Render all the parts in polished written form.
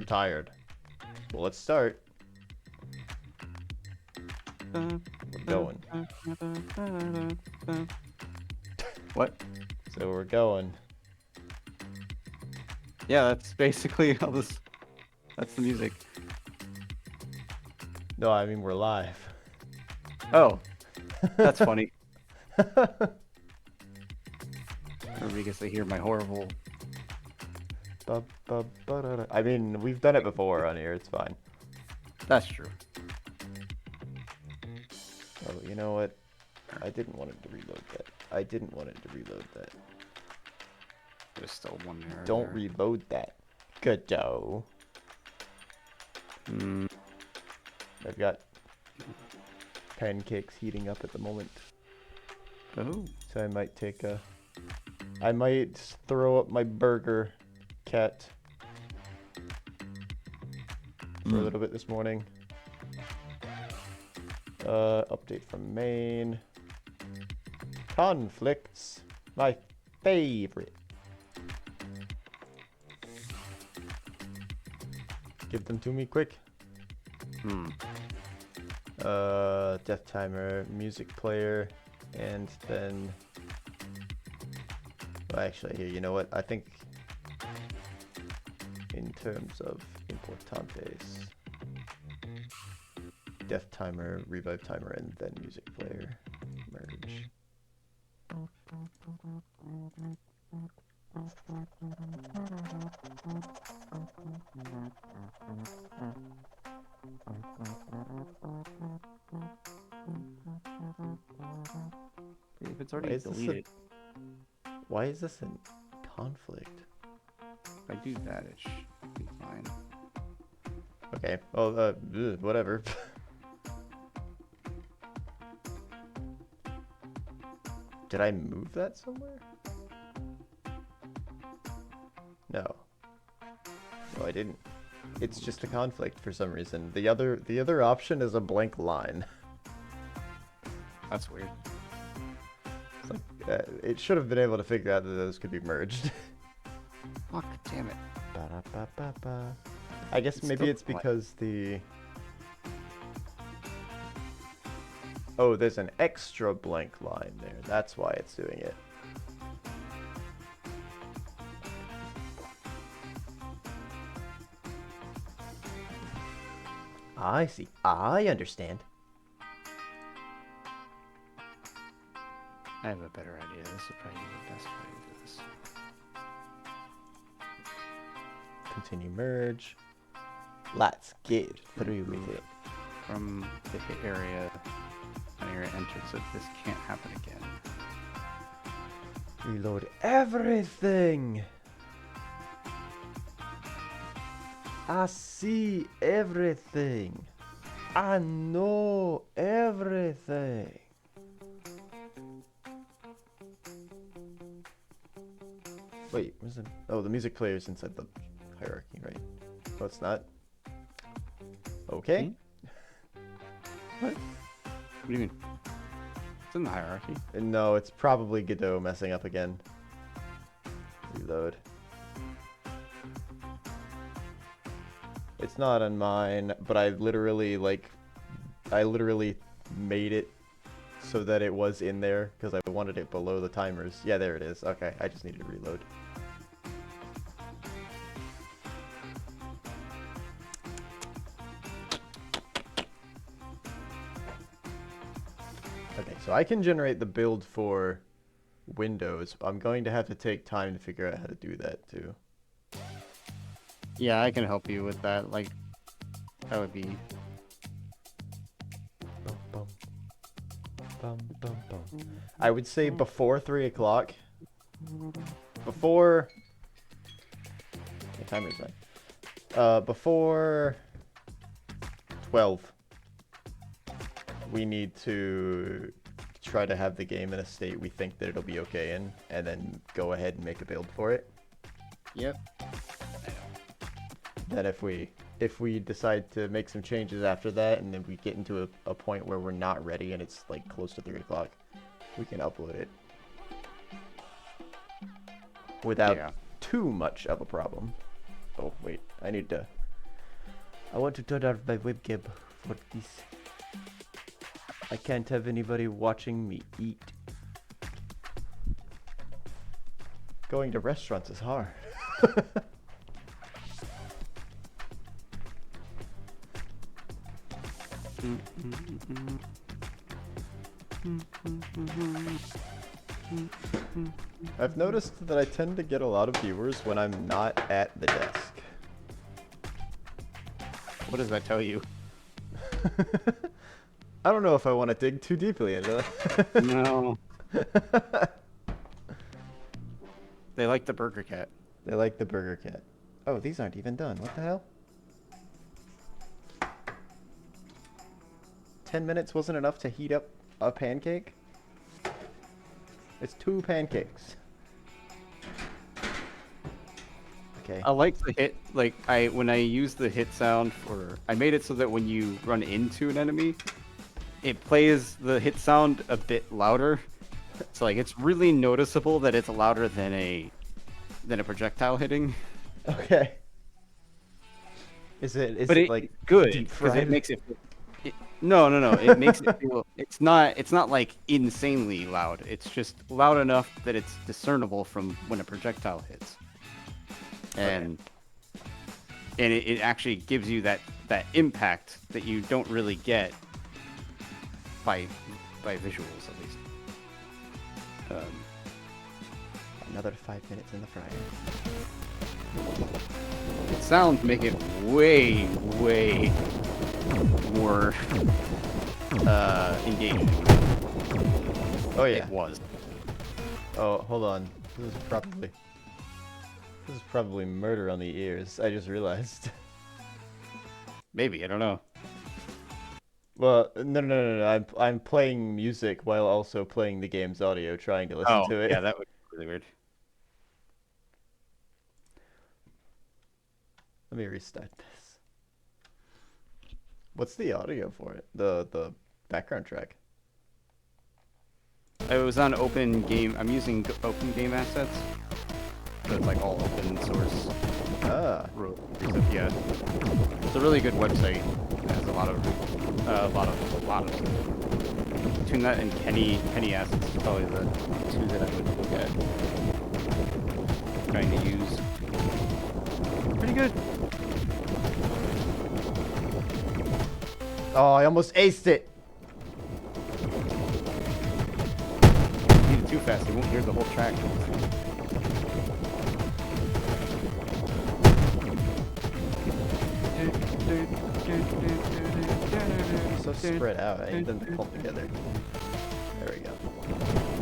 tired. Well, let's start. We're going. What? So we're going. Yeah, that's basically how this. That's the music. No, I mean we're live. Oh, that's funny. Everybody gets to hear my horrible. I mean, we've done it before on here. It's fine. That's true. Oh, you know what? I didn't want it to reload that. I didn't want it to reload that. There's still one there. Don't reload that. Godot. Hmm. I've got pancakes heating up at the moment. Oh. So I might take a... I might throw up my burger cat for a little bit this morning. Update from main. Conflicts. My favorite. Give them to me quick. Death timer, music player, and then... Well, actually, here, you know what? I think in terms of importantes, death timer, revive timer, and then music player merge. If it's already deleted, Why is this in conflict? if I do that, it should be fine. Okay, well, whatever. Did I move that somewhere? No. No, I didn't. It's just a conflict for some reason. The other option is a blank line. That's weird. It's like, it should have been able to figure out that those could be merged. Fuck, damn it. Ba-da-ba-ba-ba. I guess maybe it's because the... Oh, there's an extra blank line there. That's why it's doing it. I see. I understand. I have a better idea. This would probably be the best way to do this. Continue merge. Let's get through with it. From the hit area, an area entered, so this can't happen again. Reload everything. I see everything. I know everything. Wait, where's it? Oh, the music player is inside the hierarchy, right? Oh, it's not. Okay. What? What do you mean? It's in the hierarchy. No, it's probably Godot messing up again. Reload. It's not on mine, but I literally made it so that it was in there because I wanted it below the timers. Yeah, there it is. Okay, I just needed to reload. Okay, so I can generate the build for Windows. I'm going to have to take time to figure out how to do that too. Yeah, I can help you with that. Like, that would be... Bum, bum, bum, bum. I would say before 3 o'clock. Before... What time is that? Before 12. We need to try to have the game in a state we think that it'll be okay in, and then go ahead and make a build for it. Yep. Then if we decide to make some changes after that, and then we get into a point where we're not ready and it's like close to 3 o'clock, we can upload it without too much of a problem. Oh wait, I need to I want to turn off my webcam for this. I can't have anybody watching me eat. Going to restaurants is hard. I've noticed that I tend to get a lot of viewers when I'm not at the desk. What does that tell you? I don't know if I want to dig too deeply into it. No. They like the Burger Cat. They like the Burger Cat. Oh, these aren't even done. What the hell? 10 minutes wasn't enough to heat up a pancake? It's 2 pancakes. Okay. I like the hit, like, when I use the hit sound for, I made it so that when you run into an enemy, it plays the hit sound a bit louder. So, like, it's really noticeable that it's louder than a projectile hitting. Okay. Is it like good deep because fried? it makes it. No. It makes it feel. It's not like insanely loud. It's just loud enough that it's discernible from when a projectile hits. And it actually gives you that impact that you don't really get by visuals, at least. Another 5 minutes in the fryer. Sounds make it way more engaging. Oh yeah. It was. Oh, hold on. This is probably murder on the ears. I just realized. Maybe, I don't know. Well, no. I'm playing music while also playing the game's audio, trying to listen to it. Yeah, that would be really weird. Let me restart this. What's the audio for it? The background track. It was on Open Game. I'm using Open Game assets. So it's like all open source. Ah. Yeah. It's a really good website. It has a lot of stuff. Between that and Penny assets is probably the 2 that I would look at. Trying to use. Pretty good. Oh, I almost aced it. If you hit it too fast, you won't hear the whole track. So spread out. I need them to clump together. There we go.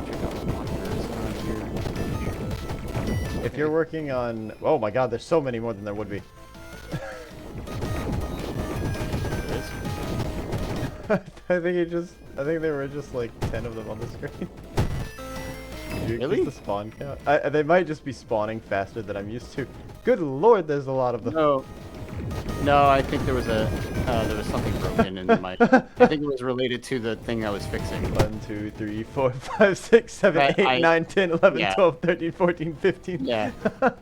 Check out the monitors around here. If you're working on... Oh my god, there's so many more than there would be. I think there were just like 10 of them on the screen. Really? The spawn count. They might just be spawning faster than I'm used to. Good lord, there's a lot of them. No, I think there was something broken in my. I think it was related to the thing I was fixing. 1, 2, 3, 4, 5, 6, 7, 8, 9, 10, 11, yeah. 12, 13, 14, 15. Yeah.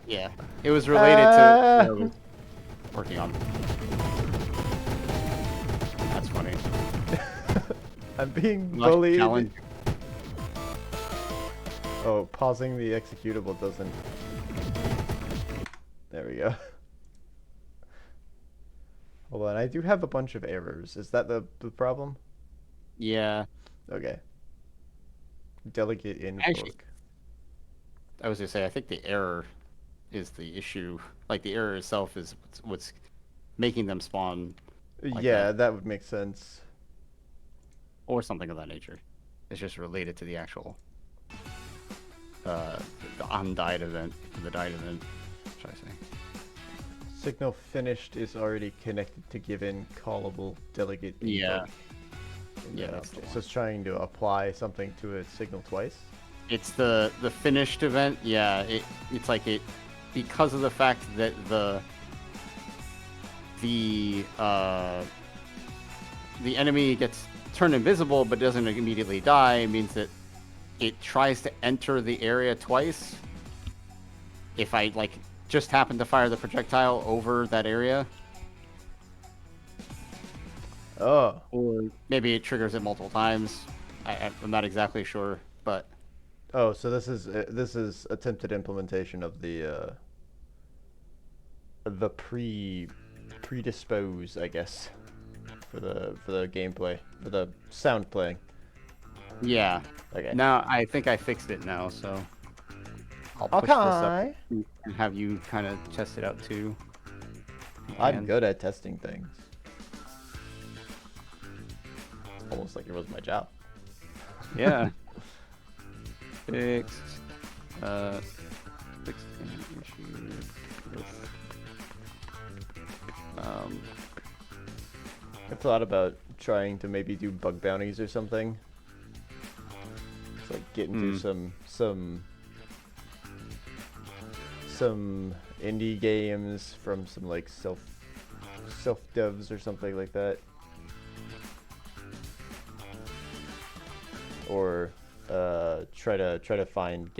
Yeah. It was related to what I was working on. That's funny. I'm being bullied. Challenge. Oh, pausing the executable doesn't. There we go. Hold on, I do have a bunch of errors. Is that the problem? Yeah. Okay. Delegate in Actually, book. I was gonna say I think the error is the issue. Like the error itself is what's making them spawn. Like Yeah, that would make sense. Or something of that nature. It's just related to the actual the undied event, the died event, should I say. Signal finished is already connected to given callable delegate in Yeah. book. Yeah, that's the So it's trying to apply something to a signal twice. It's the finished event, yeah, it's like it because of the fact that the enemy gets turned invisible but doesn't immediately die, means that it tries to enter the area twice. If I like just happen to fire the projectile over that area, Oh. or maybe it triggers it multiple times. I'm not exactly sure, but Oh, so this is attempted implementation of the predispose, I guess, for the gameplay, for the sound playing. yeah. Okay. Now I think I fixed it now, so I'll push this up Okay. and have you kind of test it out too. I'm good at testing things. It's almost like it was my job. Yeah. Fixed. Fixed an issue with. I thought about trying to maybe do bug bounties or something. It's like get into some indie games from some like self devs or something like that. Or try to find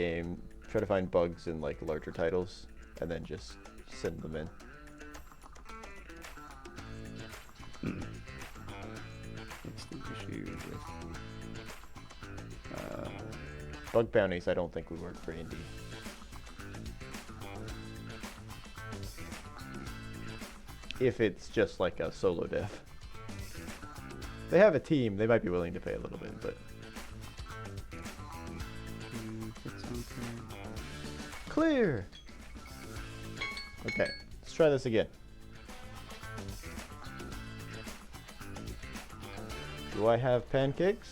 bugs in like larger titles and then just send them in. Fix the issue with. Bug bounties I don't think would work for indie. If it's just like a solo dev. They have a team, they might be willing to pay a little bit, but clear. Okay, let's try this again. Do I have pancakes?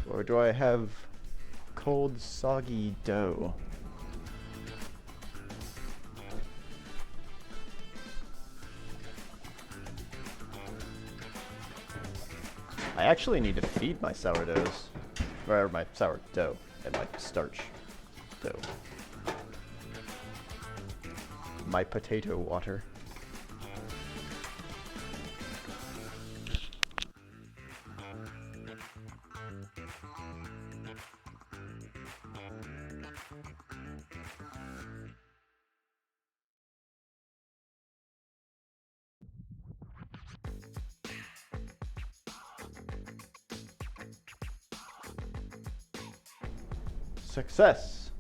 Or do I have cold, soggy dough? I actually need to feed my sourdoughs. Or my sourdough and my starch dough. My potato water. Success!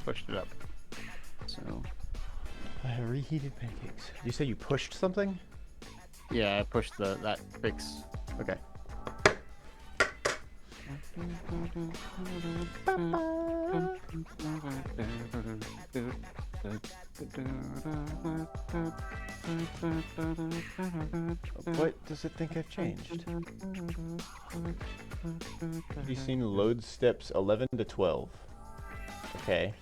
Pushed it up. So. I have reheated pancakes. Did you say you pushed something? Yeah, I pushed that fix. Okay. What does it think I've changed? Have you seen load steps 11 to 12? Okay.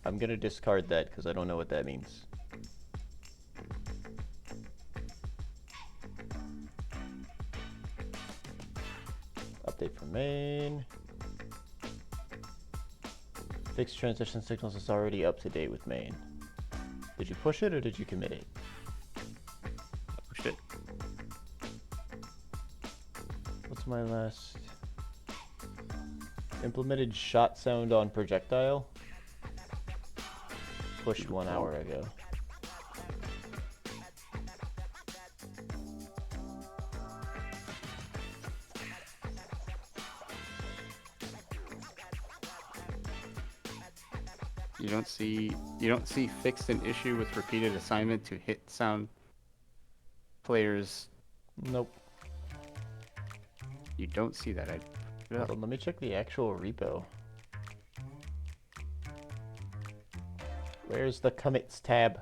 I'm gonna discard that because I don't know what that means. Update from main. Fixed transition signals is already up to date with main. Did you push it or did you commit it? I pushed it. What's my last? Implemented shot sound on projectile. Pushed 1 hour ago. You don't see fixed an issue with repeated assignment to hit sound players. Nope. You don't see that. Hold on, let me check the actual repo. Where's the commits tab?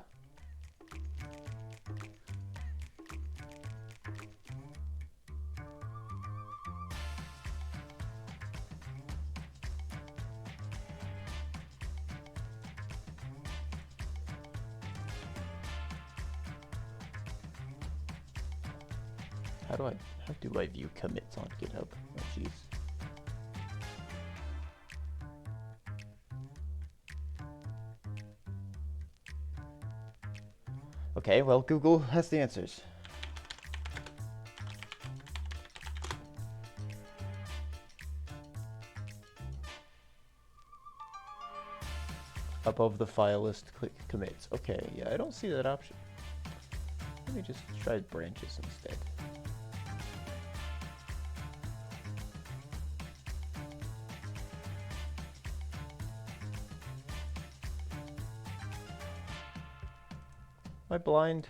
How do I view commits on GitHub? Oh, jeez. Okay, well, Google has the answers. Above the file list, click commits. Okay, yeah, I don't see that option. me just try branches instead. Am I blind?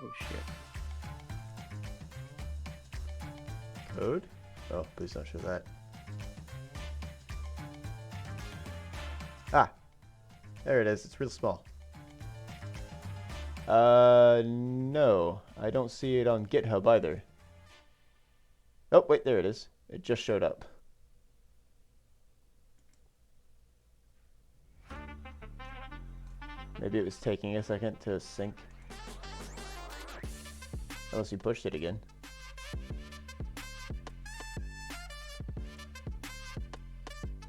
Oh shit. Code? Oh, please don't show that. Ah! There it is. It's real small. No. I don't see it on GitHub either. Oh, wait, there it is. It just showed up. Maybe it was taking a second to sync. Unless you pushed it again.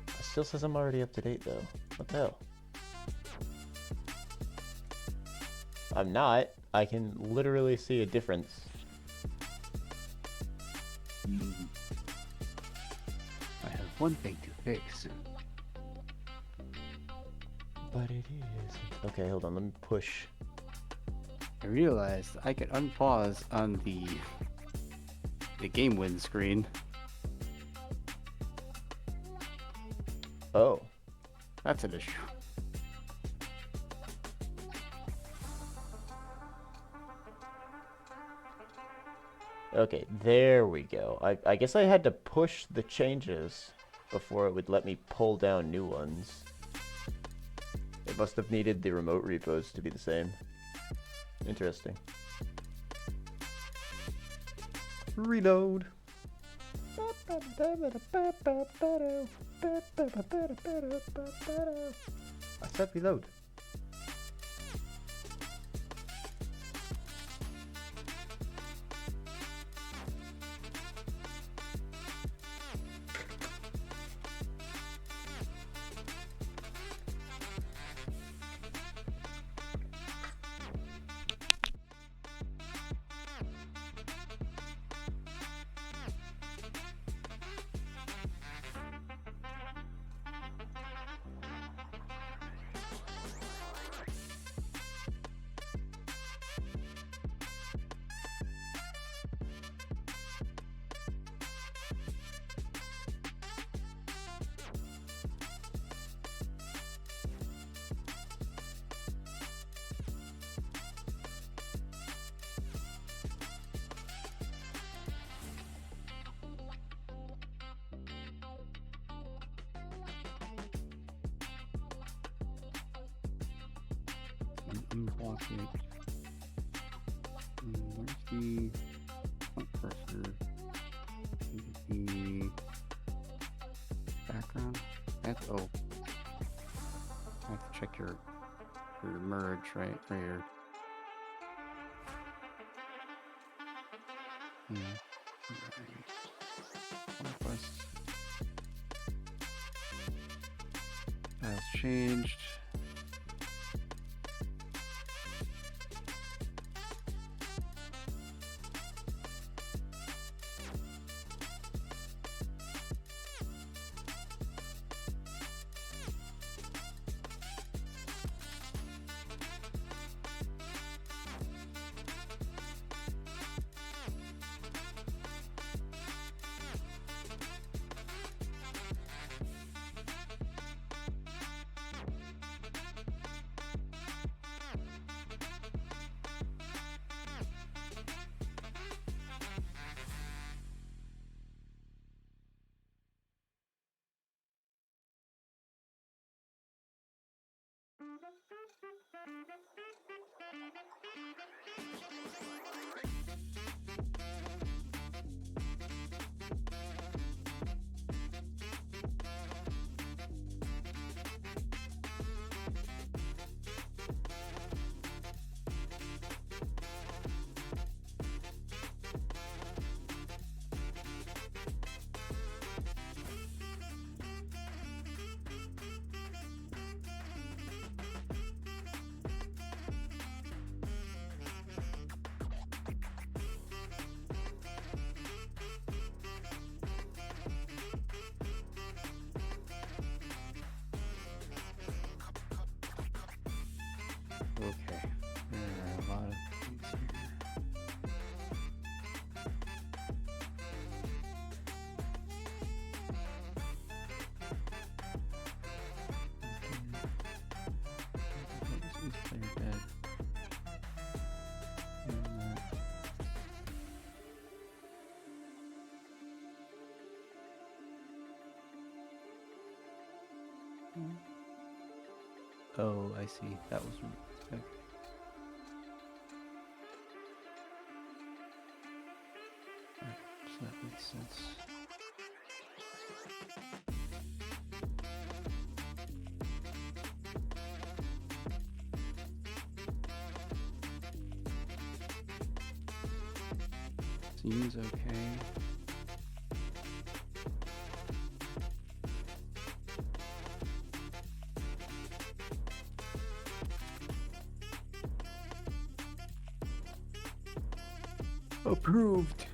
It still says I'm already up to date though. What the hell? I'm not. I can literally see a difference. I have one thing to fix. But it is. Okay, hold on. Let me push. I realized I could unpause on the game win screen. Oh. That's an issue. Okay, there we go. I guess I had to push the changes before it would let me pull down new ones. It must have needed the remote repos to be the same. Interesting. Reload. I said reload. Unblock it. Where's the cursor? The background? That's oh. I have to check your merge right here. Conquest has changed. Oh, I see. That was okay. Alright, so that makes sense. Seems okay. Approved.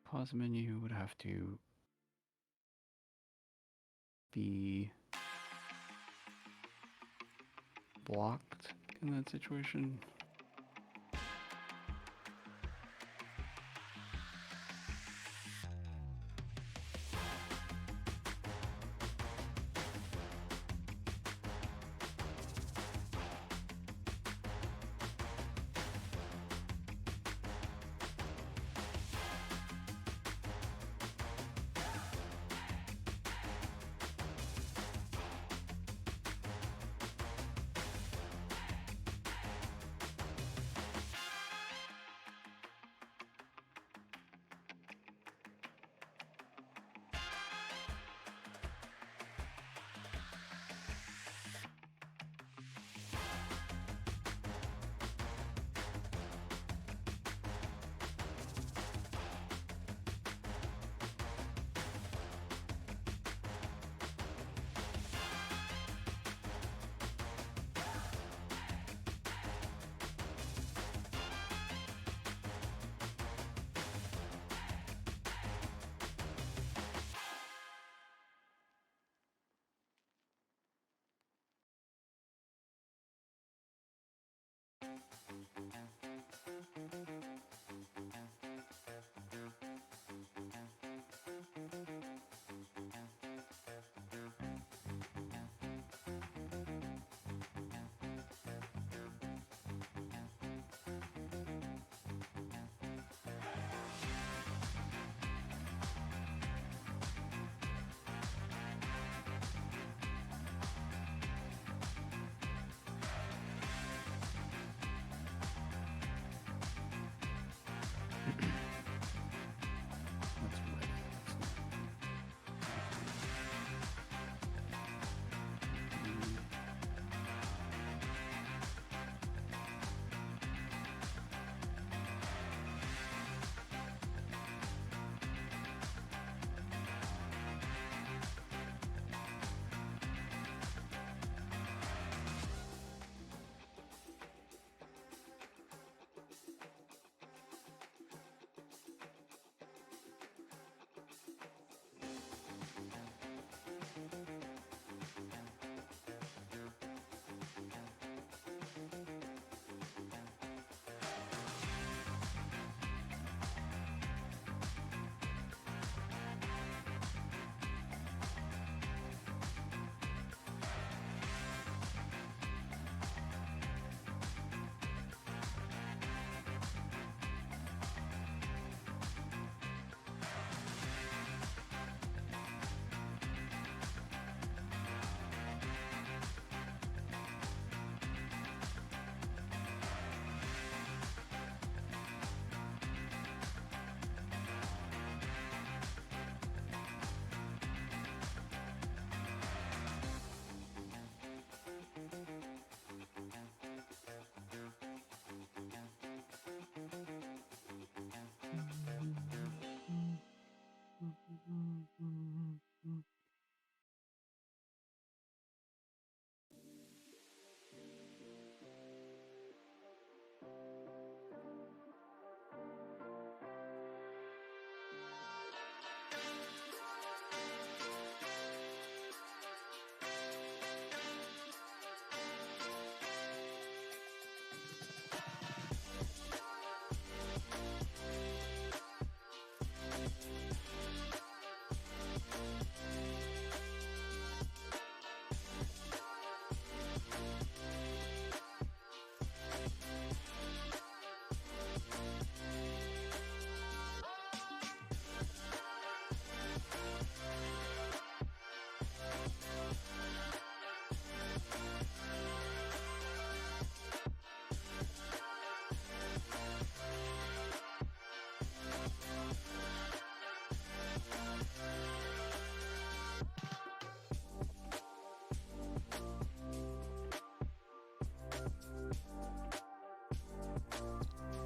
Pause menu would have to be blocked in that situation.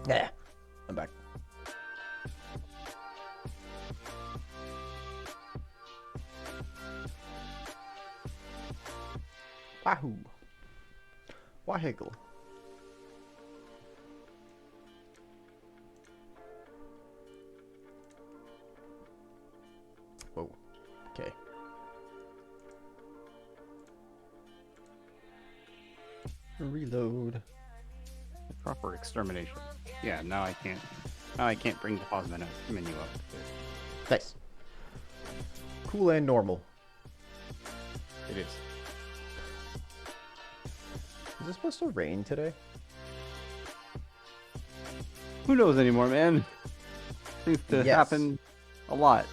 Yeah, I'm back. Wahoo! Wahiggle. Whoa. Okay. Reload. Proper extermination. Yeah, now I can't. Now I can't bring the pause menu up. Nice. Cool and normal. It is. Is it supposed to rain today? Who knows anymore, man? Seems to Yes. happen a lot.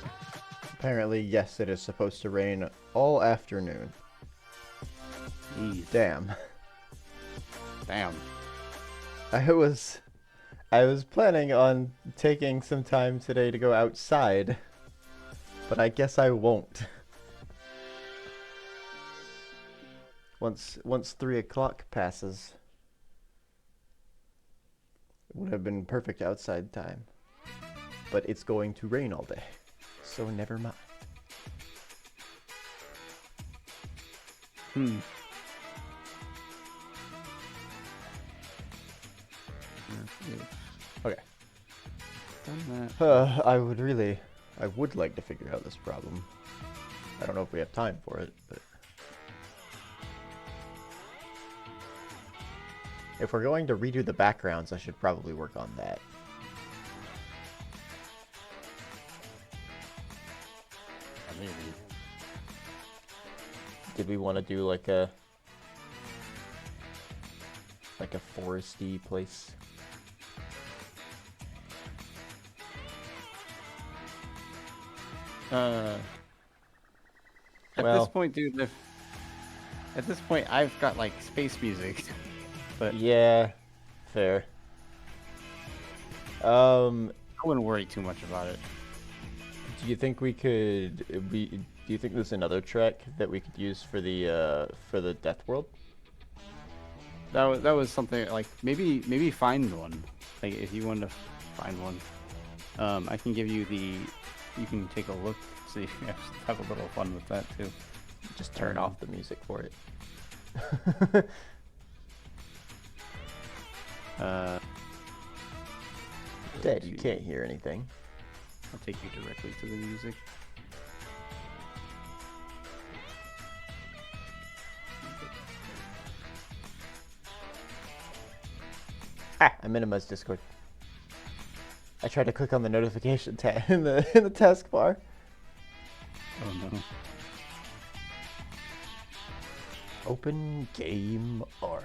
Apparently, yes, it is supposed to rain all afternoon. Jeez. Damn. Damn. I was planning on taking some time today to go outside, but I guess I won't. Once 3 o'clock passes, it would have been perfect outside time. But it's going to rain all day, so never mind. Okay. Done that. I would like to figure out this problem. I don't know if we have time for it, but if we're going to redo the backgrounds, I should probably work on that. Maybe. Did we want to do like a foresty place? At Well- this point, dude, at this point, I've got like space music, but Yeah, fair. I wouldn't worry too much about it. Do you think we could do you think there's another track that we could use for the Death World? That was something like maybe find one. Like if you want to find one, I can give you the. You can take a look, so you can have a little fun with that too. Just turn off the music for it. Dad, you can't hear anything. I'll take you directly to the music. Ah, I minimized Discord. I tried to click on the notification tab in the taskbar. Oh no. Open game art.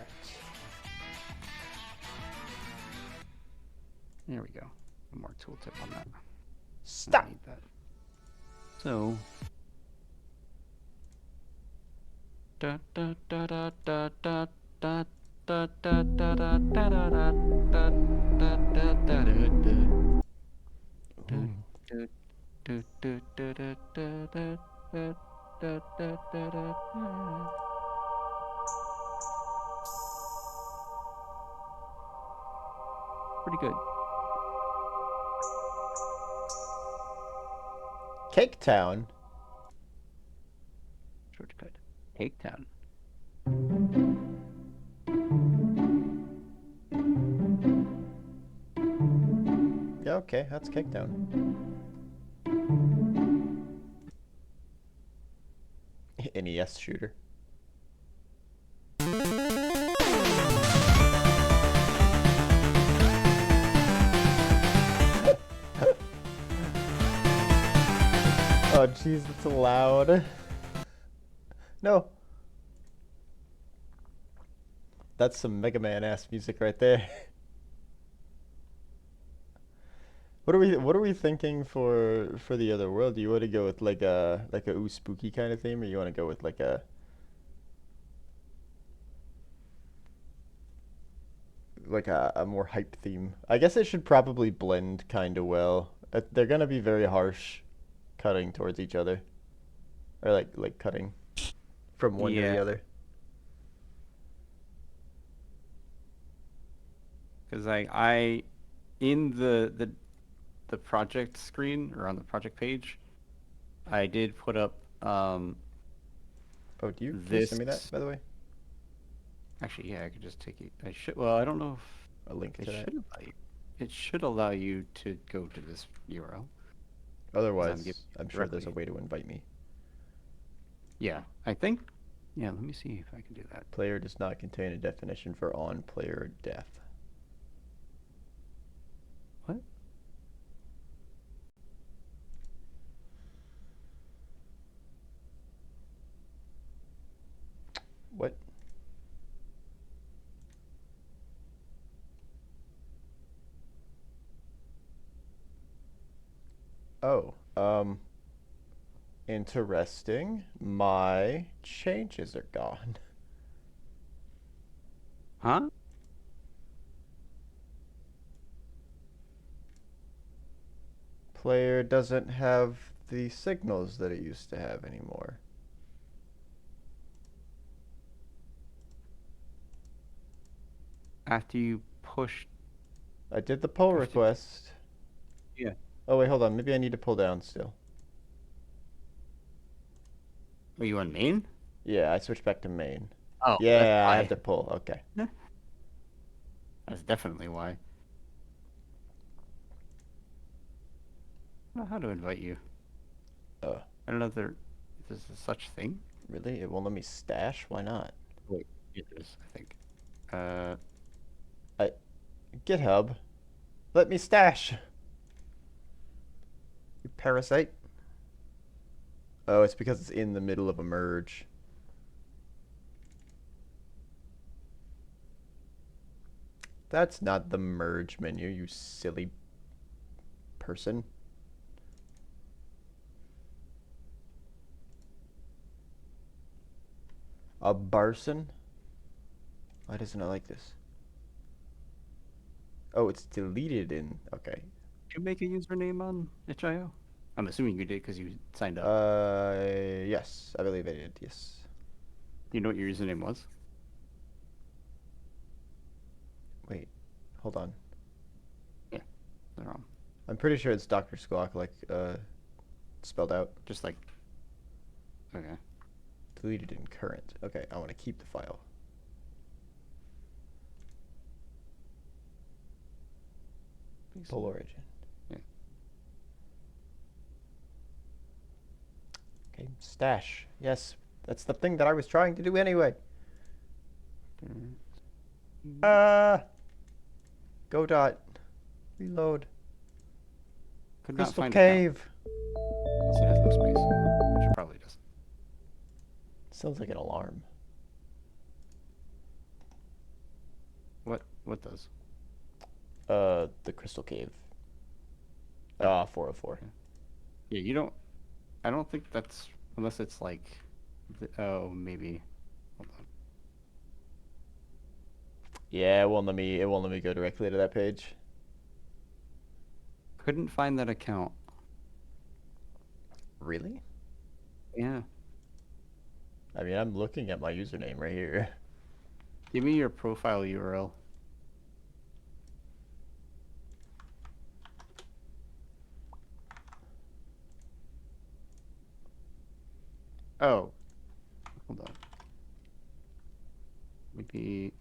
There we go. One more tooltip on that. Stop. I need that. So. Da da da da da da da da da da da da da da da da da da da. Pretty good. Cake Town. Shortcut. Cake Town. Yeah, okay, that's Cake Town. NES shooter. Oh jeez, that's loud. No. That's some Mega Man ass music right there. What are we thinking for the other world? Do you want to go with like a ooh spooky kind of theme, or you want to go with like a more hype theme? I guess it should probably blend kind of well. They're gonna be very harsh, cutting towards each other, or like cutting from one to the Yeah. other. Because I in the project screen or on the project page, I did put up Oh, can you send me that, this. by the way? Actually, yeah, I could just take it. I should. Well, I don't know A link if to it that. should allow you. It should allow you to go to this URL because I'm giving Otherwise, it I'm sure there's a directly. way to invite me. Yeah, I think. Yeah, let me see if I can do that. Player does not contain a definition for on player death. What? What? Oh, interesting. My changes are gone. Huh? Player doesn't have the signals that it used to have anymore. After you push. I did the pull After. request. Yeah. Oh, wait, hold on. Maybe I need to pull down still. Are you on main? Yeah, I switched back to main. Oh, that's Yeah, I have why. to pull. Okay. That's definitely why. I don't know how to invite you. Uh, I don't know if there's a such thing. really? It won't let me stash? Why not? Wait, it is, I think. Uh, I GitHub. Let me stash. You parasite. Oh, it's because it's in the middle of a merge. That's not the merge menu, you silly person. A Barson? Why doesn't it like this? Oh, it's deleted in. Okay. did you make a username on itch.io? I'm assuming you did because you signed up. Yes, I believe I did. Yes. Do you know what your username was? Wait, hold on. Yeah, they're wrong. I'm pretty sure it's Dr. Squawk, like, spelled out. Just like, okay. Deleted in current. Okay, I want to keep the file. Full origin. Yeah. Okay, stash. Yes, that's the thing that I was trying to do anyway. Godot. Reload. Could not Crystal find account. Cave. Unless it has no space, which it probably does. Sounds like an alarm. What does? The Crystal Cave. Ah, 404. Yeah, you don't. I don't think that's unless it's like. Oh, maybe. Hold on. Yeah, it won't let me go directly to that page. Couldn't find that account. Really? Yeah. I mean, I'm looking at my username right here. Give me your profile URL. Oh, hold on. Maybe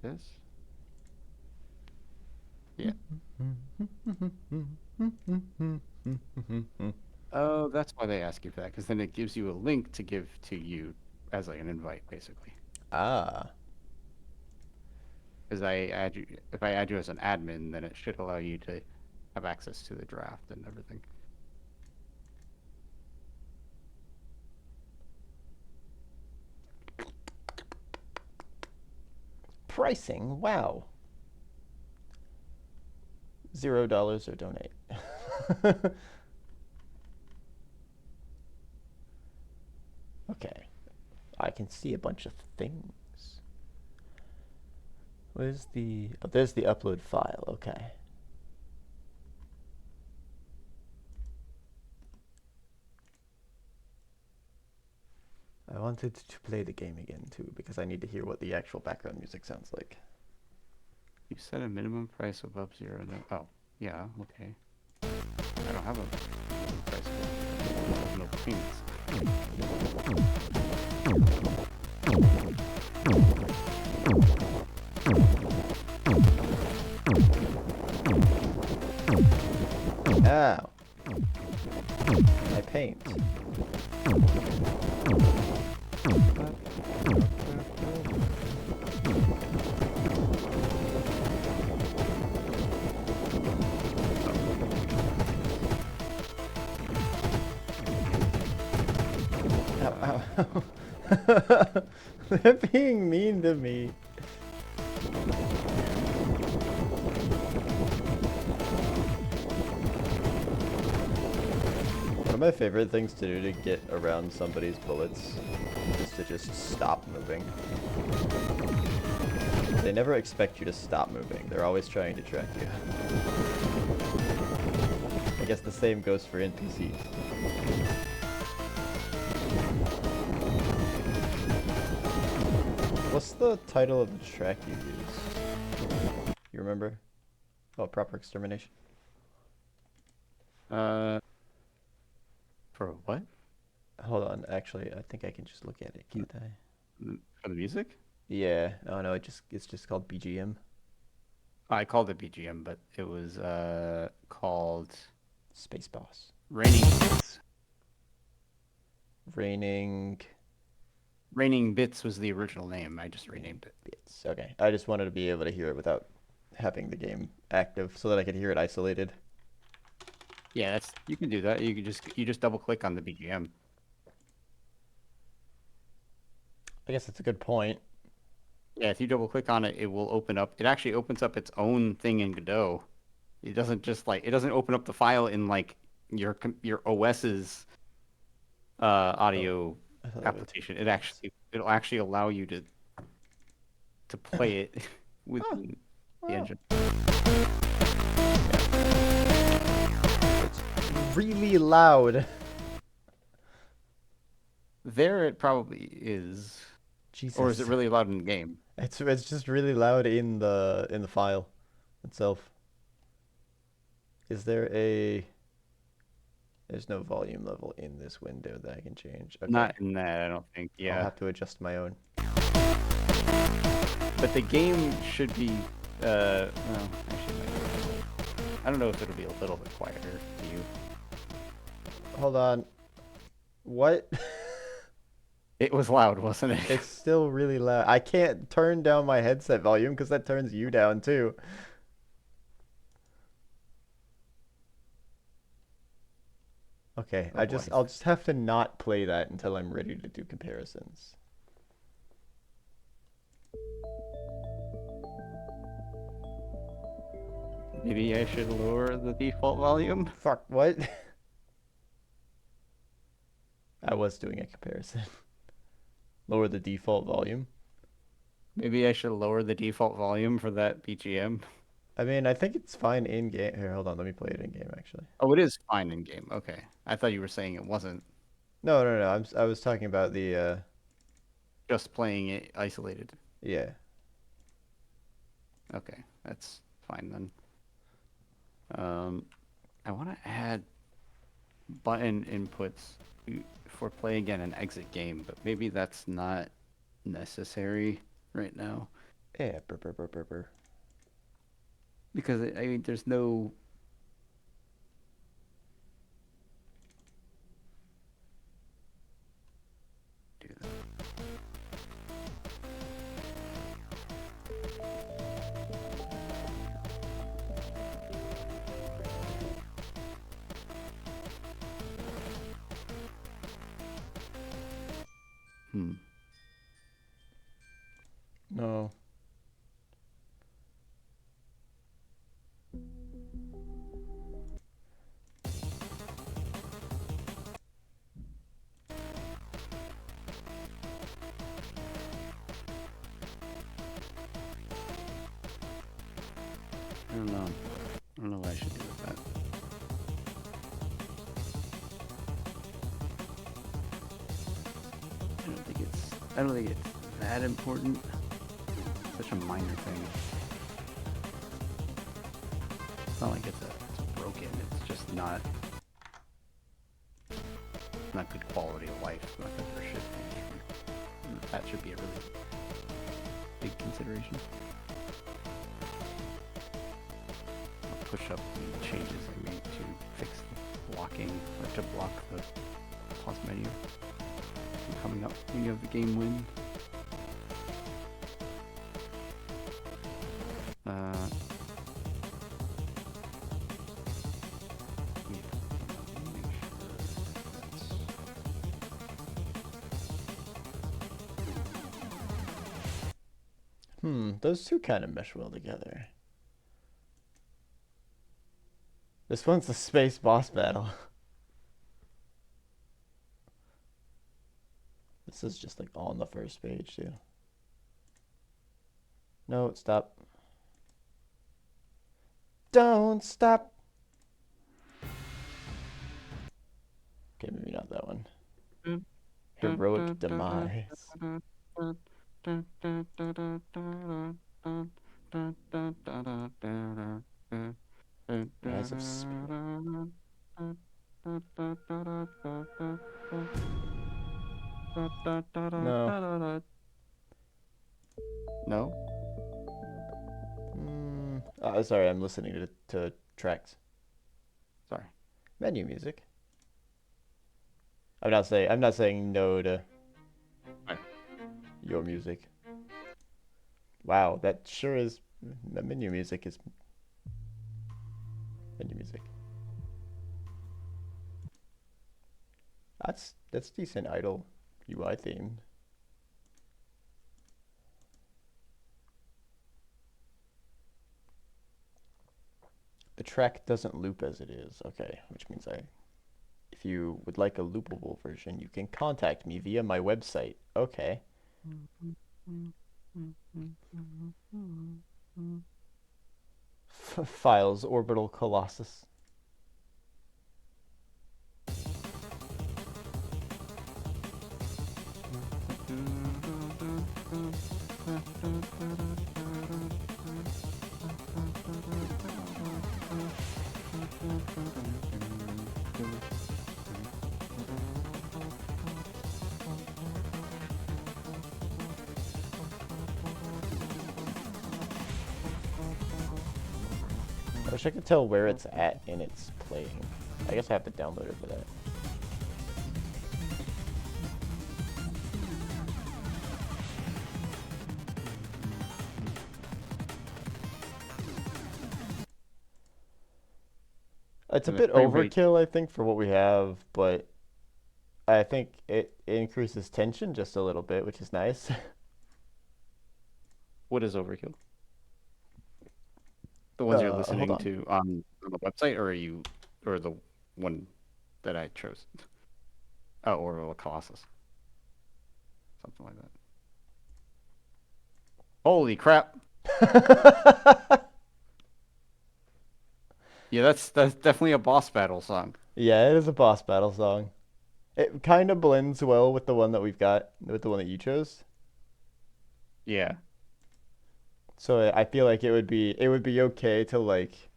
this? Yeah. Oh, that's why they ask you for that, because then it gives you a link to give to you as like an invite, basically. Ah. Because if I add you as an admin, then it should allow you to have access to the draft and everything. Pricing? Wow. $0 or donate. Okay. I can see a bunch of things. Where's the... Oh, there's the upload file. Okay. I wanted to play the game again, too, because I need to hear what the actual background music sounds like. You set a minimum price above 0. No. Oh, yeah, okay. I don't have a minimum price above 0. No payments. Ow. My paint. Ow, ow. They're being mean to me. One of my favorite things to do to get around somebody's bullets is to just stop moving. They never expect you to stop moving. They're always trying to track you. I guess the same goes for NPCs. What's the title of the track you use? You remember? Oh, proper extermination. For what? Hold on, actually, I think I can just look at it, can't I? For the music? Yeah. Oh no, it's just called BGM. I called it BGM, but it was called Space Boss. Raining Bits. Raining Raining Bits was the original name. I just renamed it. Bits. Okay. I just wanted to be able to hear it without having the game active so that I could hear it isolated. Yeah, you can do that. You just double click on the BGM. I guess that's a good point. Yeah, if you double click on it, it will open up. It actually opens up its own thing in Godot. It doesn't it doesn't open up the file in like your OS's audio application. It'll actually allow you to play it with the engine. It's really loud. There it probably is. Jesus. Or is it really loud in the game? It's just really loud in the file itself. Is there a... There's no volume level in this window that I can change. Okay. Not in that, I don't think. Yeah. I'll have to adjust my own. But the game should be well, actually I don't know if it'll be a little bit quieter to you. Hold on. What? It was loud, wasn't it? It's still really loud. I can't turn down my headset volume because that turns you down too. Okay, Oh, boy. I'll just have to not play that until I'm ready to do comparisons. Maybe I should lower the default volume. Fuck, what? I was doing a comparison. Lower the default volume. Maybe I should lower the default volume for that BGM. I mean, I think it's fine in game. Here, hold on, let me play it in game actually. Oh, it is fine in game. Okay. I thought you were saying it wasn't. No, no, no. I was talking about the Just playing it isolated. yeah. Okay, that's fine then. I want to add button inputs for play again and exit game, but maybe that's not necessary right now. Yeah, brr, brr, brr, brr, brr. Because I mean, there's no. Do that. No. I don't know. I don't know what I should do with that. I don't think it's that important. Such a minor thing. It's not like it's broken. It's just not good quality of life. Not good for shit. That should be a really big consideration. I'll push up the changes I made to fix the blocking, or to block the pause menu from coming up when you have the game win. Those two kind of mesh well together. This one's a space boss battle. This is just like on the first page too. No, stop. Don't stop. Okay, maybe not that one. Heroic demise. Rise of Spirit. No. No? Sorry, I'm listening to tracks. Sorry. Menu music. I'm not saying no to your music. Wow, that sure is. The menu music is menu music. That's decent idle UI theme. The track doesn't loop as it is. Okay, which means if you would like a loopable version, you can contact me via my website. Okay. Files, Orbital Colossus. I wish I could tell where it's at in its playing. I guess I have to download it for that. It's a bit overkill, I think, for what we have, but I think it increases tension just a little bit, which is nice. What is overkill? The ones you're listening to on the website, or the one that I chose? Oh, or Colossus. Something like that. Holy crap. Yeah, that's definitely a boss battle song. Yeah, it is a boss battle song. It kind of blends well with the one that we've got, with the one that you chose. Yeah. So I feel like it would be okay to like,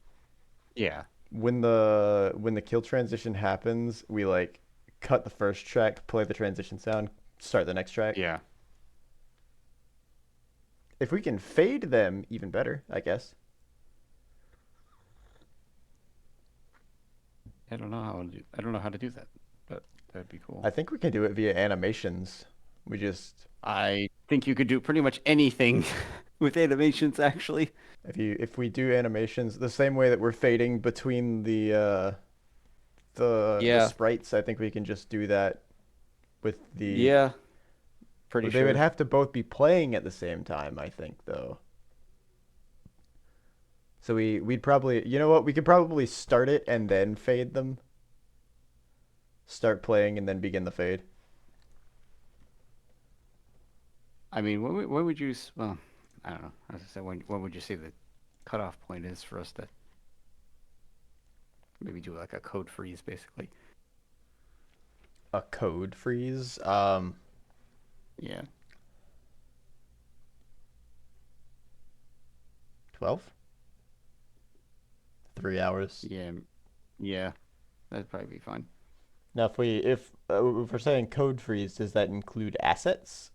yeah, when the kill transition happens, we like cut the first track, play the transition sound, start the next track. Yeah. If we can fade them, even better, I guess. I don't know how to do that, but that'd be cool. I think we can do it via animations. I think you could do pretty much anything with animations, actually. If we do animations the same way that we're fading between the sprites, I think we can just do that with the. Yeah. Pretty sure. They would have to both be playing at the same time, I think, though. So we'd probably, you know what, we could probably start it and then fade them. Start playing and then begin the fade. I mean, what would you? Well, I don't know. As I said, what would you say the cutoff point is for us to maybe do like a code freeze, basically? A code freeze? Yeah. 12? 3 hours. Yeah, yeah, that'd probably be fine. Now, if we're saying code freeze, does that include assets,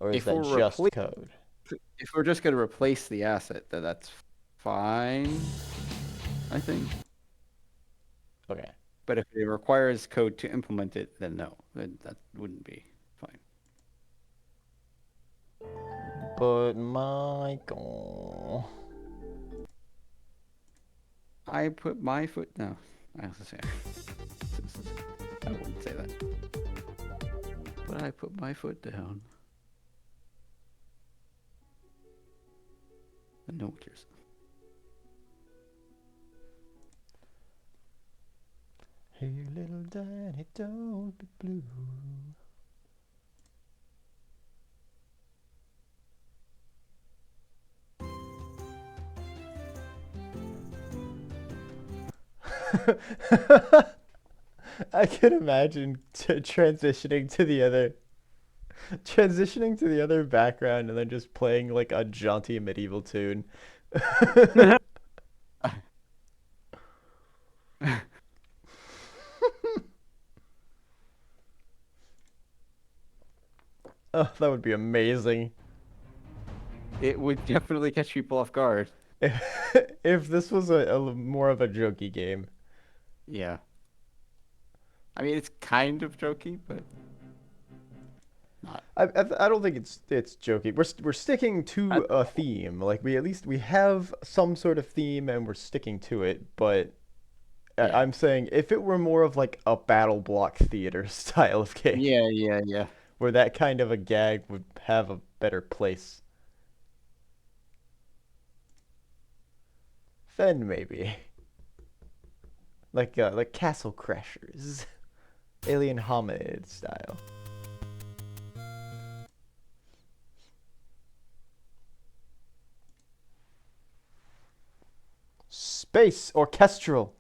or is If that we're just code? if we're just gonna replace the asset, then that's fine, I think. Okay. But if it requires code to implement it, then no, then that wouldn't be fine. But Michael. I put my foot. No, I was to say. I wouldn't say that. But I put my foot down. And no one cares. Hey, little Danny, don't be blue. I can imagine transitioning to the other background and then just playing like a jaunty medieval tune. Oh, that would be amazing. It would definitely catch people off guard. If this was a more of a jokey game. Yeah. I mean, it's kind of jokey, but not. I don't think it's jokey. We're sticking to a theme. Like we have some sort of theme and we're sticking to it. But Yeah. I'm saying if it were more of like a battle block theater style of game, Yeah. where that kind of a gag would have a better place, then maybe like Castle Crashers, Alien Hominid style. Space orchestral.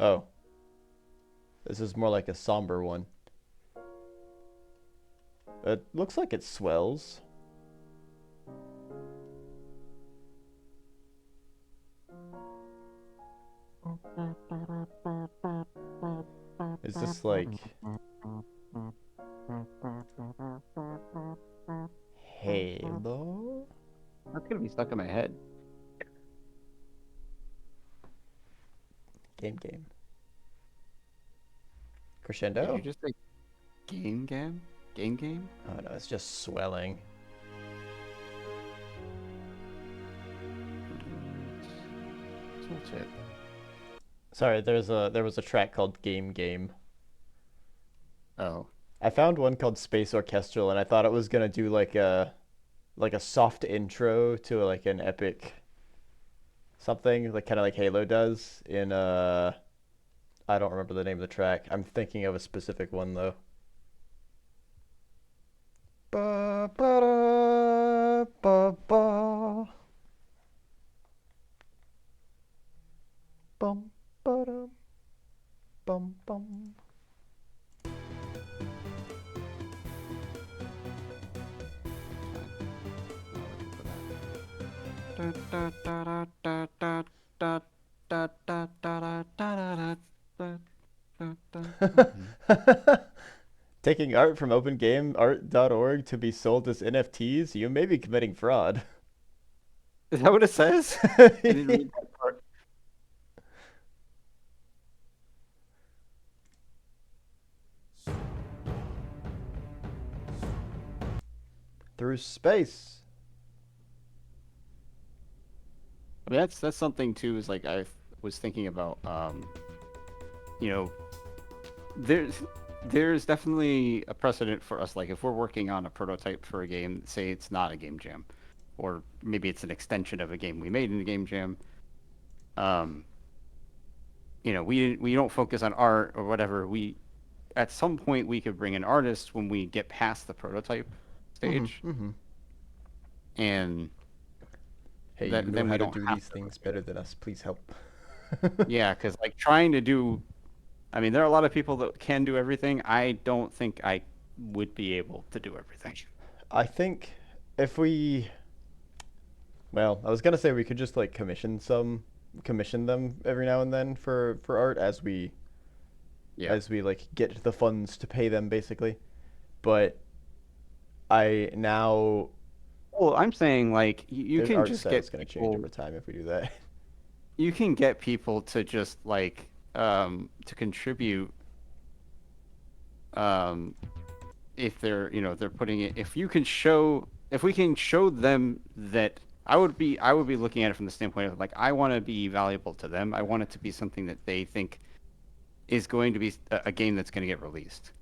Oh, this is more like a somber one. It looks like it swells. Is this like Halo? That's gonna be stuck in my head. Game. Did Crescendo? you just say game? Game? Oh no, it's just swelling. Tooltip. Sorry, there was a track called Game. Oh. I found one called Space Orchestral, and I thought it was gonna do like a soft intro to like an epic something, like kind of like Halo does in I don't remember the name of the track. I'm thinking of a specific one though. Ba ba da ba ba. Bum ba dum bum bum. Taking art from opengameart.org to be sold as NFTs, you may be committing fraud. Is that what it says? I didn't read that part. Through space. I mean, that's something too. Is like I was thinking about. You know, there's definitely a precedent for us. Like if we're working on a prototype for a game, say it's not a game jam, or maybe it's an extension of a game we made in a game jam. You know, we don't focus on art or whatever. We at some point we could bring an artist when we get past the prototype stage, and Hey, that, you know then how we to don't do have these to. things better than us. Please help. Yeah, because like trying to do, I mean, there are a lot of people that can do everything. I don't think I would be able to do everything. I think if we, well, I was gonna say we could just like commission them every now and then for art Yeah. as we like get the funds to pay them basically. But I now Well, I'm saying like you their can art just style get is gonna change people. over time if we do that. You can get people to just like to contribute um if they're they're putting it, if we can show them that I would be looking at it from the standpoint of like I want to be valuable to them. I want it to be something that they think is going to be a game that's going to get released.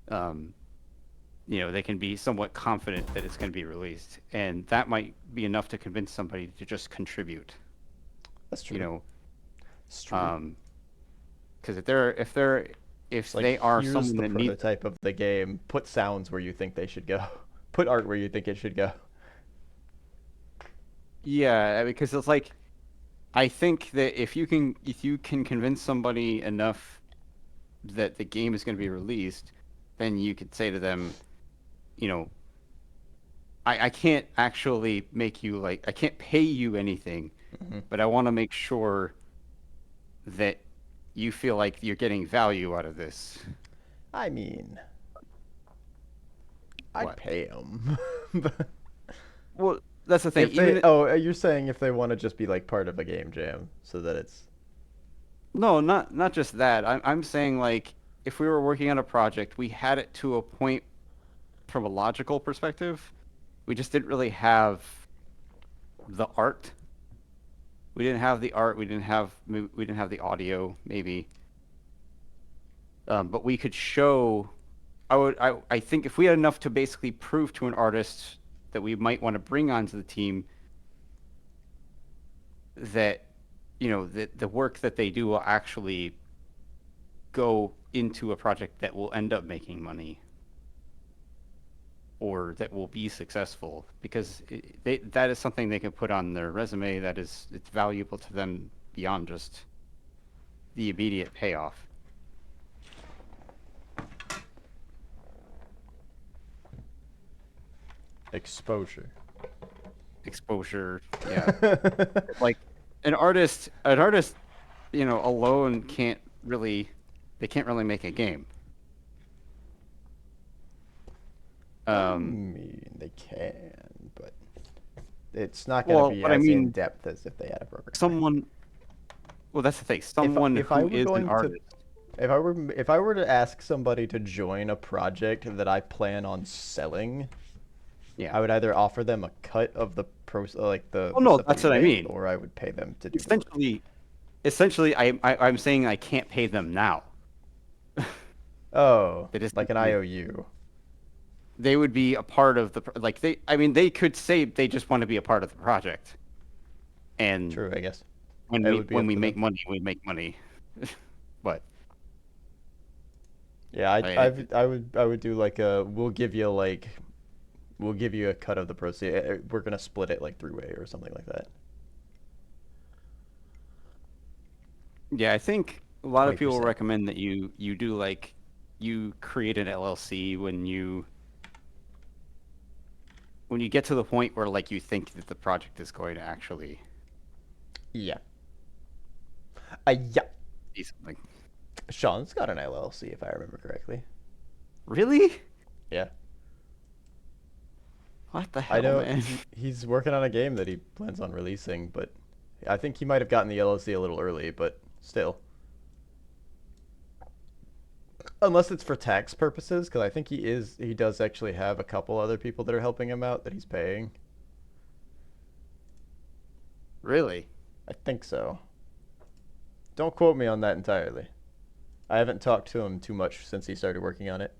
Um, they can be somewhat confident that it's going to be released, and that might be enough to convince somebody to just contribute. That's You true. know, It's true. because if It's like they are here's someone the that needs. prototype of the game. Put sounds where you think they should go. Put art where you think it should go. Yeah, because it's like I think that if you can convince somebody enough that the game is going to be released, then you could say to them, you know, I can't actually make you like I can't pay you anything, Hmm. but I want to make sure that you feel like you're getting value out of this. I mean, I'd What? pay them. Well, that's the thing. If they, oh, you're saying if they want to just be like part of a game jam, so that it's No, not just that. I'm saying like if we were working on a project, we had it to a point from a logical perspective. We just didn't really have the art. We didn't have the art. We didn't have the audio, maybe. But we could show. I think if we had enough to basically prove to an artist that we might want to bring onto the team that that the work that they do will actually go into a project that will end up making money or that will be successful because that is something they can put on their resume it's valuable to them beyond just the immediate payoff. exposure. Exposure, yeah. Like an artist alone can't really make a game. I um mean, they can, but it's not gonna well, be but I as in mean, depth as if they had a programmer. someone well, that's the thing, If someone if I who were is an going to artist. if I were to ask somebody to join a project that I plan on selling, Yeah. I would either offer them a cut of the like Oh the no, stuff that that's we what I make, mean. or I would pay them to do the work. Essentially, I'm saying I can't pay them now. Oh, That like an essentially IOU. they would be a part of like I mean, they could say they just want to be a part of the project, and True, I guess. when It we would be when up we to them. make money, we make money. But Yeah, I, I would do like a we'll give you a cut of the proceeds. We're gonna split it like three-way or something like that. yeah, I think a lot of people 20%. recommend that you do like you create an LLC when you get to the point where like you think that the project is going to actually Yeah. Yeah. be something. Sean's got an LLC if I remember correctly. Really? Yeah. What the I hell, know man? he's working on a game that he plans on releasing, but I think he might have gotten the LLC a little early, but still. Unless it's for tax purposes, because I think he does actually have a couple other people that are helping him out that he's paying. Really? I think so. Don't quote me on that entirely. I haven't talked to him too much since he started working on it.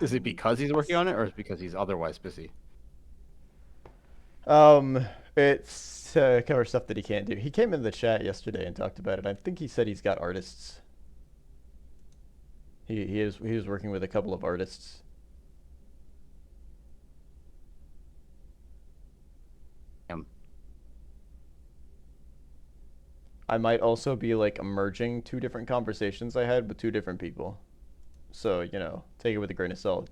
Is it because he's working on it, or is it because he's otherwise busy? Um, it's to cover stuff that he can't do. He came in the chat yesterday and talked about it. I think he said he's got artists. He was working with a couple of artists. Um, I might also be like merging two different conversations I had with two different people. So, you know, take it with a grain of salt.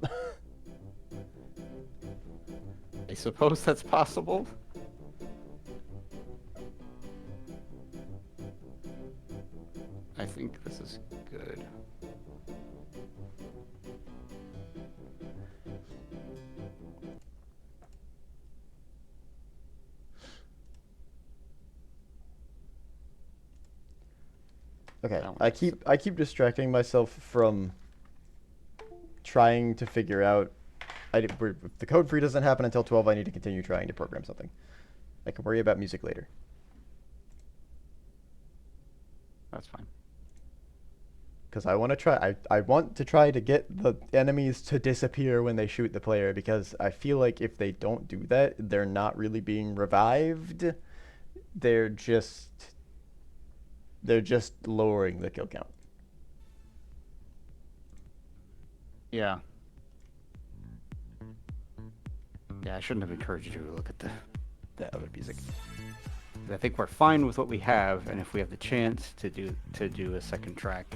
I suppose that's possible. I think this is good. Okay, I keep distracting myself from trying to figure out. If the code free doesn't happen until 12, I need to continue trying to program something. I can worry about music later. That's fine. Because I want to try. I want to try to get the enemies to disappear when they shoot the player, because I feel like if they don't do that, they're not really being revived. They're just lowering the kill count. Yeah. Yeah, I shouldn't have encouraged you to look at the other music. I think we're fine with what we have, and if we have the chance to do a second track,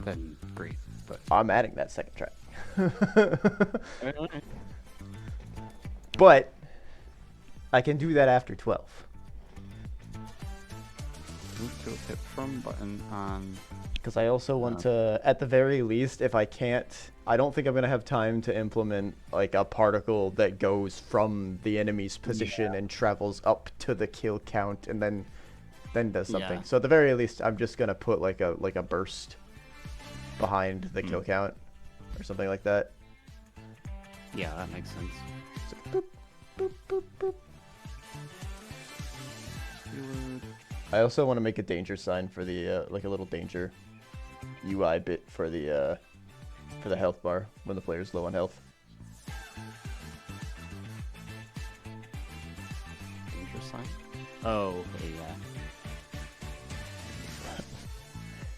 then great. But I'm adding that second track. But I can do that after 12. Move to a hit from button on. Because I also want to, at the very least, if I can't, I don't think I'm going to have time to implement like a particle that goes from the enemy's position and travels up to the kill count and then does something. So at the very least, I'm just going to put like a burst behind the kill count or something like that. Yeah, that makes sense. So, boop, boop, boop, boop. I also want to make a danger sign for the like a little danger UI bit for the health bar when the player's low on health. Danger sign? Oh, okay, yeah.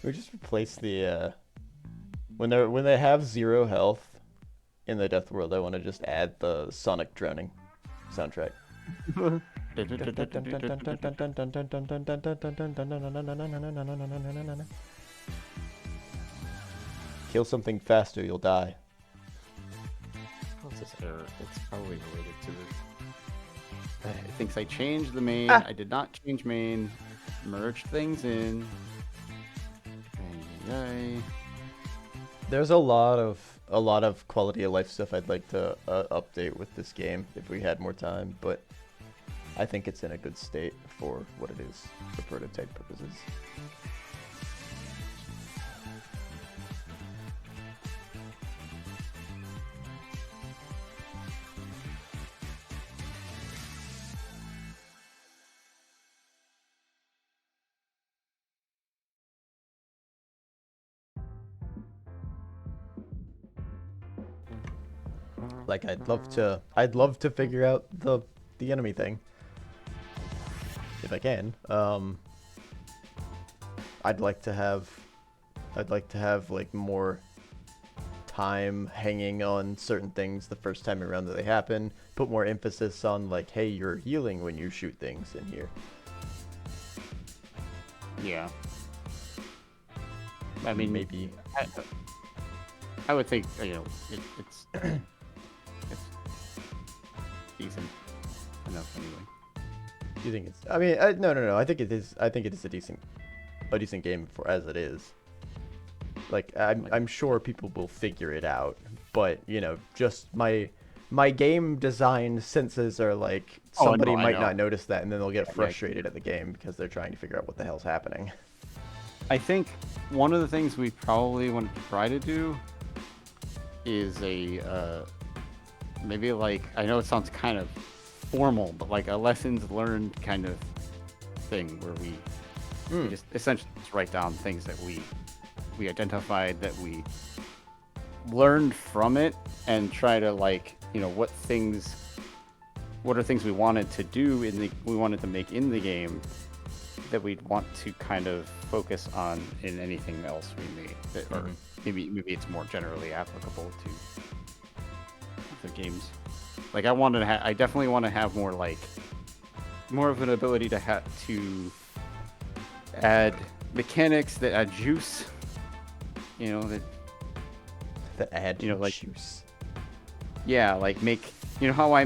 We just replace the when they have 0 health in the Death World. I want to just add the Sonic drowning soundtrack. Kill something faster, you'll die. What's this error? It's probably related to the. It thinks I changed the main. I did not change main. Merged things in. There's a lot of quality of life stuff I'd like to update with this game if we had more time, but I think it's in a good state for what it is for prototype purposes. Like I'd love to figure out the enemy thing if I can. I'd like to have like more time hanging on certain things the first time around that they happen. Put more emphasis on like, hey, you're healing when you shoot things in here. Yeah. I mean, maybe. I would think it's it's decent enough anyway. You think it's? I mean, no. I think it is. I think it is a decent game for as it is. Like I'm sure people will figure it out, but you know, just my game design senses are like somebody might not notice that, and then they'll get frustrated at the game because they're trying to figure out what the hell's happening. I think one of the things we probably want to try to do is maybe like, I know it sounds kind of formal, but like a lessons learned kind of thing where we just essentially just write down things that we identified that we learned from it and try to like, what are things we wanted to do we wanted to make in the game that we'd want to kind of focus on in anything else we made or maybe it's more generally applicable to the games. Like I definitely want to have more of an ability to add mechanics that add juice. That add like juice. yeah, like make how I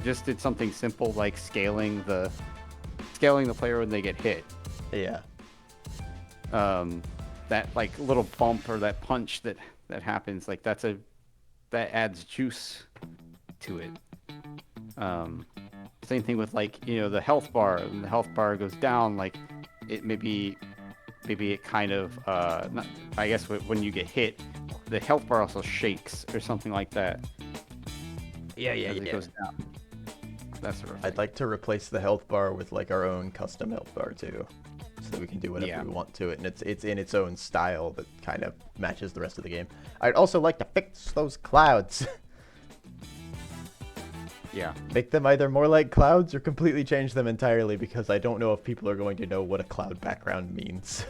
just did something simple like scaling the player when they get hit. Yeah. That like little bump or that punch that happens, like that adds juice to it. Same thing with like the health bar. When the health bar goes down, like it maybe it kind of not, I guess when you get hit, the health bar also shakes or something like that. Yeah. It goes down. That sort of thing. I'd like to replace the health bar with like our own custom health bar too, so that we can do whatever we want to it, and it's in its own style that kind of matches the rest of the game. I'd also like to fix those clouds. Yeah. Make them either more like clouds or completely change them entirely, because I don't know if people are going to know what a cloud background means.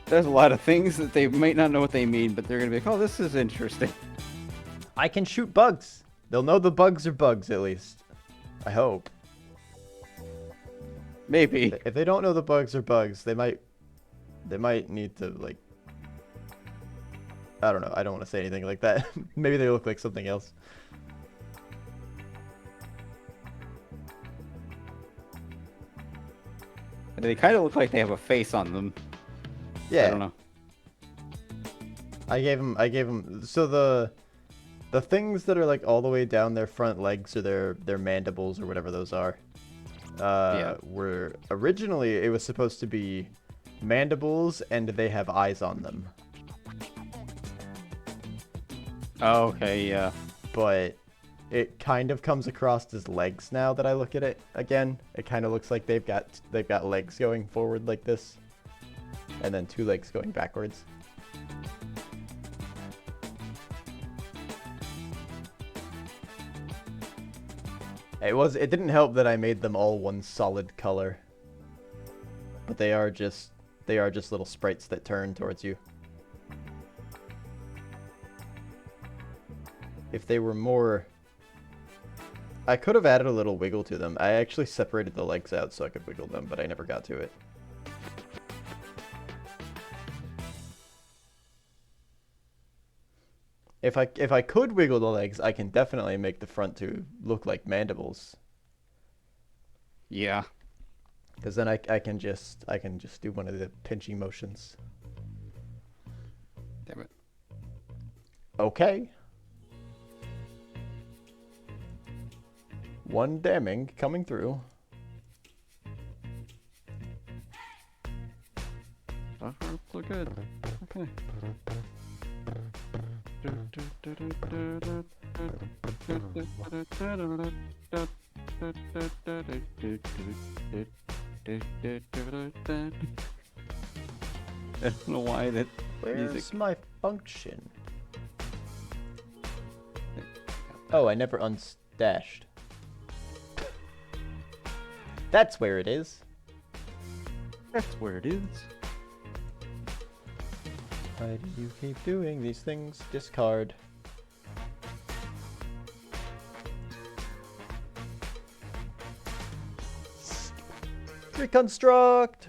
There's a lot of things that they might not know what they mean, but they're going to be like, oh, this is interesting. I can shoot bugs. They'll know the bugs are bugs, at least. I hope. Maybe. If they don't know the bugs are bugs, they might need to, like, I don't know. I don't want to say anything like that. Maybe they look like something else. They kind of look like they have a face on them. Yeah. I don't know. I gave them. So the things that are like all the way down their front legs or their mandibles or whatever those are. Were originally it was supposed to be mandibles, and they have eyes on them. Oh, okay, yeah. But it kind of comes across as legs now that I look at it again. It kind of looks like they've got legs going forward like this, and then two legs going backwards. It didn't help that I made them all one solid color. But they are just little sprites that turn towards you. If they were more, I could have added a little wiggle to them. I actually separated the legs out so I could wiggle them, but I never got to it. If I could wiggle the legs, I can definitely make the front two look like mandibles. Yeah. Because then I can just do one of the pinching motions. Damn it. Okay. One damning coming through. So good. Okay. I don't know why that Where's music. my function? Oh, I never unstashed. That's where it is. That's where it is. Why do you keep doing these things? Discard. Reconstruct!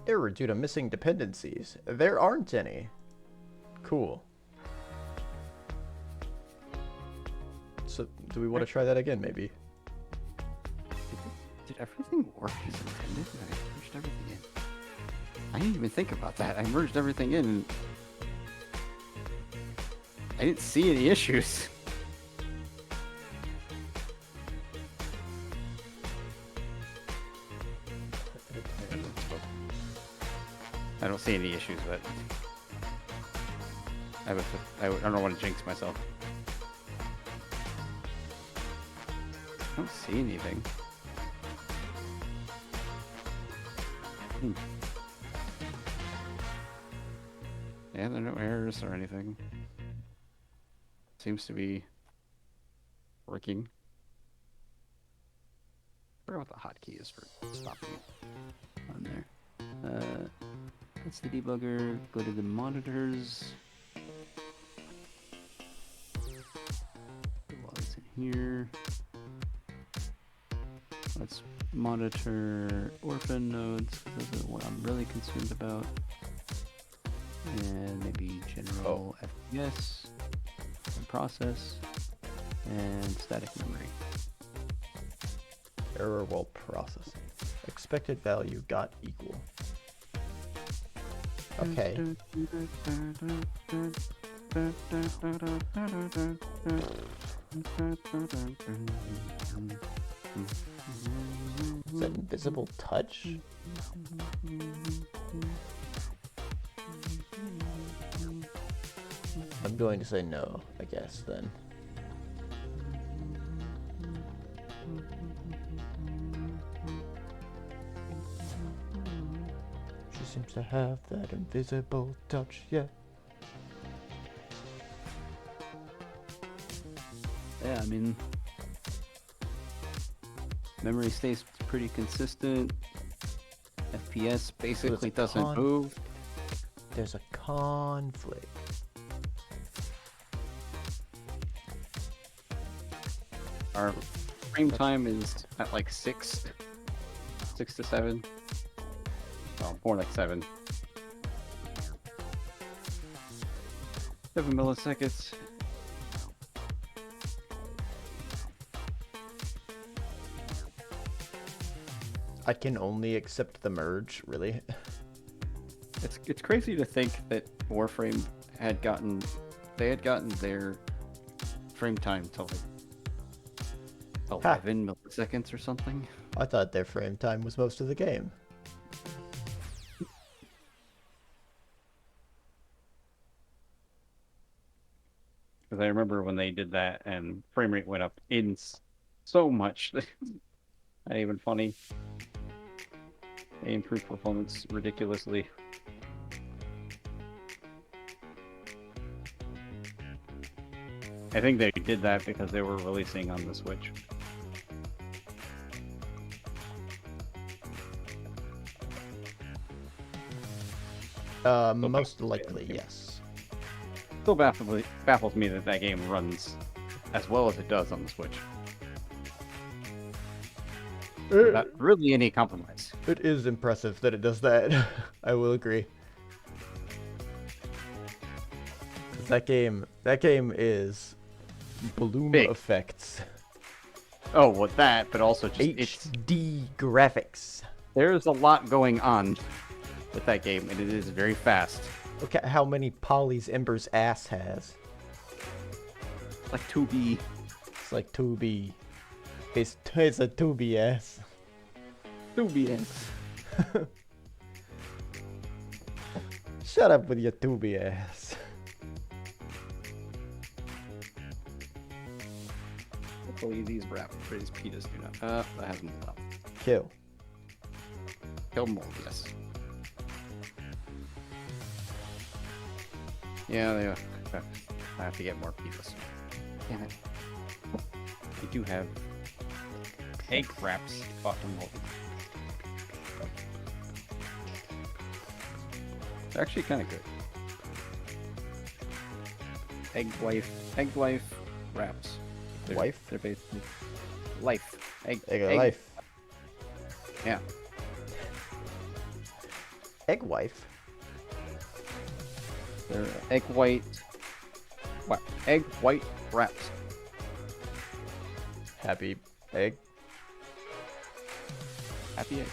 Error due to missing dependencies. There aren't any. Cool. So, do we want to try that again, maybe? Did everything work as intended? I merged everything in. I didn't even think about that. I merged everything in and I didn't see any issues. I don't see any issues, but I don't want to jinx myself. I don't see anything. Yeah, there are no errors or anything. Seems to be working. I forgot what the hotkey is for stopping it on there. That's the debugger. Go to the monitors. here. Let's monitor orphan nodes. This is what I'm really concerned about. And maybe general FPS and process and static memory. Error while processing. Expected value got equal. Okay. Is that invisible touch? I'm going to say no, I guess, then. She seems to have that invisible touch, yeah. Yeah, I mean, memory stays pretty consistent. FPS basically doesn't move. There's a conflict. Our frame time is at like 6 to 7. Well, more like 7. 7 milliseconds. I can only accept the merge, really. It's crazy to think that Warframe had gotten their frame time to like 11 milliseconds or something. I thought their frame time was most of the game. Because I remember when they did that and frame rate went up so much. Not even funny. They improved performance ridiculously. I think they did that because they were releasing on the Switch. Most likely, yes. Still baffles me that that game runs as well as it does on the Switch. Without really any compromise. It is impressive that it does that. I will agree. That game is bloom Big. effects. Oh, with that, but also just HD graphics. There's a lot going on with that game, and it is very fast. Look at how many polys Ember's ass has. Like 2B. It's like 2B. It's a 2B ass. 2BS. Shut up with your 2B ass. Hopefully these pitas do not. That hasn't been up. Kill. Kill more, yes. Yeah, they are. I have to get more pitas. Damn it. We do have egg wraps bottom mold. They're actually kind of good. Egg life wraps. Wife? They're basically life. Egg life. Yeah. Egg wife? They're egg white wraps. Happy egg. Happy egg.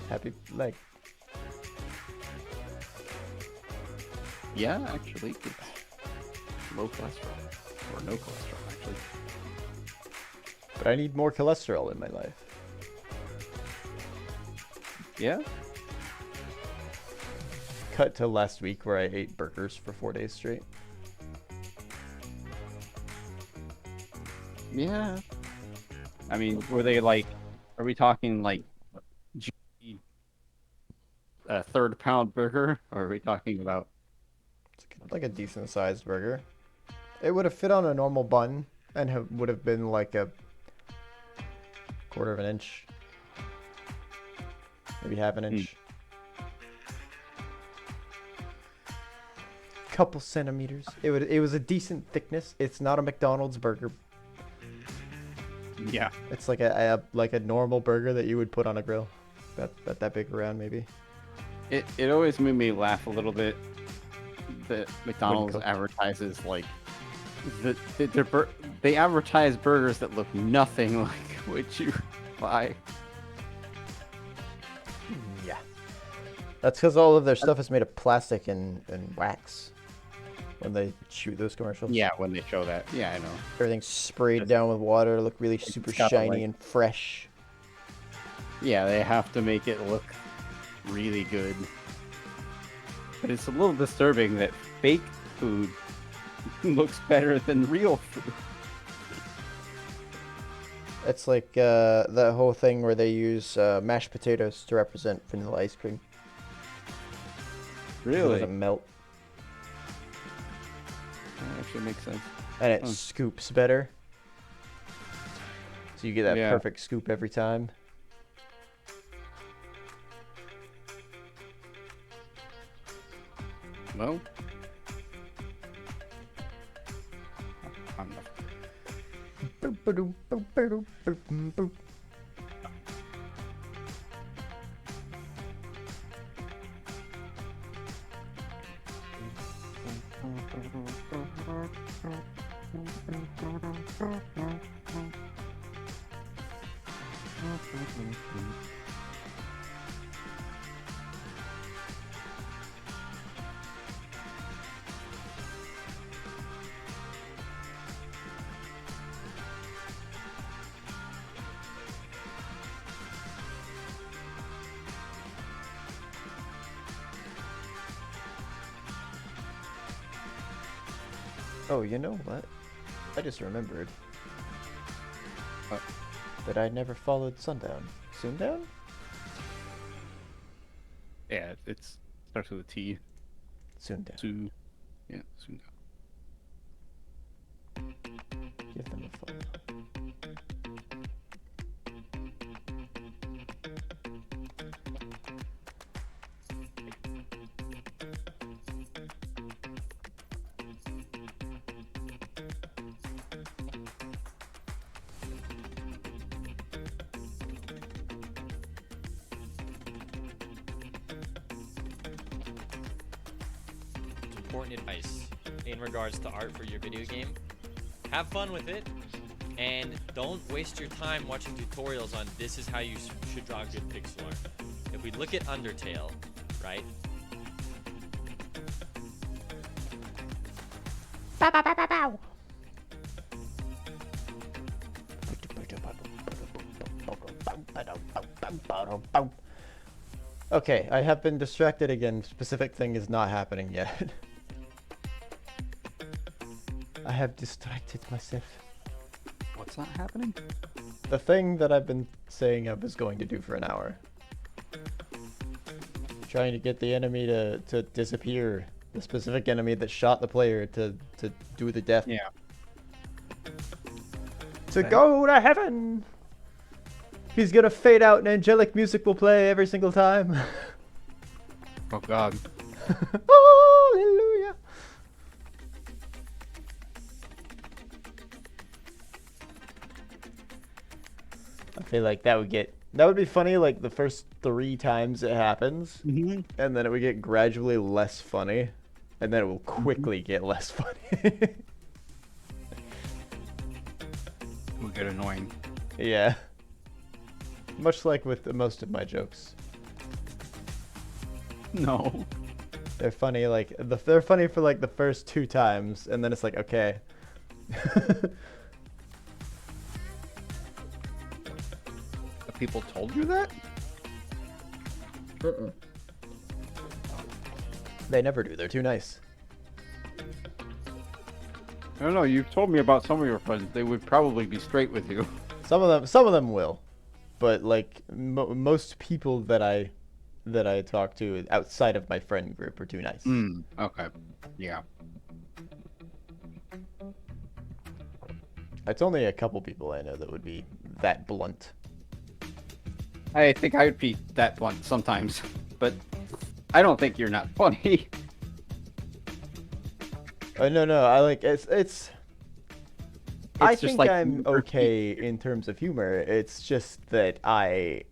Happy leg. Yeah, actually, it's low cholesterol. Or no cholesterol, actually. But I need more cholesterol in my life. Yeah? Cut to last week where I ate burgers for 4 days straight. Yeah. I mean, were they like, are we talking like a third pound burger? Or are we talking about It's like a decent sized burger. It would have fit on a normal bun and would have been like a quarter of an inch. Maybe half an inch. Couple centimeters. It was a decent thickness. It's not a McDonald's burger. Yeah. It's like a normal burger that you would put on a grill. That big around maybe. It always made me laugh a little bit that McDonald's cooked. advertises like they advertise burgers that look nothing like what you buy. Yeah. That's because all of their stuff is made of plastic and wax. When they shoot those commercials. Yeah, when they show that. Yeah, I know. Everything's sprayed down with water, look really super got the, shiny like- and fresh. Yeah, they have to make it look really good. But it's a little disturbing that fake food looks better than real food. It's like that whole thing where they use mashed potatoes to represent vanilla ice cream. It Really? doesn't melt. That actually makes sense. And it scoops better. So you get that Yeah. perfect scoop every time. Well, Oh, you know what? I just remembered. What? That I never followed Sundown. Sundown? yeah, it starts with a T. Sundown. Yeah, soon. Give them a follow. Important advice in regards to art for your video game. Have fun with it, and don't waste your time watching tutorials on this is how you should draw good pixel art. If we look at Undertale, right? Okay, I have been distracted again. Specific thing is not happening yet. I have distracted myself. What's not happening? The thing that I've been saying I was going to do for an hour. Trying to get the enemy to disappear. The specific enemy that shot the player to do the death. Yeah. To go to heaven! He's gonna fade out and angelic music will play every single time. Oh God. Hallelujah! I feel like that would be funny like the first 3 times it happens, Mm-hmm. and then it would get gradually less funny, and then it will quickly get less funny. It will get annoying. Yeah. Much like with most of my jokes. No. They're funny like they're funny for like the first 2 times, and then it's like, okay. Have people told you that? They never do. They're too nice. I don't know. You've told me about some of your friends. They would probably be straight with you. Some of them will, but like most people that I talk to outside of my friend group are too nice. Okay. Yeah. It's only a couple people I know that would be that blunt. I think I would be that blunt sometimes, but I don't think you're not funny. No, I like it's I It's just think like I'm okay in terms of humor. It's just that I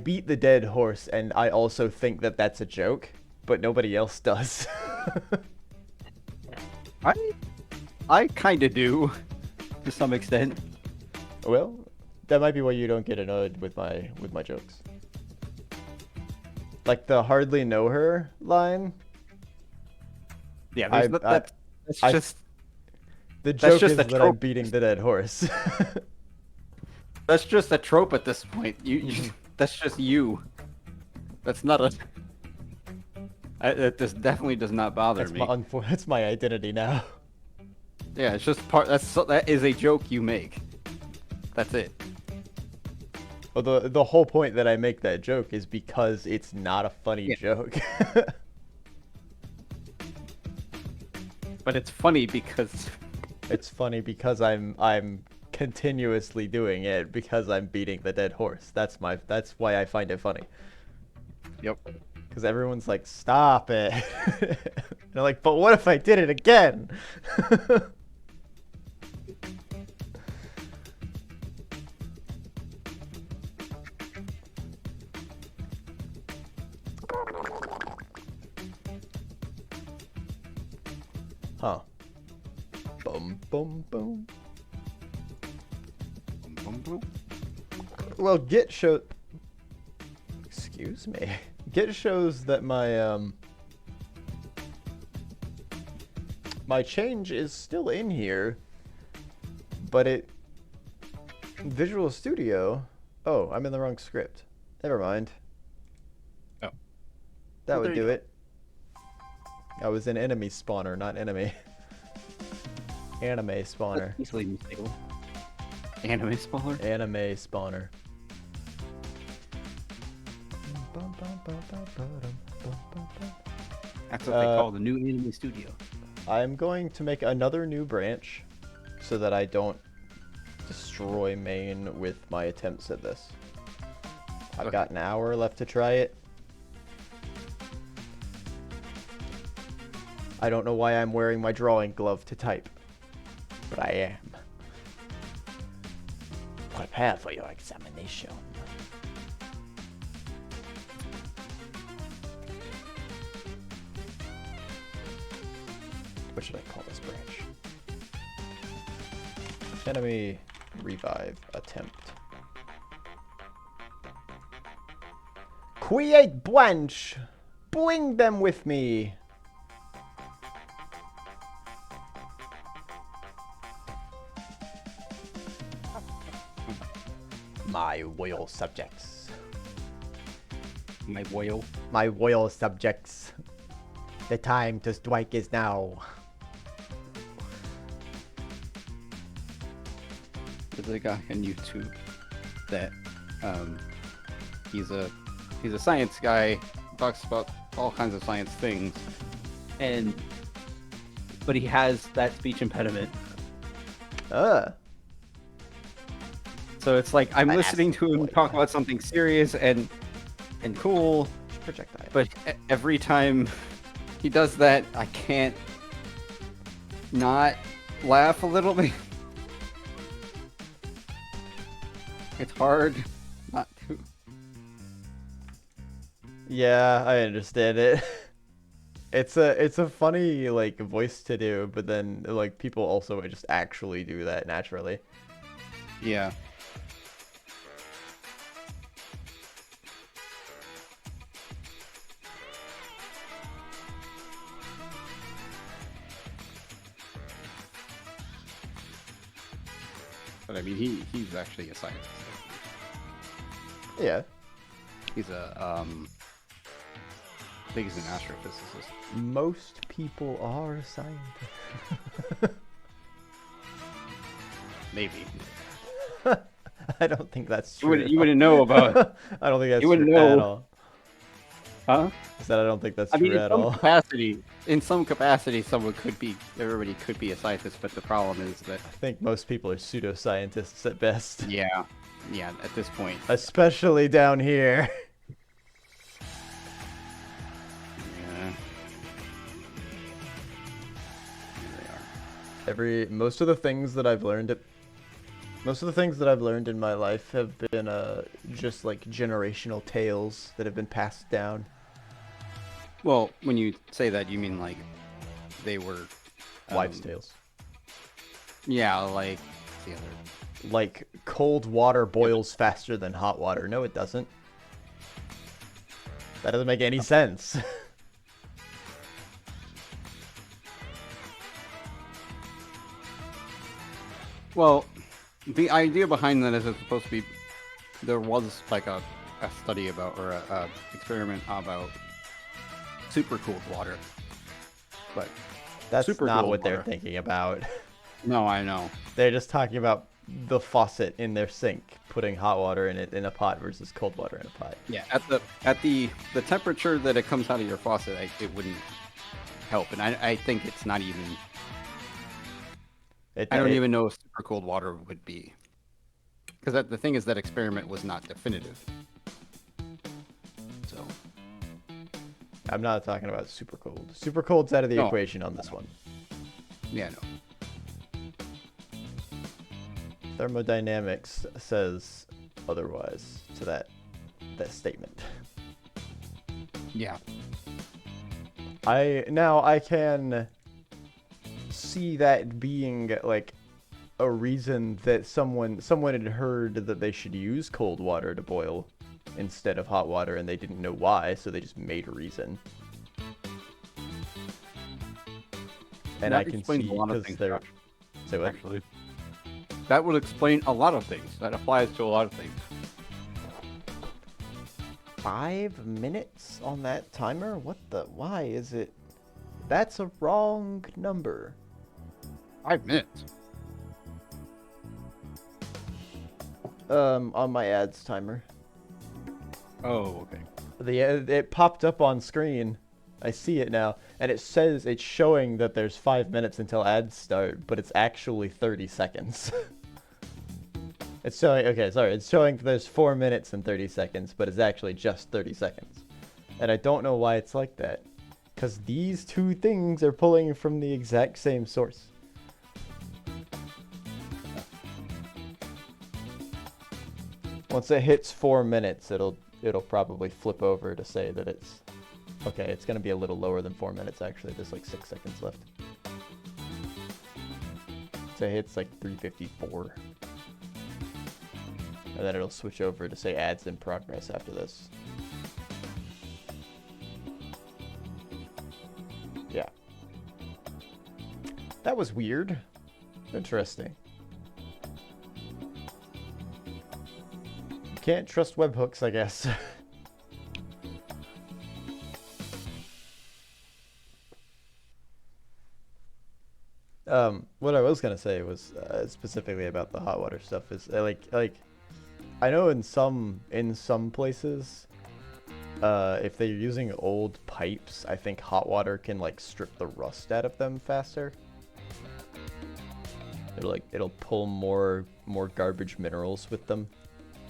beat the dead horse, and I also think that that's a joke, but nobody else does. I kind of do, to some extent. Well, that might be why you don't get annoyed with my jokes. Like the hardly know her line. Yeah, I- that's I- just The That's joke just is a that I'm trope. beating the dead horse. that's just a trope at this point. Mm-hmm. That's just you. That's not a. This definitely does not bother That's me. that's my identity now. Yeah, it's just part. That is a joke you make. That's it. Well, the whole point that I make that joke is because it's not a funny Yeah. joke. But it's funny because It's funny because I'm continuously doing it because I'm beating the dead horse. That's why I find it funny. Yep. Because everyone's like, stop it. And I'm like, but what if I did it again? Huh. Boom, boom, boom. Well, Git show. Excuse me. Git shows that my change is still in here, but Visual Studio. Oh, I'm in the wrong script. Never mind. Oh. That Well, would there you do go. it. I was in enemy spawner, not enemy. Anime spawner. Easily mistakable. Anime spoiler. Anime spawner. That's what they call the new anime studio. I'm going to make another new branch so that I don't destroy main with my attempts at this. I've Okay. got an hour left to try it. I don't know why I'm wearing my drawing glove to type, but I am. Prepare for your examination. What should I call this branch? Enemy revive attempt. Create branch! Bring them with me! My royal subjects. My whale. My royal subjects. The time to strike is now. There's a guy on YouTube that he's a science guy, talks about all kinds of science things, but he has that speech impediment. So it's like I'm An listening to him asteroid. talk about something serious and cool, Projectile. but every time he does that, I can't not laugh a little bit. It's hard not to. Yeah, I understand it. It's a funny like voice to do, but then like people also just actually do that naturally. Yeah. But I mean, he's actually a scientist. Yeah. He's I think he's an astrophysicist. Most people are scientists. Maybe. I don't think that's You true. wouldn't know about. I don't think that's you wouldn't true at know. all. Huh? I said I don't think that's I mean, true in at some all. capacity, everybody could be a scientist, but the problem is that, I think most people are pseudoscientists at best. yeah, at this point, Especially down here. yeah. Here they are. Most of the things that I've learned at Most of the things that I've learned in my life have been just like generational tales that have been passed down. Well, when you say that, you mean like they were Wives' tales. Yeah, like the other. Like cold water boils faster than hot water. No, it doesn't. That doesn't make any sense. Well, the idea behind that is it's supposed to be. There was like a study about or a experiment about super cooled water, but That's super not cold what they're water. thinking about. No, I know. They're just talking about the faucet in their sink, putting hot water in it in a pot versus cold water in a pot. Yeah, at the temperature that it comes out of your faucet, it wouldn't help, and I think it's not even. I don't even know if super cold water would be, because the thing is that experiment was not definitive. So I'm not talking about super cold. Super cold's out of the No, equation on this one. yeah, no. Thermodynamics says otherwise to that statement. Yeah. I can see that being like a reason that someone had heard that they should use cold water to boil instead of hot water, and they didn't know why, so they just made a reason. And That I can explains see a lot of because things, they're. Josh, Say what? actually. That would explain a lot of things. That applies to a lot of things. 5 minutes on that timer? What the? Why is it? That's a wrong number. 5 minutes. On my ads timer. Oh, okay. It popped up on screen. I see it now, and it says it's showing that there's 5 minutes until ads start, but it's actually 30 seconds. It's showing, okay, sorry, it's showing there's 4 minutes and 30 seconds, but it's actually just 30 seconds. And I don't know why it's like that, because these two things are pulling from the exact same source. Once it hits 4 minutes, it'll probably flip over to say that it's okay. It's gonna be a little lower than 4 minutes actually. There's like 6 seconds left. So it hits like 3:54, and then it'll switch over to say ads in progress after this. Yeah, that was weird. Interesting. Can't trust webhooks, I guess. What I was gonna say was specifically about the hot water stuff is like I know in some places, if they're using old pipes, I think hot water can like strip the rust out of them faster. It'll pull more garbage minerals with them.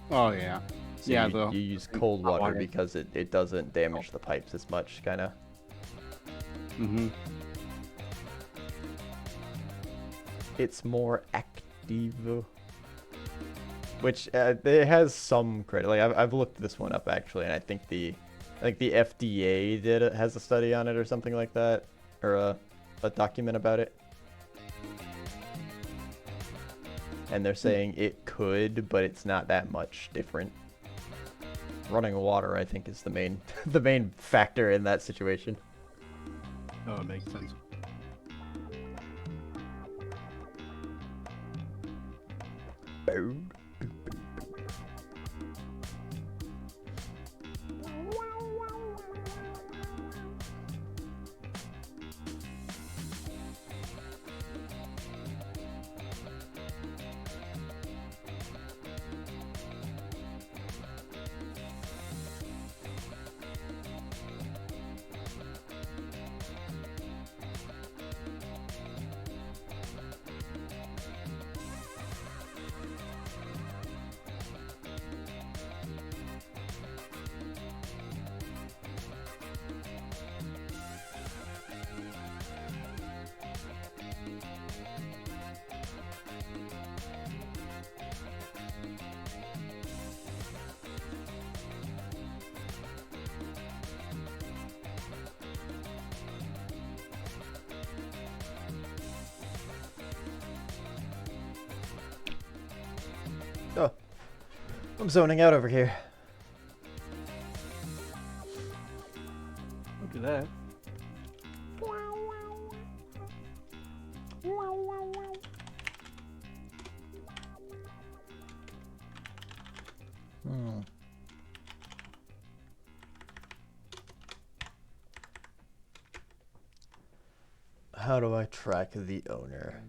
Oh, yeah. So yeah, you use cold hot water water. because it doesn't damage the pipes as much, kind of. Mm-hmm. It's more active, which it has some credit. Like I've looked this one up actually, and I think the FDA has a study on it or something like that, or a document about it. And they're saying it could, but it's not that much different. Running water, I think, is the main the main factor in that situation. Oh, it makes sense. Boom. I'm zoning out over here. Look at that. Hmm. How do I track the owner?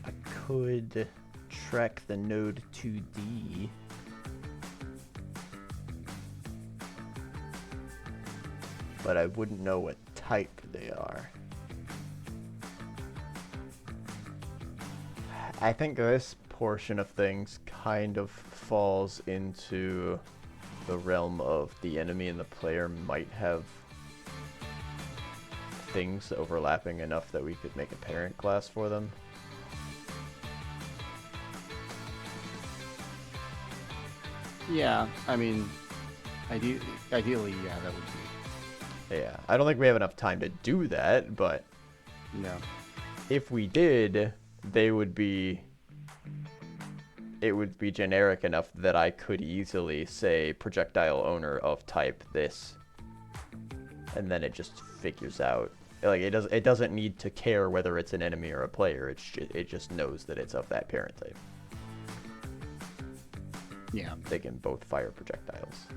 I could track the node 2D. But I wouldn't know what type they are. I think this portion of things kind of falls into the realm of the enemy and the player might have things overlapping enough that we could make a parent class for them. Yeah, I mean, ideally, yeah, that would be. Yeah, I don't think we have enough time to do that, but No. if we did, they would be... It would be generic enough that I could easily say projectile owner of type this, and then it just figures out. Like it doesn't need to care whether it's an enemy or a player. It just knows that it's of that parent type. Yeah. They can both fire projectiles.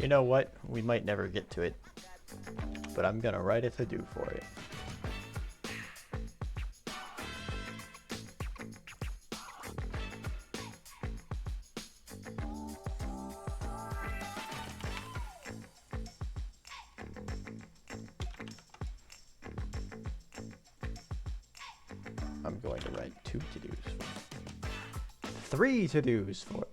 You know what? We might never get to it, but I'm gonna write a to-do for it. I'm going to write 2 to-dos for it. 3 to-dos for it.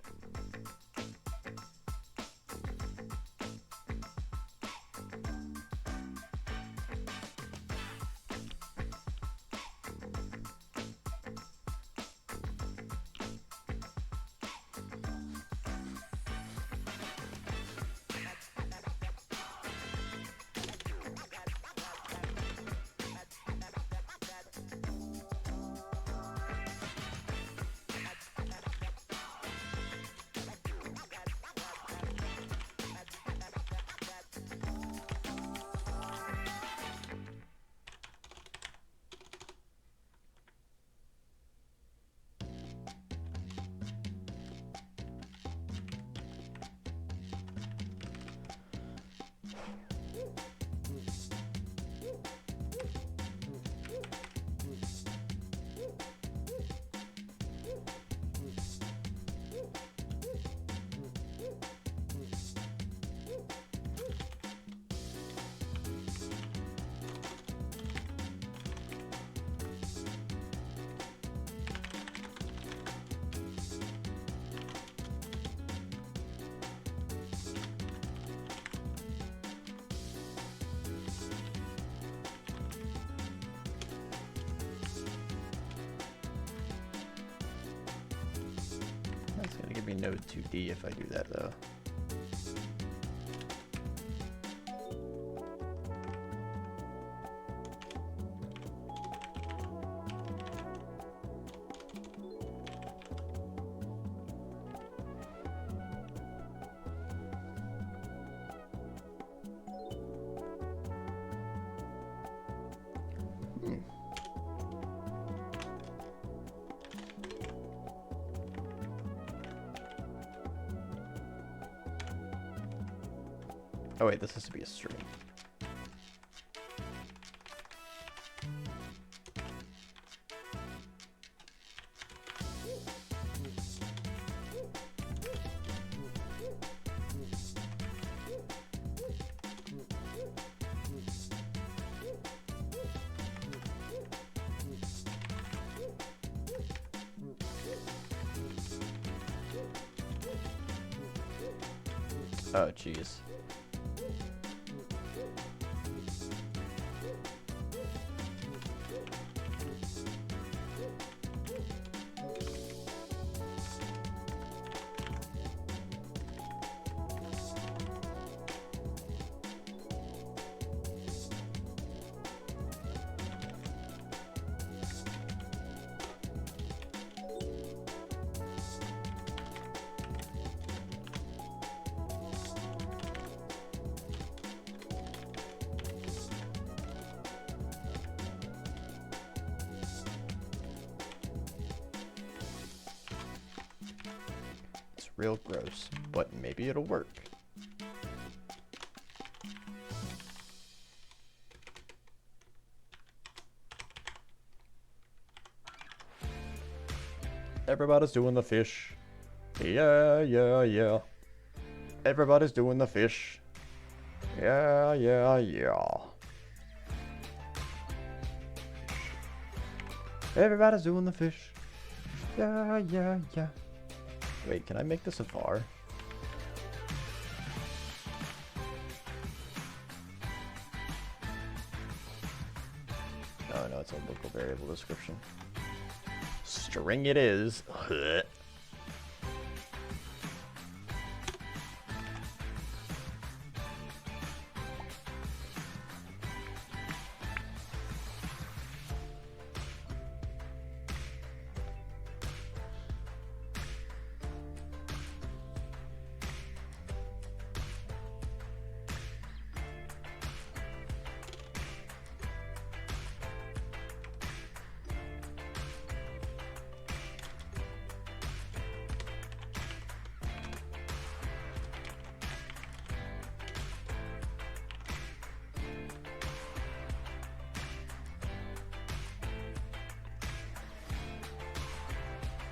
That's gonna give me node 2D if I do that though. Oh wait, this has to be a string. Oh, jeez. It's real gross, but maybe it'll work. Everybody's doing the fish. Yeah, yeah, yeah. Everybody's doing the fish. Yeah, yeah, yeah. Everybody's doing the fish. Yeah, yeah, yeah. Wait, can I make this a var? No, no, it's a local variable description. String it is.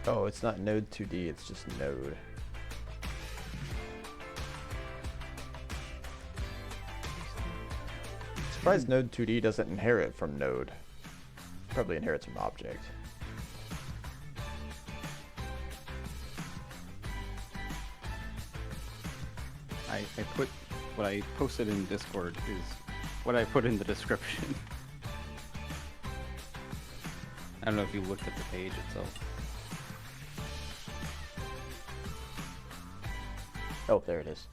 Oh, it's not node 2D, it's just node. Surprised node 2D doesn't inherit from node. Probably inherits from object. I put what I posted in Discord is what I put in the description. I don't know if you looked at the page itself. Oh, there it is.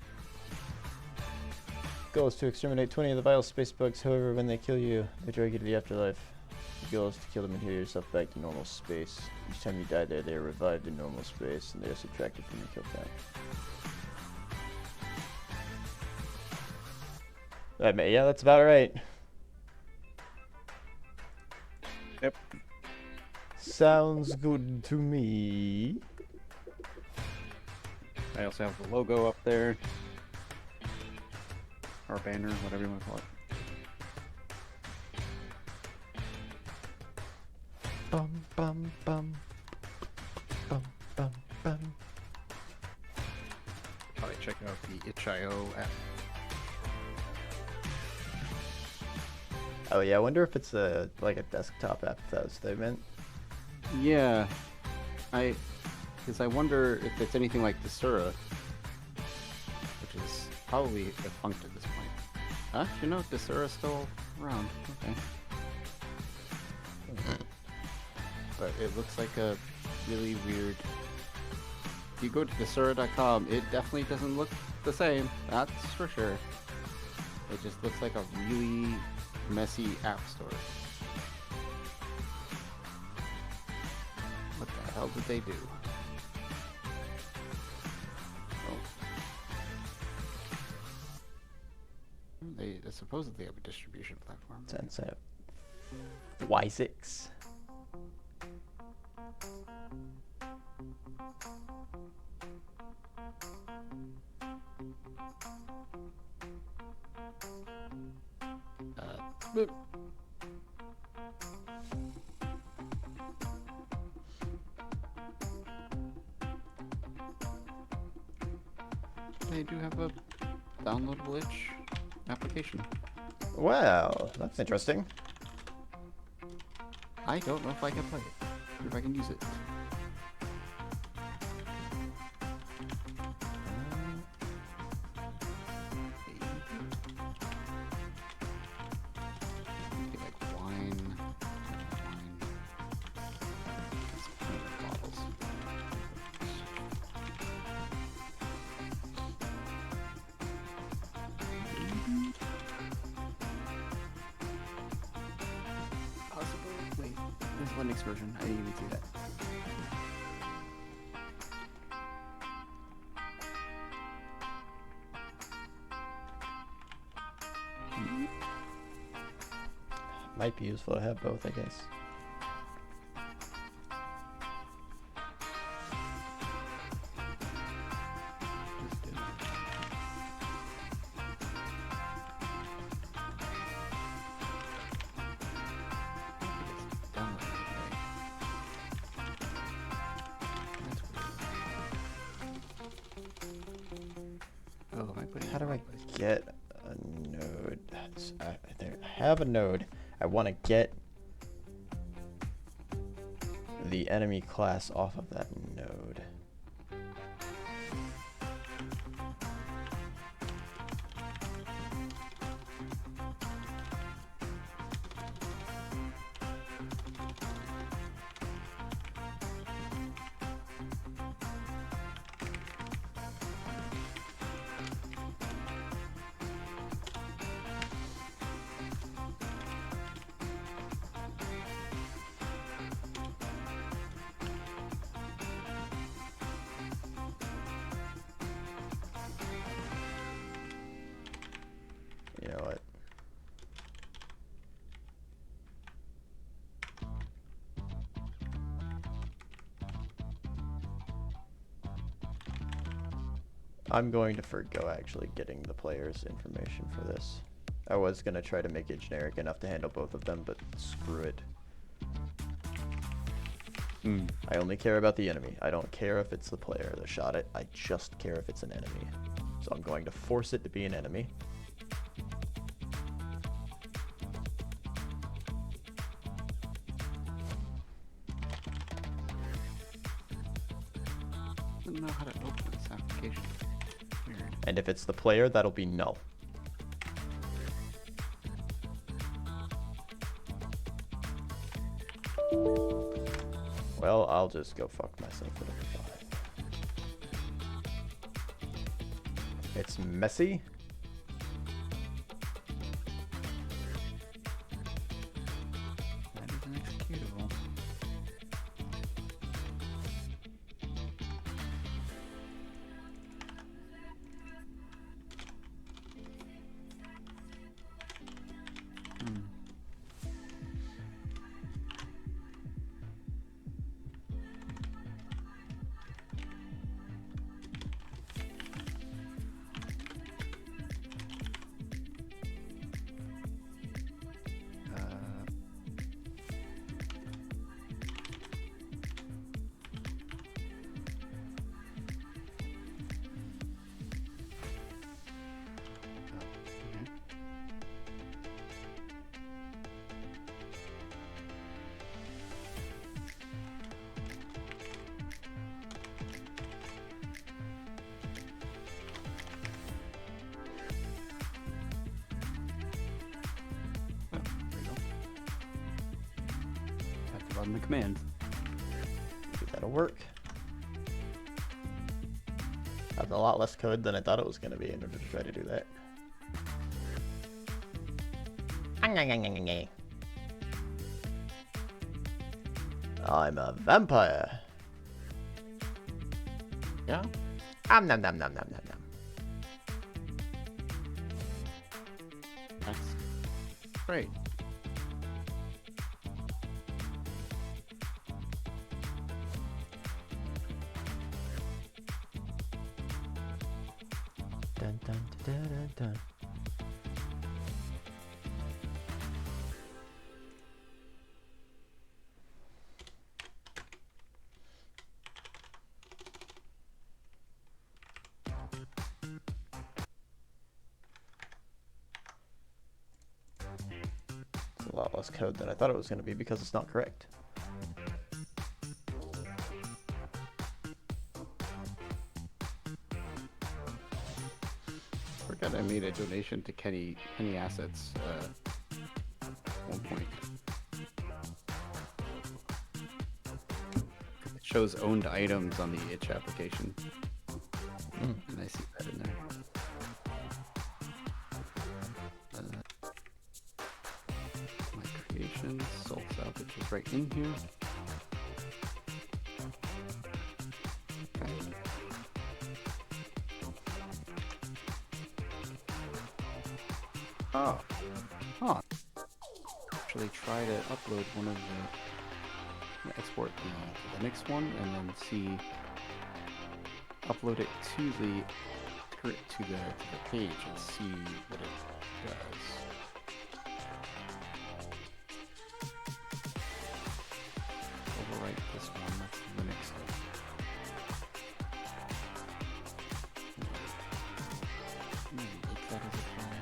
Goal is to exterminate 20 of the vital space bugs, however, when they kill you, they drag you to the afterlife. The goal is to kill them and heal yourself back to normal space. Each time you die there, they are revived in normal space, and they are subtracted from your kill count. Yeah, that's about right. Yep. Sounds good to me. I also have the logo up there. Or banner, whatever you want to call it. Bum bum bum. Bum bum bum. Probably check out the itch.io app. Oh yeah, I wonder if it's like a desktop app. If that was what they meant. Yeah, because I wonder if it's anything like Desura, which is probably defunct at this point. Huh? You know, Desura's still around. Okay. But it looks like a really weird. If you go to Desura.com, it definitely doesn't look the same. That's for sure. It just looks like a really messy app store. What the hell did they do? Oh. They supposedly have a distribution platform. Sense it. Y6. They do have a downloadable itch application. Wow, that's interesting. I don't know if I can play it, or if I can use it. Maybe like wine. It's paint bottles. Possible. Wait, there's Linux version. I didn't even see that. Might be useful to have both, I guess. How do I get a node? I have a node. I want to get the enemy class off of that node. You know what? I'm going to forgo actually getting the player's information for this. I was going to try to make it generic enough to handle both of them, but screw it. I only care about the enemy. I don't care if it's the player that shot it. I just care if it's an enemy. So I'm going to force it to be an enemy. I don't know how to open this application. Weird. And if it's the player, that'll be null. Well, I'll just go fuck myself. It'll be fine. It's messy. That is an executable. Run the command. Maybe that'll work. That's a lot less code than I thought it was going to be in order to try to do that. I'm a vampire. Yeah? Nom nom nom nom nom nom nom. That's great. Dun, dun, dun, dun, dun. lot less code than I thought it was going to be because it's not correct. Forgot I made a donation to Kenny Assets at one point. It shows owned items on the itch application. And I see that in there. My creations, Soul Salvage is right in here. Okay. Oh. Huh. Actually try to upload one of export the Linux one and then see upload it to the page and see what it does. Overwrite this one, that's Linux stuff. Make that as a file.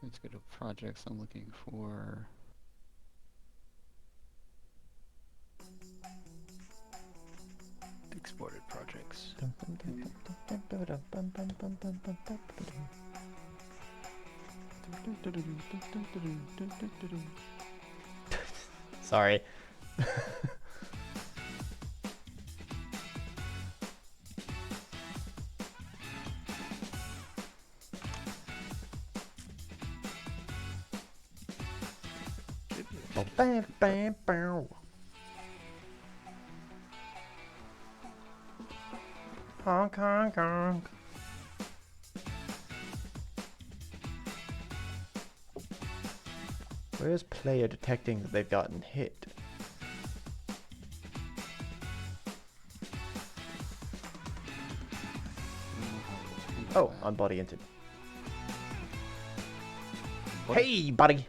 Let's go to projects. I'm looking for exported projects. Sorry. Bam, bam, bam. Honk, honk, honk. Where is player detecting that they've gotten hit? Oh, on body entered. Hey, buddy!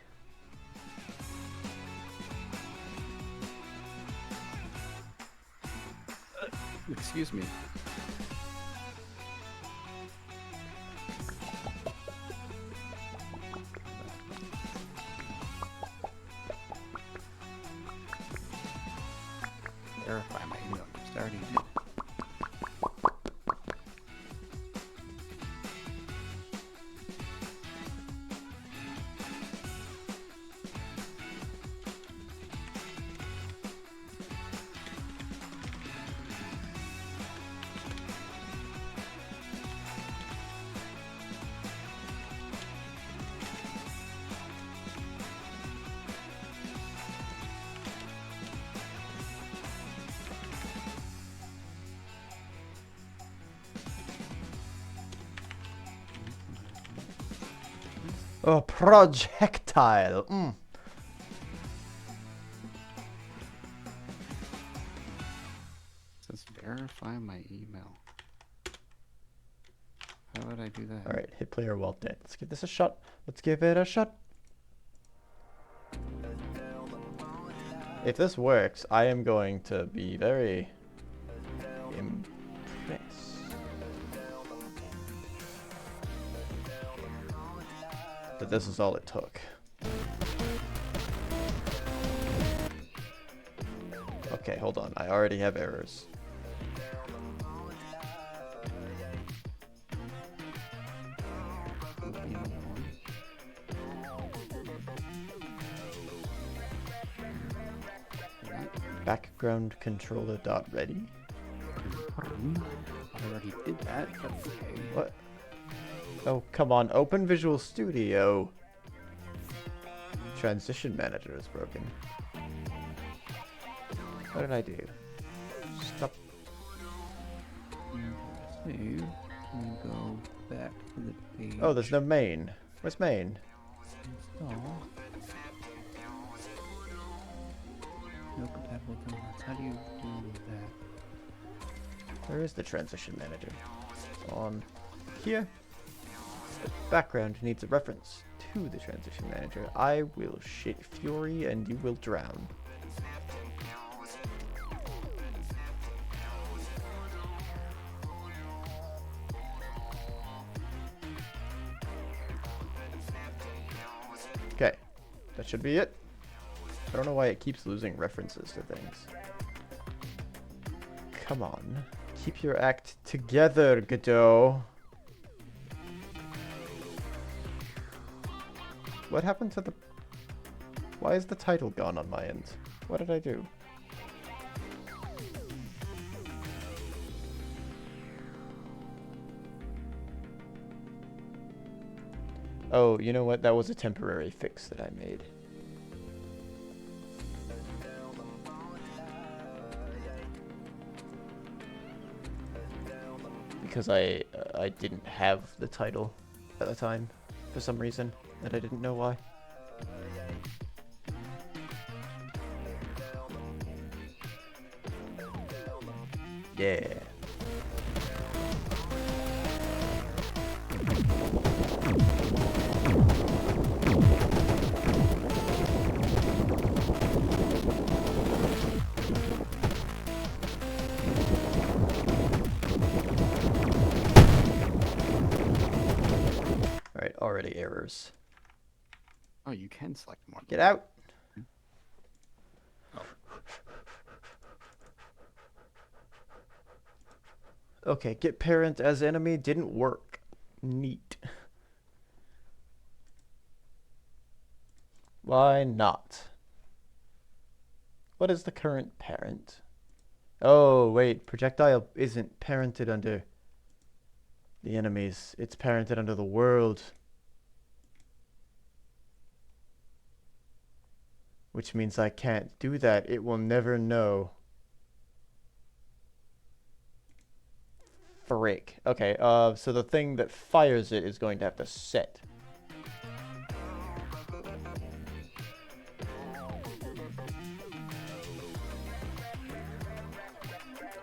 Excuse me. Verify my email. I already did. Oh, projectile. It says verify my email. How would I do that? Alright, hit player while dead. Let's give this a shot. Let's give it a shot. If this works, I am going to be very impressed. That this is all it took. Okay, hold on. I already have errors. Background controller dot ready. I already did that, but okay. What? Oh, come on. Open Visual Studio. Transition manager is broken. What did I do? Stop. save and go back to the page. Oh, there's no main. Where's main? Install. No compatible templates. How do you do that? Where is the transition manager? It's on here. The background needs a reference to the transition manager. I will shit fury and you will drown. Okay, that should be it. I don't know why it keeps losing references to things. Come on. Keep your act together, Godot. What happened to the... Why is the title gone on my end? What did I do? Oh, you know what? That was a temporary fix that I made. Because I didn't have the title at the time for some reason, and I didn't know why. Yeah. Alright, already errors. Oh, you can select more. Get out! Okay, get parent as enemy didn't work. Neat. Why not? What is the current parent? Oh, wait, projectile isn't parented under the enemies. It's parented under the world. Which means I can't do that. It will never know. Frick. Okay, so the thing that fires it is going to have to set.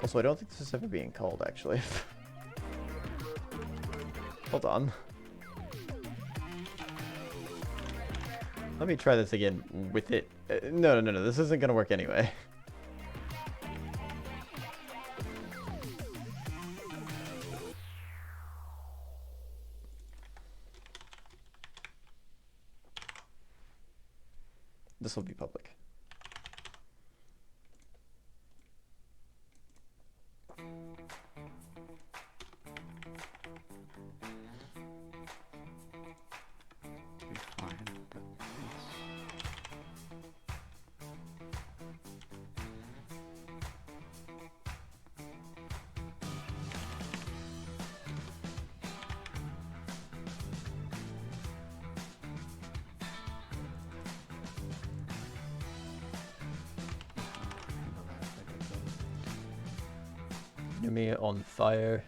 Also, I don't think this is ever being called, actually. Hold on. Let me try this again with it. No, this isn't gonna work anyway. This will be public. Be fine, but Enemy on fire.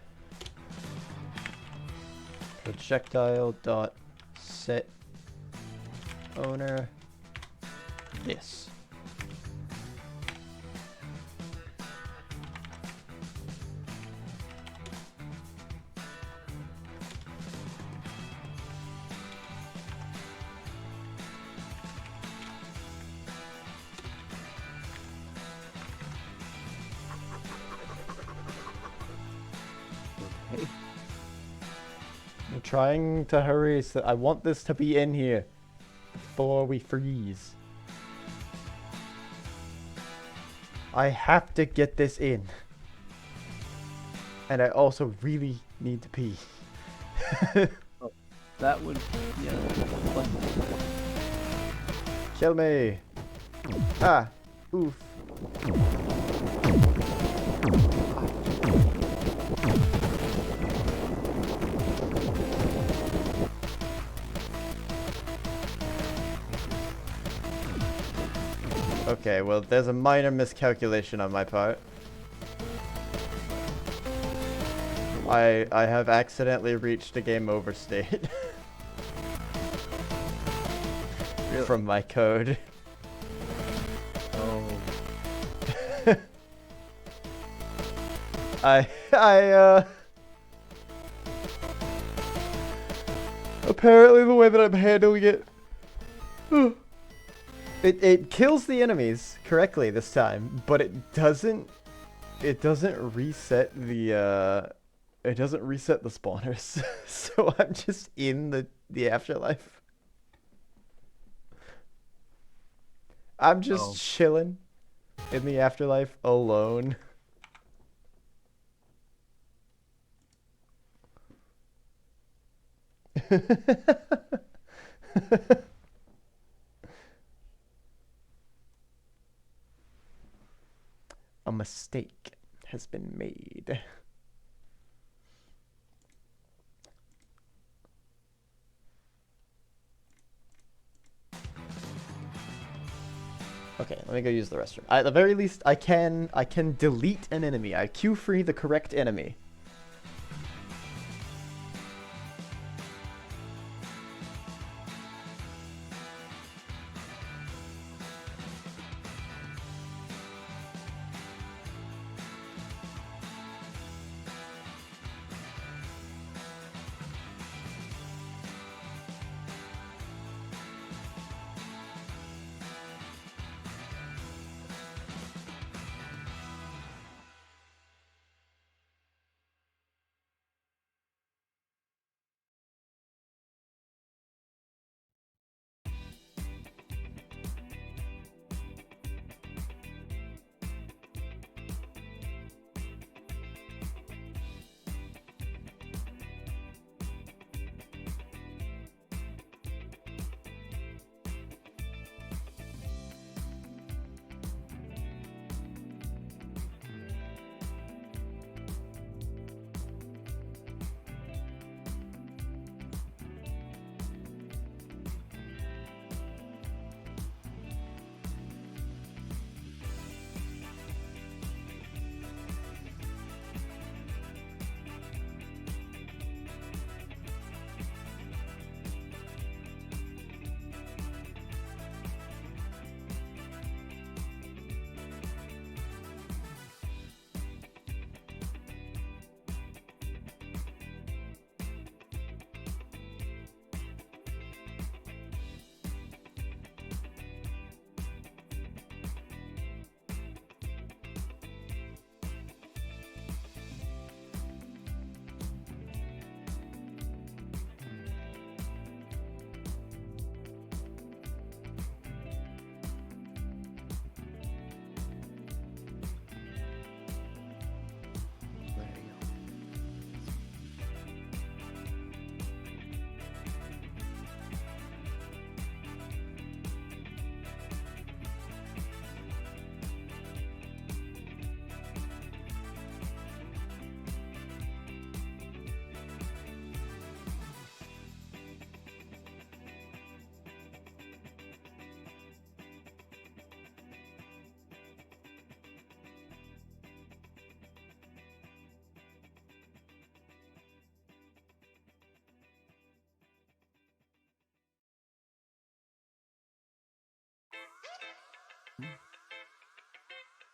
Projectile dot set owner this. hey, I'm trying to hurry, so I want this to be in here before we freeze. I have to get this in. And I also really need to pee. that would, yeah. But Kill me. Ah. Oof. Okay, well, there's a minor miscalculation on my part. I have accidentally reached a game over state Really? from my code. Oh. Apparently the way that I'm handling it, it kills the enemies correctly this time, but it doesn't reset the spawners. So I'm just in the afterlife. I'm just chilling in the afterlife alone. A mistake has been made. Okay, let me go use the restroom. At the very least, I can delete an enemy. I queue free the correct enemy.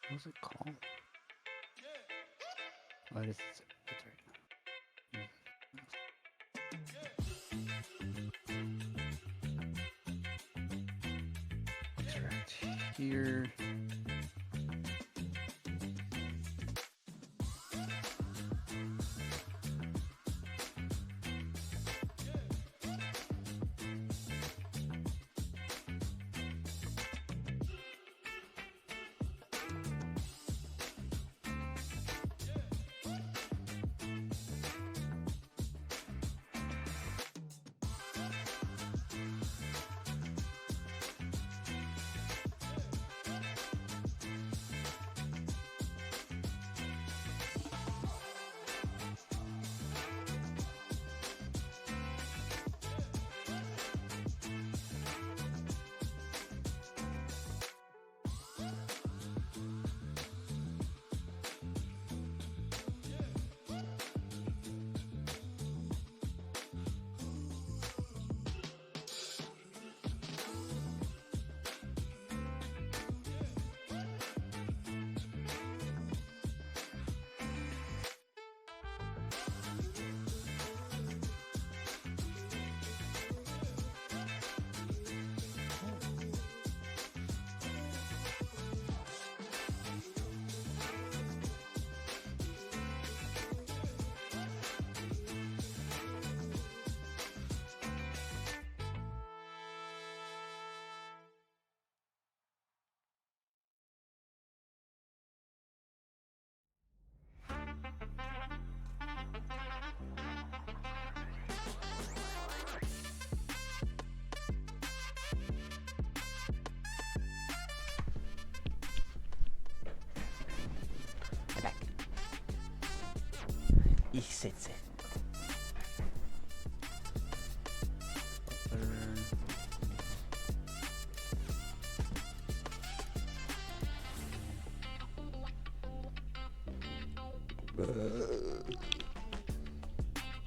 What's it called? What is it? That's right. Extract here.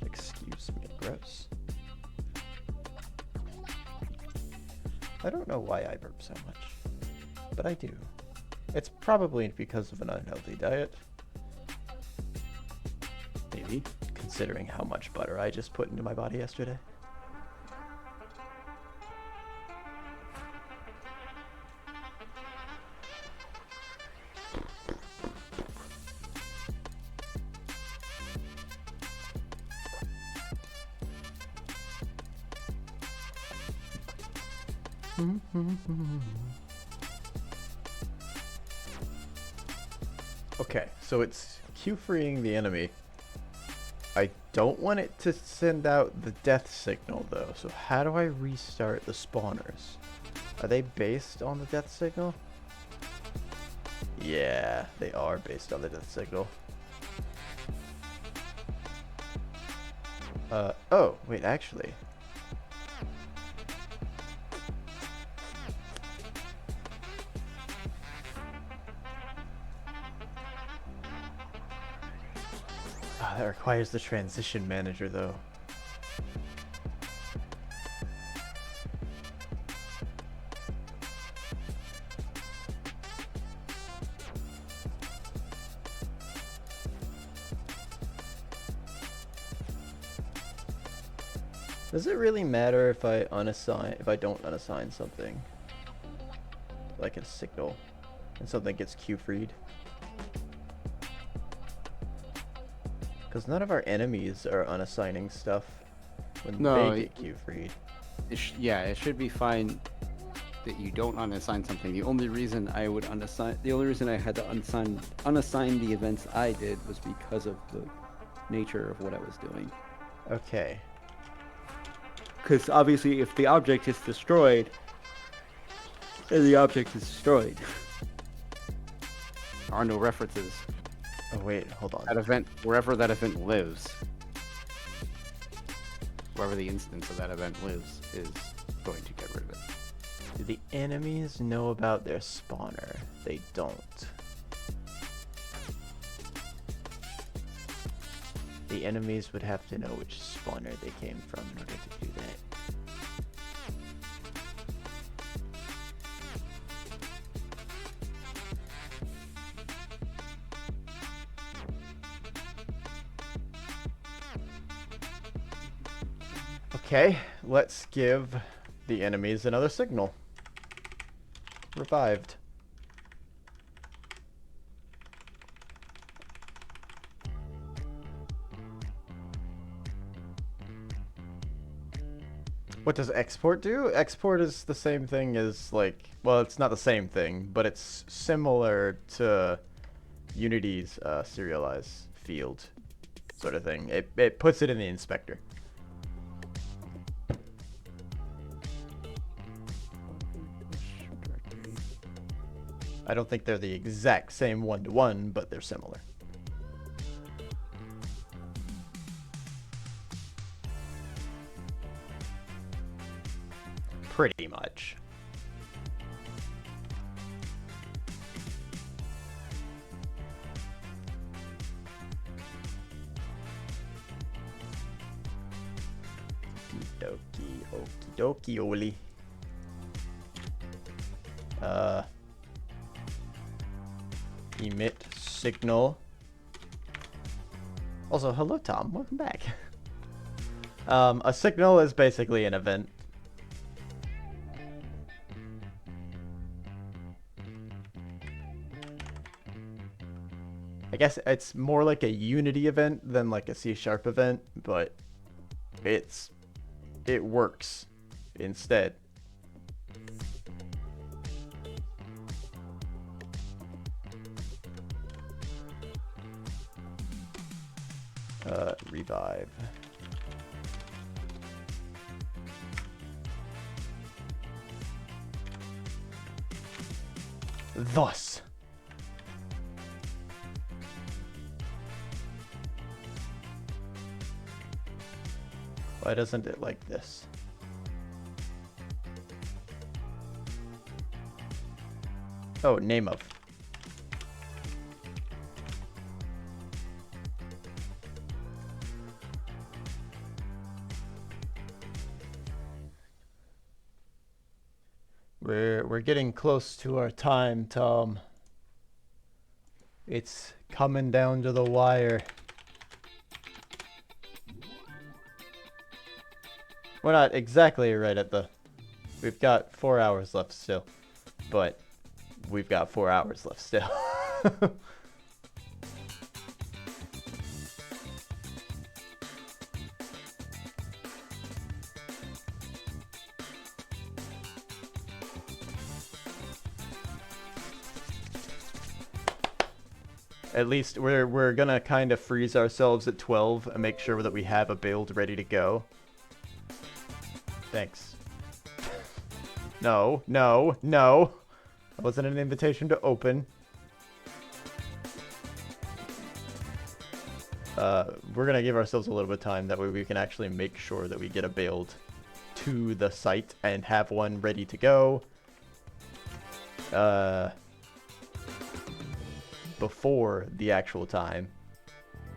Excuse me, gross. I don't know why I burp so much, but I do. It's probably because of an unhealthy diet, Maybe. considering how much butter I just put into my body yesterday. Okay, so it's Q freeing the enemy. I don't want it to send out the death signal though, so how do I restart the spawners? Are they based on the death signal? Yeah, they are based on the death signal. Oh, wait, actually. Ah, that requires the transition manager though. Does it really matter if I don't unassign something? Like a signal and something gets Q freed? Because none of our enemies are unassigning stuff when No, they get Q freed. Yeah, it should be fine that you don't unassign something. The only reason I would the only reason I had to unassign the events I did was because of the nature of what I was doing. Okay. Because obviously, if the object is destroyed, then the object is destroyed. There are no references. Oh wait, hold on. That event, wherever that event lives, wherever the instance of that event lives, is going to get rid of it. Do the enemies know about their spawner? They don't. The enemies would have to know which spawner they came from in order to do that. Okay, let's give the enemies another signal. Revived. What does export do? Export is the same thing as, like, well, it's not the same thing, but it's similar to Unity's serialize field sort of thing. It puts it in the inspector. I don't think they're the exact same one-to-one, but they're similar. Pretty much. Okie dokie, Oli. Emit signal. Also, hello Tom, welcome back. A signal is basically an event. I guess it's more like a Unity event than like a C# event, but it works instead. Revive. Thus. Why doesn't it like this? Oh, name of. We're getting close to our time, Tom. It's coming down to the wire. We're not exactly right at the... We've got 4 hours left still. But we've got 4 hours left still. At least we're gonna kind of freeze ourselves at 12 and make sure that we have a build ready to go. Thanks. No, no, no. That wasn't an invitation to open. We're gonna give ourselves a little bit of time, that way we can actually make sure that we get a build to the site and have one ready to go. Before the actual time,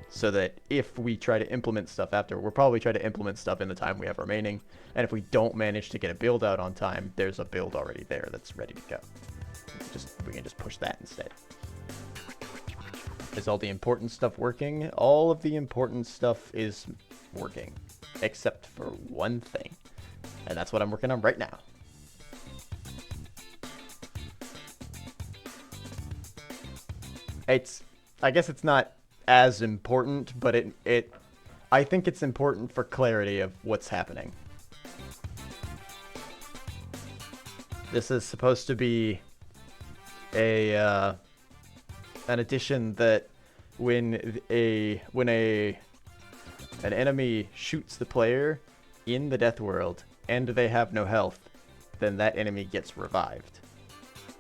so that if we try to implement stuff after, we'll probably try to implement stuff in the time we have remaining, and if we don't manage to get a build out on time, there's a build already there that's ready to go. We can just push that instead. Is all the important stuff working? All of the important stuff is working, except for one thing, and that's what I'm working on right now. I guess it's not as important, but I think it's important for clarity of what's happening. This is supposed to be an addition that when an enemy shoots the player in the death world and they have no health, then that enemy gets revived.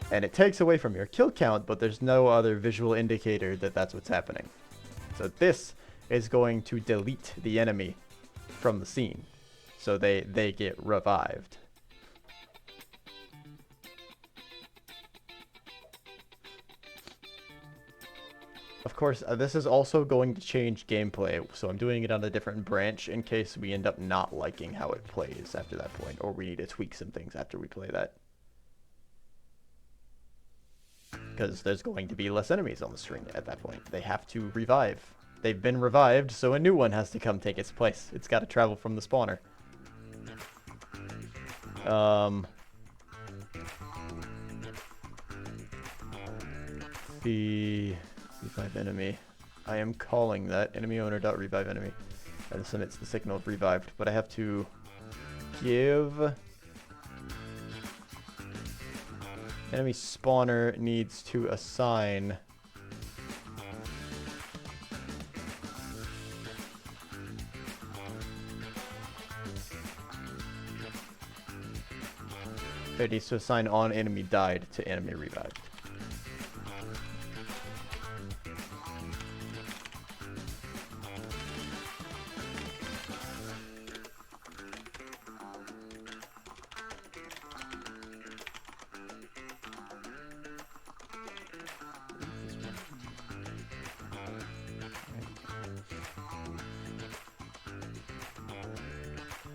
And it takes away from your kill count, but there's no other visual indicator that that's what's happening. So this is going to delete the enemy from the scene, so they get revived. Of course, this is also going to change gameplay, so I'm doing it on a different branch in case we end up not liking how it plays after that point, or we need to tweak some things after we play that. Because there's going to be less enemies on the screen at that point. They have to revive. They've been revived, so a new one has to come take its place. It's got to travel from the spawner. The revive enemy. I am calling that enemy owner dot revive enemy. And this emits the signal of revived, but I have to give... Enemy spawner needs to assign it needs to assign on enemy died to enemy revived.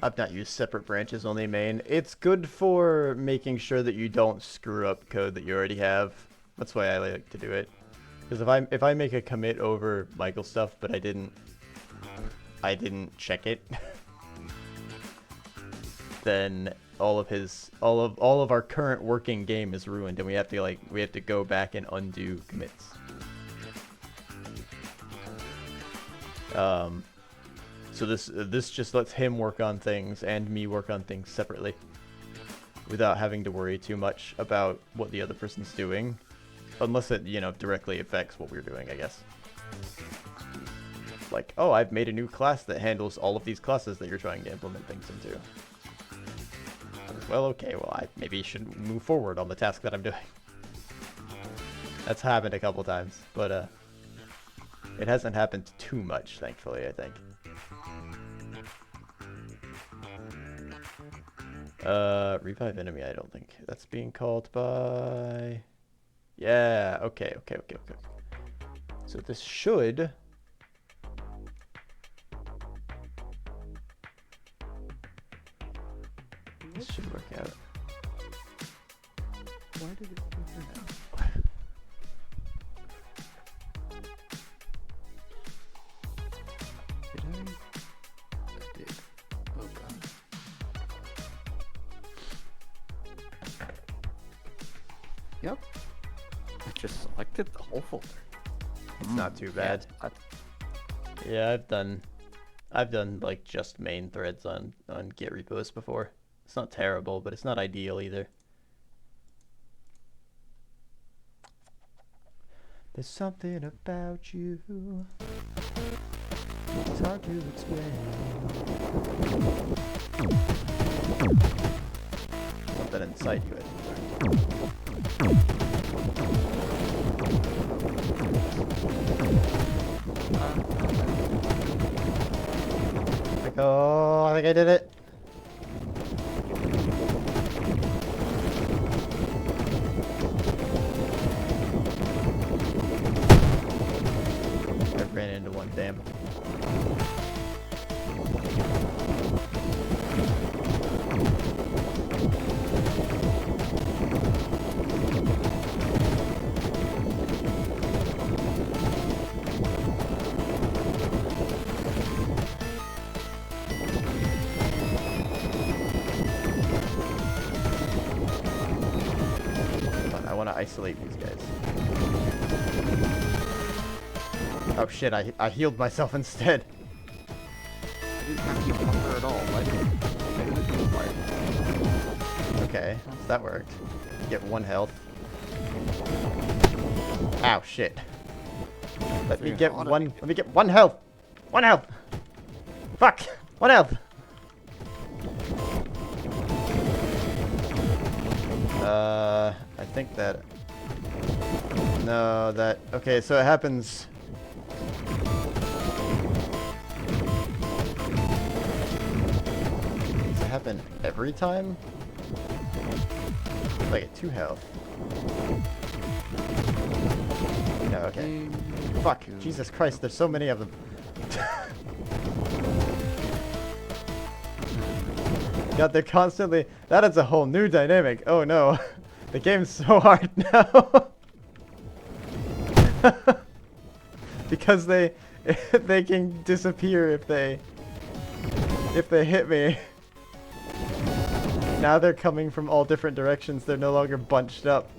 I've not used separate branches, only main. It's good for making sure that you don't screw up code that you already have. That's why I like to do it. Because if I make a commit over Michael's stuff, but I didn't check it, then all of our current working game is ruined, and we have to go back and undo commits. So this just lets him work on things and me work on things separately without having to worry too much about what the other person's doing, unless it, directly affects what we're doing, I guess. Like, oh, I've made a new class that handles all of these classes that you're trying to implement things into. Well, okay, well, I maybe should move forward on the task that I'm doing. That's happened a couple times, but it hasn't happened too much, thankfully, I think. Revive enemy, I don't think. That's being called by... Yeah, okay. So this should... This should work out. Why did it do that? Did I? I did. Oh god. Yep. I just selected the whole folder. It's not too bad. Yeah, I've done like just main threads on Git repos before. It's not terrible, but it's not ideal either. There's something about you. It's hard to explain. Something inside you, I think. Oh, I think I did it. I ran into one, damn. I want to isolate these guys. Oh shit, I healed myself instead. I didn't have to buffer at all. Why did it do fire? Okay, so that worked. Get 1 health. Ow, shit. Let me get 1 health. 1 health. Fuck. 1 health. I think that... No, that... Okay, so it happens... Does it happen every time? If I get 2 health. No, okay. Fuck. Jesus Christ, there's so many of them. God, they're constantly... That is a whole new dynamic. Oh no. The game's so hard now. Because they can disappear if they hit me. Now they're coming from all different directions. They're no longer bunched up.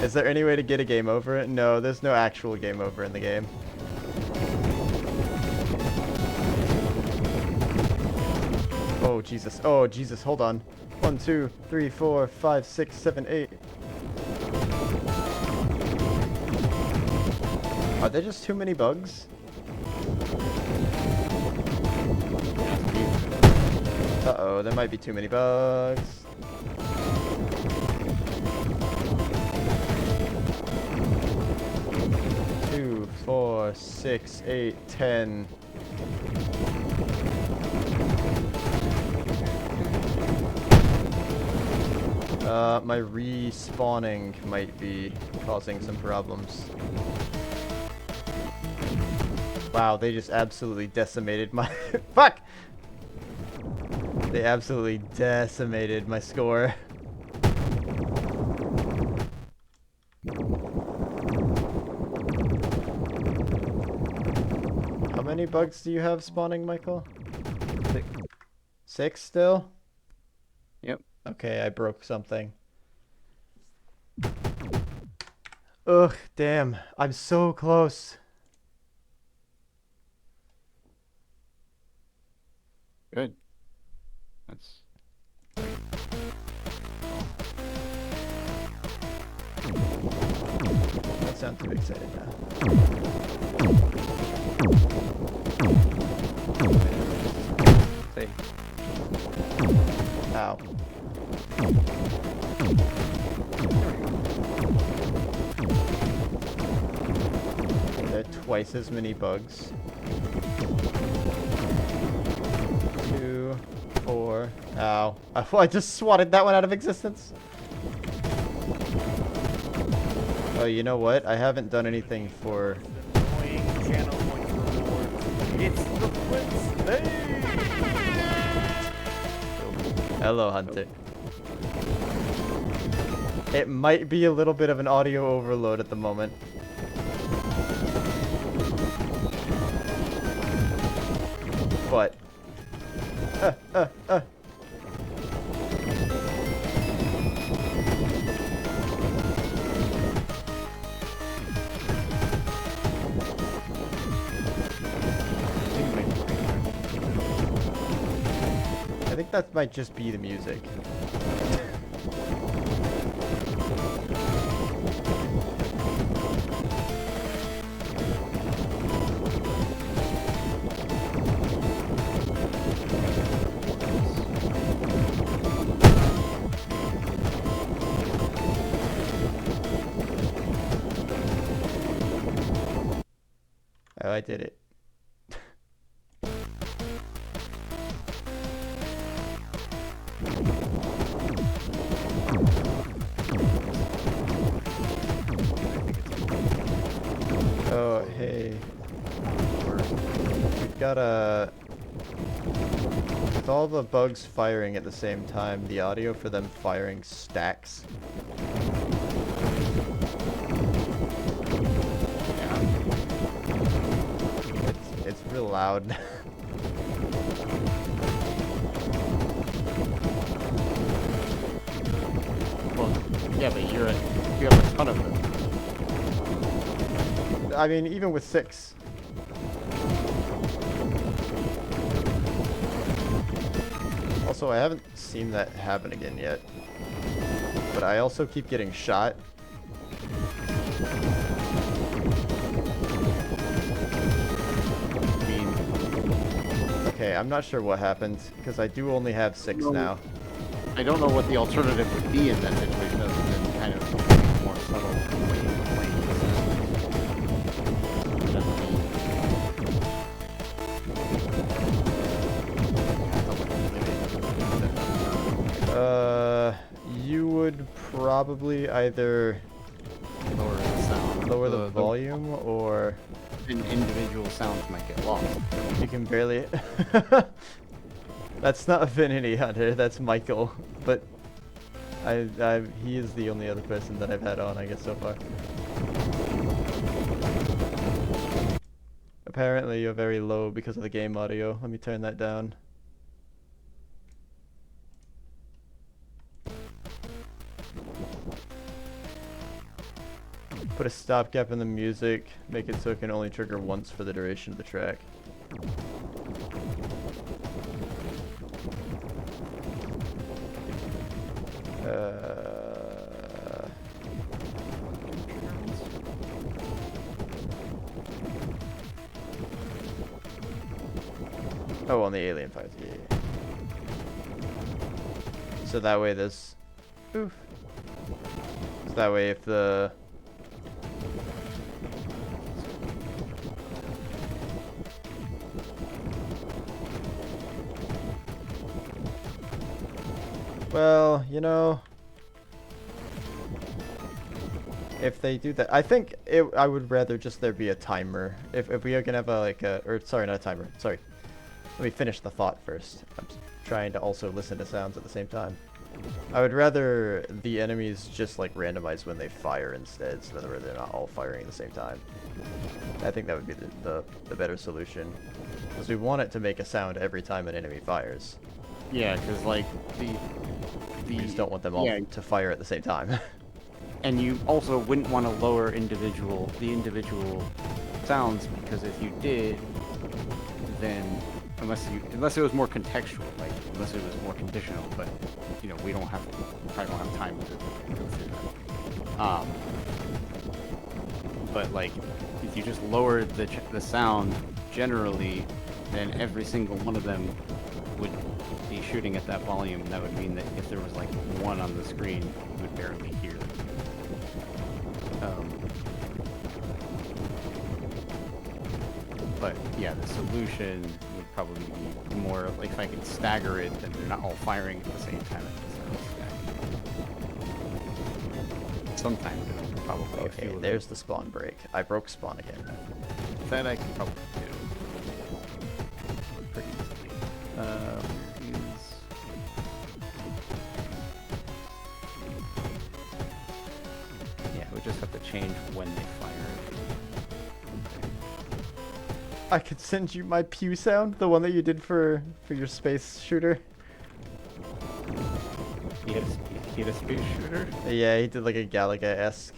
Is there any way to get a game over? No, there's no actual game over in the game. Oh Jesus, oh Jesus, hold on. 1, 2, 3, 4, 5, 6, 7, 8. Are there just too many bugs? Uh-oh, there might be too many bugs. Two, 4, 6, 8, 10. My respawning might be causing some problems. Wow, they just absolutely decimated my... Fuck! They absolutely decimated my score. How many bugs do you have spawning, Michael? 6. 6 still? Yep. Okay, I broke something. Ugh, damn. I'm so close. Good. That's... Don't sound too excited now. Say. Ow. There are twice as many bugs. Ow. I just swatted that one out of existence. Oh, you know what? I haven't done anything for... Channel points reward. It's the Prince Day! Hello, Hunter. It might be a little bit of an audio overload at the moment. But... I think that might just be the music. Oh, I did it. Oh, hey. We've got a... With all the bugs firing at the same time, the audio for them firing stacks. It's real loud. Well, yeah, but you have a ton of them. I mean, even with 6. Also, I haven't seen that happen again yet. But I also keep getting shot. Okay, I'm not sure what happened, because I do only have 6 now. I don't know what the alternative would be in that situation other than kind of a more subtle way of playing You would probably either lower the sound. lower the volume, or individual sounds might get lost. you can barely... That's not Affinity Hunter, that's Michael. But he is the only other person that I've had on, I guess, so far. Apparently you're very low because of the game audio. Let me turn that down. Put a stopgap in the music, make it so it can only trigger once for the duration of the track. Oh, on the alien fights, yeah. So that way this... Oof. So that way if the... Well, you know... If they do that, I think I would rather just there be a timer. If we are gonna have a, like a... Or, sorry, not a timer. Sorry. Let me finish the thought first. I'm trying to also listen to sounds at the same time. I would rather the enemies just like randomize when they fire instead, so that they're not all firing at the same time. I think that would be the better solution, because we want it to make a sound every time an enemy fires. Yeah, because like We just don't want them all to fire at the same time. And you also wouldn't want to lower the individual sounds, because if you did, then unless it was more contextual, like unless it was more conditional, but you know I don't have time to go through that. But like if you just lowered the sound generally, then every single one of them would be shooting at that volume. That would mean that if there was like one on the screen, you would barely hear them. But yeah, the solution would probably be more like if I can stagger it, then they're not all firing at the same time at the start. Sometimes it'll probably a Okay, few of there's the spawn break. I broke spawn again. them. That I can probably do pretty easily. Yeah, we just have to change when they fire. I could send you my pew sound, the one that you did for your space shooter. He had a space shooter. Yeah, he did like a Galaga-esque.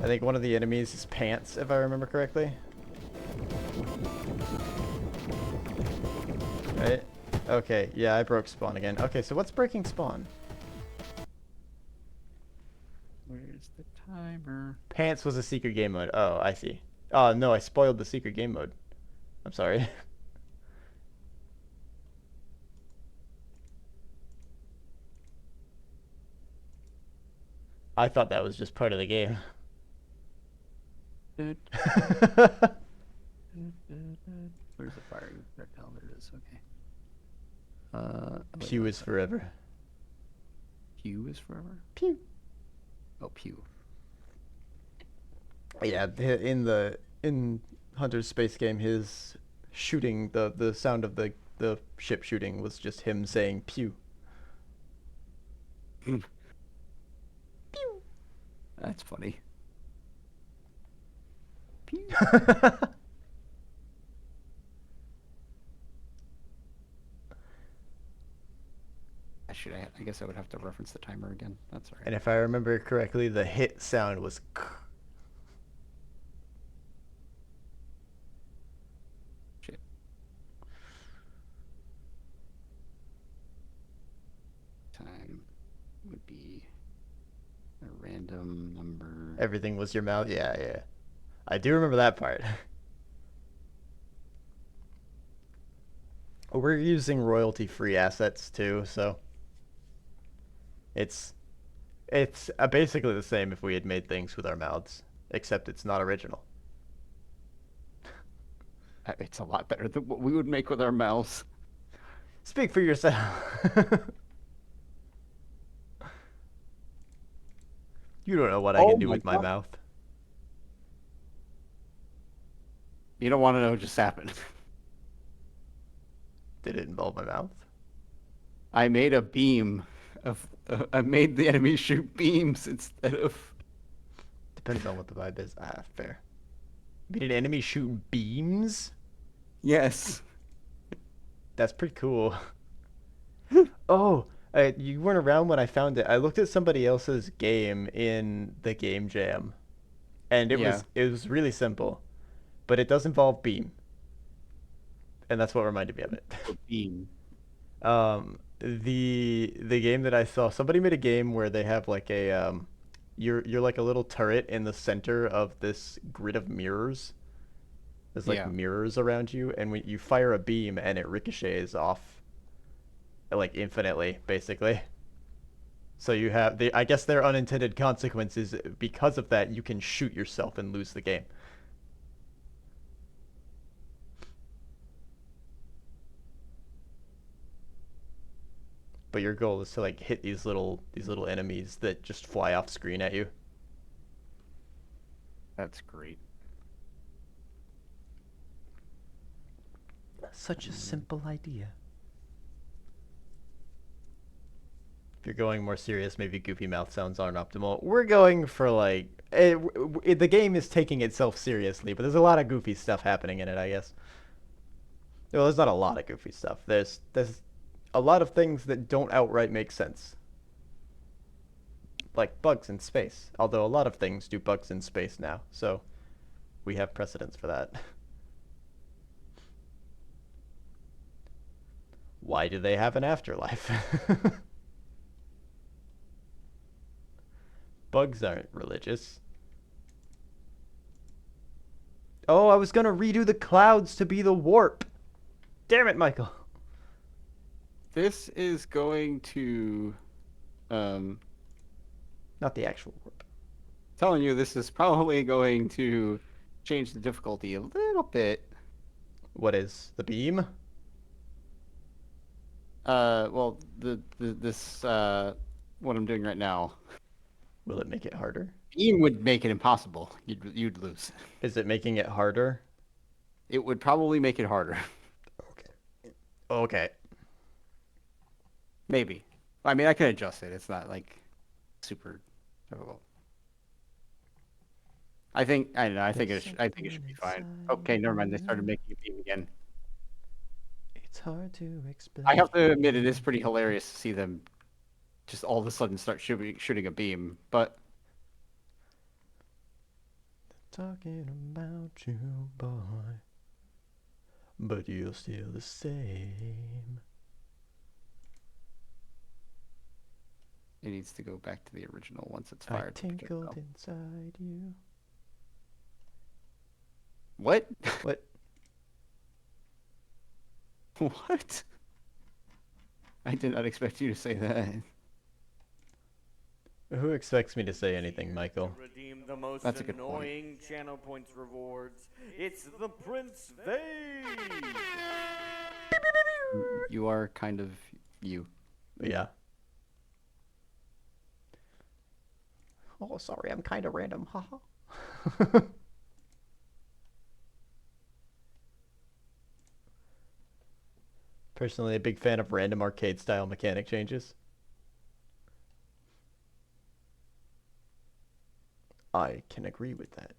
I think one of the enemies is pants, if I remember correctly. Right? Okay, yeah, I broke spawn again. Okay, so what's breaking spawn? Where's the timer? Pants was a secret game mode. Oh, I see. Oh, no, I spoiled the secret game mode. I'm sorry. I thought that was just part of the game. Where's the firing projectile? There it is. Okay. Pew is forever. Pew is forever. Pew. Oh, pew. Yeah, in Hunter's space game, his shooting, the sound of the ship shooting was just him saying pew. Pew. That's funny. Pew. I guess I would have to reference the timer again. That's all right. And if I remember correctly, the hit sound was k. Shit. Time would be a random number. Everything was your mouth. Yeah, yeah. I do remember that part. We're using royalty-free assets too, so it's basically the same if we had made things with our mouths, except it's not original. It's a lot better than what we would make with our mouths. Speak for yourself. You don't know what I can do with my mouth. You don't want to know what just happened. Did it involve my mouth? I made a beam of. I made the enemy shoot beams instead of. Depends on what the vibe is. Ah, fair. Made an enemy shoot beams? Yes. That's pretty cool. Oh, you weren't around when I found it. I looked at somebody else's game in the game jam, and it was really simple, but it does involve beam, and that's what reminded me of it. Beam. The game that I saw, somebody made a game where they have like a you're like a little turret in the center of this grid of mirrors. There's like mirrors around you, and when you fire a beam and it ricochets off like infinitely, basically. So you have I guess there are unintended consequences because of that. You can shoot yourself and lose the game. But your goal is to like hit these little enemies that just fly off screen at you. That's great. Such a simple idea. If you're going more serious, maybe goofy mouth sounds aren't optimal. We're going for like the game is taking itself seriously, but there's a lot of goofy stuff happening in it, I guess. Well, there's not a lot of goofy stuff. There's a lot of things that don't outright make sense. Like bugs in space. Although a lot of things do bugs in space now, so we have precedents for that. Why do they have an afterlife? Bugs aren't religious. Oh, I was gonna redo the clouds to be the warp. Damn it, Michael. This is going to, Not the actual warp. telling you this is probably going to change the difficulty a little bit. What is the beam? Well, this what I'm doing right now, Will it make it harder? beam would make it impossible. You'd lose. Is it making it harder? It would probably make it harder. Okay. Okay. Maybe. I mean, I can adjust it. It's not like super difficult. I think I don't know. I think it should be fine. Okay, never mind. They started making a beam again. It's hard to explain. I have to admit, it is pretty hilarious to see them just all of a sudden start shooting a beam. But Talking about you, boy. But you're still the same. it needs to go back to the original once it's I fired. tinkled inside you. What? What? What? I did not expect you to say that. Who expects me to say anything, Michael? Redeem the most That's a good point. annoying channel points rewards. It's the Prince Vase. You are kind of you. Yeah. Oh, sorry, I'm kind of random. Haha. Personally, a big fan of random arcade-style mechanic changes. I can agree with that.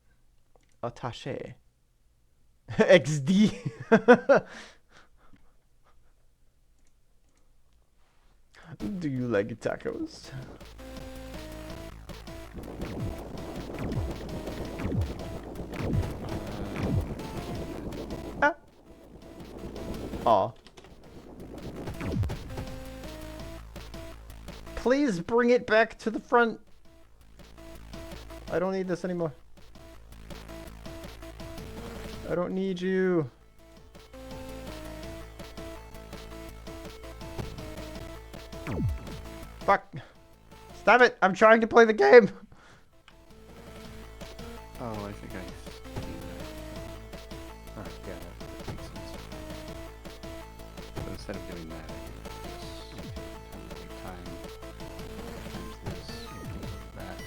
Attaché. XD. Do you like tacos? Ah. Aw. Please bring it back to the front. I don't need this anymore. I don't need you. Fuck. Stop it. I'm trying to play the game. Oh, I think I. Alright, yeah, that makes sense. So instead of doing that, I can just time times this, that.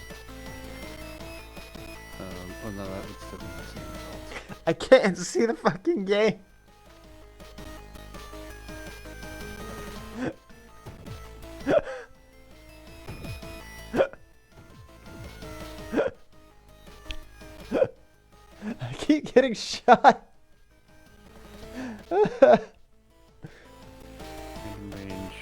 Well, no, that would still be the same result. I can't see the fucking game. I keep getting shot. Random range.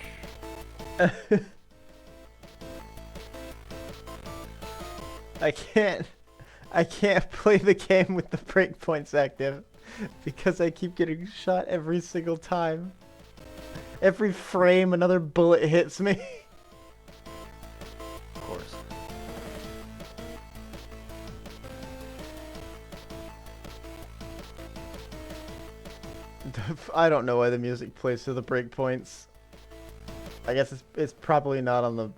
I can't play the game with the breakpoints active because I keep getting shot every single time. Every frame another bullet hits me. Of course. I don't know why the music plays to the breakpoints. I guess it's probably not on the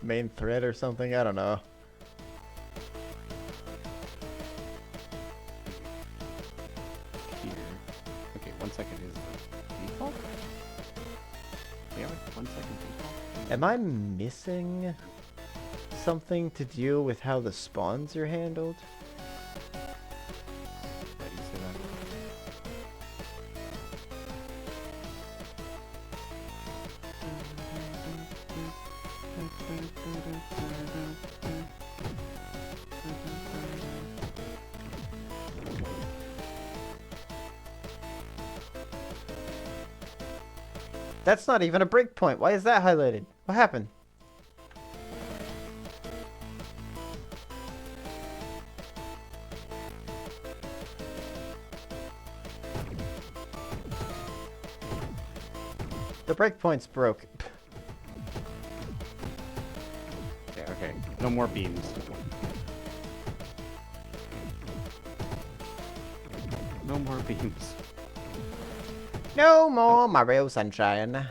main thread or something. I don't know. Here. Okay, 1 second is the default? Yeah, 1 second default. Am I missing something to deal with how the spawns are handled? Why do you say that? That's not even a breakpoint. Why is that highlighted? What happened? The breakpoints broke. Yeah, okay. No more beams. No more beams. No more Mario Sunshine.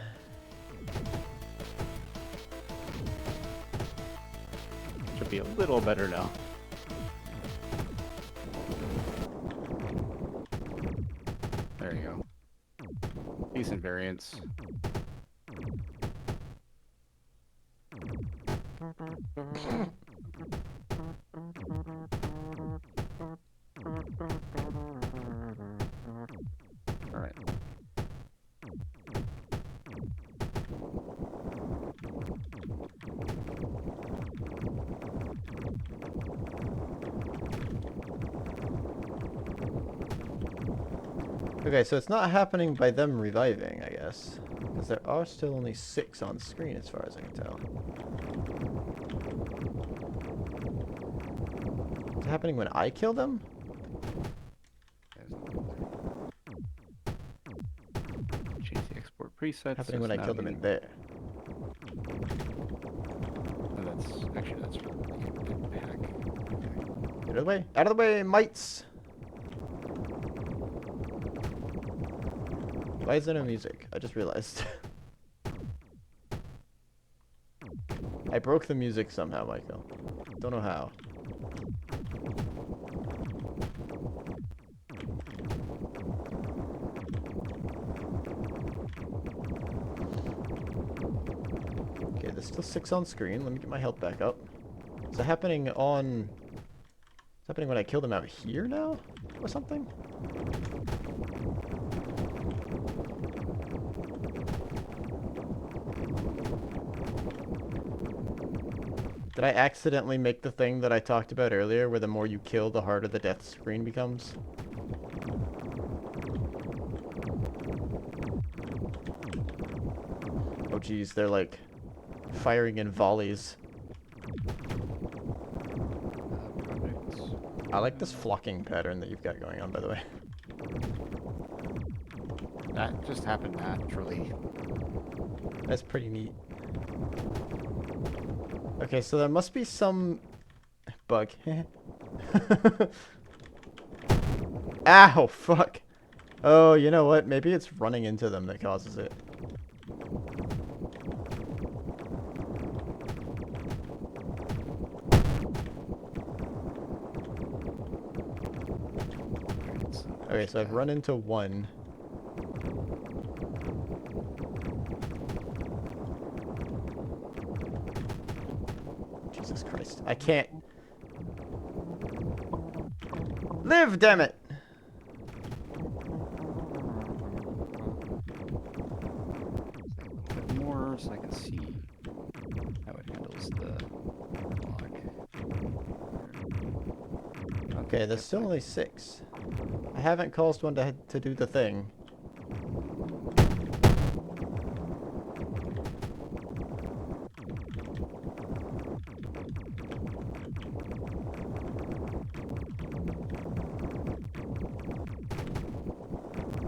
Should be a little better now. There you go. decent variance. All right. Okay, so it's not happening by them reviving, I guess. Because there are still only 6 on screen as far as I can tell. Is it happening when I kill them? Change the export presets. Happening so when I it's kill now them in being- there. Oh, that's for the hack. Get out of the way! Out of the way, mites! Why is there no music? I just realized. I broke the music somehow, Michael. Don't know how. Okay, there's still 6 on screen. Let me get my health back up. Is it happening on... It's happening when I kill them out here now? Or something? Did I accidentally make the thing that I talked about earlier, where the more you kill, the harder the death screen becomes? Oh geez, they're like firing in volleys. I like this flocking pattern that you've got going on, by the way. That just happened naturally. That's pretty neat. Okay, so there must be some bug. Ow, fuck. Oh, you know what? Maybe it's running into them that causes it. Okay, so I've run into one. Jesus Christ. I can't... Live, damn it! A bit more so I can see how it handles the block. Okay, there's still only 6. I haven't caused one to do the thing.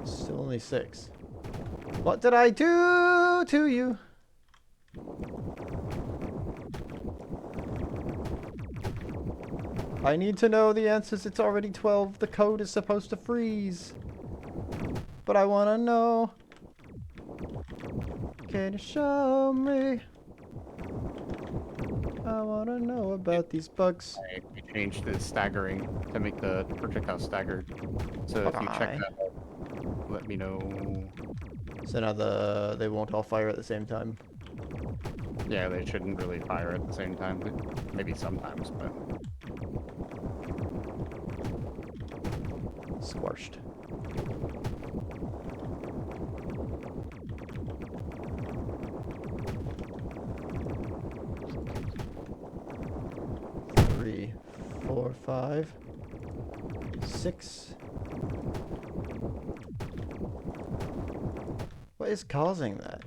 Still only 6. What did I do to you? I need to know the answers. It's already 12. The code is supposed to freeze. But I want to know. Can you show me? I want to know about these bugs. We changed the staggering to make the projectile staggered. So if you check that out, let me know. So now they won't all fire at the same time. Yeah, they shouldn't really fire at the same time. But maybe sometimes, but Squashed. Three, 4, 5, 6. What is causing that?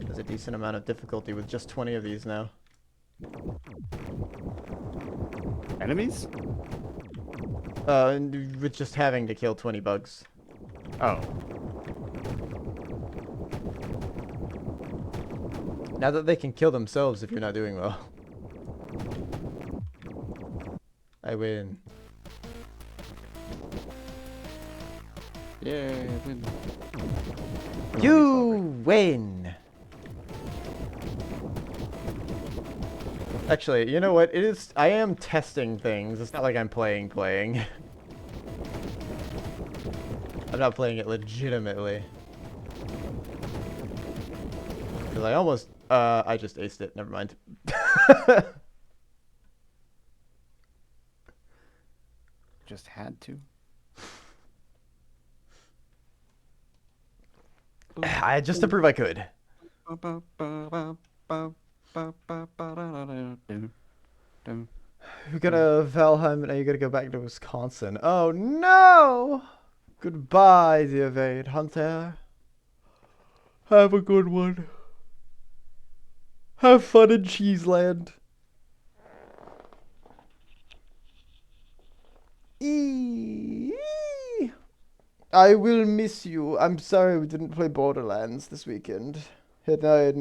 There's a decent amount of difficulty with just 20 of these now. enemies? With just having to kill 20 bugs. Oh, Now that they can kill themselves if you're not doing well. I win. yeah, win. You win! Actually, you know what? It is. I am testing things. It's not like I'm playing. I'm not playing it legitimately. Because I almost. I just aced it. Never mind. Just had to. Just to prove I could. You got to Valheim, and now you got to go back to Wisconsin. Oh no! Goodbye, the Evade Hunter. Have a good one. Have fun in Cheeseland. I will miss you. I'm sorry we didn't play Borderlands this weekend. Had I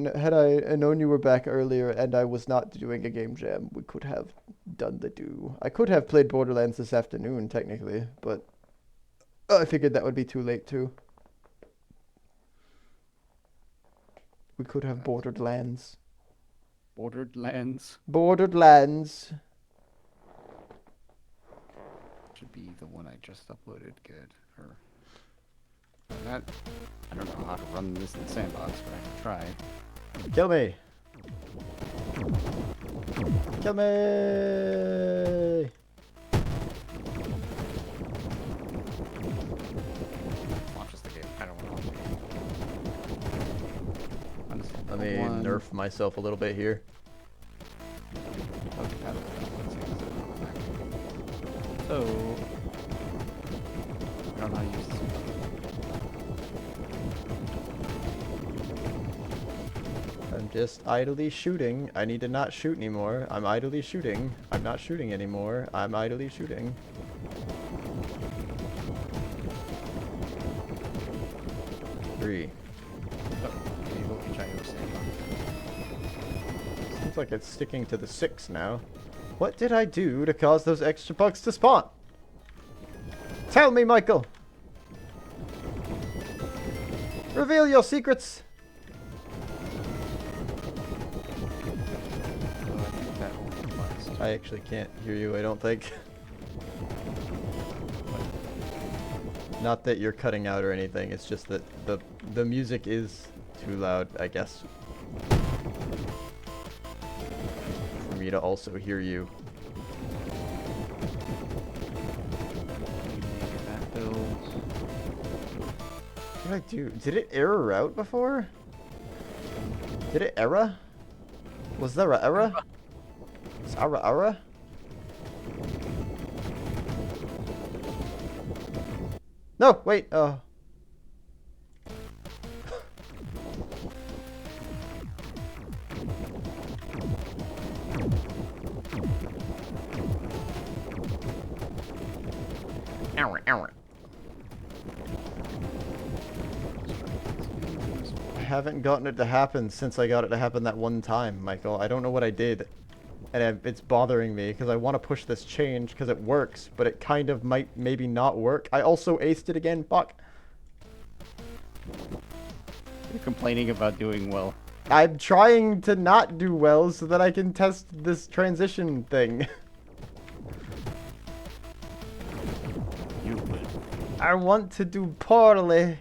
known you were back earlier and I was not doing a game jam, we could have done the do. I could have played Borderlands this afternoon, technically, but I figured that would be too late too. We could have Borderlands. Borderlands Borderlands. should be the one I just uploaded. Good. Or that. I don't know how to run this in Sandbox, but I can try. Kill me. Kill me. Launches the game. I don't want to launch the game. Let me nerf myself a little bit here. Okay, I don't know how to use this. I'm just idly shooting. I need to not shoot anymore. I'm idly shooting. I'm not shooting anymore. I'm idly shooting. Three. Seems like it's sticking to the 6 now. What did I do to cause those extra bugs to spawn? Tell me, Michael! Reveal your secrets! I actually can't hear you, I don't think. Not that you're cutting out or anything, it's just that the music is too loud, I guess. For me to also hear you. What did I do? Did it error out before? Did it error? Was there a error? Is error? No, wait, Error. I haven't gotten it to happen since I got it to happen that one time, Michael. I don't know what I did. And it's bothering me because I want to push this change because it works, but it kind of might maybe not work. I also aced it again. Fuck. You're complaining about doing well. I'm trying to not do well so that I can test this transition thing. You would. I want to do poorly.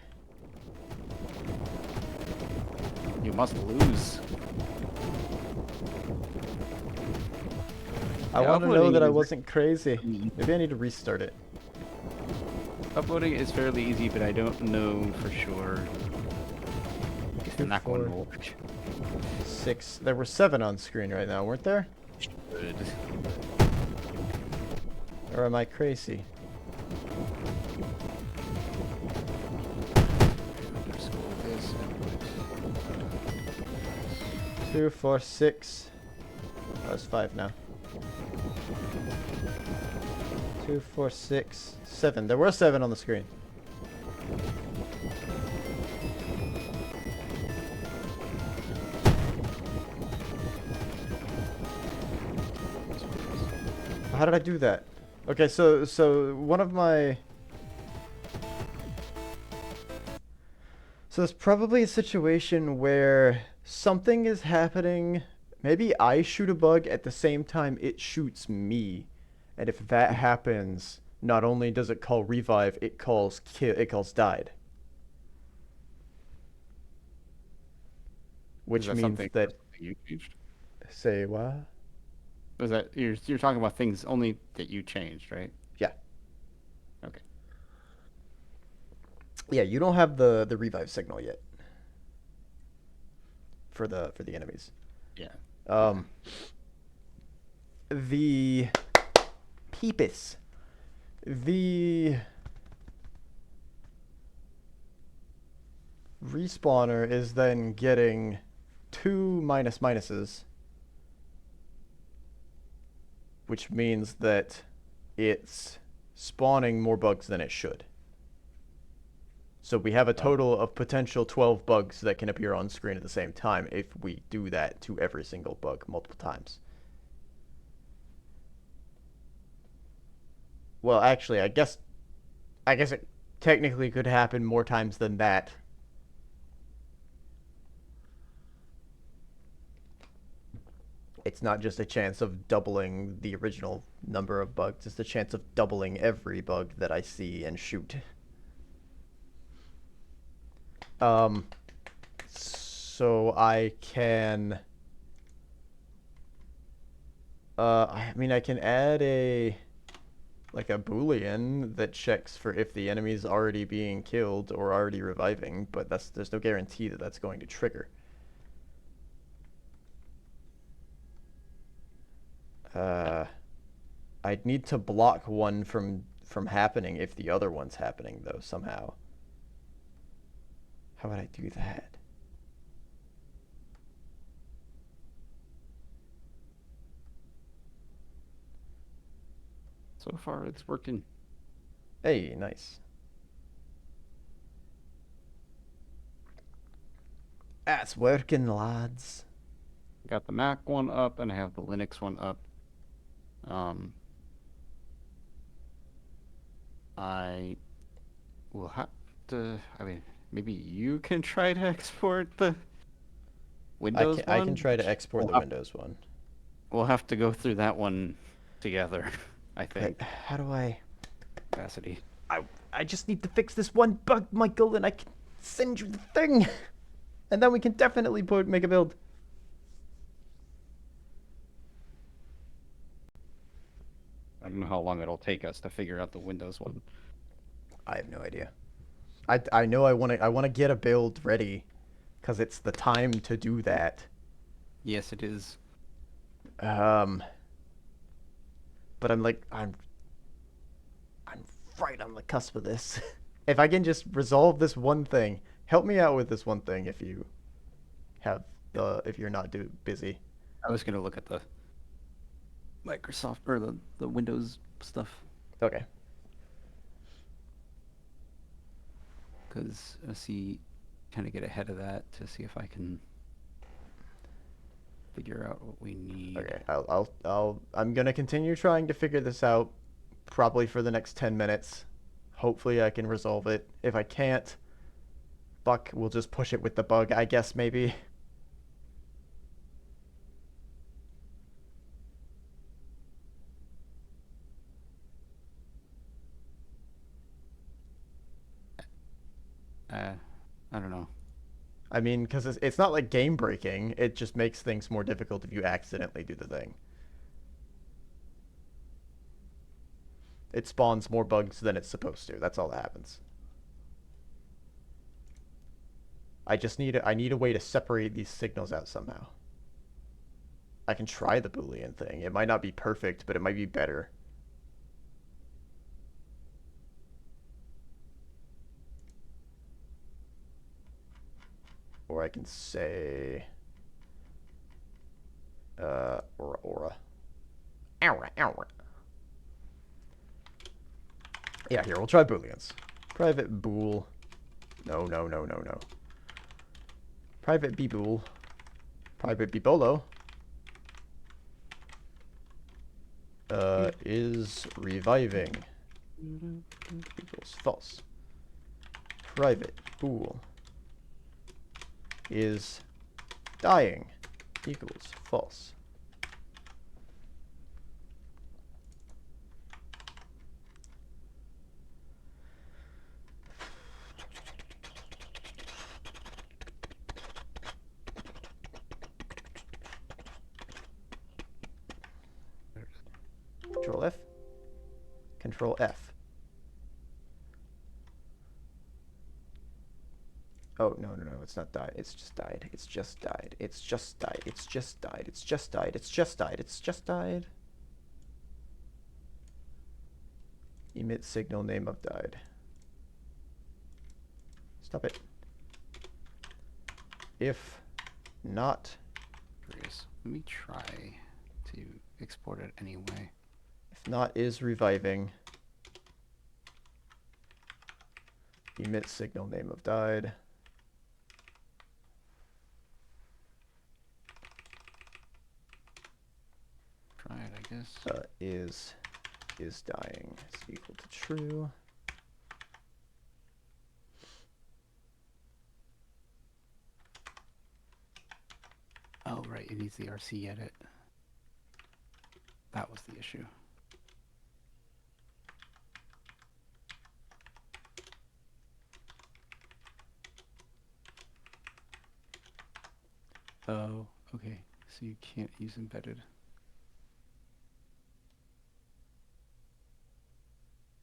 You must lose. I Yeah, want to know that I uploading is wasn't crazy. Maybe I need to restart it. Uploading is fairly easy, but I don't know for sure if Two, that one four. will work. 6. There were 7 on screen right now, weren't there? Good. Or am I crazy? Underscore this and put, 2, 4, 6. That's 5 now. 2, 4, 6, 7. There were 7 on the screen. How did I do that? Okay, so one of my... So it's probably a situation where something is happening Maybe I shoot a bug at the same time it shoots me. And if that happens, not only does it call revive, it calls kill, it calls died. Which means something that you changed? say what? Was that you're talking about things only that you changed, right? Yeah. Okay. Yeah, you don't have the revive signal yet. For the enemies. Yeah. The peepus. The respawner is then getting 2 minuses, which means that it's spawning more bugs than it should. So we have a total of potential 12 bugs that can appear on screen at the same time if we do that to every single bug multiple times. Well, actually, I guess it technically could happen more times than that. It's not just a chance of doubling the original number of bugs, it's a chance of doubling every bug that I see and shoot. So I can... I mean, I can add a Boolean that checks for if the enemy's already being killed or already reviving, but there's no guarantee that that's going to trigger. I'd need to block one from happening if the other one's happening, though, somehow. How would I do that? So far, it's working. Hey, nice. That's working, lads. Got the Mac one up, and I have the Linux one up. I will have to. I mean, maybe you can try to export the Windows one. I can try to export the Windows one. We'll have to go through that one together, I think. How do I... Capacity. I just need to fix this one bug, Michael, and I can send you the thing. And then we can definitely make a build. I don't know how long it'll take us to figure out the Windows one. I have no idea. I know I want to get a build ready, because it's the time to do that. Yes, it is. But I'm right on the cusp of this. If I can just resolve this one thing, help me out with this one thing if you have if you're not busy. I was gonna look at the Microsoft or the Windows stuff. Okay. Because I see, kind of get ahead of that to see if I can figure out what we need. Okay. I'm gonna continue trying to figure this out, probably for the next 10 minutes. Hopefully I can resolve it. If I can't, fuck, we'll just push it with the bug, I guess, maybe. I don't know. I mean, because it's not like game breaking. It just makes things more difficult if you accidentally do the thing. It spawns more bugs than it's supposed to. That's all that happens. I need a way to separate these signals out somehow. I can try the Boolean thing. It might not be perfect, but it might be better. Or I can say aura. Aura. Yeah, here, we'll try booleans. Private bool. No. Private bbool. Private bbolo. Is reviving. Equals false. Private bool is dying. equals false. Control F. Control F. Oh, no, it's not died. It's just died. It's just died. It's just died. It's just died. It's just died. It's just died. It's just died. Emit signal name of died. Stop it. If not, Let me try to export it anyway. if not is reviving, emit signal name of died. Try it, I guess. Is dying is equal to true. Oh, right, it needs the RC edit. That was the issue. Oh, okay. So you can't use embedded.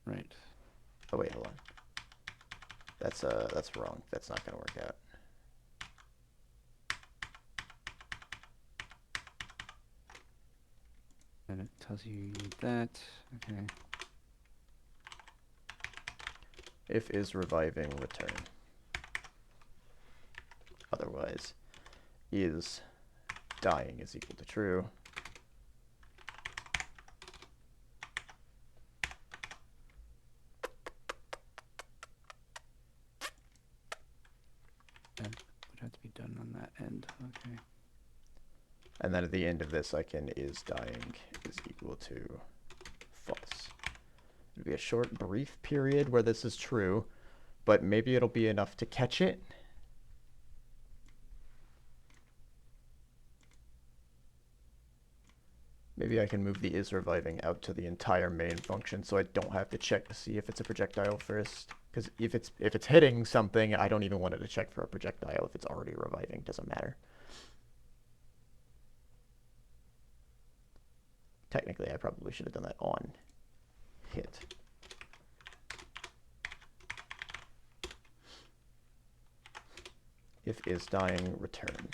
Right. Oh wait, hold on. That's wrong. That's not gonna work out. And it tells you need that. Okay. If is reviving, return. Otherwise, is dying is equal to true. That would have to be done on that end. Okay. And then at the end of this, I can is dying is equal to false. It'll be a short, brief period where this is true, but maybe it'll be enough to catch it. Maybe I can move the is reviving out to the entire main function so I don't have to check to see if it's a projectile first. Because if it's hitting something, I don't even want it to check for a projectile if it's already reviving. Doesn't matter. Technically, I probably should have done that on hit. If is dying, return.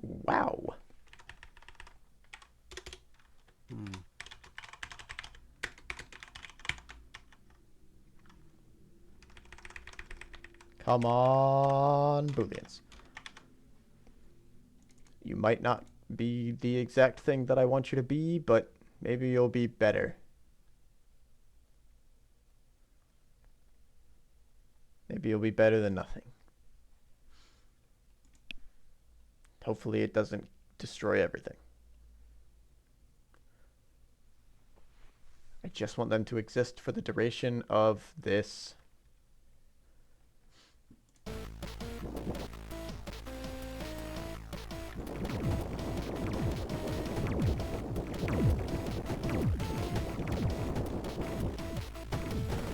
Wow. Come on, Booleans. You might not be the exact thing that I want you to be, but maybe you'll be better. Maybe you'll be better than nothing. Hopefully it doesn't destroy everything. I just want them to exist for the duration of this.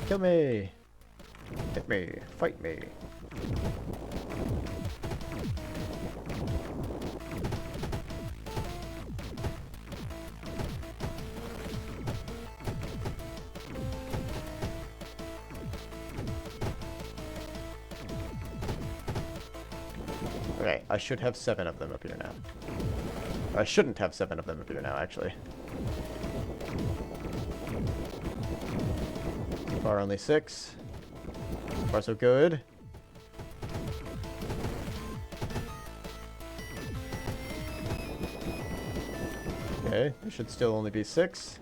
Kill me! Hit me! Fight me! Okay, I should have 7 of them up here now. I shouldn't have 7 of them up here now, actually. So far only 6. So far so good. Okay, there should still only be 6.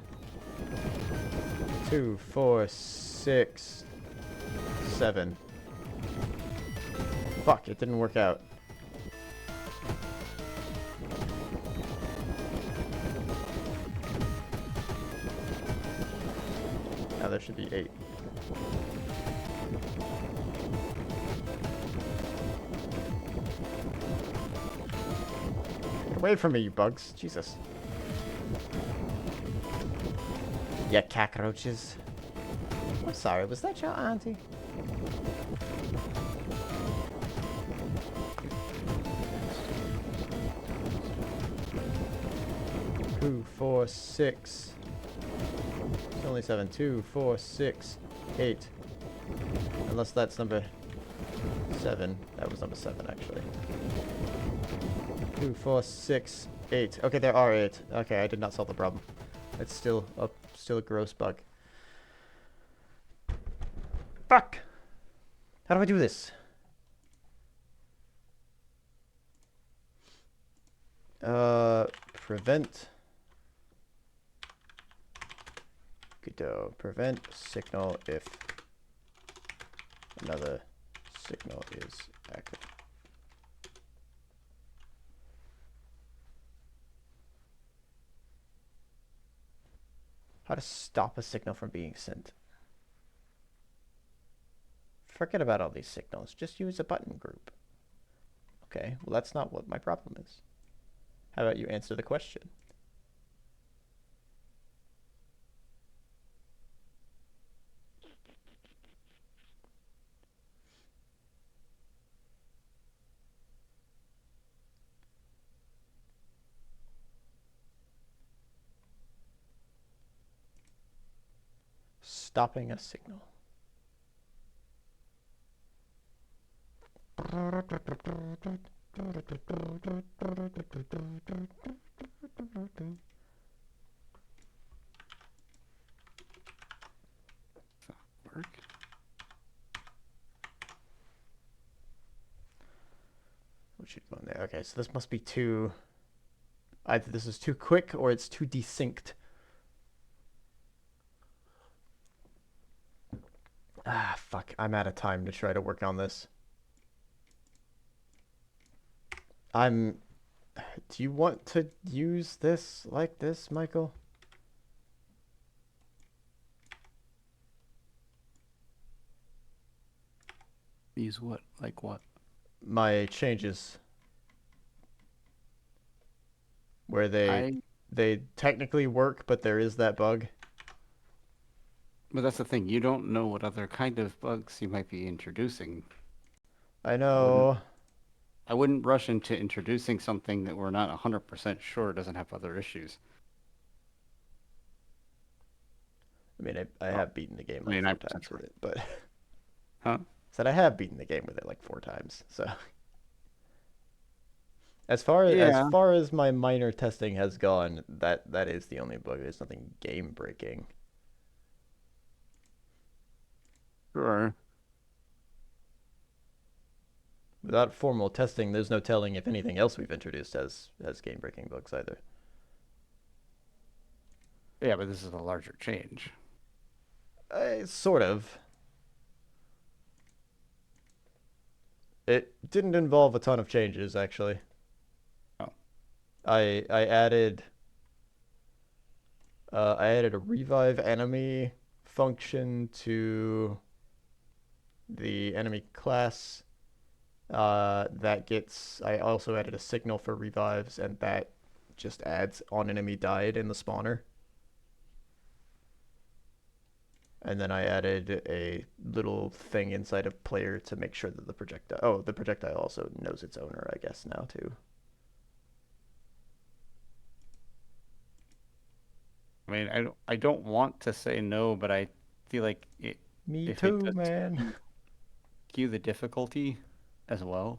2, 4, 6, 7. Fuck, it didn't work out. Now there should be 8. Get away from me, you bugs. Jesus. Yeah, cockroaches. I'm sorry, was that your auntie? Two, 4, 6. It's only 7. 2, 4, 6, 8. Unless that's number 7. That was number 7, actually. 2, 4, 6, 8. Okay, there are 8. Okay, I did not solve the problem. It's still a gross bug. Fuck! How do I do this? Prevent. Godot. Prevent signal if another signal is active. How to stop a signal from being sent. Forget about all these signals. Just use a button group. Okay, well that's not what my problem is. How about you answer the question? Stopping a signal. Work. What should go in there? Okay, so this must be too. Either this is too quick or it's too desynced. Ah, fuck. I'm out of time to try to work on this. Do you want to use this like this, Michael? Use what? Like what? My changes. Where they technically work, but there is that bug. But that's the thing. You don't know what other kind of bugs you might be introducing. I know. I wouldn't rush into introducing something that we're not 100% sure doesn't have other issues. I mean, I have beaten the game like 4 times with it, but Huh? said I have beaten the game with it like 4 times. So as far as my minor testing has gone, that is the only bug. There's nothing game breaking. Sure. Without formal testing, there's no telling if anything else we've introduced has game breaking bugs either. Yeah, but this is a larger change. Sort of. It didn't involve a ton of changes, actually. Oh. I added a revive enemy function to the enemy class. I also added a signal for revives, and that just adds on enemy died in the spawner. And then I added a little thing inside of player to make sure that the projectile also knows its owner, I guess, now too. I mean, I don't want to say no, but I feel like it. Me if too, it does man. Skew the difficulty as well.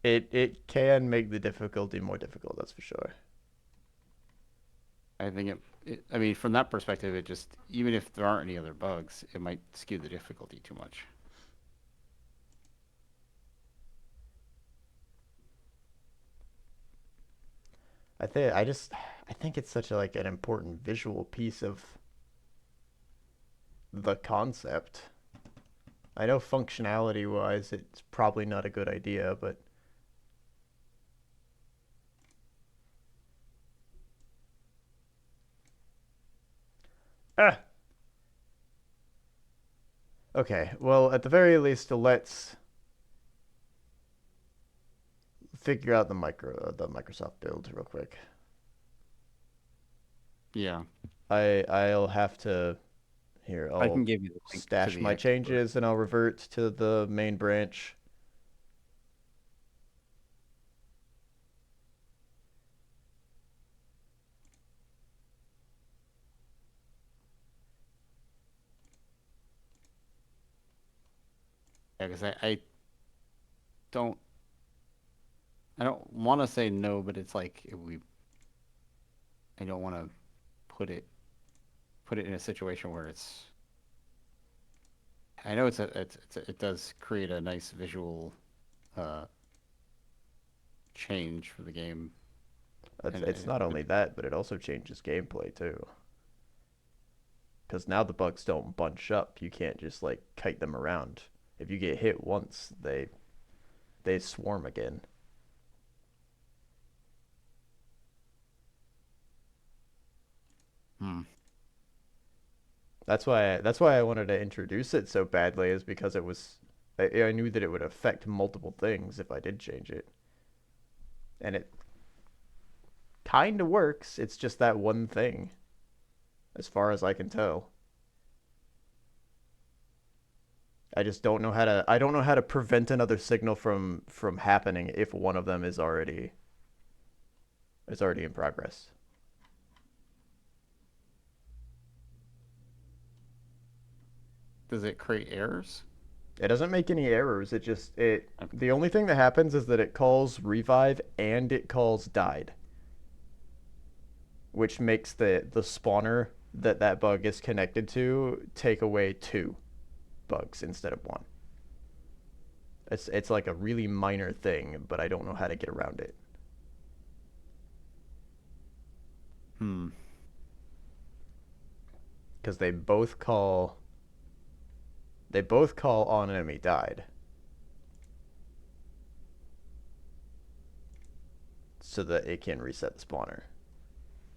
It can make the difficulty more difficult, that's for sure. I think I mean, from that perspective, it just, even if there aren't any other bugs, it might skew the difficulty too much. I think it's such an important visual piece of the concept. I know functionality-wise, it's probably not a good idea, but ah. Okay, well, at the very least, let's figure out the Microsoft build real quick. Yeah. I'll have to here. I can I'll give you the link to stash the my export. changes and I'll revert to the main branch. Yeah, because don't I don't want to say no, but it's like I don't want to put it in a situation where it's. I know it does create a nice visual uh, change for the game. It's not only that, but it also changes gameplay too. Because now the bugs don't bunch up. You can't just like kite them around. If you get hit once, they swarm again. Hmm. That's why I wanted to introduce it so badly, is because I knew that it would affect multiple things if I did change it. And it kind of works. It's just that one thing, as far as I can tell. I just don't know how to. I don't know how to prevent another signal from happening if one of them is already in progress. Does it create errors? It doesn't make any errors. Okay. The only thing that happens is that it calls revive and it calls died, which makes the spawner that bug is connected to take away 2 bugs instead of 1. It's like a really minor thing, but I don't know how to get around it. Hmm. Because they both call on enemy died. So that it can reset the spawner.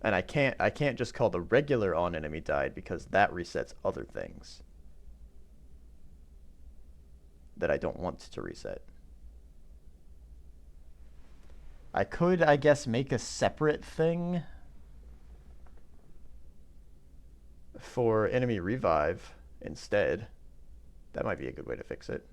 And I can't just call the regular on enemy died because that resets other things that I don't want to reset. I could, I guess, make a separate thing for enemy revive instead. That might be a good way to fix it.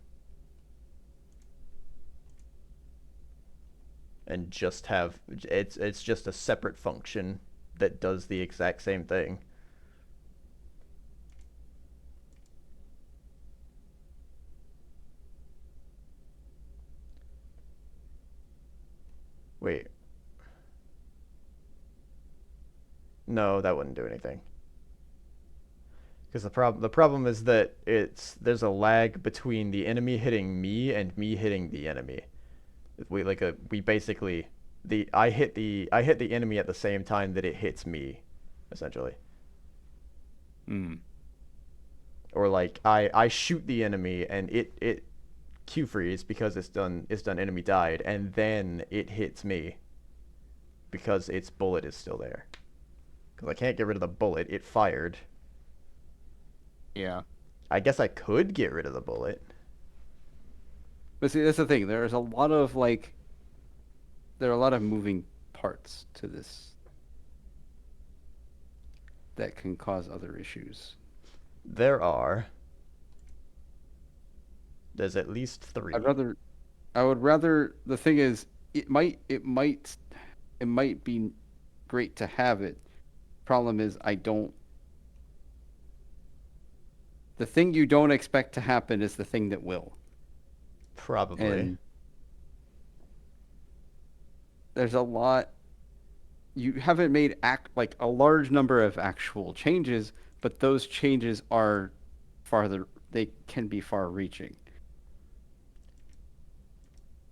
And just have it's just a separate function that does the exact same thing. Wait. No, that wouldn't do anything. Because the problem is that there's a lag between the enemy hitting me and me hitting the enemy. We basically I hit the enemy at the same time that it hits me, essentially. Hmm. Or like I shoot the enemy and it Q freeze because it's done enemy died, and then it hits me because its bullet is still there. Because I can't get rid of the bullet, it fired. Yeah. I guess I could get rid of the bullet. But see, that's the thing. There are a lot of moving parts to this that can cause other issues. There's at least 3. I would rather. The thing is, it might be great to have it. Problem is, I don't. The thing you don't expect to happen is the thing that will. Probably. And there's a lot. You haven't made like a large number of actual changes, but those changes are farther. They can be far-reaching.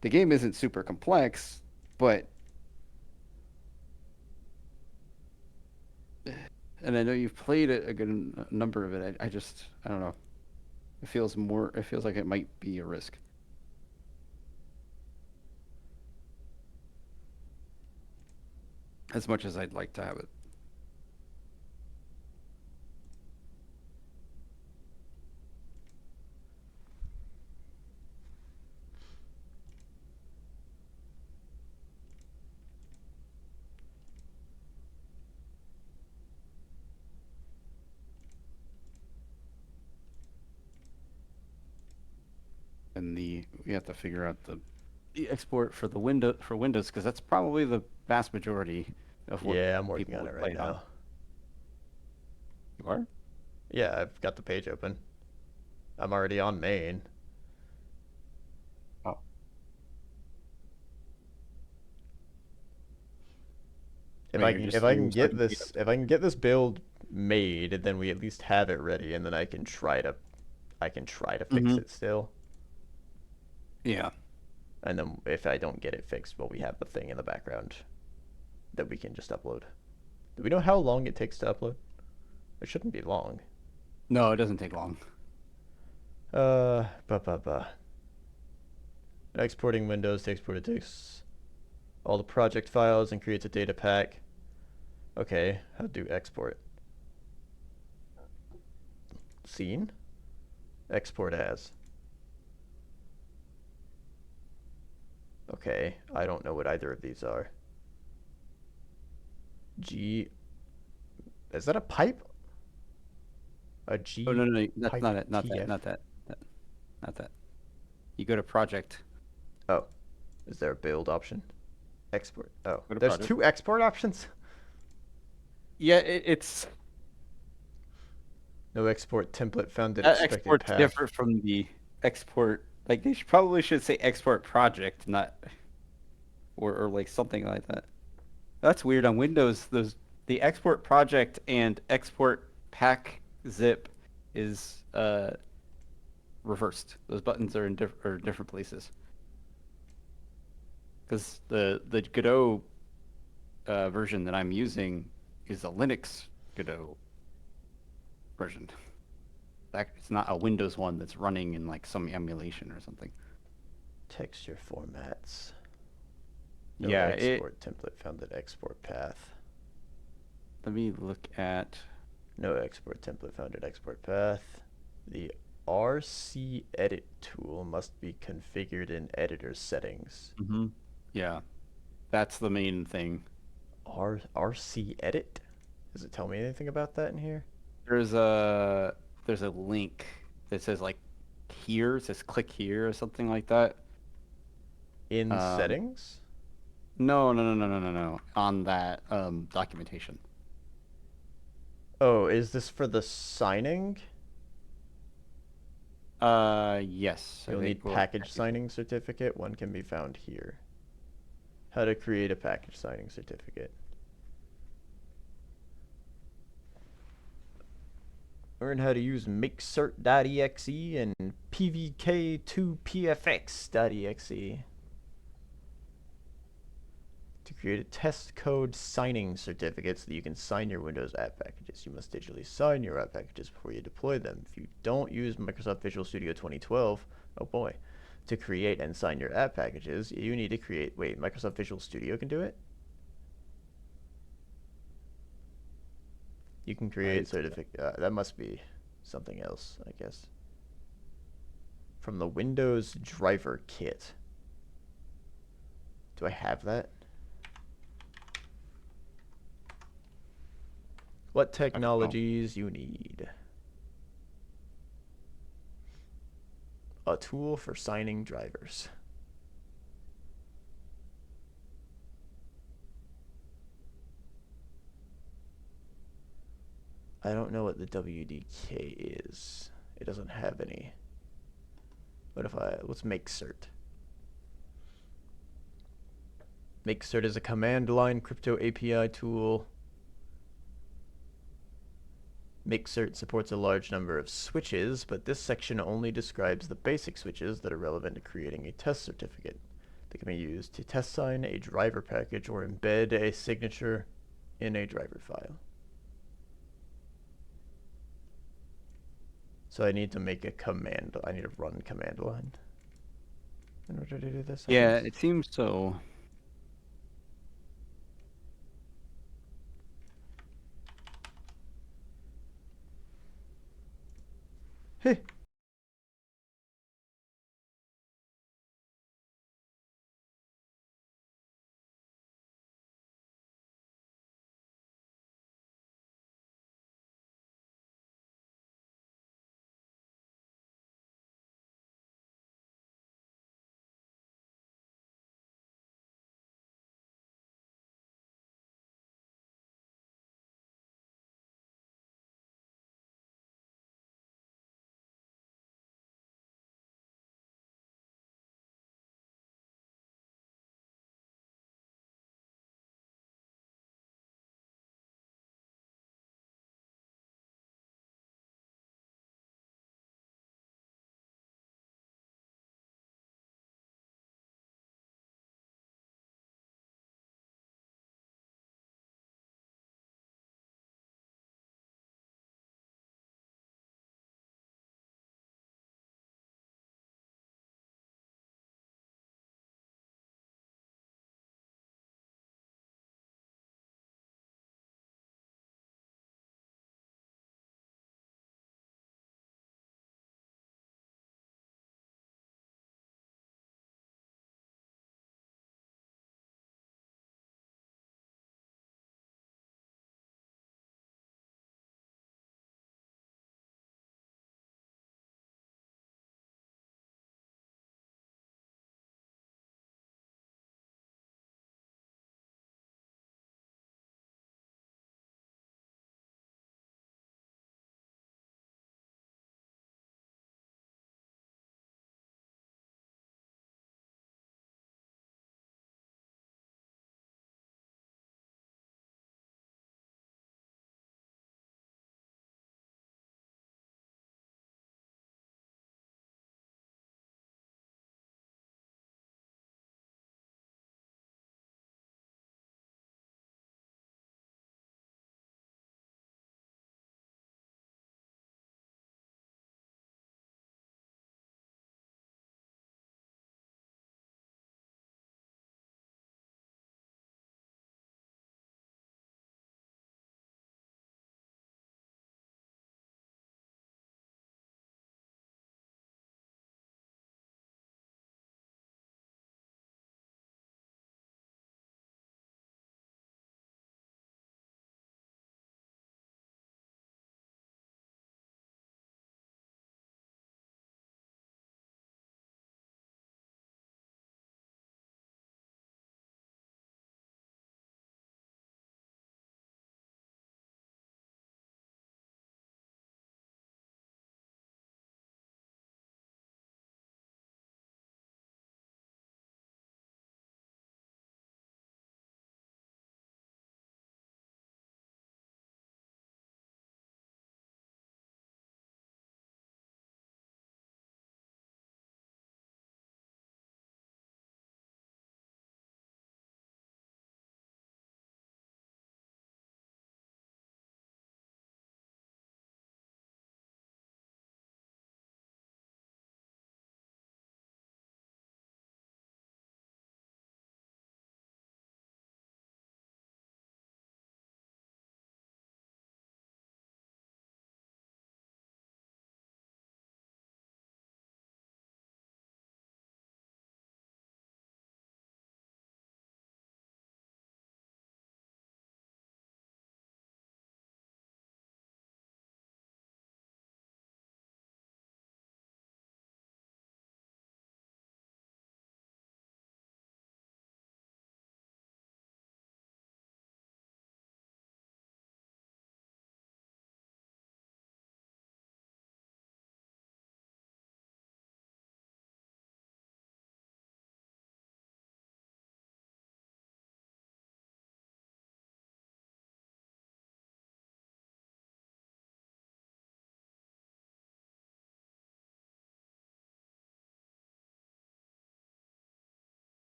The game isn't super complex, but and I know you've played a good number of it. I don't know. It feels more. It feels like it might be a risk. As much as I'd like to have it. And we have to figure out the export for the Windows because that's probably the vast majority of what Yeah, I'm working people on would it play right it on. now. You are? Yeah, I've got the page open. I'm already on main. Oh. If Wait, I you're can just if I you're can get starting this if I can get this build made, then we at least have it ready, and then I can try to fix Mhm. it still. Yeah. And then if I don't get it fixed, well, we have the thing in the background that we can just upload. Do we know how long it takes to upload? It shouldn't be long. No, it doesn't take long. Exporting Windows to export it takes all the project files and creates a data pack. Okay, how to do export? Scene? Export as. Okay, I don't know what either of these are. G. Is that a pipe? A G Oh no, that's pipe not it. Not that. TF? Not that. You go to project. Oh, is there a build option? Export. Oh, Go to there's project. 2 export options? Yeah, it's No export template found in that expected export's path. different from the export. Like they probably should say export project, not or like something like that. That's weird on Windows. The export project and export pack zip is reversed. Those buttons are in different places. Because the Godot version that I'm using is a Linux Godot version. It's not a Windows one that's running in like some emulation or something. Texture formats. No Yeah, export template found in export path. let me look at. No export template found in export path. The RC edit tool must be configured in editor settings. Mm-hmm. Yeah, that's the main thing. RC edit? Does it tell me anything about that in here? There's a link that says like here. It says click here or something like that. In Um, settings? no. On that documentation. Oh, is this for the signing? Yes. I You'll think need package signing certificate. One can be found here. How to create a package signing certificate. Learn how to use makecert.exe and pvk2pfx.exe to create a test code signing certificate so that you can sign your Windows app packages. You must digitally sign your app packages before you deploy them. If you don't use Microsoft Visual Studio 2012, oh boy, to create and sign your app packages, you need to create, wait, Microsoft Visual Studio can do it? You can create certificate, that must be something else, I guess. From the Windows driver kit. Do I have that? What technologies you need? A tool for signing drivers. I don't know what the WDK is. It doesn't have any. What if let's make cert. Make cert is a command line crypto API tool. Makecert supports a large number of switches, but this section only describes the basic switches that are relevant to creating a test certificate. They can be used to test sign a driver package or embed a signature in a driver file. So I need to make a command. I need to run command line in order to do this. I Yeah, guess. it seems so. Hey.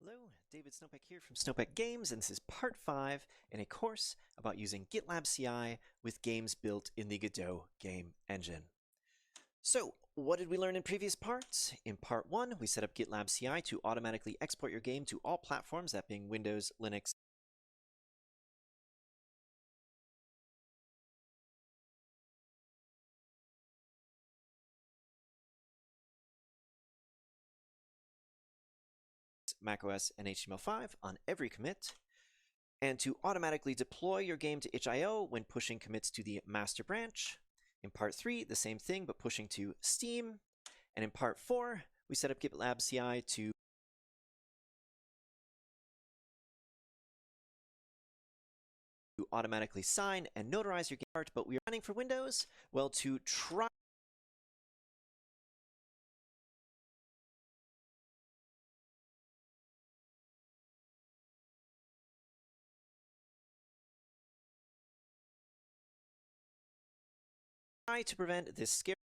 Hello, David Snowpeck here from Snowpeck Games, and this is part 5 in a course about using GitLab CI with games built in the Godot game engine. So, what did we learn in previous parts? In part 1, we set up GitLab CI to automatically export your game to all platforms, that being Windows, Linux, macOS, and HTML5 on every commit, and to automatically deploy your game to itch.io when pushing commits to the master branch. In part 3, the same thing, but pushing to Steam. And in part 4, we set up GitLab CI to automatically sign and notarize your game art, but we are running for Windows. Well, to try to prevent this scary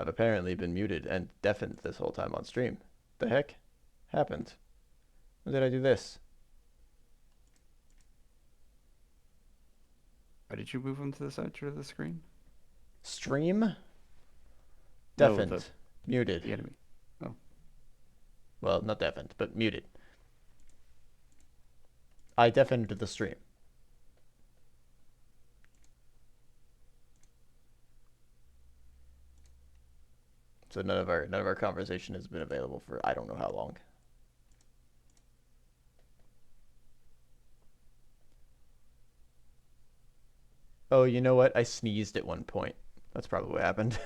I've apparently been muted and deafened this whole time on stream. The heck happened? When did I do this? Why did you move him to the center of the screen? Stream? No, Deafened. Muted. the enemy. Oh. Well, not deafened, but muted. I deafened the stream. So none of our conversation has been available for I don't know how long. Oh, you know what? I sneezed at one point. That's probably what happened.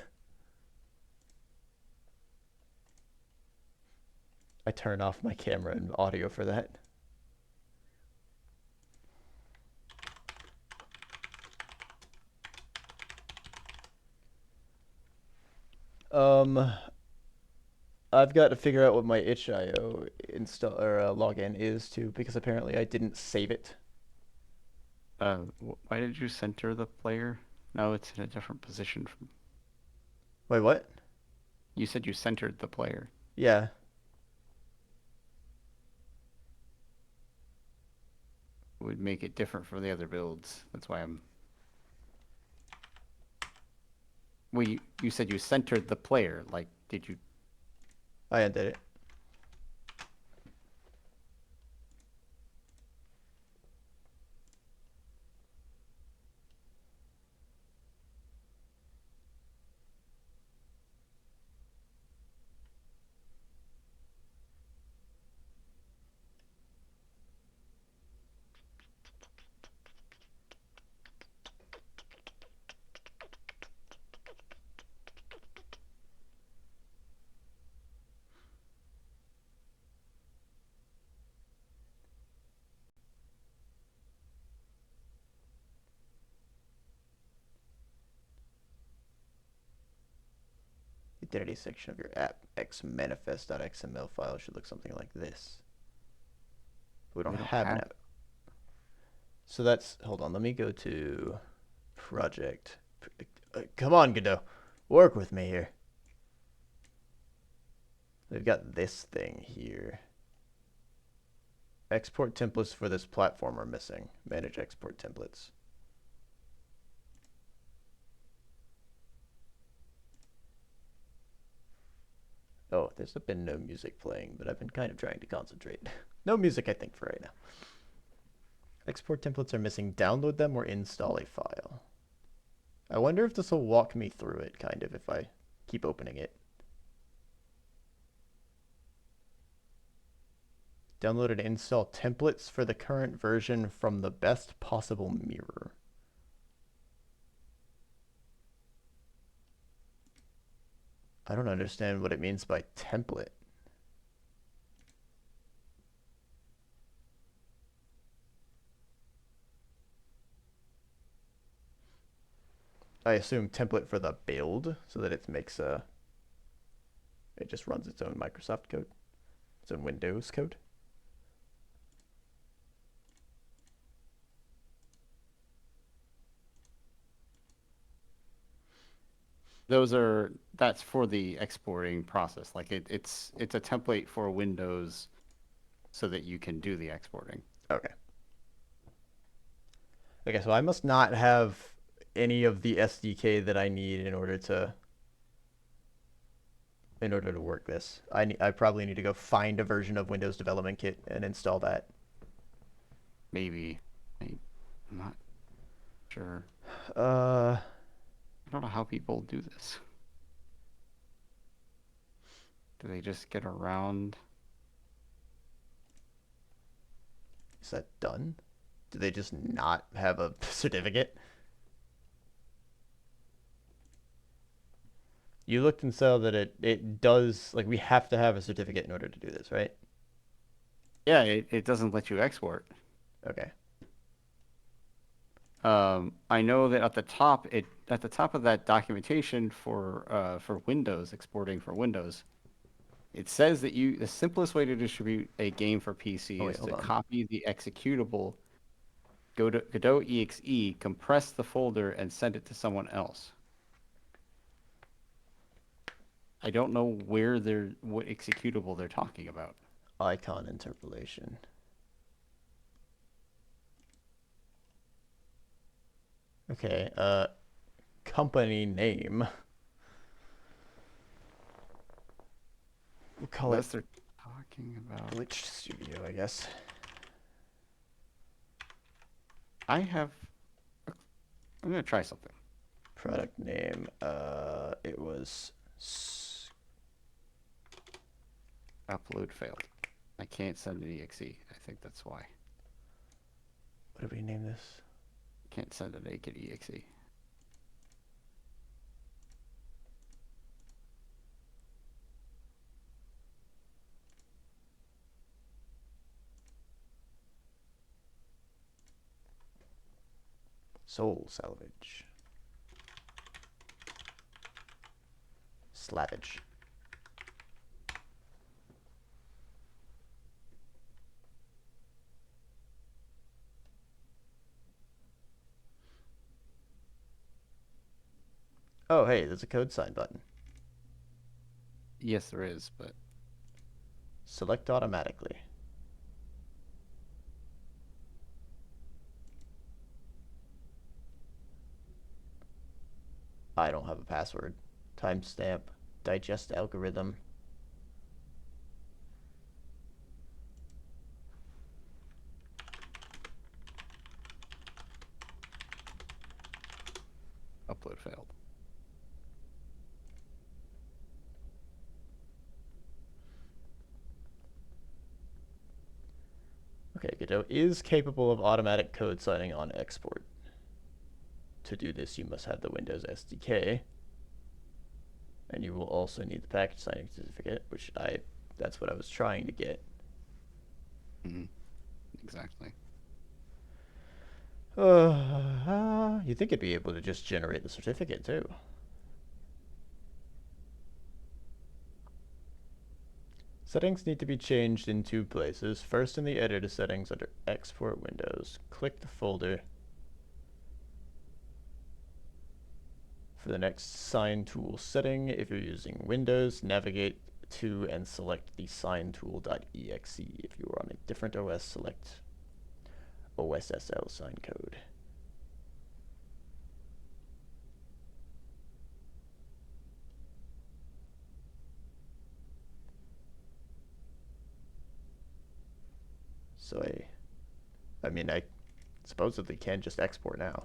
I turn off my camera and audio for that. I've got to figure out what my itch.io install or login is too, because apparently I didn't save it. Why did you center the player? No, it's in a different position from. Wait, what? You said you centered the player. Yeah. Would make it different from the other builds. That's why I'm. Well, you said you centered the player. Like, did you? I undid it. Identity section of your app x manifest.xml file should look something like this. We don't have an app. So that's, hold on, let me go to project. Come on, Godot. Work with me here. We've got this thing here. Export templates for this platform are missing. Manage export templates. Oh, there's been no music playing, but I've been kind of trying to concentrate. No music, I think, for right now. Export templates are missing. Download them or install a file. I wonder if this will walk me through it, kind of, if I keep opening it. Download and install templates for the current version from the best possible mirror. I don't understand what it means by template. I assume template for the build so that it makes it just runs its own Microsoft code, its own Windows code. That's for the exporting process. Like it's a template for Windows so that you can do the exporting. Okay. Okay, so I must not have any of the SDK that I need in order to work this. I probably need to go find a version of Windows Development Kit and install that. Maybe. I'm not sure. Uh, I don't know how people do this. Do they just get around? is that done? Do they just not have a certificate? You looked and saw that it does, like, we have to have a certificate in order to do this, right? Yeah, it doesn't let you export. Okay. I know that at the top of that documentation for Windows, exporting for Windows, it says that the simplest way to distribute a game for PC is to copy the executable, go to Godot exe, compress the folder, and send it to someone else. I don't know what executable they're talking about. Icon interpolation. Okay, company name. We'll call Unless it they're talking about. Glitch Studio, I guess. I'm gonna try something. Product name, it was... Upload failed. I can't send an exe. I think that's why. What did we name this? Can't send a naked exe. Soul Salvage. Slavage. Oh, hey, there's a code sign button. Yes, there is, but Select automatically. I don't have a password. Timestamp. Digest algorithm. upload failed. Okay, Godot is capable of automatic code signing on export. To do this, you must have the Windows SDK. And you will also need the package signing certificate, which that's what I was trying to get. Mm-hmm. Exactly. You'd think it'd be able to just generate the certificate too. Settings need to be changed in two places. First, in the editor settings under Export Windows, click the folder for the next sign tool setting. If you're using Windows, navigate to and select the signtool.exe. If you are on a different OS, select OSSL sign code. So I mean, I supposedly can just export now.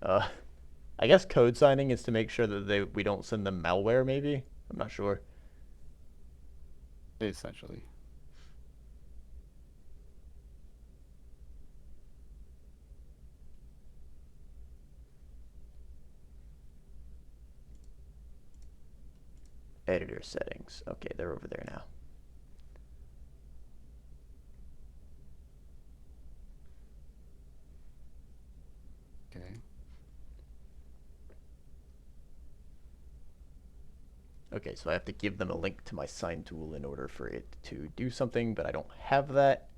I guess code signing is to make sure that we don't send them malware, maybe? I'm not sure. Essentially. Editor settings. Okay, they're over there now. Okay. Okay, so I have to give them a link to my sign tool in order for it to do something, but I don't have that.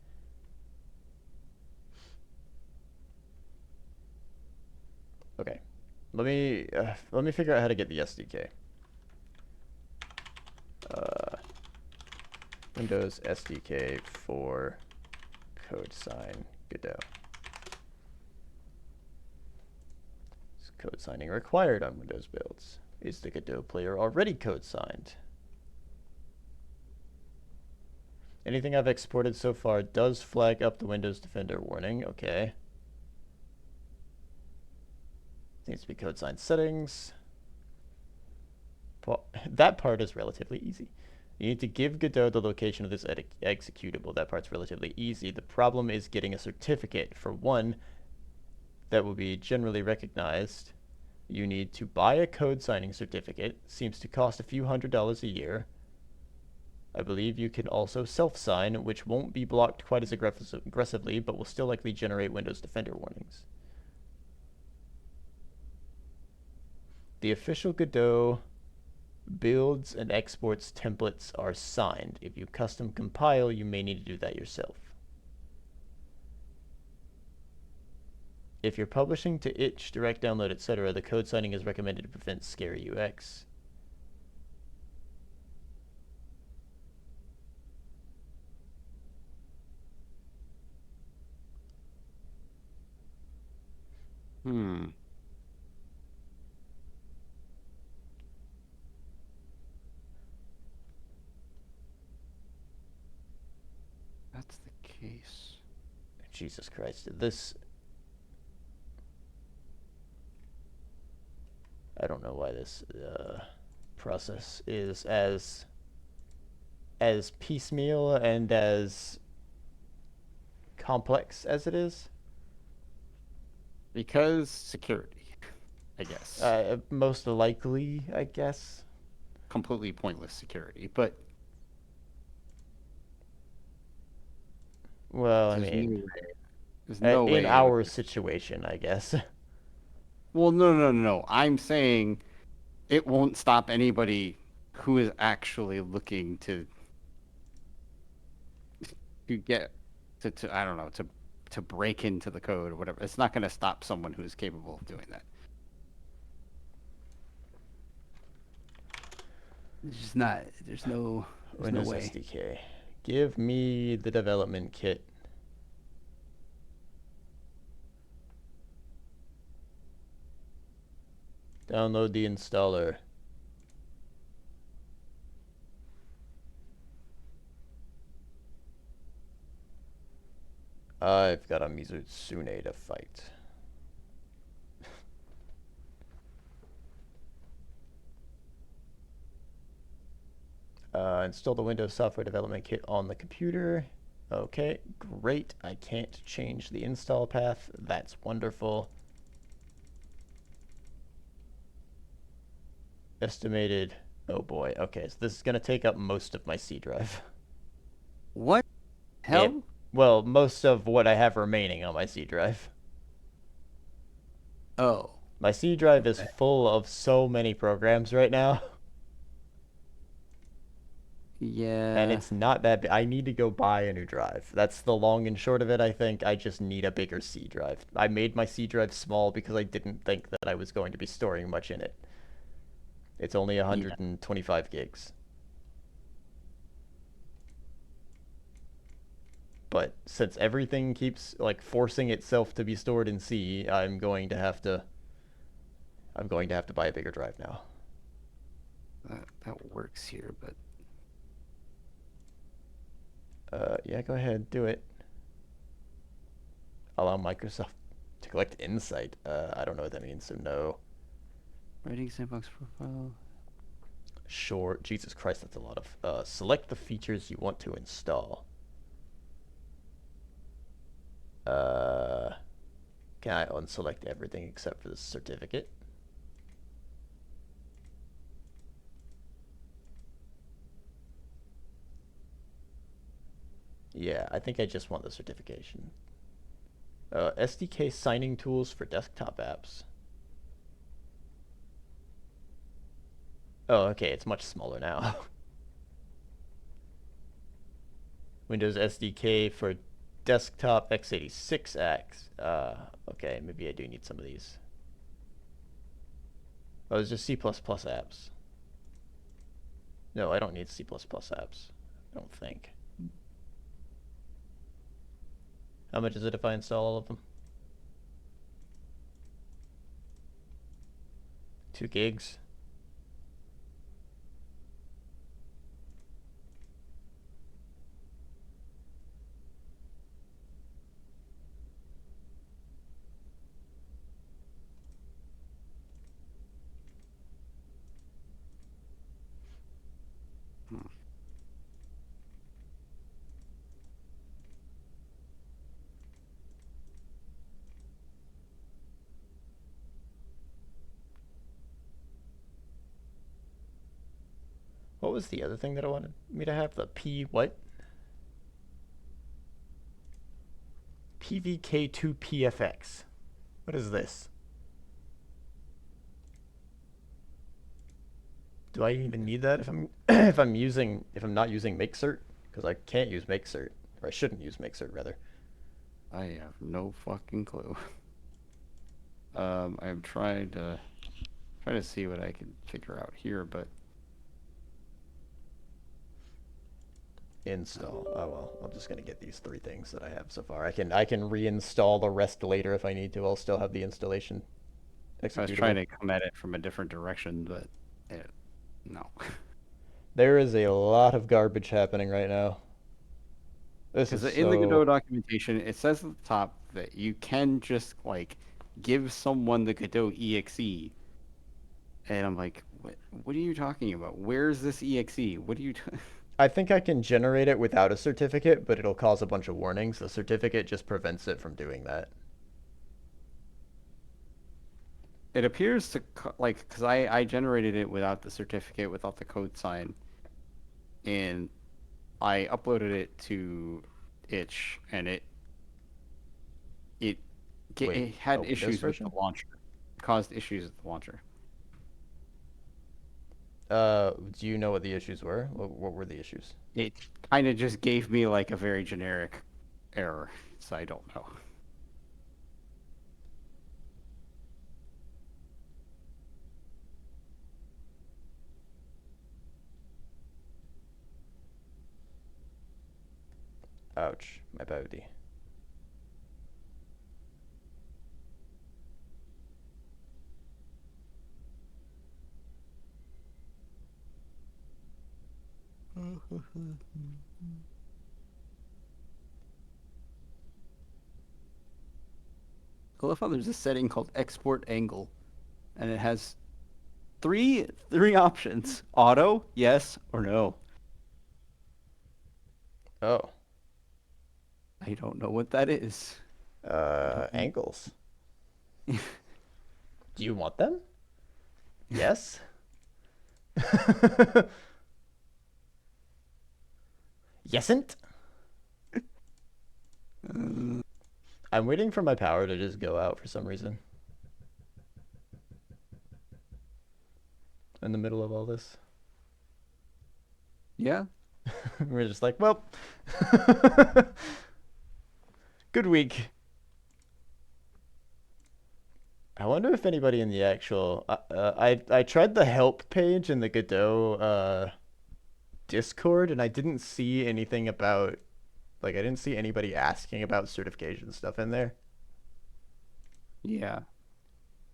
Okay, let me figure out how to get the SDK. Windows SDK for code sign Godot. Is code signing required on Windows builds? Is the Godot player already code signed? Anything I've exported so far does flag up the Windows Defender warning. Okay. Needs to be code sign settings. Well, that part is relatively easy. You need to give Godot the location of this executable. That part's relatively easy. The problem is getting a certificate. For one, that will be generally recognized. You need to buy a code signing certificate. Seems to cost a few $100s a year. I believe you can also self-sign, which won't be blocked quite as aggressively, but will still likely generate Windows Defender warnings. The official Godot builds and exports templates are signed. If you custom compile, you may need to do that yourself. If you're publishing to itch, direct download, etc., the code signing is recommended to prevent scary UX. Hmm. That's the case. Jesus Christ. This... I don't know why this process is as piecemeal and as complex as it is. Because security, I guess. Most likely, I guess. Completely pointless security, but Well, I there's no mean, way. There's no in way it would. our situation, I guess. Well, no. I'm saying it won't stop anybody who is actually looking to get to I don't know to break into the code or whatever. It's not going to stop someone who is capable of doing that. It's just not. There's no Windows way. SDK. Give me the development kit. Download the installer. I've got a Mizutsune to fight. Install the Windows Software Development Kit on the computer. Okay, great. I can't change the install path. That's wonderful. Estimated. Oh boy. Okay, so this is going to take up most of my C drive. What? Hell? Well, most of what I have remaining on my C drive. Oh. My C drive is full of so many programs right now. Yeah. And it's not that big. I need to go buy a new drive. That's the long and short of it, I think. I just need a bigger C drive. I made my C drive small because I didn't think that I was going to be storing much in it. It's only 125 gigs. But since everything keeps like forcing itself to be stored in C, I'm going to have to buy a bigger drive now. That works here, but Yeah, go ahead, do it. Allow Microsoft to collect insight. I don't know what that means, so no. writing sandbox profile. Sure. Jesus Christ, that's a lot of... select the features you want to install. Can I unselect everything except for the certificate? Yeah, I think I just want the certification. SDK signing tools for desktop apps. Oh, okay, it's much smaller now. Windows SDK for desktop x86X. Okay, maybe I do need some of these. Oh, it's just C++ apps. No, I don't need C++ apps. I don't think. How much is it if I install all of them? 2 gigs. What was the other thing that I wanted me to have? The P what? PVK2PFX. What is this? Do I even need that if I'm if I'm not using makecert? Because I can't use makecert, or I shouldn't use makecert rather. I have no fucking clue. I'm trying to see what I can figure out here, but Install. Oh well, I'm just gonna get these 3 things that I have so far. I can reinstall the rest later if I need to. I'll still have the installation executable. I was trying to come at it from a different direction, but no. There is a lot of garbage happening right now. This is Because in the so... Godot documentation, it says at the top that you can just like give someone the Godot exe, and I'm like, what are you talking about? Where's this exe? What are you? I think I can generate it without a certificate, but it'll cause a bunch of warnings. The certificate just prevents it from doing that. It appears to like because I generated it without the certificate, without the code sign, and I uploaded it to itch, and it Wait, it had a Windows issues with version? the launcher. It caused issues with the launcher. Do you know what the issues were? What were the issues? It kind of just gave me like a very generic error, so I don't know. Ouch, my body. I love how there's a setting called export angle, and it has three options: auto, yes, or no. Oh. I don't know what that is. Angles. Do you want them? Yes? Yesn't? I'm waiting for my power to just go out for some reason. In the middle of all this. Yeah. We're just like, well, good week. I wonder if anybody in the actual... I tried the help page in the Godot Discord, and I didn't see anything about... Like, I didn't see anybody asking about certification stuff in there. Yeah.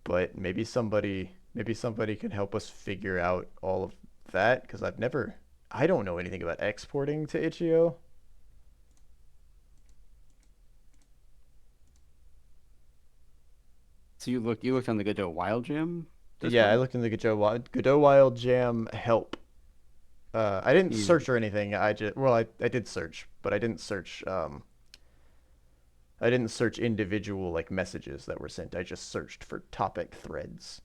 But maybe somebody can help us figure out all of that, because I don't know anything about exporting to itch.io. So you looked on the Godot Wild Gem? Yeah, I looked in the Godot Wild Jam help. I didn't search or anything. I did search, but I didn't search individual like messages that were sent. I just searched for topic threads.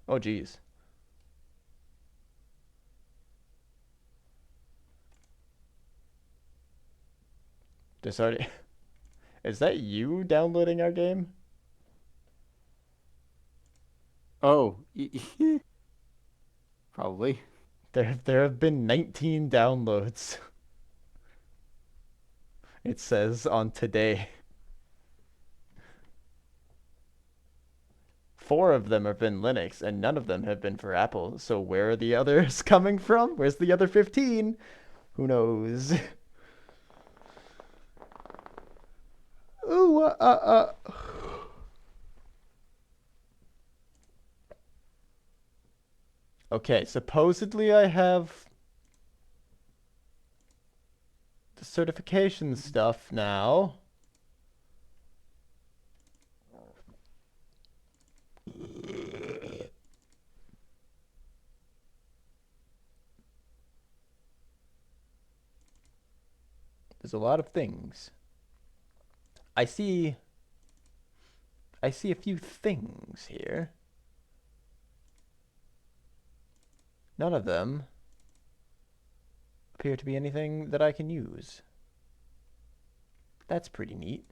Oh geez. This already... Is that you downloading our game? Oh. Probably. There have been 19 downloads. It says on today. 4 of them have been Linux, and none of them have been for Apple. So where are the others coming from? Where's the other 15? Who knows? Ooh, Okay, supposedly I have the certification stuff now. There's a lot of things. I see a few things here. None of them appear to be anything that I can use. That's pretty neat.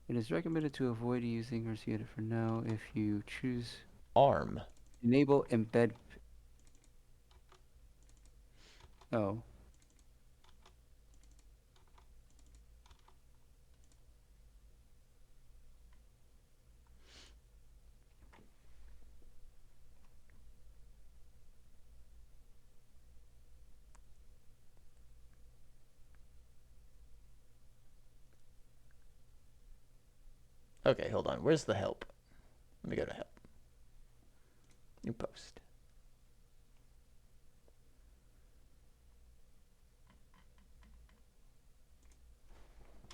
It is recommended to avoid using RCEdit for now if you choose ARM. enable embed. Oh. Okay, hold on. Where's the help? Let me go to help. New post.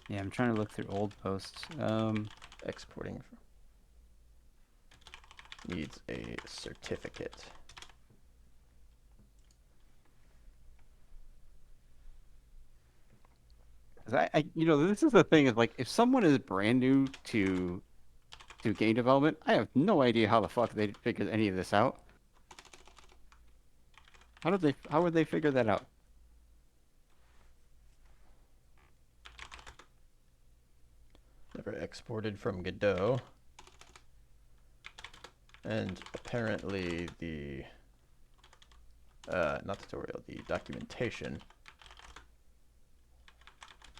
Yeah, I'm trying to look through old posts. Exporting needs a certificate. You know, this is the thing is like if someone is brand new to game development, I have no idea how the fuck they figured any of this out. How would they figure that out? Never exported from Godot. And apparently the not tutorial, the documentation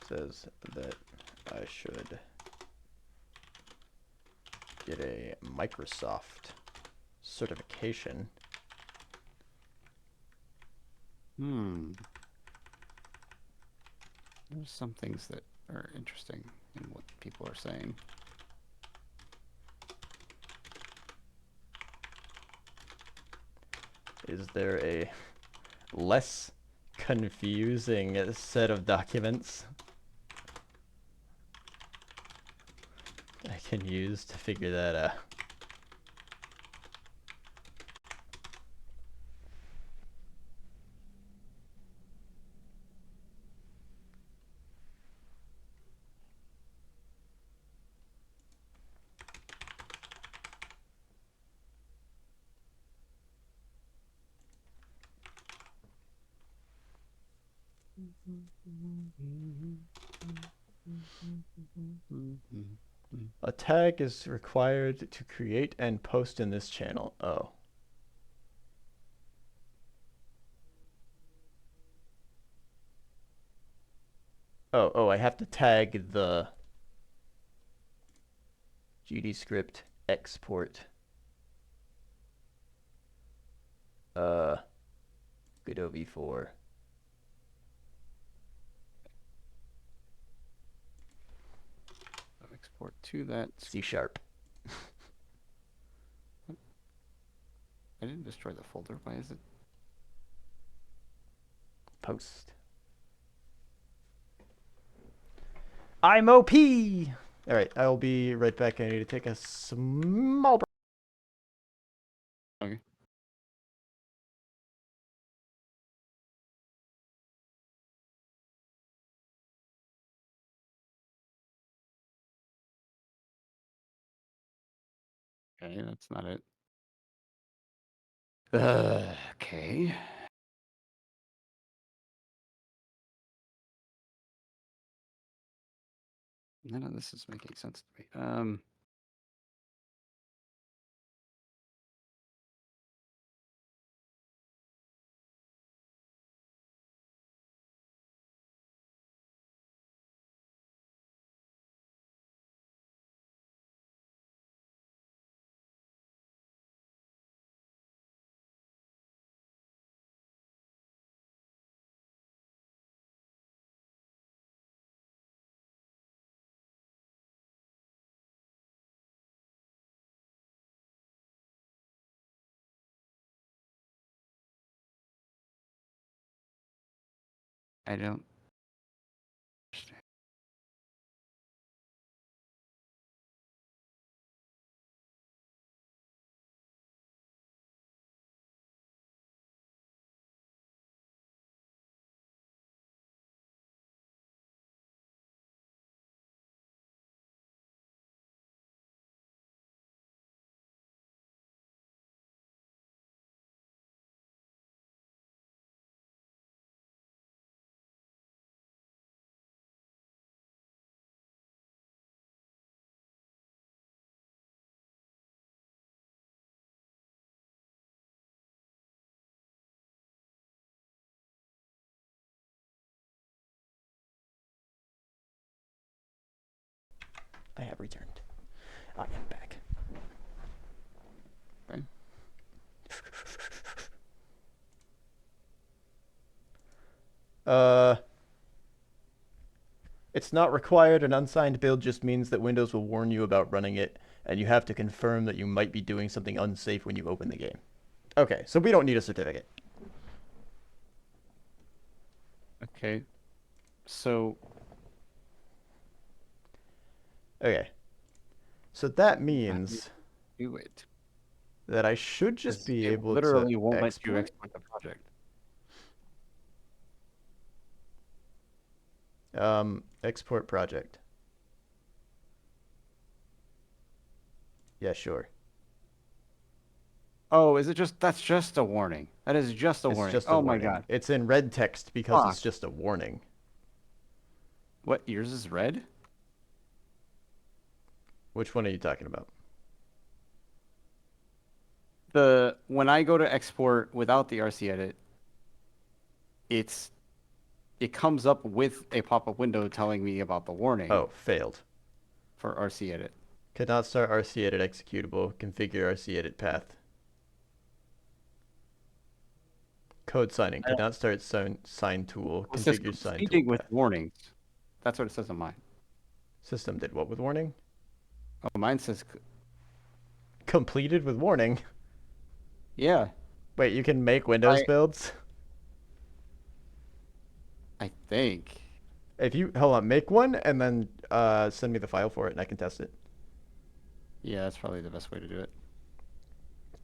says that I should get a Microsoft certification. There's some things that are interesting in what people are saying. Is there a less confusing set of documents I can use to figure that out? A tag is required to create and post in this channel. Oh. Oh, I have to tag the GD script export. Godot v4. Export to that. C#. I didn't destroy the folder. Why is it? Post. I'm OP! Alright, I'll be right back. I need to take a small break. Okay. Okay, that's not it. Okay. None of this is making sense to me. I don't understand. I have returned. I am back. Okay. It's not required. An unsigned build just means that Windows will warn you about running it, and you have to confirm that you might be doing something unsafe when you open the game. Okay, so we don't need a certificate. Okay. So Okay. So that means do it. that I should just 'Cause be it able literally to won't let you export. export the project. Export project. Yeah, sure. Oh, is it just that's just a warning? That is just a It's warning. just a Oh my warning. god. It's in red text because it's Fuck. just a warning. What, yours is red? Which one are you talking about? When I go to export without the RC edit, it comes up with a pop-up window telling me about the warning Oh, failed. for RC edit. Could not start RC edit executable. Configure RC edit path. Code signing. Could not start sign tool. It says Configure sign tool proceeding with path. warnings. That's what it says on mine. System did what with warning? Oh, mine says Completed with warning. yeah. Wait, you can make Windows I builds? I think. If you hold on, make one and then send me the file for it and I can test it. Yeah, that's probably the best way to do it.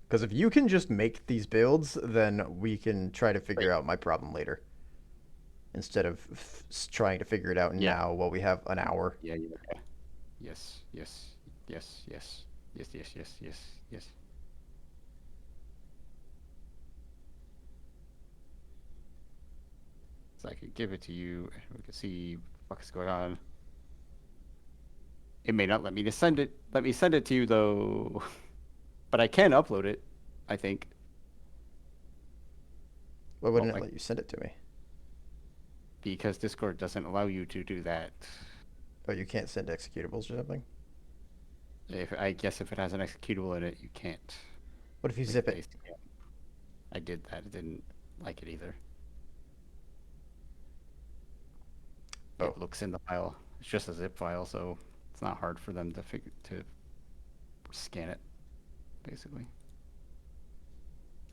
Because if you can just make these builds, then we can try to figure out my problem later. Instead of trying to figure it out Yeah. now while we have an hour. Yeah, yeah, yeah. Yes, yes, yes, yes, yes, yes, yes, yes, yes. So I could give it to you, and we can see what is going on. It may not let me to send it. Let me send it to you though, but I can upload it. I think. Why wouldn't Well, it let you send it to me? Because Discord doesn't allow you to do that. Oh, you can't send executables or something? If I guess if it has an executable in it, you can't. What if you zip it? I did that. I didn't like it either. Oh. It looks in the file. It's just a zip file, so it's not hard for them to scan it, basically.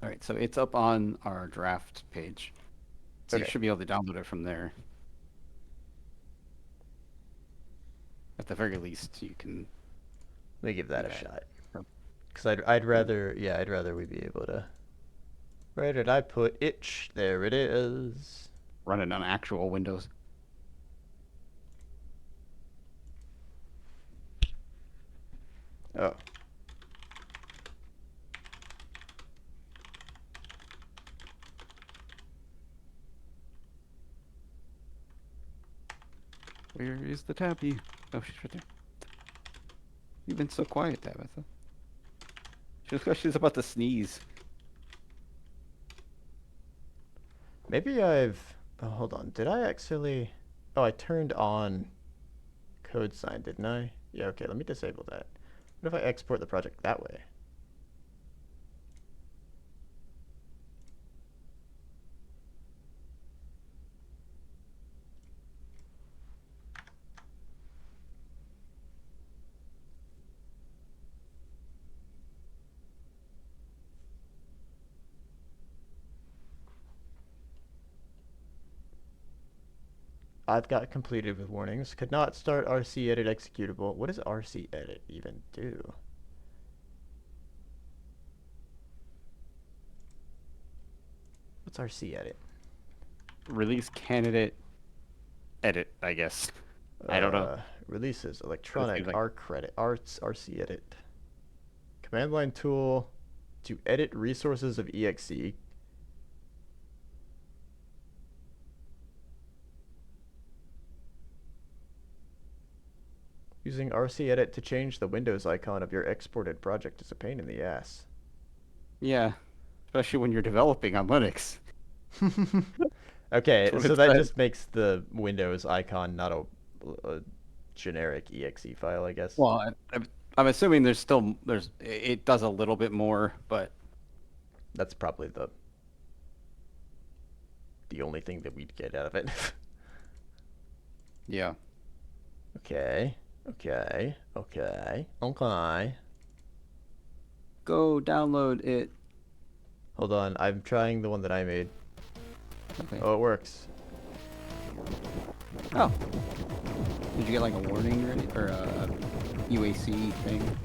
All right, so it's up on our draft page, so you Okay. should be able to download it from there. At the very least, you can. Let me give that a Okay. shot. Because I'd rather, yeah, I'd rather we be able to. Where did I put itch? There it is. Run it on actual Windows. Oh. Where is the tabby? Oh, she's right there. You've been so quiet, Tabitha. She's about to sneeze. Maybe I've. Oh, hold on. Did I actually? Oh, I turned on code sign, didn't I? Yeah, okay, let me disable that. What if I export the project that way? I've got completed with warnings. Could not start RC edit executable. What does RC edit even do? What's RC edit? Release candidate edit, I guess. I don't know. Releases, electronic, like- arc credit, arts, RC edit. Command line tool to edit resources of exe. Using RC edit to change the Windows icon of your exported project is a pain in the ass. Yeah, especially when you're developing on Linux. Okay, That's what so it that said. just makes the Windows icon not a generic exe file, I guess. Well, I'm assuming it does a little bit more, but That's probably the only thing that we'd get out of it. yeah. Okay. Okay. Okay. Okay. Go download it. Hold on. I'm trying the one that I made. Okay. Oh, it works. Oh. Did you get like a warning ready or a UAC thing?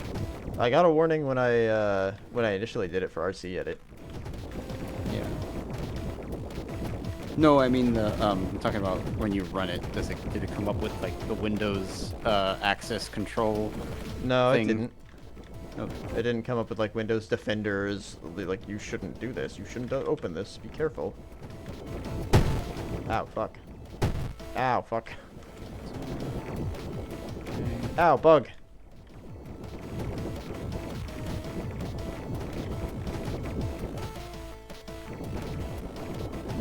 I got a warning when I initially did it for RC edit. Yeah. No, I mean the I'm talking about when you run it. Did it come up with like the Windows access control? No, thing? it didn't. Okay. It didn't come up with like Windows Defenders, like you shouldn't do this, you shouldn't open this, be careful. Ow, fuck. Ow, fuck. Ow, bug.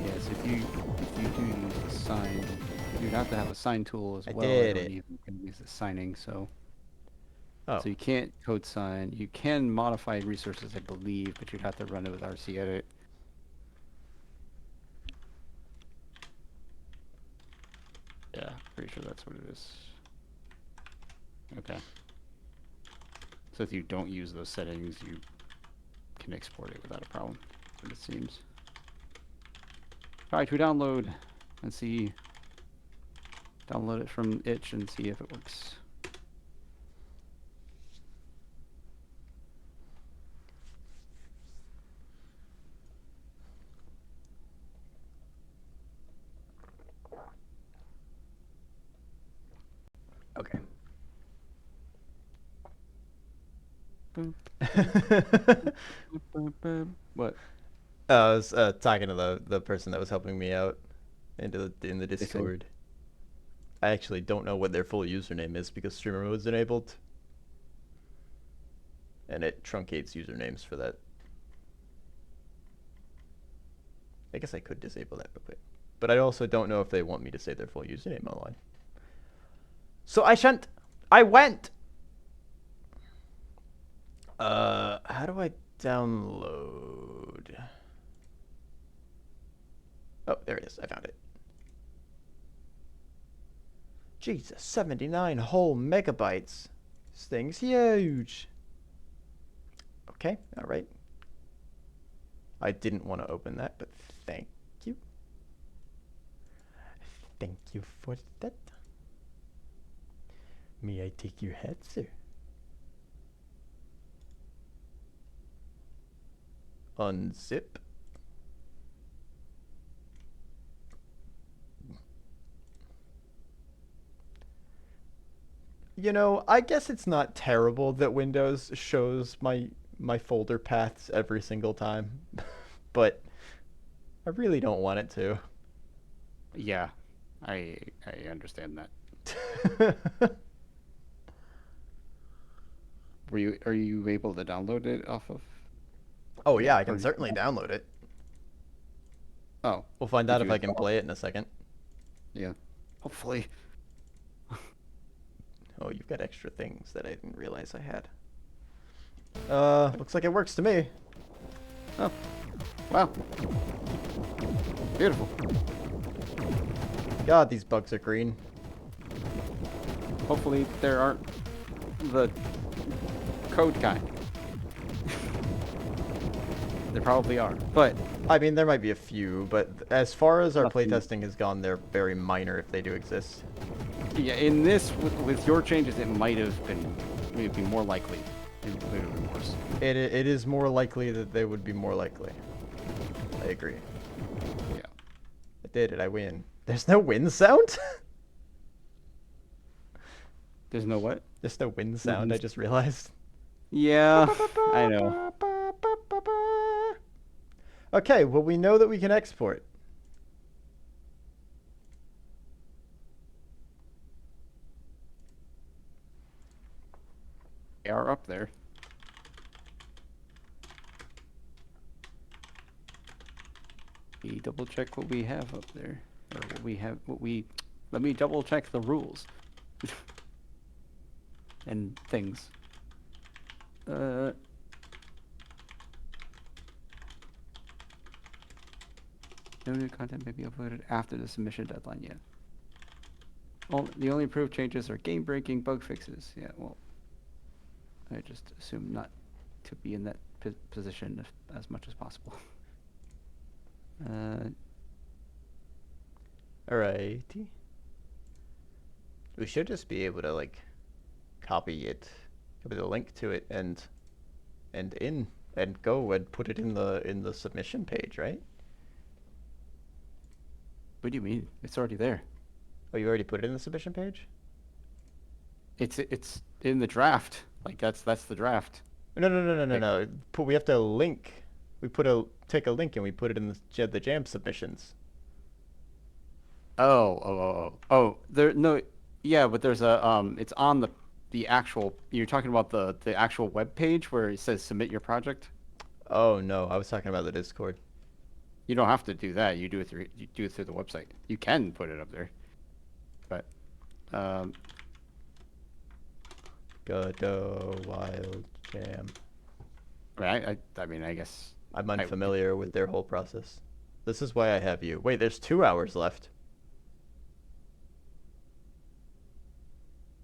Yes, if you do use the sign, you'd have to have a sign tool as I well. did don't it. even can use the signing, so Oh, so you can't code sign. You can modify resources, I believe, but you'd have to run it with RC edit. Yeah, pretty sure that's what it is. Okay. So if you don't use those settings, you can export it without a problem, what it seems. Alright, we download and see. Download it from itch and see if it works. Okay. What? I was talking to the person that was helping me out in the said- Discord. I actually don't know what their full username is because streamer mode is enabled. And it truncates usernames for that. I guess I could disable that real quick. But I also don't know if they want me to say their full username online. So I shan't. I went! How do I download? Oh, there it is. I found it. Jesus, 79 whole megabytes. This thing's huge. Okay, alright. I didn't want to open that, but thank you. Thank you for that. May I take your hat, sir? Unzip. You know, I guess it's not terrible that Windows shows my folder paths every single time, but I really don't want it to. Yeah, I understand that. Are you able to download it off of? Oh yeah, I Or can you- certainly download it. Oh, We'll find Did out you if I can install play it in a second. yeah. Hopefully. Oh, you've got extra things that I didn't realize I had. Looks like it works to me. Oh, wow. Beautiful. God, these bugs are green. Hopefully there aren't the code kind. There probably are, but I mean, there might be a few, but as far as our Nothing. playtesting has gone, they're very minor if they do exist. yeah, in this with your changes, it might be more likely. It would have been worse. It is more likely that they would be more likely. I agree. Yeah. I did it. I win. There's no win sound? There's no what? There's no win sound, I just realized. Yeah, I know. Okay, well, we know that we can export. They are up there. We double check what we have up there, or what we have. Let me double check the rules and things. No new content may be uploaded after the submission deadline yet. The only approved changes are game-breaking bug fixes. Yeah, well, I just assume not to be in that position as much as possible. Alrighty. We should just be able to like copy the link to it and go and put it in the submission page, right? What do you mean? It's already there. Oh, you already put it in the submission page? It's in the draft. Like that's the draft. No. We have to link. Take a link and we put it in the jam submissions. Oh. There no, yeah, but there's a it's on the actual. You're talking about the actual web page where it says submit your project. Oh no, I was talking about the Discord. You don't have to do that. You do it through the website. You can put it up there, but Godot Wild Jam. I mean, I guess I'm unfamiliar with their whole process. This is why I have you. Wait, there's 2 hours left.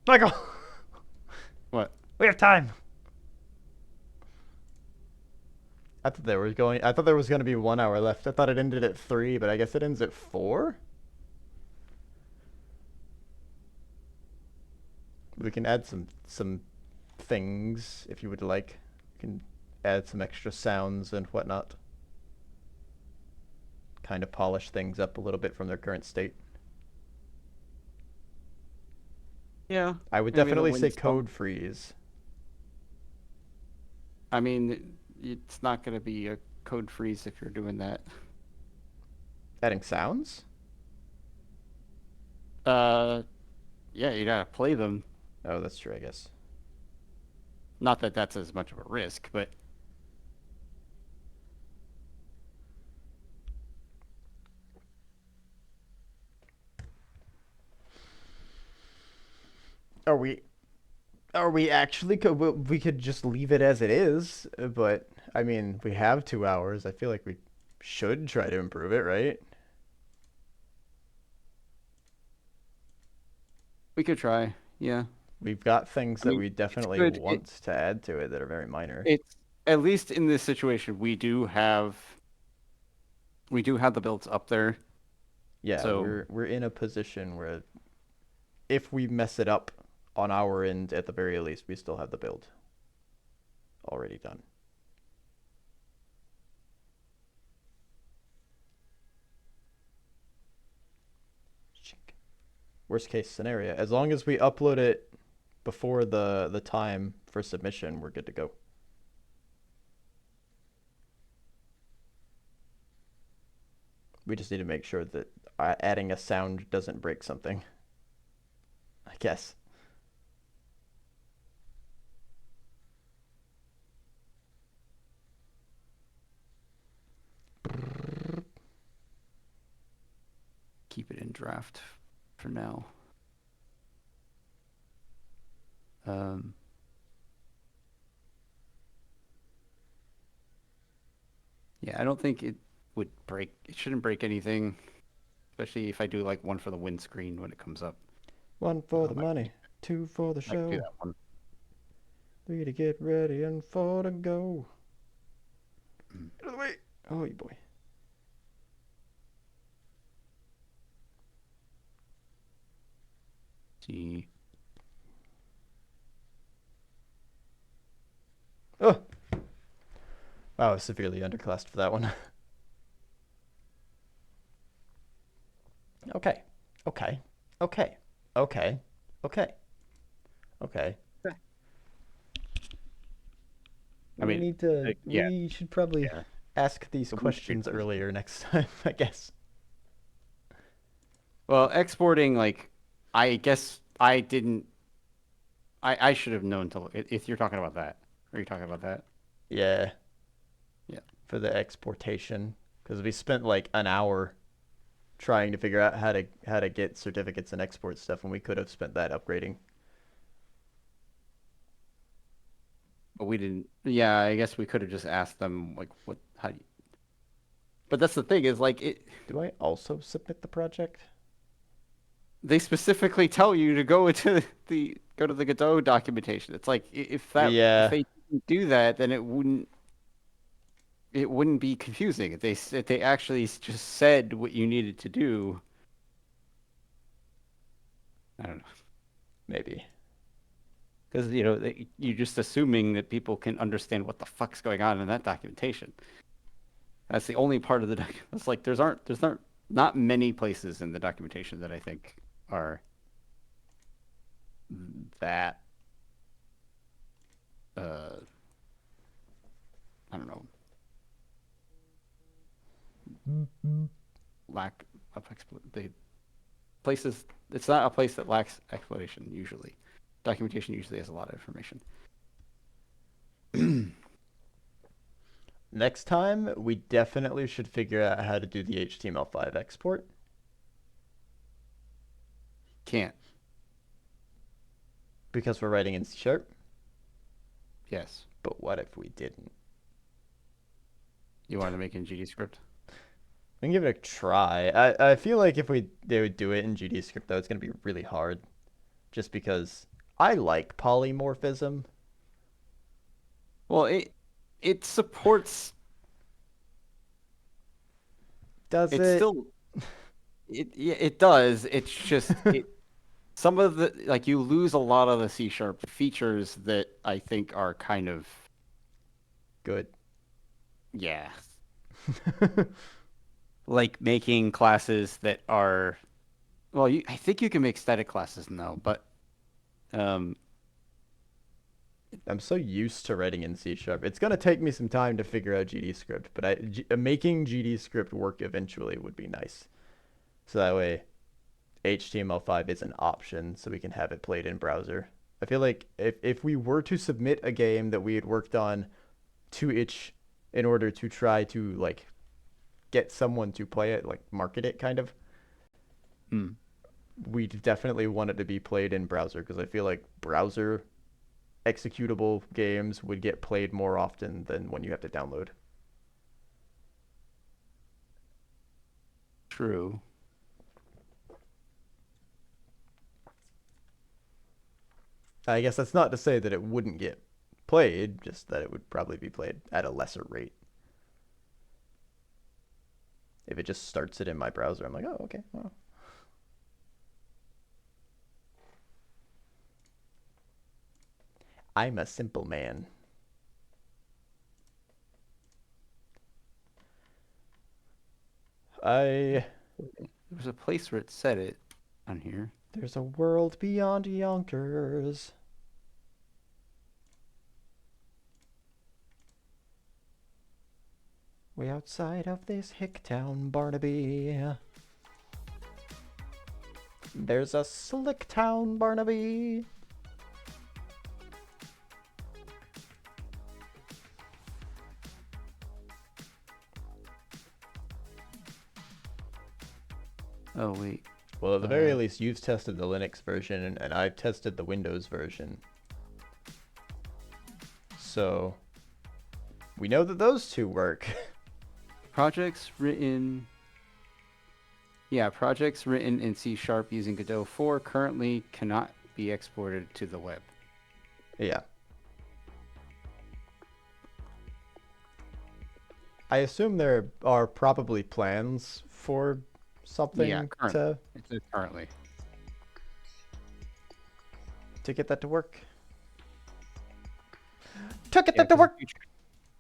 Michael! What? We have time! I thought there was going to be 1 hour left. I thought it ended at 3, but I guess it ends at 4? We can add some things if you would like. We can add some extra sounds and whatnot. Kind of polish things up a little bit from their current state. Yeah. I would maybe the definitely say wind stop. code freeze. I mean, it's not going to be a code freeze if you're doing that. Adding sounds? Yeah, you gotta play them. Oh, that's true, I guess. Not that that's as much of a risk, but Are we actually we could just leave it as it is, but I mean, we have 2 hours. I feel like we should try to improve it, right? we could try. Yeah. We've got things that mean, we it's definitely good. want to add to it that are very minor. It's at least in this situation, we do have the builds up there. Yeah, So- we're in a position where if we mess it up on our end, at the very least, we still have the build already done. Worst case scenario, as long as we upload it before the time for submission, we're good to go. We just need to make sure that adding a sound doesn't break something, I guess. Keep it in draft for now. Yeah, I don't think it would break. It shouldn't break anything, especially if I do like one for the windscreen when it comes up. 1 for the money, 2 for the I can do show, that one. 3 to get ready, and 4 to go. Out of the way. Oh, you boy. See. Oh! Wow, I was severely underclassed for that one. Okay. Okay. Okay. Okay. Okay. Okay. I mean, we need to. yeah. We should probably Yeah. ask these The questions windscreen. earlier next time, I guess. Well, exporting, like, I guess I didn't. I should have known to. If you're talking about that, are you talking about that? Yeah. Yeah. For the exportation, because we spent like an hour trying to figure out how to get certificates and export stuff, and we could have spent that upgrading. But we didn't. Yeah, I guess we could have just asked them like, what? How do you? But that's the thing is like it. Do I also submit the project? they specifically tell you to go to the Godot documentation. It's like if Yeah. they didn't do that, then it wouldn't be confusing. If they actually just said what you needed to do. I don't know. Maybe. Because you're just assuming that people can understand what the fuck's going on in that documentation. That's the only part of the document. It's like there's not many places in the documentation that I think are that I don't know, lack of the places. It's not a place that lacks explanation usually. Documentation usually has a lot of information. Next time, we definitely should figure out how to do the HTML5 export. Can't. Because we're writing in C#. Yes. But what if we didn't? You want to make it in GDScript? We can give it a try. I feel like if they would do it in GDScript, though, it's going to be really hard. Just because I like polymorphism. Well, it supports. Does It's it? still. It does. It's just some of the you lose a lot of the C# features that I think are kind of Good. yeah. Like making classes that are I think you can make static classes now, but I'm so used to writing in C#. It's going to take me some time to figure out GDScript, but making GDScript work eventually would be nice. So that way HTML5 is an option so we can have it played in browser. I feel like if we were to submit a game that we had worked on to itch in order to try to get someone to play it, market it kind of, we'd definitely want it to be played in browser because I feel like browser executable games would get played more often than when you have to download. True. I guess that's not to say that it wouldn't get played, just that it would probably be played at a lesser rate. If it just starts it in my browser, I'm like, oh, okay. Well. I'm a simple man. There was a place where it said it on here. There's a world beyond Yonkers. Way outside of this hick town, Barnaby. There's a slick town, Barnaby. Oh wait. Well, at the very least, you've tested the Linux version, and I've tested the Windows version. So, we know that those two work. Projects written in C# using Godot 4 currently cannot be exported to the web. Yeah. I assume there are probably plans for something currently to get that to work. To get that to work.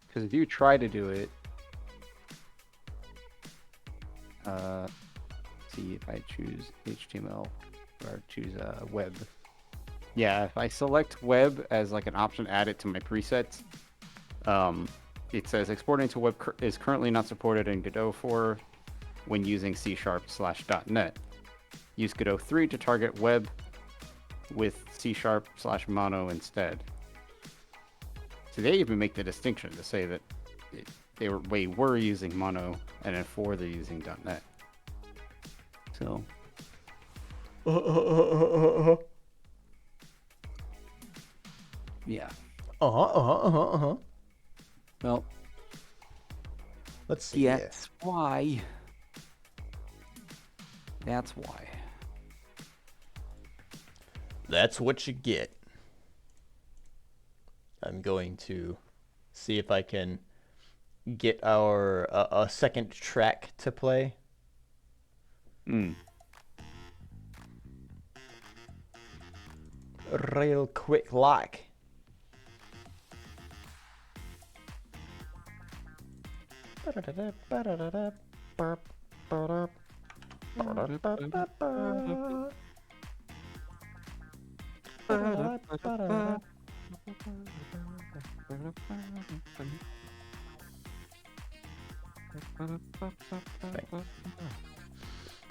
Because if you try to do it, see if I choose HTML or choose web. Yeah, if I select web as an option, add it to my presets. It says exporting to web is currently not supported in Godot 4 when using C#/.NET. Use Godot 3 to target web with C#/mono instead. So they even make the distinction to say that they were using mono, and in 4 they're using .NET. So. Yeah. Well, let's see. That's why. That's why. that's what you get. I'm going to see if I can get our a second track to play. Real quick like.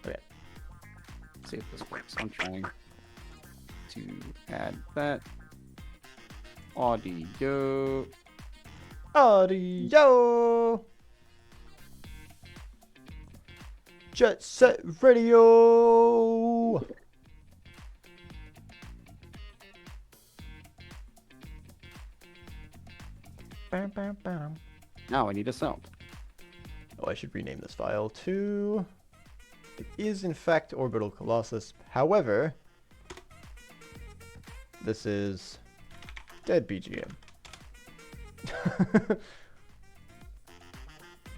Okay. See if this works. I'm trying to add that audio. Audio. Jet Set Radio. Bam, bam, bam. Now I need a sound. Oh, I should rename this file to... It is in fact Orbital Colossus. However, this is Dead BGM.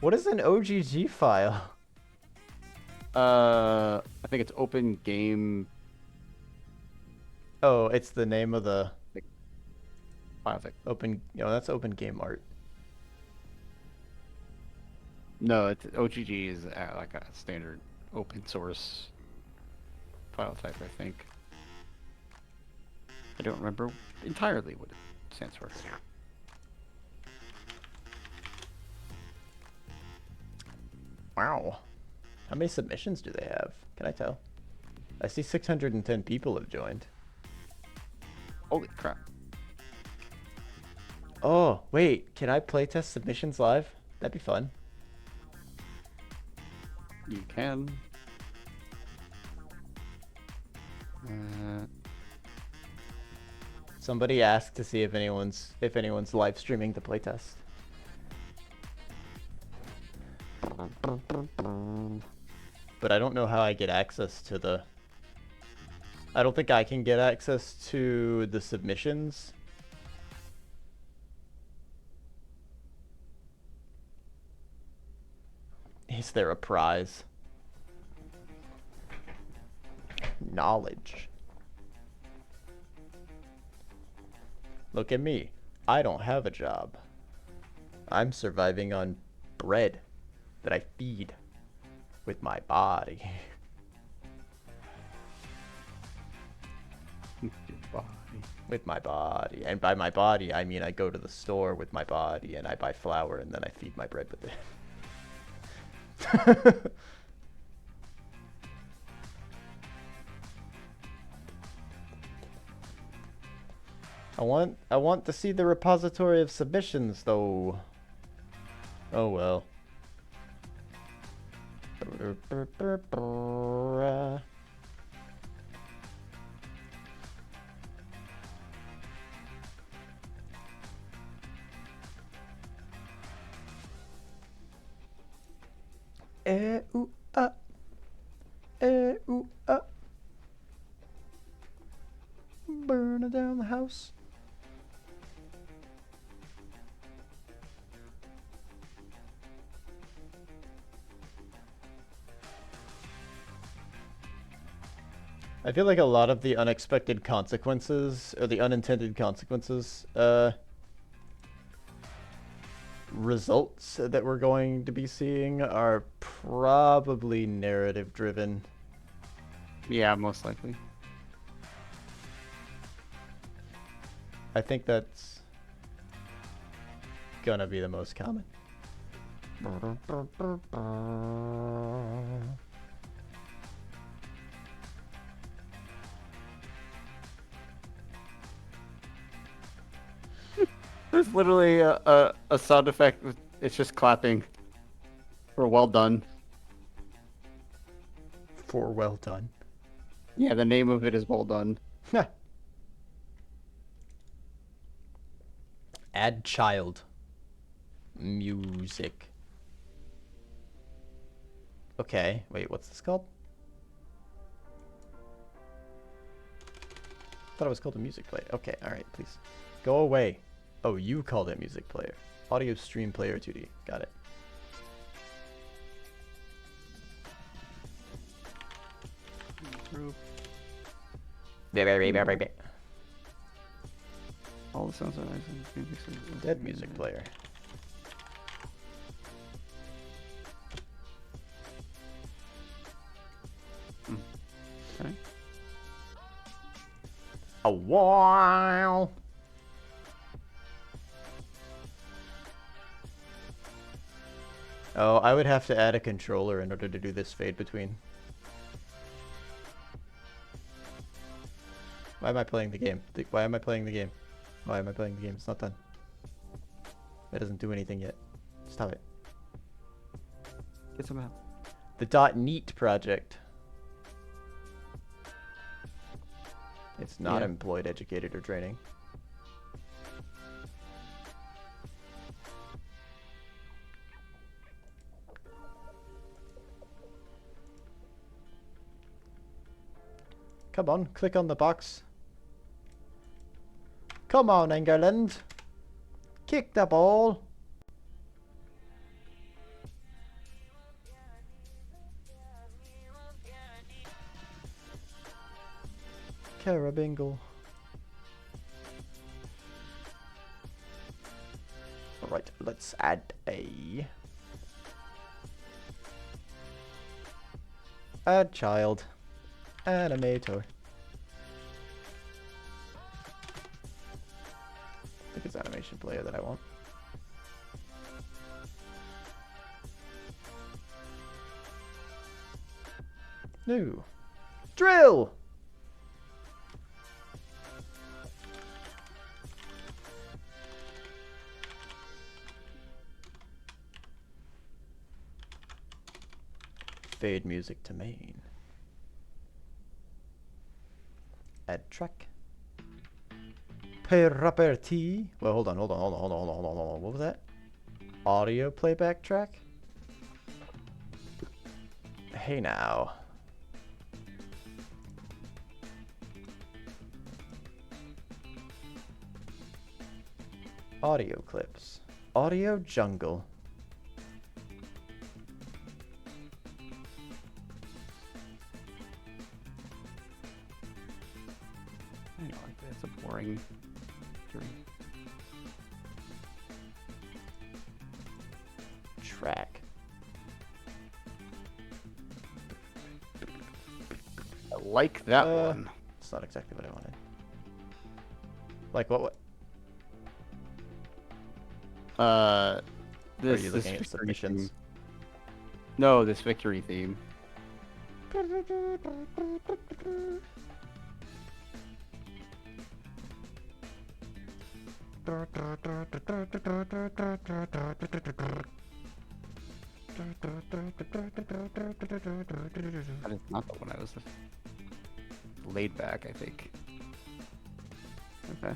What is an OGG file? I think it's open game Oh, it's the name of the file thing. open... No, that's open game art. No, it's OGG is like a standard open source file type, I think. I don't remember entirely what it stands for. Wow. How many submissions do they have? Can I tell? I see 610 people have joined. Holy crap. Oh, wait. Can I playtest submissions live? That'd be fun. You can. Somebody asked to see if anyone's live streaming the playtest. But I don't know how I get access to the... I don't think I can get access to the submissions. Is there a prize? Knowledge. Look at me. I don't have a job. I'm surviving on bread that I feed with my body. With my body. And by my body, I mean I go to the store with my body and I buy flour and then I feed my bread with it. I want to see the repository of submissions though. Oh well. Ooh, ah. Ooh, ah. Burning down the house. I feel like a lot of the unexpected consequences, or the unintended consequences, results that we're going to be seeing are probably narrative driven. Yeah, most likely. I think that's gonna be the most common. There's literally a sound effect. It's just clapping. For well done. For well done. Yeah, the name of it is well done. Add child. Music. Okay, wait, what's this called? thought it was called a music player. Okay, alright, please. Go away. Oh, you called it music player. Audio stream player 2D. Got it. Group. Dead All the sounds are nice. music player. Okay. A while. Oh, I would have to add a controller in order to do this fade between. Why am I playing the game? Why am I playing the game? Why am I playing the game? It's not done. It doesn't do anything yet. Stop it. Get some help. The .NEAT project. It's not Yeah. employed, educated, or training. Come on, click on the box. Come on, England. Kick the ball. Carabingle. Alright, let's add a child animator. I think it's animation player that I want. No. Drill! Fade music to main. Add track. Property. Well, hold on. What was that? Audio playback track? Hey now. Audio clips. Audio jungle. I don't like that. It's a boring dream. Track. I like that one. It's not exactly what I wanted. Like what? This, Are you this looking at victory submissions? theme. No, this victory theme. That is not the one I was laid back, I think. Okay.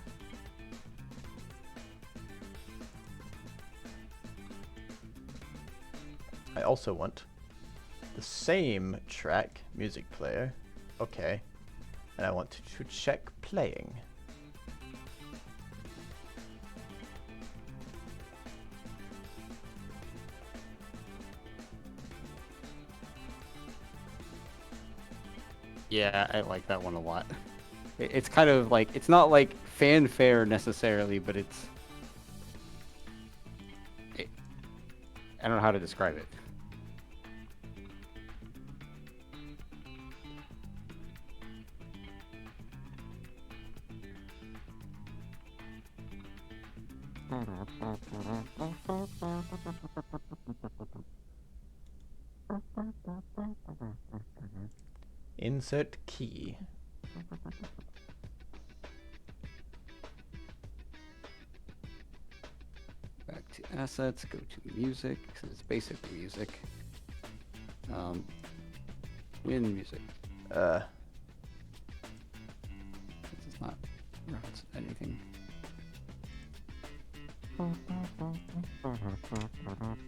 I also want the same track music player. Okay. And I want to check playing. Yeah, I like that one a lot. It's kind of like, it's not like fanfare necessarily, but it's... I don't know how to describe it. Insert key. Back to assets, go to music, because it's basically music. Win music. Uh, This is not reference anything.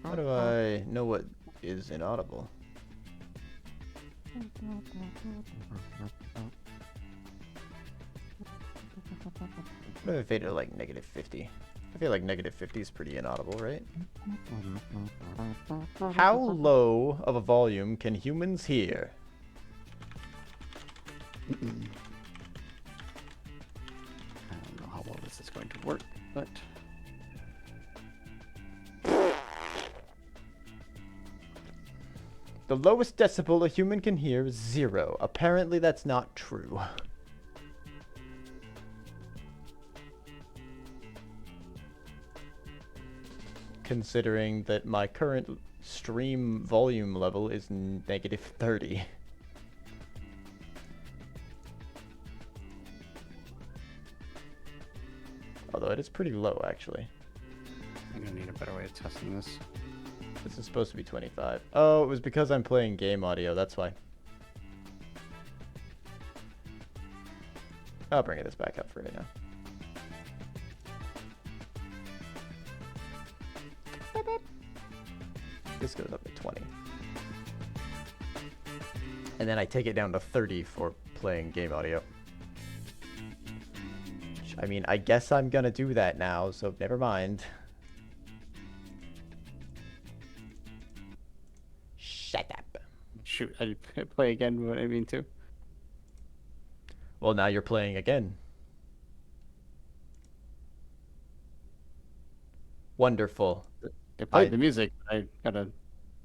how do I know what is inaudible? What if I fade it to like -50? I feel like -50 is pretty inaudible, right? How low of a volume can humans hear? I don't know how well this is going to work, but The lowest decibel a human can hear is 0. Apparently that's not true. Considering that my current stream volume level is -30. Although it is pretty low, actually. I'm gonna need a better way of testing this. This is supposed to be 25. Oh, it was because I'm playing game audio, that's why. I'll bring this back up for right now. This goes up to 20. And then I take it down to 30 for playing game audio. I mean, I guess I'm gonna do that now, so never mind. Shut up. Shoot, I play again what I mean to. Well, now you're playing again. Wonderful. I played the music, but I gotta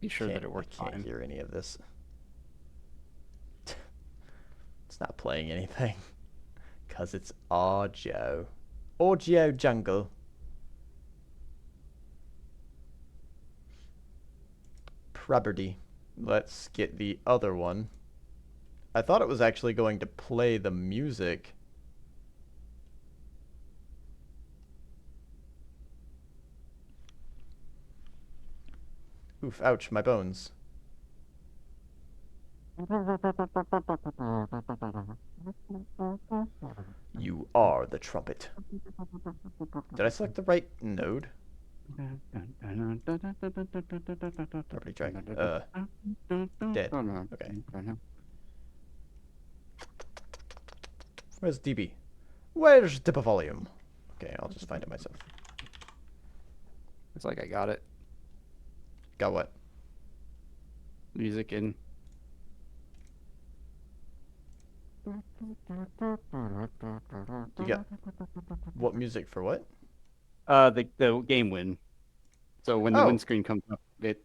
be sure that it I works can't fine. hear any of this. It's not playing anything. Because it's audio. Audio jungle. Property. Let's get the other one. I thought it was actually going to play the music. Oof, ouch, my bones. You are the trumpet. Did I select the right node? Property track. Dead. Okay. Where's DB? Where's dip of volume? Okay, I'll just find it myself. It's like I got it. Got what? Music in. You got what music for what? The game win. So when the Oh. win screen comes up, it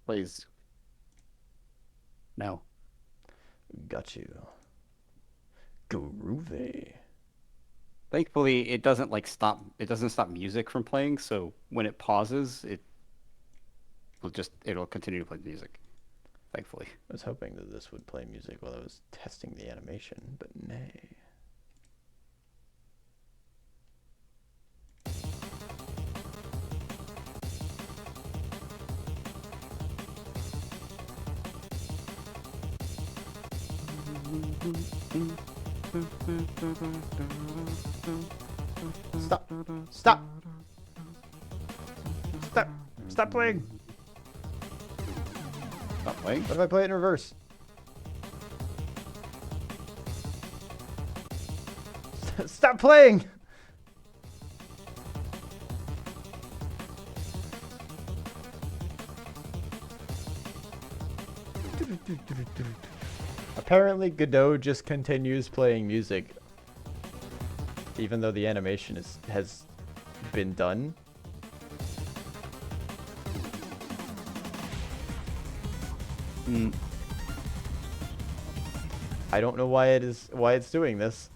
plays. No. Got you. Groovy. Thankfully, it doesn't like stop. It doesn't stop music from playing. So when it pauses, it'll continue to play music. Thankfully. I was hoping that this would play music while I was testing the animation, but nay. Stop! Stop! Stop! Stop playing! Stop playing. What if I play it in reverse? Stop playing! Apparently Godot just continues playing music even though the animation has been done. I don't know why it's doing this.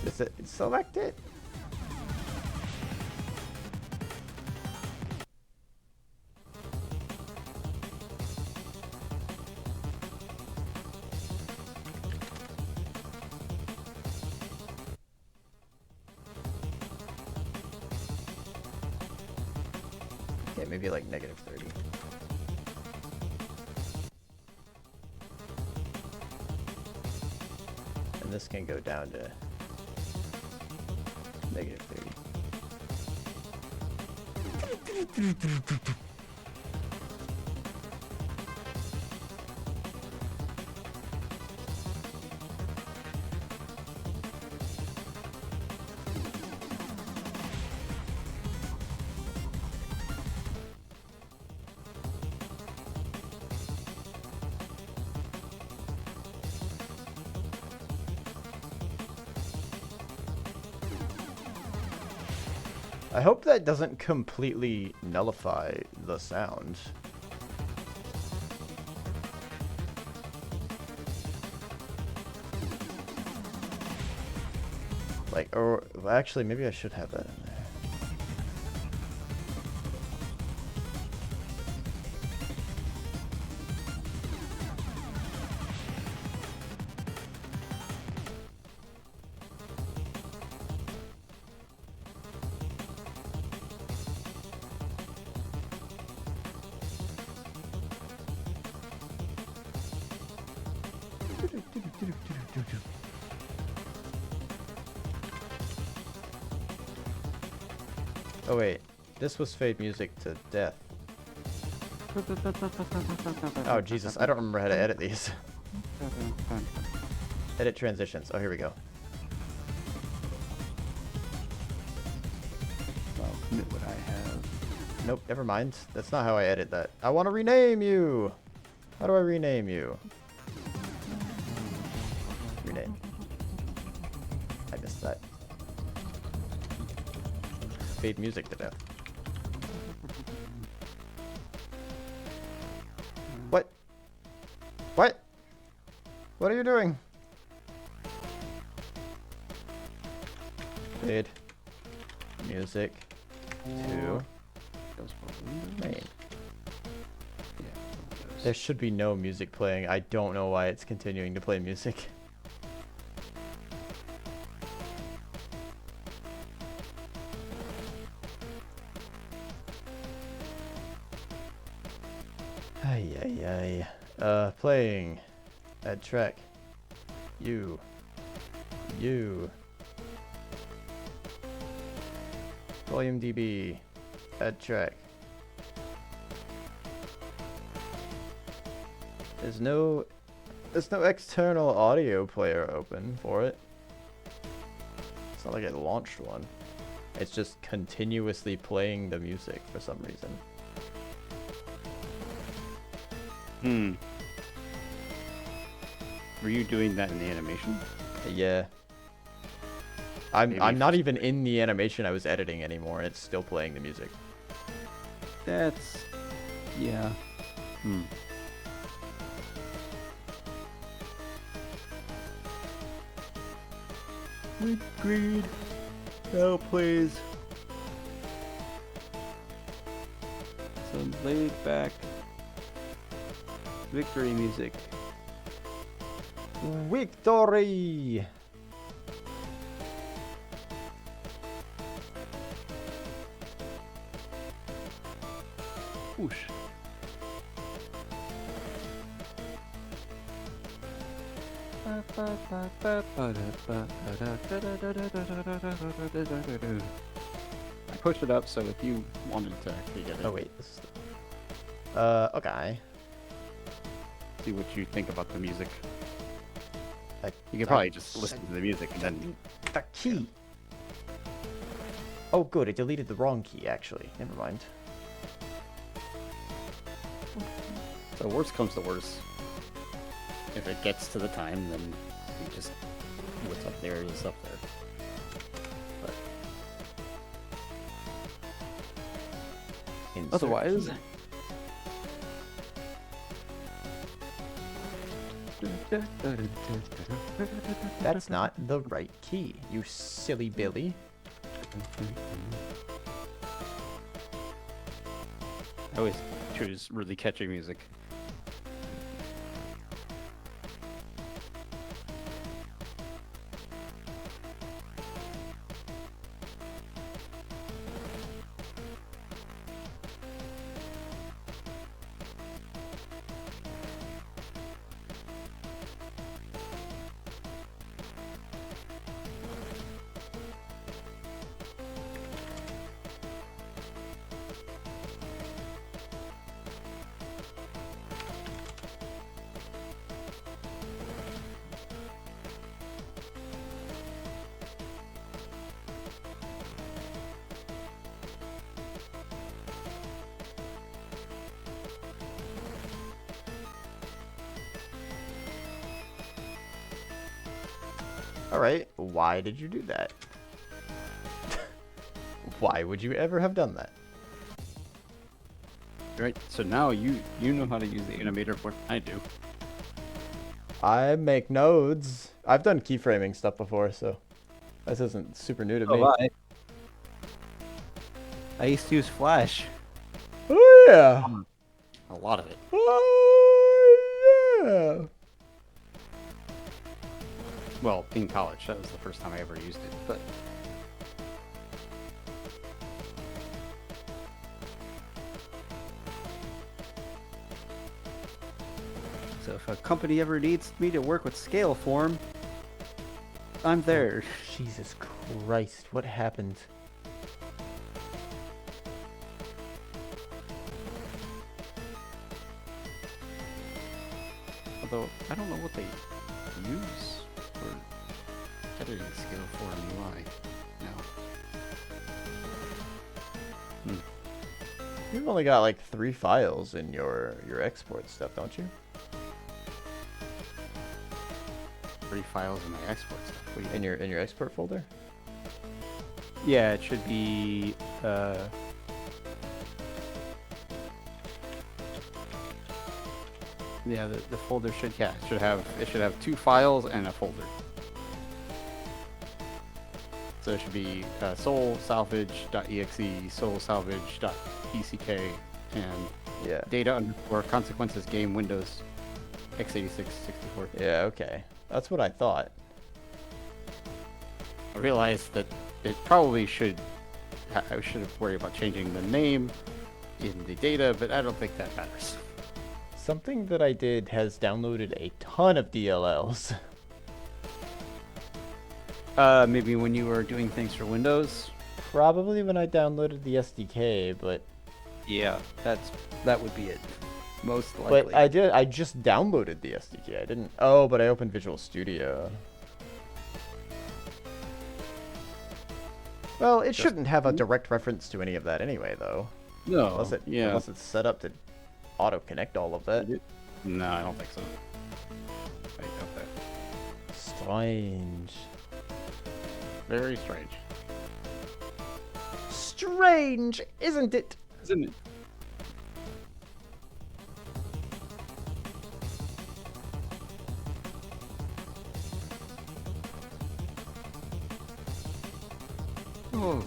Is it select it? Okay, maybe like -30. And this can go down to -30. I hope that doesn't completely nullify the sound. Like, or well, actually, maybe I should have that in there. Oh wait, this was fade music to death. Oh Jesus, I don't remember how to edit these. Edit transitions. Oh, here we go. I'll commit what I have. Nope, never mind. That's not how I edit that. I want to rename you. How do I rename you? Rename. I missed that. Fade music to death. What? What? What are you doing? Fade music to main. There should be no music playing. I don't know why it's continuing to play music. Ay, ay, ay. Playing. Add track. You. Volume DB. Add track. There's no external audio player open for it. It's not like it launched one. It's just continuously playing the music for some reason. Were you doing that in the animation? Yeah. I'm not even in the animation I was editing anymore. It's still playing the music. That's... yeah. Agreed. Now plays some laid back victory music. Victory! Whoosh. I pushed it up so if you wanted to actually get it, Oh wait, this is okay. see what you think about the music. I- You can probably just listen to the music and then... The key! Oh good, it deleted the wrong key actually. Never mind. So worst comes to worst. If it gets to the time, then you just... what's up there is up there. But... Insert otherwise... key. That's not the right key, you silly Billy. I always choose really catchy music. Alright, why did you do that? Why would you ever have done that? Right. So now you know how to use the animator more than I do. I make nodes. I've done keyframing stuff before, so this isn't super new to me. I used to use Flash. Oh yeah. A lot of it. Oh yeah. Well, in college, that was the first time I ever used it. But so if a company ever needs me to work with Scaleform, I'm there. Jesus Christ, what happened? Although I don't know what they use for editing Scaleform UI now. You've only got like 3 files in your export stuff, don't you? 3 files in my export stuff. What do you In your export folder? Yeah, it should be yeah, the folder should have 2 files and a folder. So it should be soulsalvage.exe, soulsalvage.pck, and Yeah. data underscore consequences game Windows x86 64. Yeah, okay. That's what I thought. I realized that it probably should. I should have worried about changing the name in the data, but I don't think that matters. Something that I did has downloaded a ton of DLLs. Maybe when you were doing things for Windows. Probably when I downloaded the SDK, but Yeah, that would be it. Most likely. but I just downloaded the SDK. I didn't. Oh, but I opened Visual Studio. Well, it shouldn't have a direct reference to any of that anyway, though. No. Unless it's set up to auto connect all of that. No, I don't think so. I doubt that. Strange. Very strange. Strange, isn't it? Isn't it? Oh.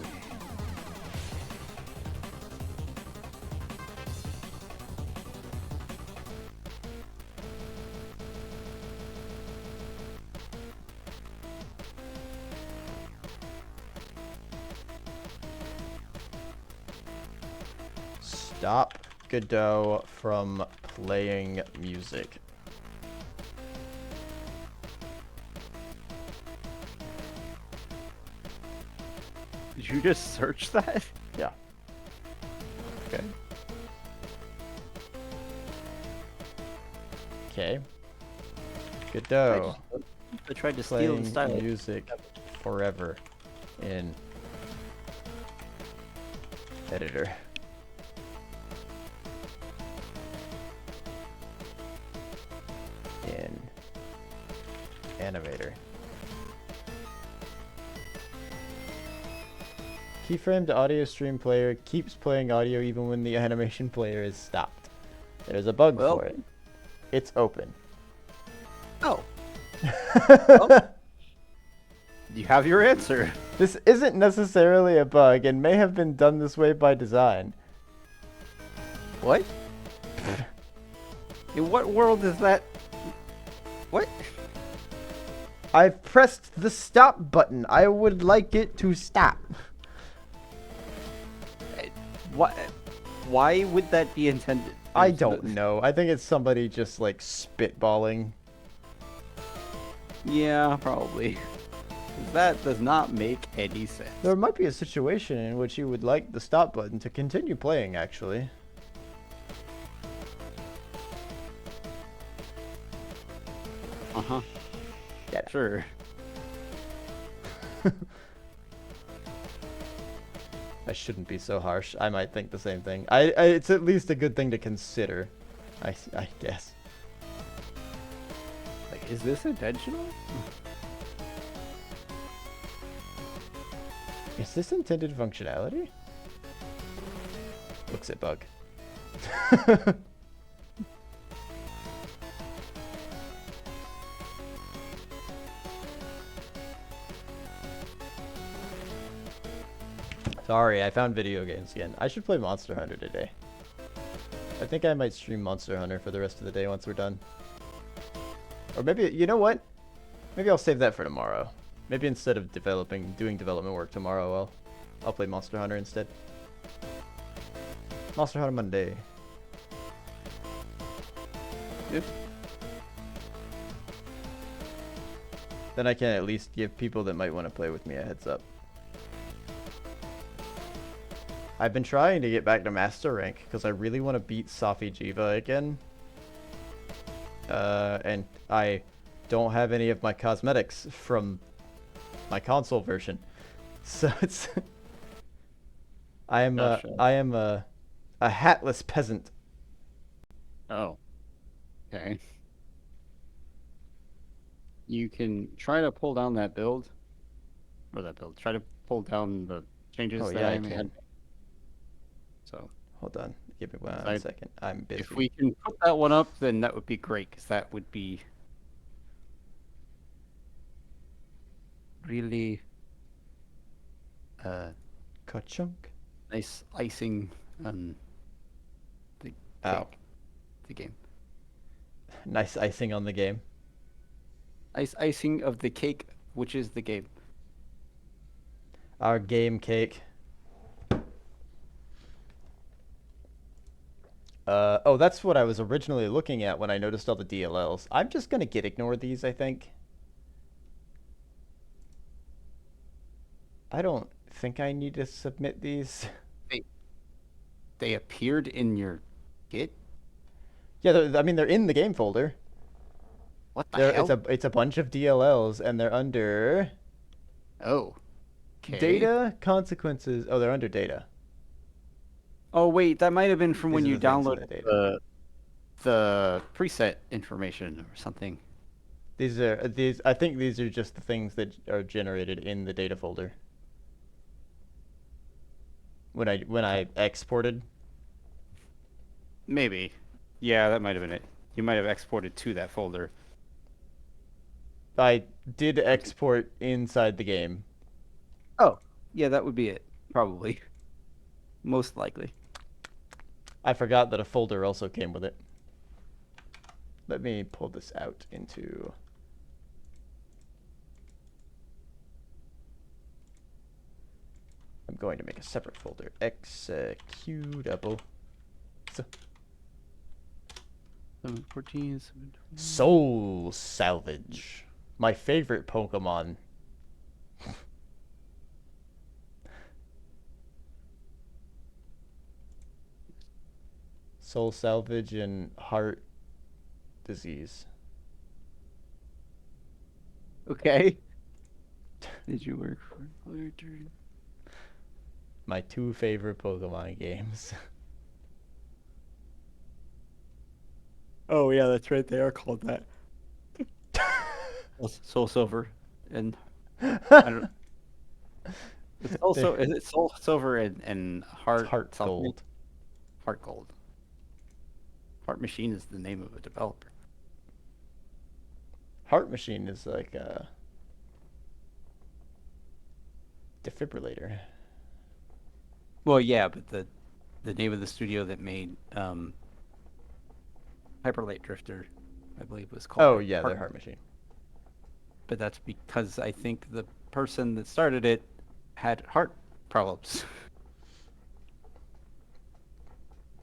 Stop Godot from playing music. Did you just search that? Yeah. Okay. Okay. Godot I tried to steal the playing style. music forever in editor. In animator. Keyframed audio stream player keeps playing audio even when the animation player is stopped. There's a bug Well- for it. It's open. Oh. You have your answer. This isn't necessarily a bug and may have been done this way by design. What? In what world is that? What? I've pressed the stop button. I would like it to stop. What? Why would that be intended? I There's don't no- know. I think it's somebody just like spitballing. Yeah, probably. That does not make any sense. There might be a situation in which you would like the stop button to continue playing, actually. Uh-huh. Yeah. Sure. I shouldn't be so harsh. I might think the same thing. It's at least a good thing to consider. I guess. Like, is this intentional? Is this intended functionality? Looks it bug. Sorry, I found video games again. I should play Monster Hunter today. I think I might stream Monster Hunter for the rest of the day once we're done. Or maybe, you know what? Maybe I'll save that for tomorrow. Maybe instead of doing development work tomorrow, I'll play Monster Hunter instead. Monster Hunter Monday. Yep. Then I can at least give people that might want to play with me a heads up. I've been trying to get back to Master Rank because I really want to beat Safi Jiva again. And I don't have any of my cosmetics from my console version. So it's... I am a hatless peasant. Oh. Okay. You can try to pull down that build. Or that build. Try to pull down the changes Oh, that yeah, I I made. can. So, Hold on. Give me 1 second. I'm busy. if we can put that one up, then that would be great, because that would be really Ka-chunk. nice icing on the Ow. cake, the game. Nice icing on the game. Icing of the cake, which is the game. Our game cake. Oh, that's what I was originally looking at when I noticed all the DLLs. I'm just gonna ignore these, I think. I don't think I need to submit these. They appeared in your Git? Yeah, I mean, they're in the game folder. What the hell? It's a bunch of DLLs, and they're under... Oh. Okay. Data, consequences... Oh, they're under data. Oh, wait, that might have been from These when are you the things in downloaded the data. the preset information or something. I think these are just the things that are generated in the data folder. When I exported. Maybe. Yeah, that might have been it. You might have exported to that folder. I did export inside the game. Oh, yeah, that would be it. Probably. Most likely. I forgot that a folder also came with it. Let me pull this out into... I'm going to make a separate folder. Executable. 714, Soul Salvage. My favorite Pokemon. Soul Salvage and Heart Disease. Okay. Did you work for My two favorite Pokemon games. Oh yeah, that's right. They are called that. Soul Silver and I don't. It's also is it Soul Silver and Heart Heart something? Gold. Heart Gold. Heart Machine is the name of a developer. Heart Machine is like a defibrillator. Well, yeah, but the name of the studio that made Hyper Light Drifter, I believe, was called. Oh yeah, they're Heart Machine. But that's because I think the person that started it had heart problems.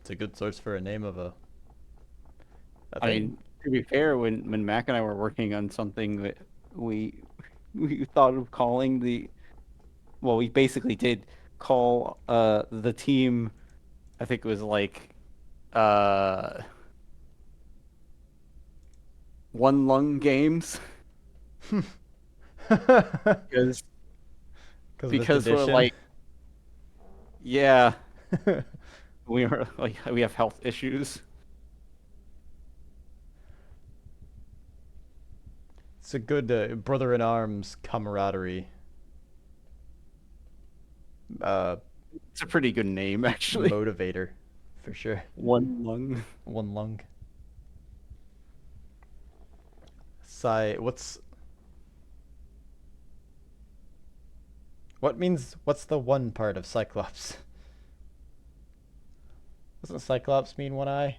It's a good source for a name of a I thing. mean, to be fair, when Mac and I were working on something that we thought of calling we basically did call the team, I think it was like One Lung Games. because we're like, yeah, we have health issues. It's a good brother in arms camaraderie. It's a pretty good name, actually. motivator, for sure. One lung. One lung. What's the one part of Cyclops? Doesn't Cyclops mean one eye?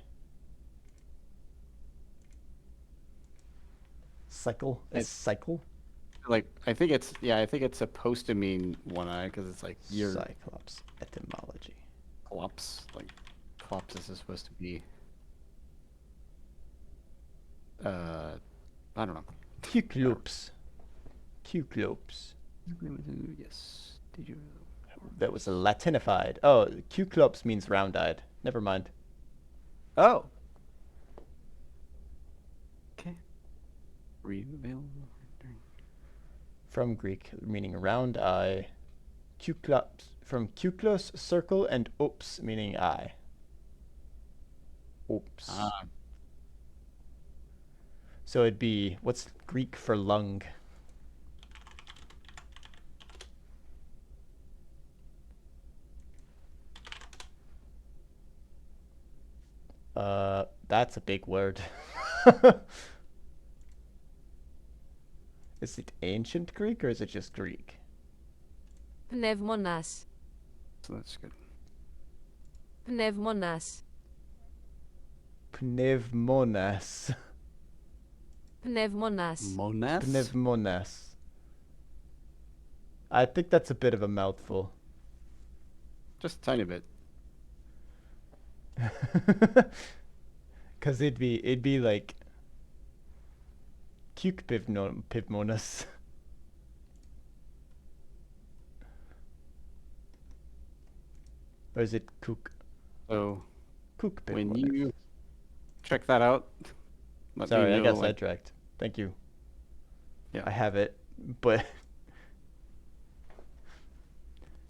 Cycle? Is cycle? Like, I think it's supposed to mean one eye because it's like your Cyclops etymology. Clops. Like, Clops is supposed to be. I don't know. Cyclops. Cyclops. Yes. Did you? That was Latinified. Oh, Cyclops means round-eyed. Never mind. Oh. Okay. Read available. From Greek, meaning round eye. Kyklops, from kyklos, circle, and ops, meaning eye. Ops. So it'd be, what's Greek for lung? That's a big word. Is it ancient Greek or is it just Greek? Πνεύμονας. So that's good. Πνεύμονας. Pneumonas. Πνεύμονας. Monas? Pneumonas. I think that's a bit of a mouthful. Just a tiny bit. Cause it'd be like Pivmonas. Or is it Kook? So Kook when Pivmonas. you check that out, let Sorry, me I know, got like, sidetracked. Thank you. Yeah. I have it, but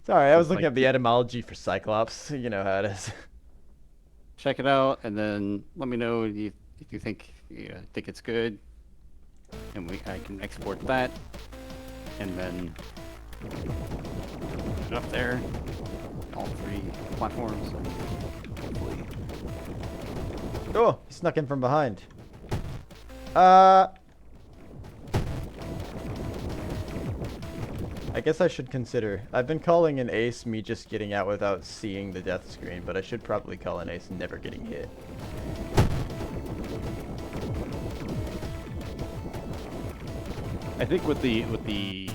sorry, I was looking like- at the etymology for Cyclops. You know how it is. check it out, and then let me know if you think it's good, and I can export that, and then put it up there, all 3 platforms. And hopefully, Oh, he snuck in from behind. I guess I should consider. I've been calling an ace me just getting out without seeing the death screen, but I should probably call an ace never getting hit. I think with the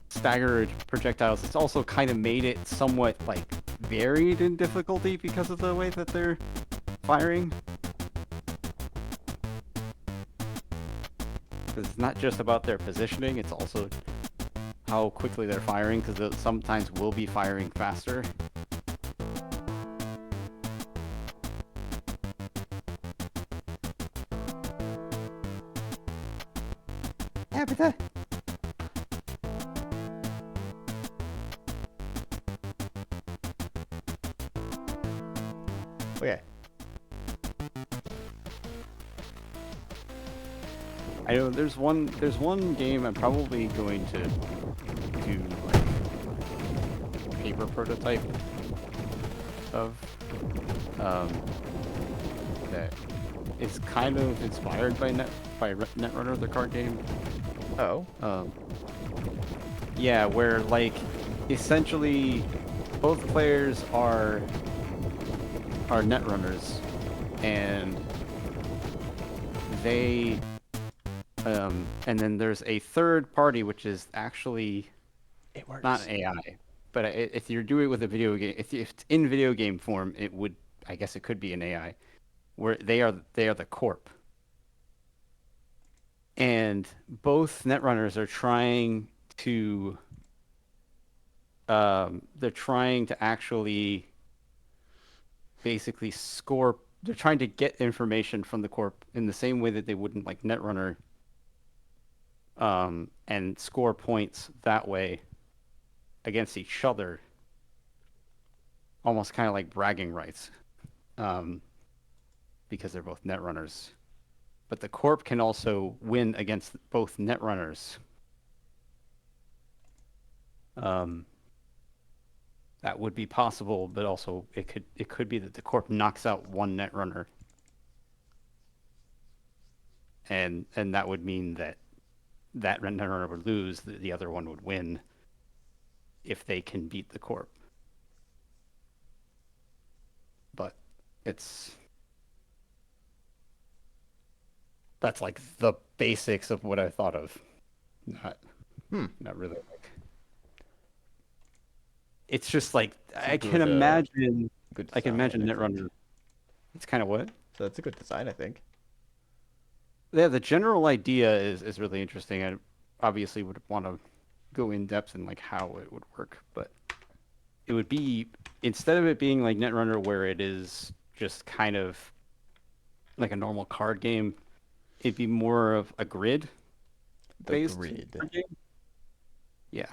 staggered projectiles, it's also kind of made it somewhat like varied in difficulty because of the way that they're firing. Because it's not just about their positioning, it's also how quickly they're firing, because sometimes will be firing faster. Habitat. Okay. I know there's one game I'm probably going to do like a paper prototype of that is kind of inspired by Netrunner, the card game. Oh. Yeah, where like essentially both players are Netrunners, and they and then there's a third party which is actually It works. not AI, but if you're doing it with a video game, if it's in video game form, I guess it could be an AI, where they are the corp, and both Netrunners are trying to actually basically score. They're trying to get information from the corp in the same way that they wouldn't like Netrunner, and score points that way against each other, almost kind of like bragging rights, because they're both Netrunners. But the corp can also win against both Netrunners. that would be possible, but also it could be that the corp knocks out one Netrunner, and that would mean that Netrunner would lose, the other one would win if they can beat the corp. But that's like the basics of what I thought of. Not really like. It's just like I can imagine. Good I can design, imagine I think. Netrunner. It's kind of what. So that's a good design, I think. Yeah, the general idea is really interesting. I obviously would want to go in depth in like how it would work, but it would be, instead of it being like Netrunner where it is just kind of like a normal card game, it'd be more of a grid The based grid. card game. Yeah.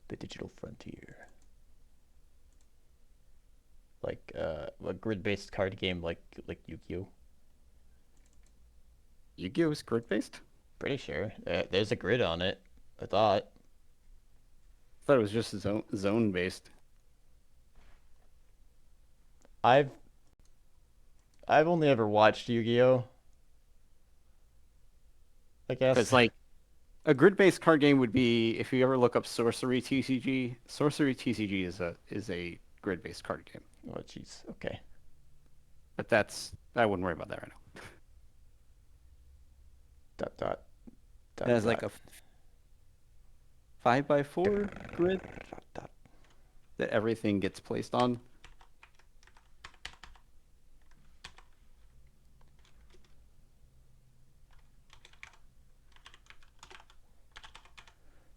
The digital frontier. Like a grid-based card game like Yu-Gi-Oh. Yu-Gi-Oh is grid based? Pretty sure. There's a grid on it, I thought. I thought it was just zone based. I've only ever watched Yu-Gi-Oh. I guess. Because like a grid based card game would be, if you ever look up Sorcery TCG, Sorcery TCG is a grid based card game. Oh jeez. Okay. But I wouldn't worry about that right now. Dot dot. It has like a 5x4 grid dot, dot. that everything gets placed on.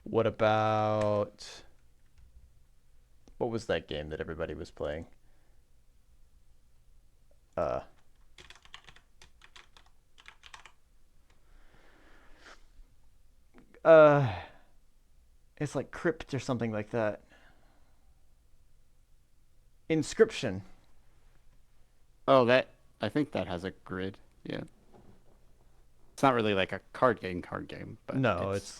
What about, what was that game that everybody was playing? It's like Crypt or something like that. Inscription. Oh, I think that has a grid. Yeah. It's not really like a card game, but No, it's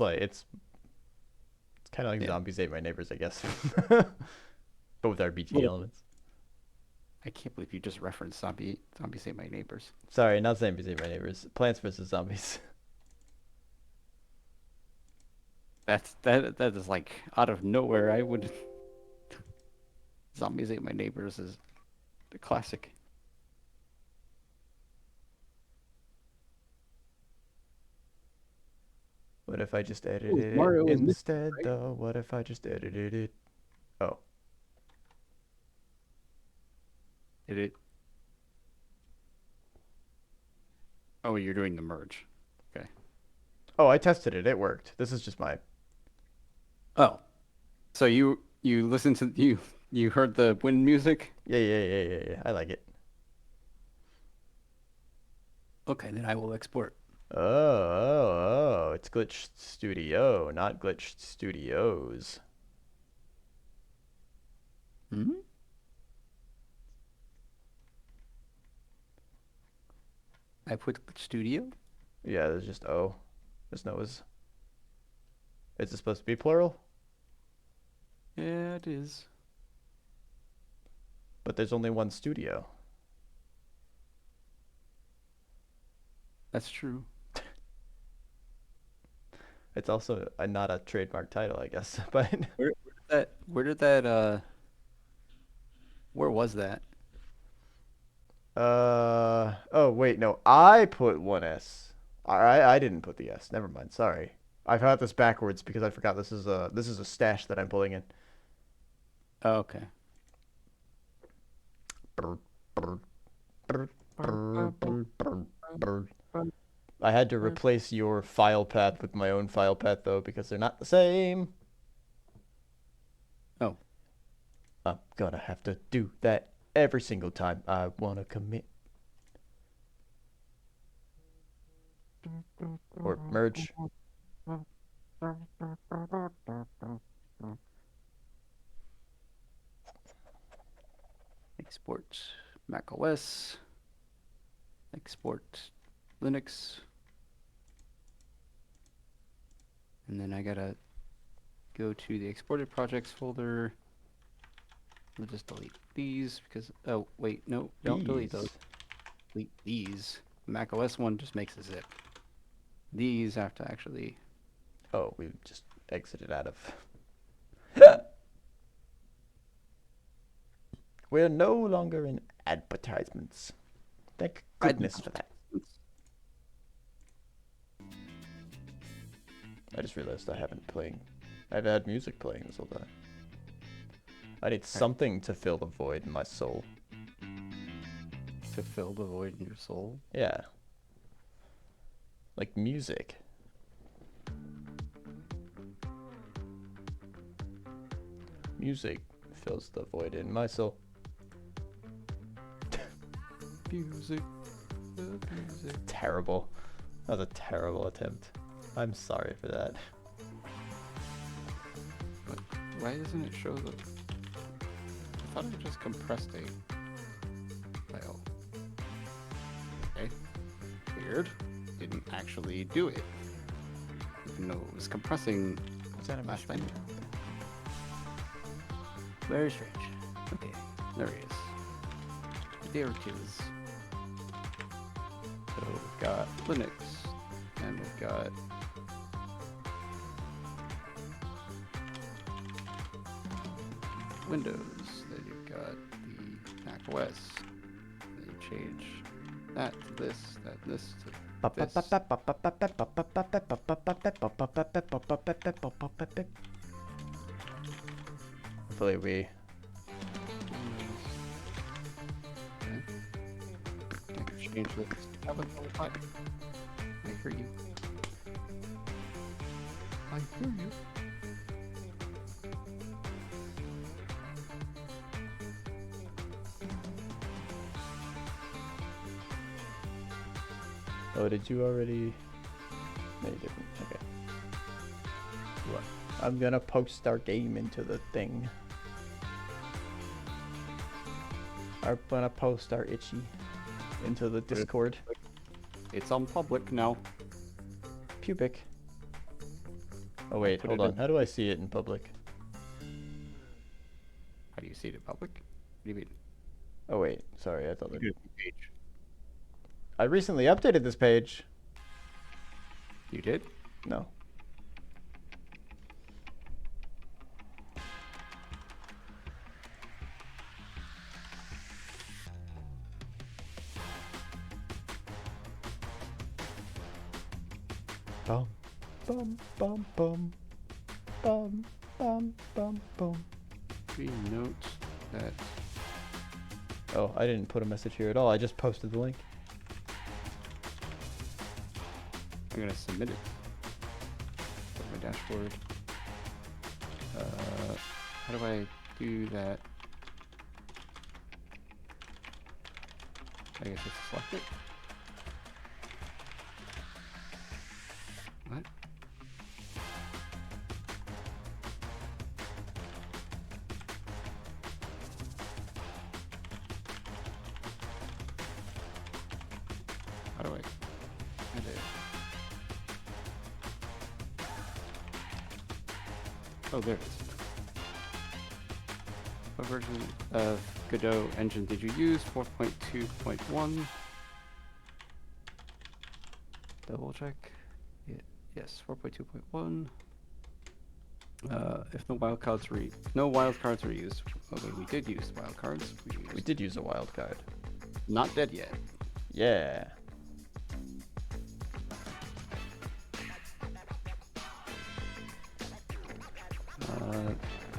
kind of like Yeah. Zombies Ate My Neighbors, I guess. But with RPG Well, elements. I can't believe you just referenced Zombies Ate My Neighbors. Sorry, not Zombies Ate My Neighbors. Plants vs. Zombies. That is like out of nowhere. I would. Zombies Ate My Neighbors is the classic. What if I just edited Mario it is missing, instead, right? though? What if I just edited it? Oh. Did it? Oh, you're doing the merge. Okay. Oh, I tested it. It worked. This is just my... Oh, so you listened to you heard the wind music? Yeah. I like it. Okay, then I will export. Oh. It's Glitch Studio, not Glitch Studios. Hmm? I put studio? Yeah, there's just O. There's no Is. Is it supposed to be plural? Yeah, it is. But there's only one studio. That's true. It's also not a trademark title, I guess. But Where was that? oh wait, no, I put one S. I didn't put the S. Never mind. Sorry. I got this backwards because I forgot this is a stash that I'm pulling in. Oh, okay. I had to replace your file path with my own file path though because they're not the same. Oh. I'm gonna have to do that every single time I wanna commit. Or merge. Export Mac OS. Export Linux. And then I gotta go to the exported projects folder. We'll just delete these because, oh, wait, no, don't delete those. Delete these. Mac OS one just makes a zip. These have to actually, Oh, we just exited out of. We're no longer in advertisements. Thank goodness for that. I just realized I haven't I've had music playing this whole time. I need something to fill the void in my soul. to fill the void in your soul. Yeah. Like music. Music fills the void in my soul. Music. Music. Terrible. That was a terrible attempt. I'm sorry for that. But why doesn't it show the... I thought I just compressed a file. Okay. Weird. Didn't actually do it. Even though it was compressing last time. Very strange. Okay. There he is. There it is. So we've got Linux. And we've got Windows, then you've got the Mac OS, then you change that to this, that this to this. Hopefully we... Okay. I can change this to tablet on. I hear you. I hear you. Oh, did you already? No, you didn't. Okay. What? I'm gonna post our game into the thing. I'm gonna post our itchy into the Discord. It's on public now. Pubic. Oh wait, Put hold it on. in. How do I see it in public? How do you see it in public? What do you mean? Oh wait, sorry. I thought that. Page. I recently updated this page. You did? No. Bum, bum, bum, bum, bum, bum, bum, bum. We note that Oh, I didn't put a message here at all. I just posted the link. I'm gonna submit it. Put my dashboard. How do I do that? I guess it's select it. What? How do I edit? Oh, there it is. What version of Godot engine did you use? 4.2.1. Double check. Yeah, yes, 4.2.1. If no wildcards were used. Okay, we did use wildcards. We did use a wild card. Not dead yet. Yeah.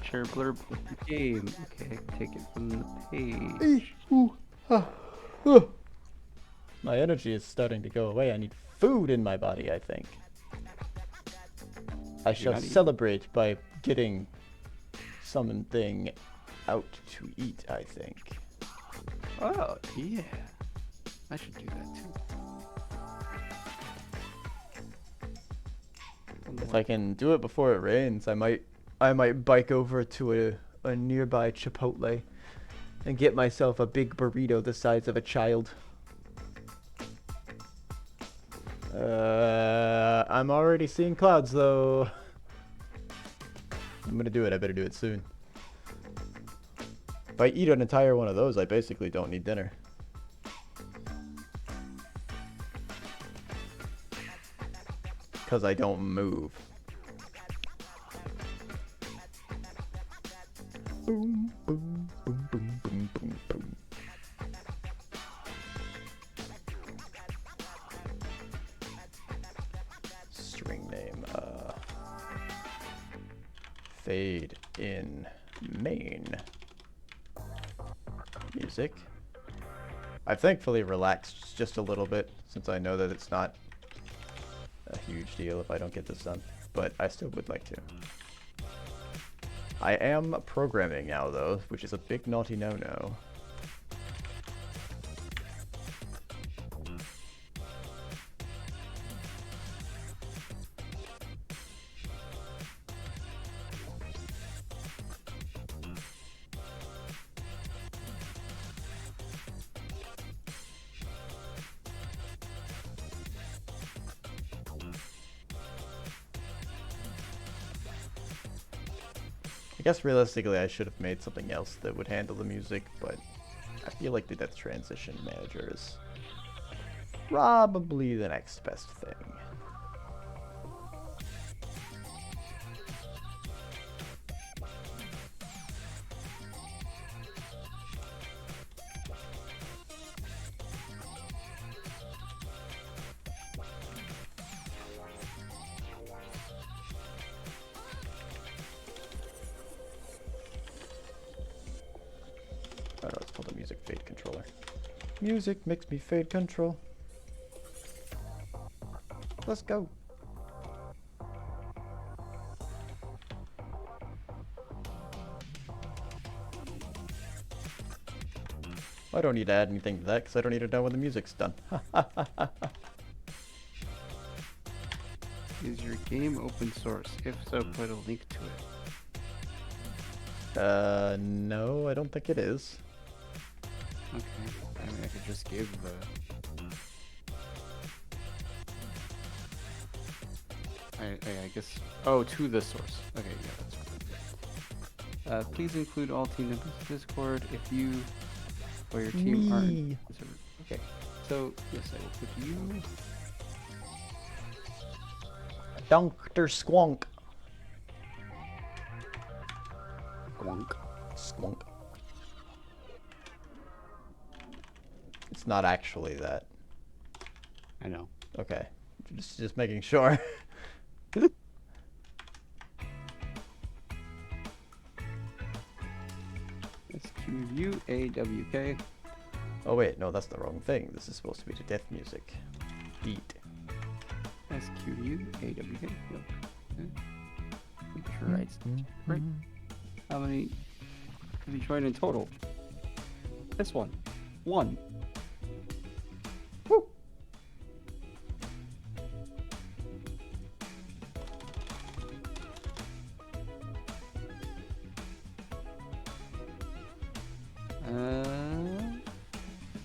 Share blurb with the game. Okay, take it from the page. My energy is starting to go away. I need food in my body, I think. I shall not eating? celebrate by getting something out to eat, I think. Oh, yeah. I should do that too. If I can do it before it rains, I might bike over to a nearby Chipotle and get myself a big burrito the size of a child. I'm already seeing clouds though. I'm gonna do it. I better do it soon. If I eat an entire one of those, I basically don't need dinner. Because I don't move. Boom, boom, boom, boom, boom, boom, boom. String name, fade in main. Music. I've thankfully relaxed just a little bit since I know that it's not a huge deal if I don't get this done, but I still would like to. I am programming now though, which is a big naughty no-no. I guess realistically I should have made something else that would handle the music, but I feel like the Death Transition Manager is probably the next best thing. Oh no, it's called a music fade controller. Music makes me fade control. Let's go. I don't need to add anything to that because I don't need to know when the music's done. Is your game open source? If so, put a link to it. No, I don't think it is. Okay. I mean, I could just give the... I guess... Oh, to the source. Okay, yeah, that's fine. Please include all team members in Discord if you or your team are... Me. Okay, so, yes, I will put you... Dr. Squonk. Gwunk. Squonk. It's not actually that. I know. Okay. Just making sure. SQUAWK. Oh wait, no, that's the wrong thing. This is supposed to be the death music. Beat. SQUAWK. Yep. Okay. Make sure it's right. How many have you joined in total? This one. 1. Woo!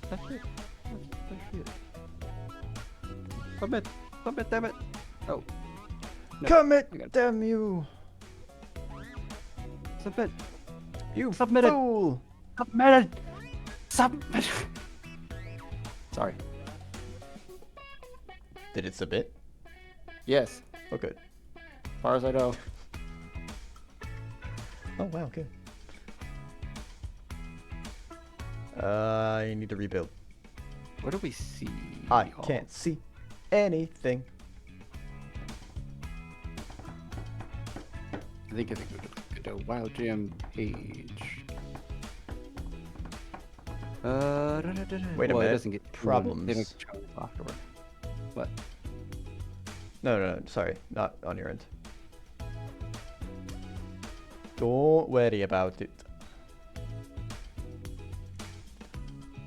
That's it. That's it. Submit. Submit, damn it. Oh. No, Commit, I got it. damn you! Submit. You Submitted. fool! Submitted. Submit. Sorry. Did it submit? Yes. Oh, good. As far as I know. Oh, wow, good. I need to rebuild. What do we see? I y'all? can't see anything. I think it's a Godot Wild Jam page. Wait a well, minute. It doesn't get Problems. They don't get shown afterward. What? No, sorry. Not on your end. Don't worry about it.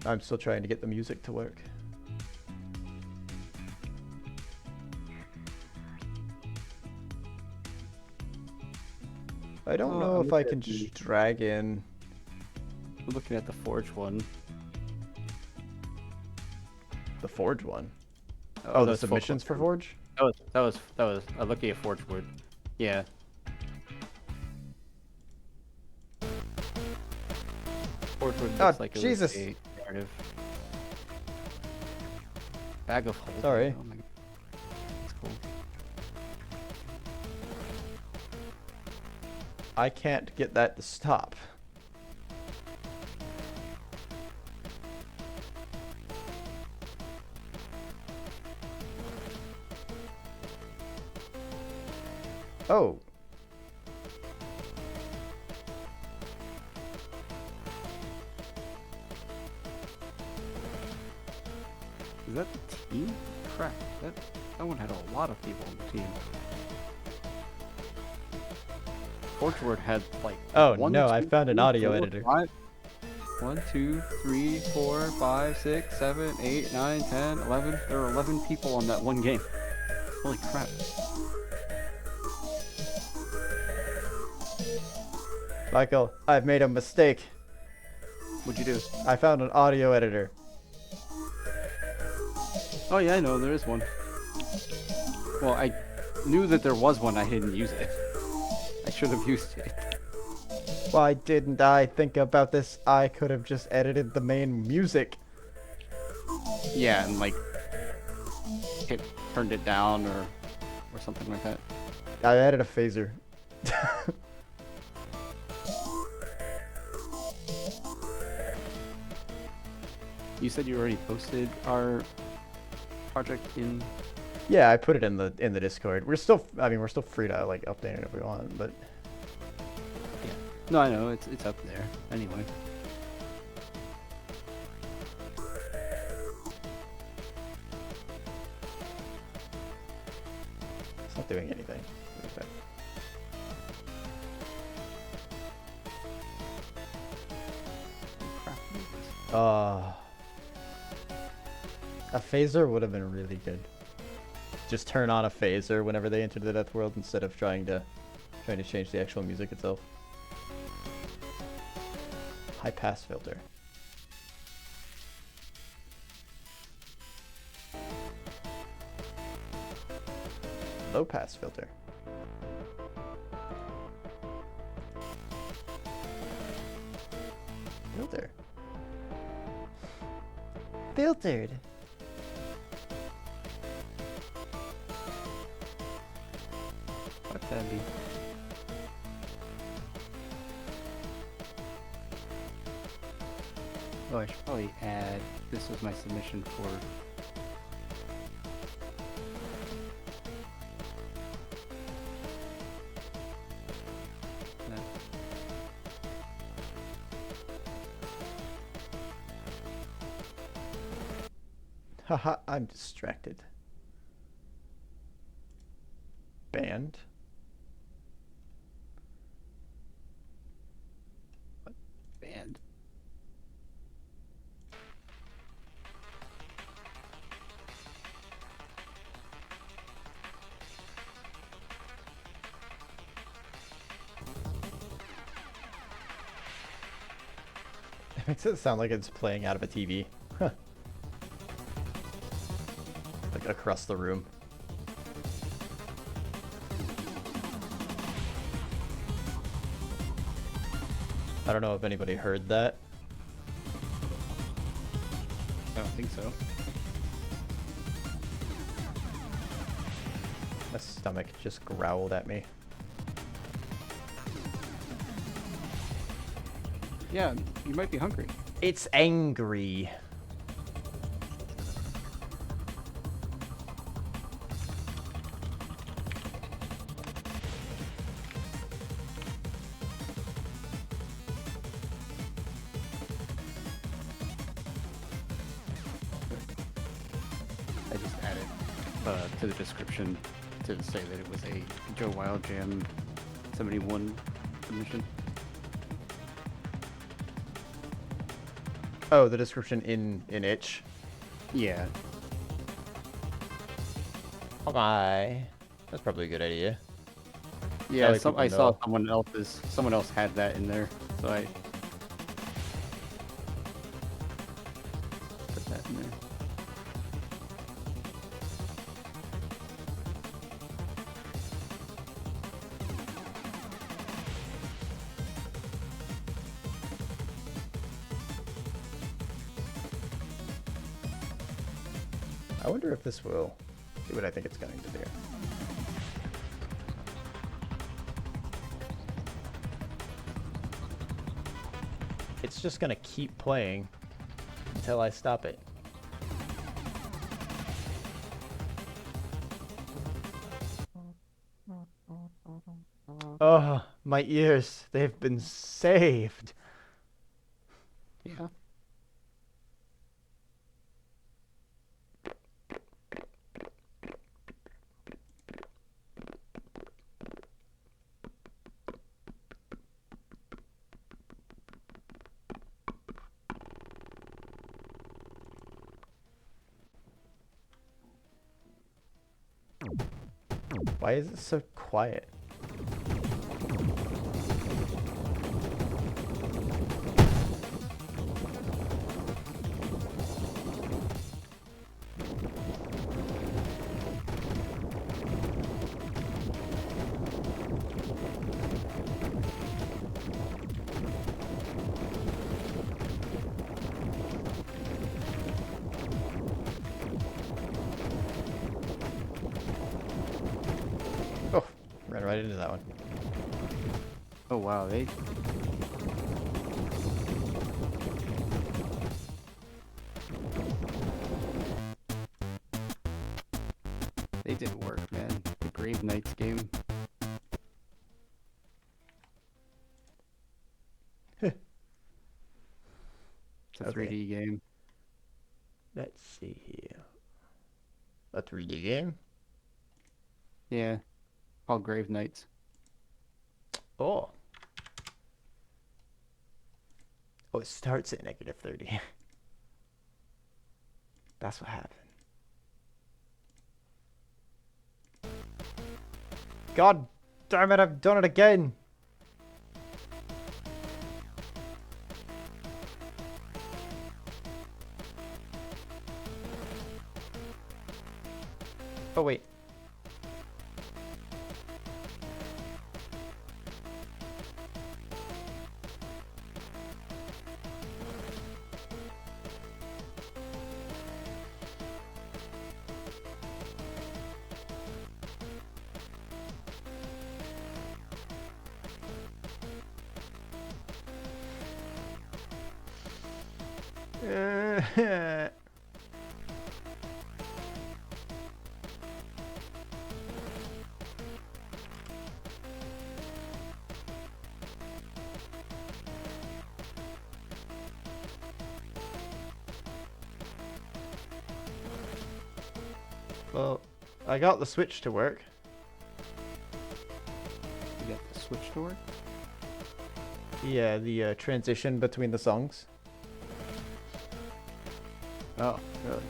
I'm still trying to get the music to work. I don't Oh, know I'm if I looking can at the- just drag in. I'm looking at the Forge one. The Forge one. Oh, the that's submissions for Forge? That was. I'm looking at Forge Wood. Yeah. Torchwood Oh, looks like it Jesus. was a narrative. Bag of holding. Sorry. Oh my god. That's cool. I can't get that to stop. Oh. Is that the team? Crap. That one had a lot of people on the team. Torchwood had like. Oh, one, no, I two, found an three, audio four, editor. 5. 1, 2, 3, 4, 5, 6, 7, 8, 9, 10, 11. There were 11 people on that one game. Holy crap. Michael, I've made a mistake. What'd you do? I found an audio editor. Oh yeah, I know, there is one. Well, I knew that there was one, I didn't use it. I should have used it. Why didn't I think about this? I could have just edited the main music. Yeah, and like turned it down or something like that. I added a phaser. You said you already posted our project in. Yeah, I put it in the Discord. We're still free to like update it if we want, but Yeah. No, I know it's up there anyway. it's not doing anything. Okay. Crap. A phaser would have been really good. Just turn on a phaser whenever they enter the death world instead of trying to change the actual music itself. High pass filter. Low pass filter. Filter. Filtered. What'd that be? Oh, I should probably add. This was my submission for. No. Haha, I'm distracted. Band. Band. It makes it sound like it's playing out of a TV. Like across the room. I don't know if anybody heard that. I don't think so. My stomach just growled at me. Yeah, you might be hungry. It's angry. I just added to the description to say that it was a Joe Wild Jam 71 submission. Oh, the description in itch. Yeah. Okay. That's probably a good idea. Yeah, way I people saw know. someone else had that in there, so I put that in there. I wonder if this will do what I think it's going to do. It's just gonna keep playing until I stop it. Oh, my ears, they've been saved. Yeah. Why is it so quiet? Oh, ran right into that one. Oh wow, they. They did work, man. The Grave Knights game. It's a Okay. 3D game. Let's see here. A 3D game? Yeah. Called Grave Knights. Oh. Oh, it starts at -30. That's what happened. God damn it, I've done it again! Oh, wait. Well, I got the Switch to work. You got the Switch to work? Yeah, the transition between the songs. Oh, really?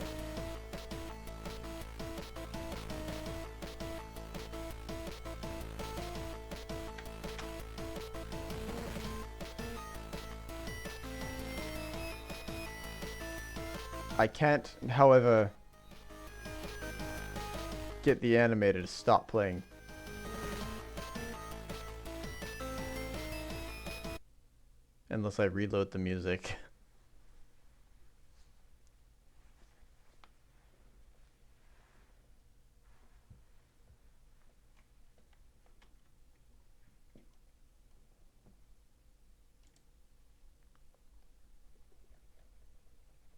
I can't, however, get the animator to stop playing. Unless I reload the music.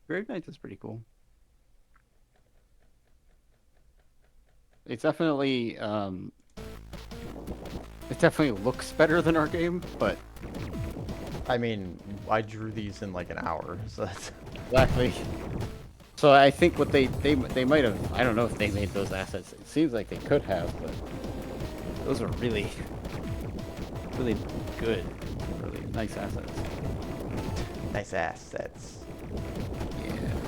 Grave Knights is pretty cool. It's definitely it definitely looks better than our game, but I mean, I drew these in like an hour, so that's... exactly. So I think what they might have, I don't know if they made those assets. It seems like they could have, but those are really good, really nice assets. Nice assets. Yeah.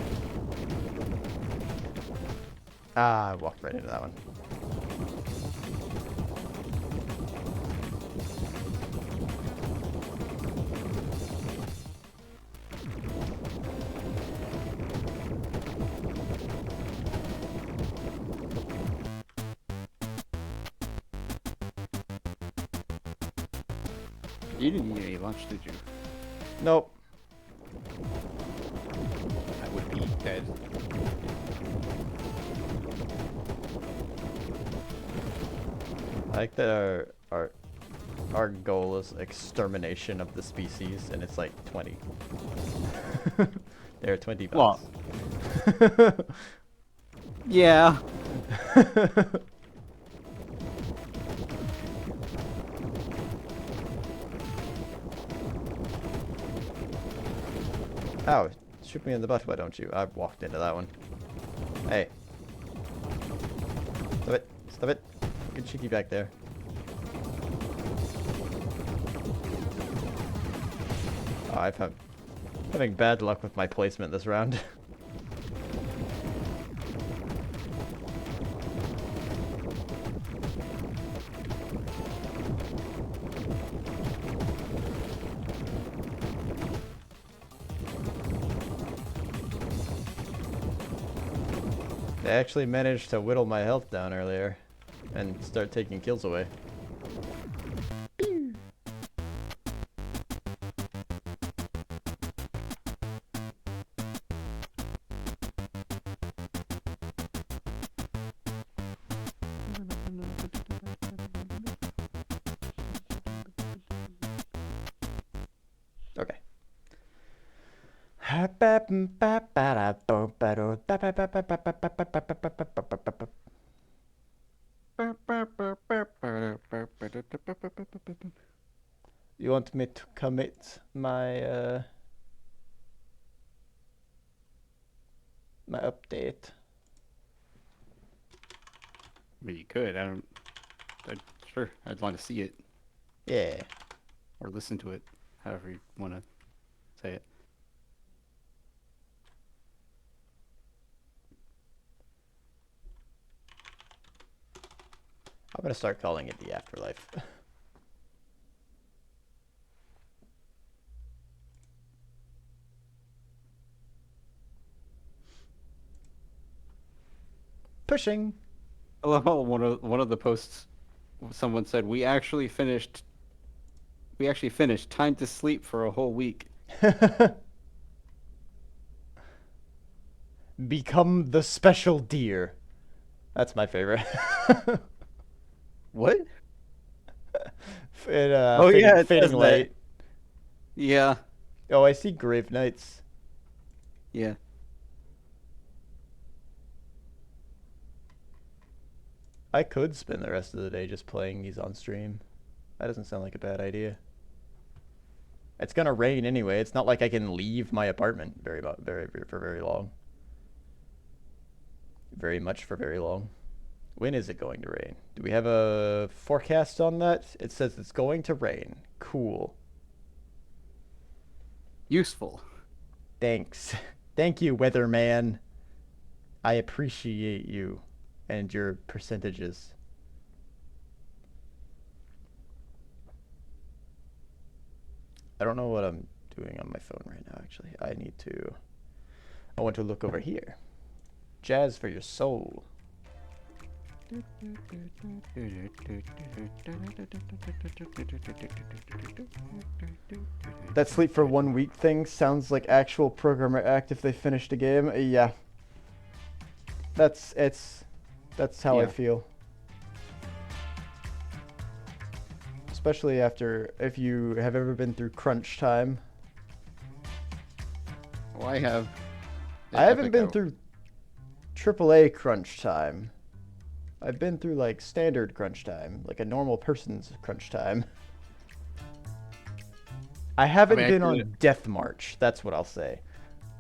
Ah, I walked right into that one. You didn't need any lunch, did you? Nope. I would be dead. I like that our goal is extermination of the species, and it's like 20. There are 20 Well, bucks. yeah. Ow, shoot me in the butt, why don't you? I walked into that one. Hey. Stop it. Stop it. Get cheeky back there. Oh, having bad luck with my placement this round. They actually managed to whittle my health down earlier and start taking kills away. Okay. You want me to commit my my update? I mean, you could. Sure. I'd want to see it Yeah. or listen to it, however you want to say it. I'm gonna start calling it the afterlife. Pushing. I love how one of the posts, someone said, we actually finished. Time to sleep for a whole week. Become the special deer. That's my favorite. What? Oh yeah, yeah, it fading says that. light. Yeah. Oh, I see Grave Knights. Yeah. I could spend the rest of the day just playing these on stream. That doesn't sound like a bad idea. It's gonna rain anyway. It's not like I can leave my apartment for very long. Very much for very long. When is it going to rain? Do we have a forecast on that? It says it's going to rain. Cool. Useful. Thanks. Thank you, weatherman. I appreciate you and your percentages. I don't know what I'm doing on my phone right now, actually. I want to look over here. Jazz for your soul. That sleep for 1 week thing sounds like actual programmer act if they finished a game. Yeah. That's how I Yeah. feel. Especially if you have ever been through crunch time. Well, I have. I haven't been through AAA crunch time. I've been through like standard crunch time, like a normal person's crunch time. I haven't been on Death March, that's what I'll say.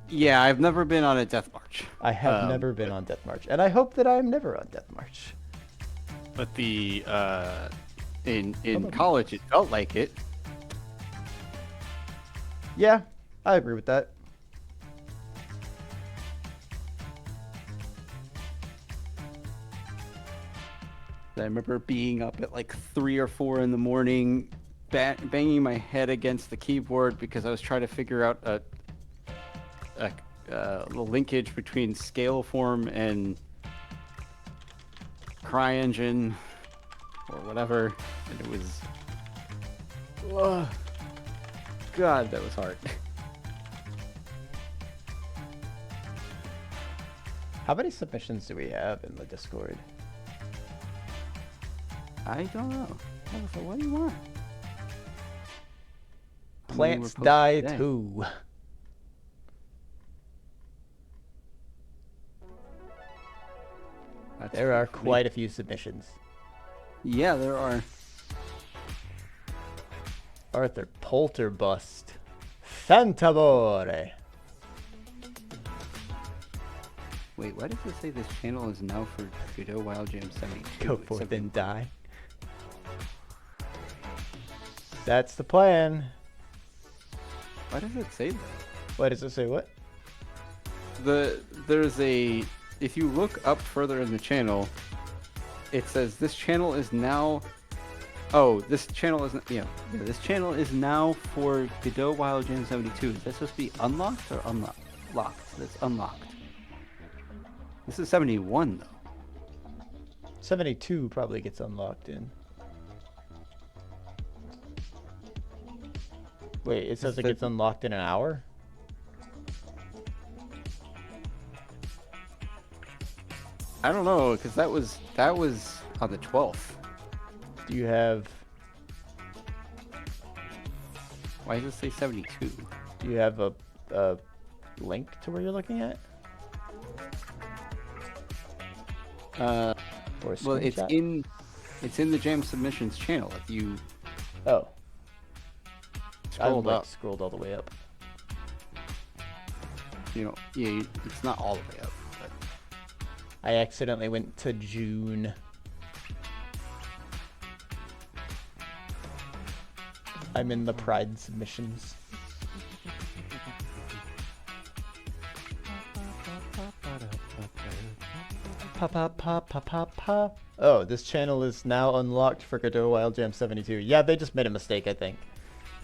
Yeah, I've never been on a death march. I have never been on Death March, and I hope that I'm never on Death March. But in college, it felt like it. Yeah, I agree with that. I remember being up at like 3 or 4 in the morning, banging my head against the keyboard because I was trying to figure out the linkage between Scaleform and CryEngine or whatever, and it was, God, that was hard. How many submissions do we have in the Discord? I don't know. What do you want? How many were Plants posted die today? too. That's There are funny. quite a few submissions. Yeah, there are. Arthur Polterbust. Fantabore. Wait, why does it say this channel is now for Godot Wild Jam 72? Go It's forth 70 and die. That's the plan. Why does it say that? What does it say? What? There's a, if you look up further in the channel, it says this channel is now, this channel isn't, this channel is now for Godot Wild Jam 72. Is that supposed to be unlocked or unlocked? Locked. That's unlocked. This is 71 though. 72 probably gets unlocked in. Wait, it says it gets unlocked in an hour? I don't know, because that was on the 12th. Do you have Why does it say 72? do you have a link to where you're looking at? Or a Well, screenshot? it's in the Jam Submissions channel. If you Oh, scroll I like up, scrolled all the way up. it's not all the way up. But I accidentally went to June. I'm in the Pride submissions. Pa pa pa pa pa pa. Oh, this channel is now unlocked for Godot Wild Jam 72. Yeah, they just made a mistake, I think.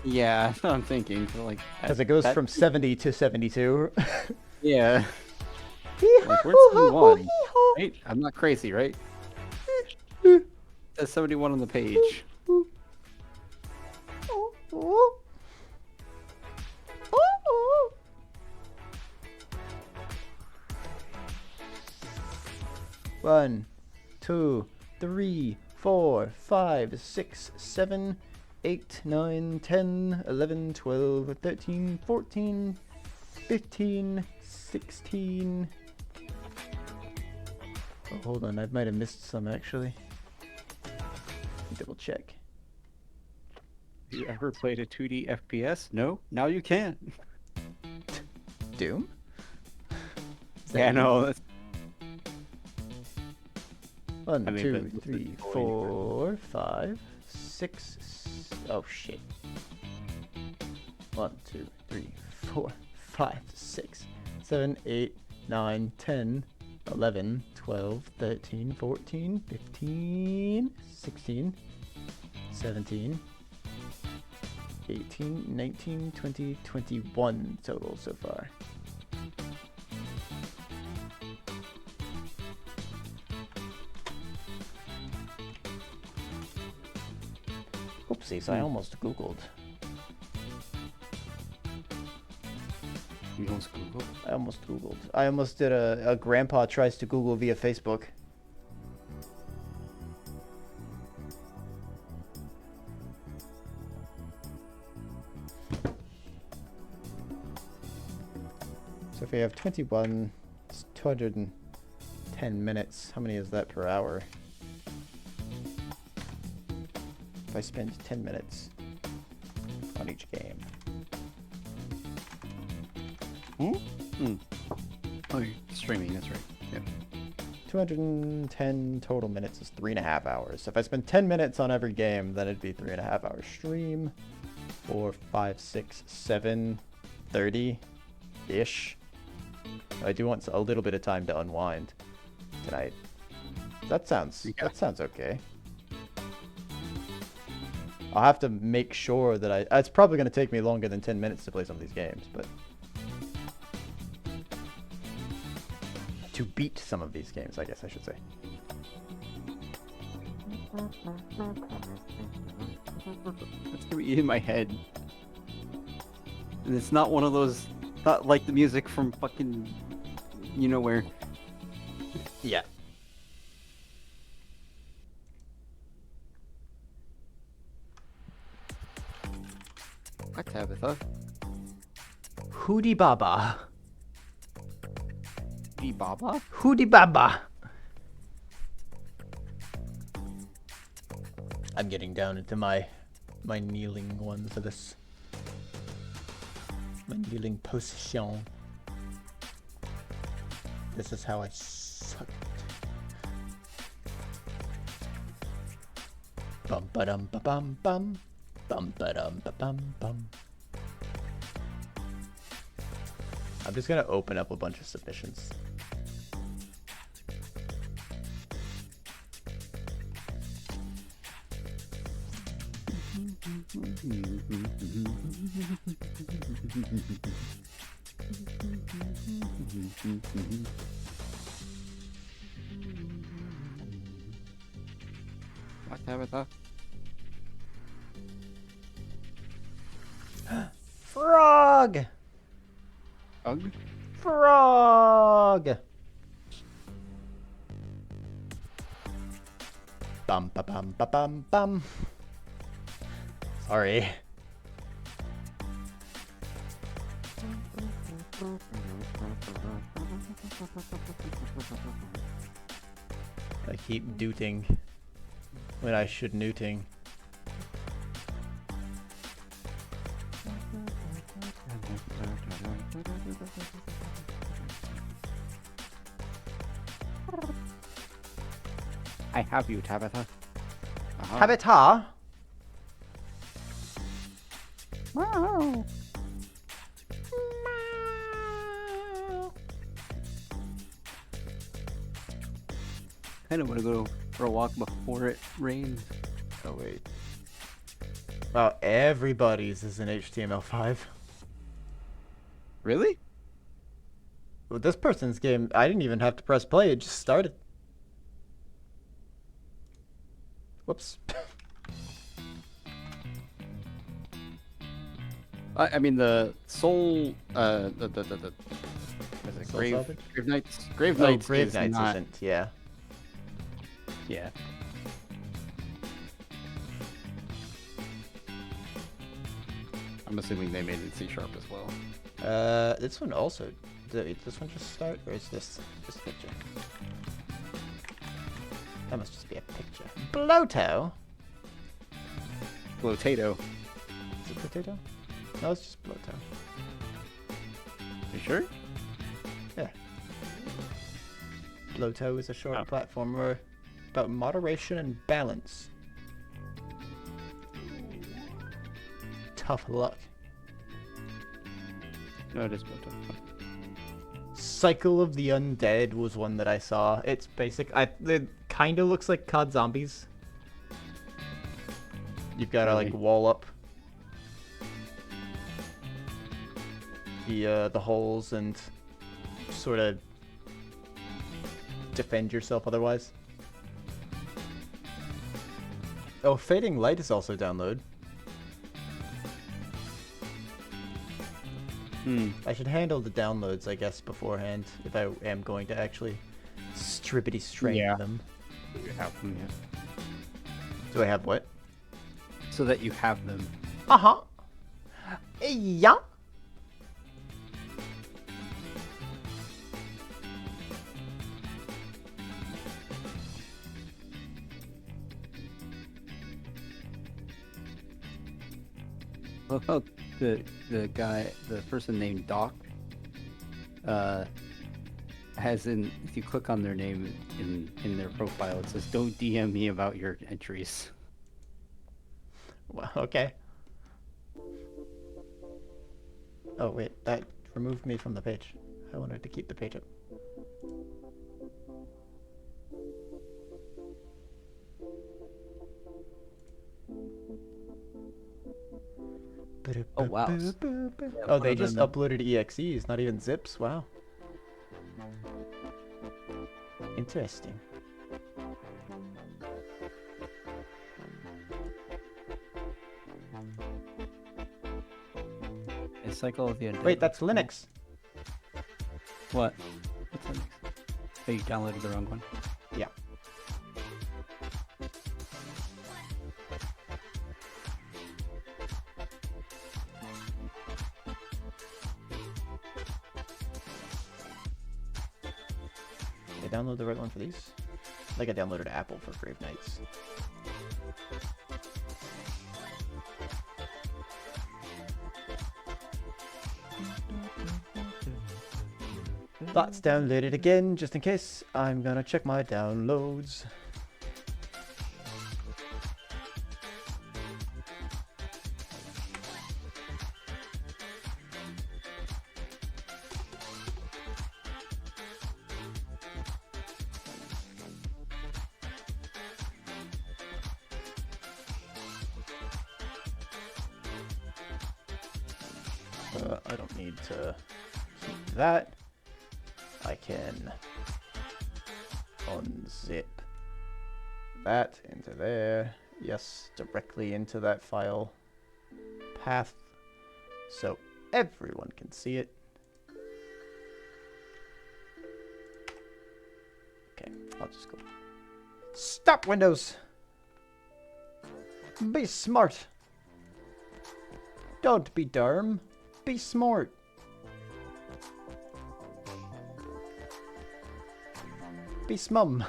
yeah, that's what I'm thinking. So, like, Because it goes from 70 to 72. yeah. Like, where's 71? Right? I'm not crazy, right? It says 71 on the page. One, 2, 3, 4, 5, 6, 7, 8, 9, 10, 11, 12, 13, 14, 15, 16. Oh, hold on, I might have missed some actually. Double check. You ever played a 2D FPS? No? Now you can. Doom? Is that Yeah, you? no. That's... 1, I mean, 2, but- 3, but- 4, 5, 6. Oh shit. 1, 2, 3, 4, 5, 6, 7, 8, 9, 10, 11, 12, 13, 14, 15, 16, 17, 18, 19, 20, 21 total so far. Oopsies, I almost Googled. You don't Google. I almost Googled. I almost did a grandpa tries to Google via Facebook. So if we have 21, it's 210 minutes. How many is that per hour? If I spend 10 minutes on each game. Oh, you're streaming, that's right. Yeah. 210 total minutes is 3.5 hours. So if I spend 10 minutes on every game, then it'd be 3.5 hours stream. 4, 5, 6, 7, 30-ish. I do want a little bit of time to unwind tonight. That sounds okay. I'll have to make sure that it's probably going to take me longer than 10 minutes to play some of these games, but to beat some of these games, I guess I should say. That's gonna be in my head. And it's not one of those, not like the music from fucking, where Yeah. Hi, Tabitha. Hootie Baba. The Baba? Hootie Baba. I'm getting down into my kneeling one for this. My kneeling position. This is how I suck it. Bum ba dum ba bum bum. Bum ba dum ba bum bum. I'm just gonna open up a bunch of submissions. Hi, Tabitha. Frog! Ugh. Frog! Bum ba bum ba bum bum. Sorry. I keep dooting when I should newting. I have you, Tabitha. Habitat? Wow. I don't want to go for a walk before it rains. Oh wait. Wow, everybody's is in HTML5. Really? With this person's game, I didn't even have to press play, it just started. Whoops. I mean the soul. The what is it? Soul Grave Salvage? Knights. Grave Oh, Knights. Grave is Knights not, isn't, yeah. Yeah. I'm assuming they made it C# as well. This one also. Did this one just start, or is this just a picture? That must just be a picture. Bloto? Potato. Is it potato? No, it's just Bloto. You sure? Yeah. Bloto is a short Oh. platformer about moderation and balance. Tough luck. No, it is Potato. Cycle of the Undead was one that I saw. It's basic. It kind of looks like COD Zombies. You've got to like Really? wall up the holes and sort of defend yourself otherwise. Oh, Fading Light is also download. I should handle the downloads, I guess, beforehand if I am going to actually strippity strain Yeah. them. You have them, yeah. Do I have what? So that you have them. Uh-huh. Yeah. Well, the guy, the person named Doc, has if you click on their name in their profile, it says, "Don't DM me about your entries." Well, okay. Oh, wait. That removed me from the page. I wanted to keep the page up. Oh, wow. Oh, they one of just them- uploaded EXEs, not even zips. Wow. Interesting. A cycle of the undead. Wait, that's Linux. What? What's Linux? Oh, you downloaded the wrong one. Yeah. Did I download the right one for these? I think I downloaded Apple for Grave Knights. That's downloaded again, just in case. I'm gonna check my downloads. I don't need to keep that. I can unzip that into there. Yes, directly into that file path so everyone can see it. Okay, I'll just go. Stop, Windows! Be smart! Don't be dumb. Be smart. Be smum.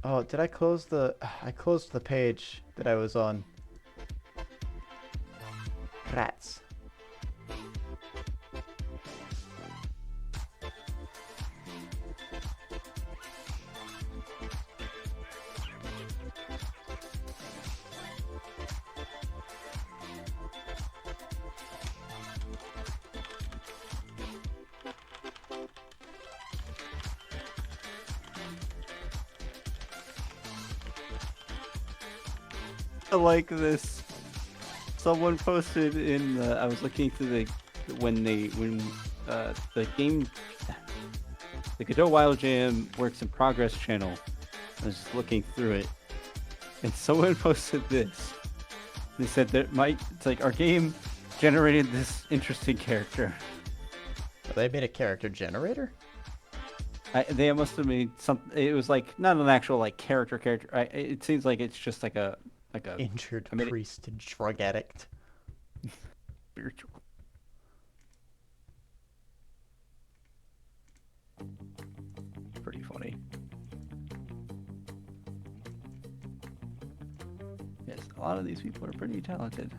Oh, did I close the... I closed the page that I was on. Rats. I like this. Someone posted in I was looking through the the game, the Godot Wild Jam Works in Progress channel. I was just looking through it, and someone posted this. They said that it's like our game generated this interesting character. They made a character generator? They must have made some. It was like not an actual like character. It seems like it's just like a Injured priest and drug addict. spiritual. Pretty funny. Yes, a lot of these people are pretty talented.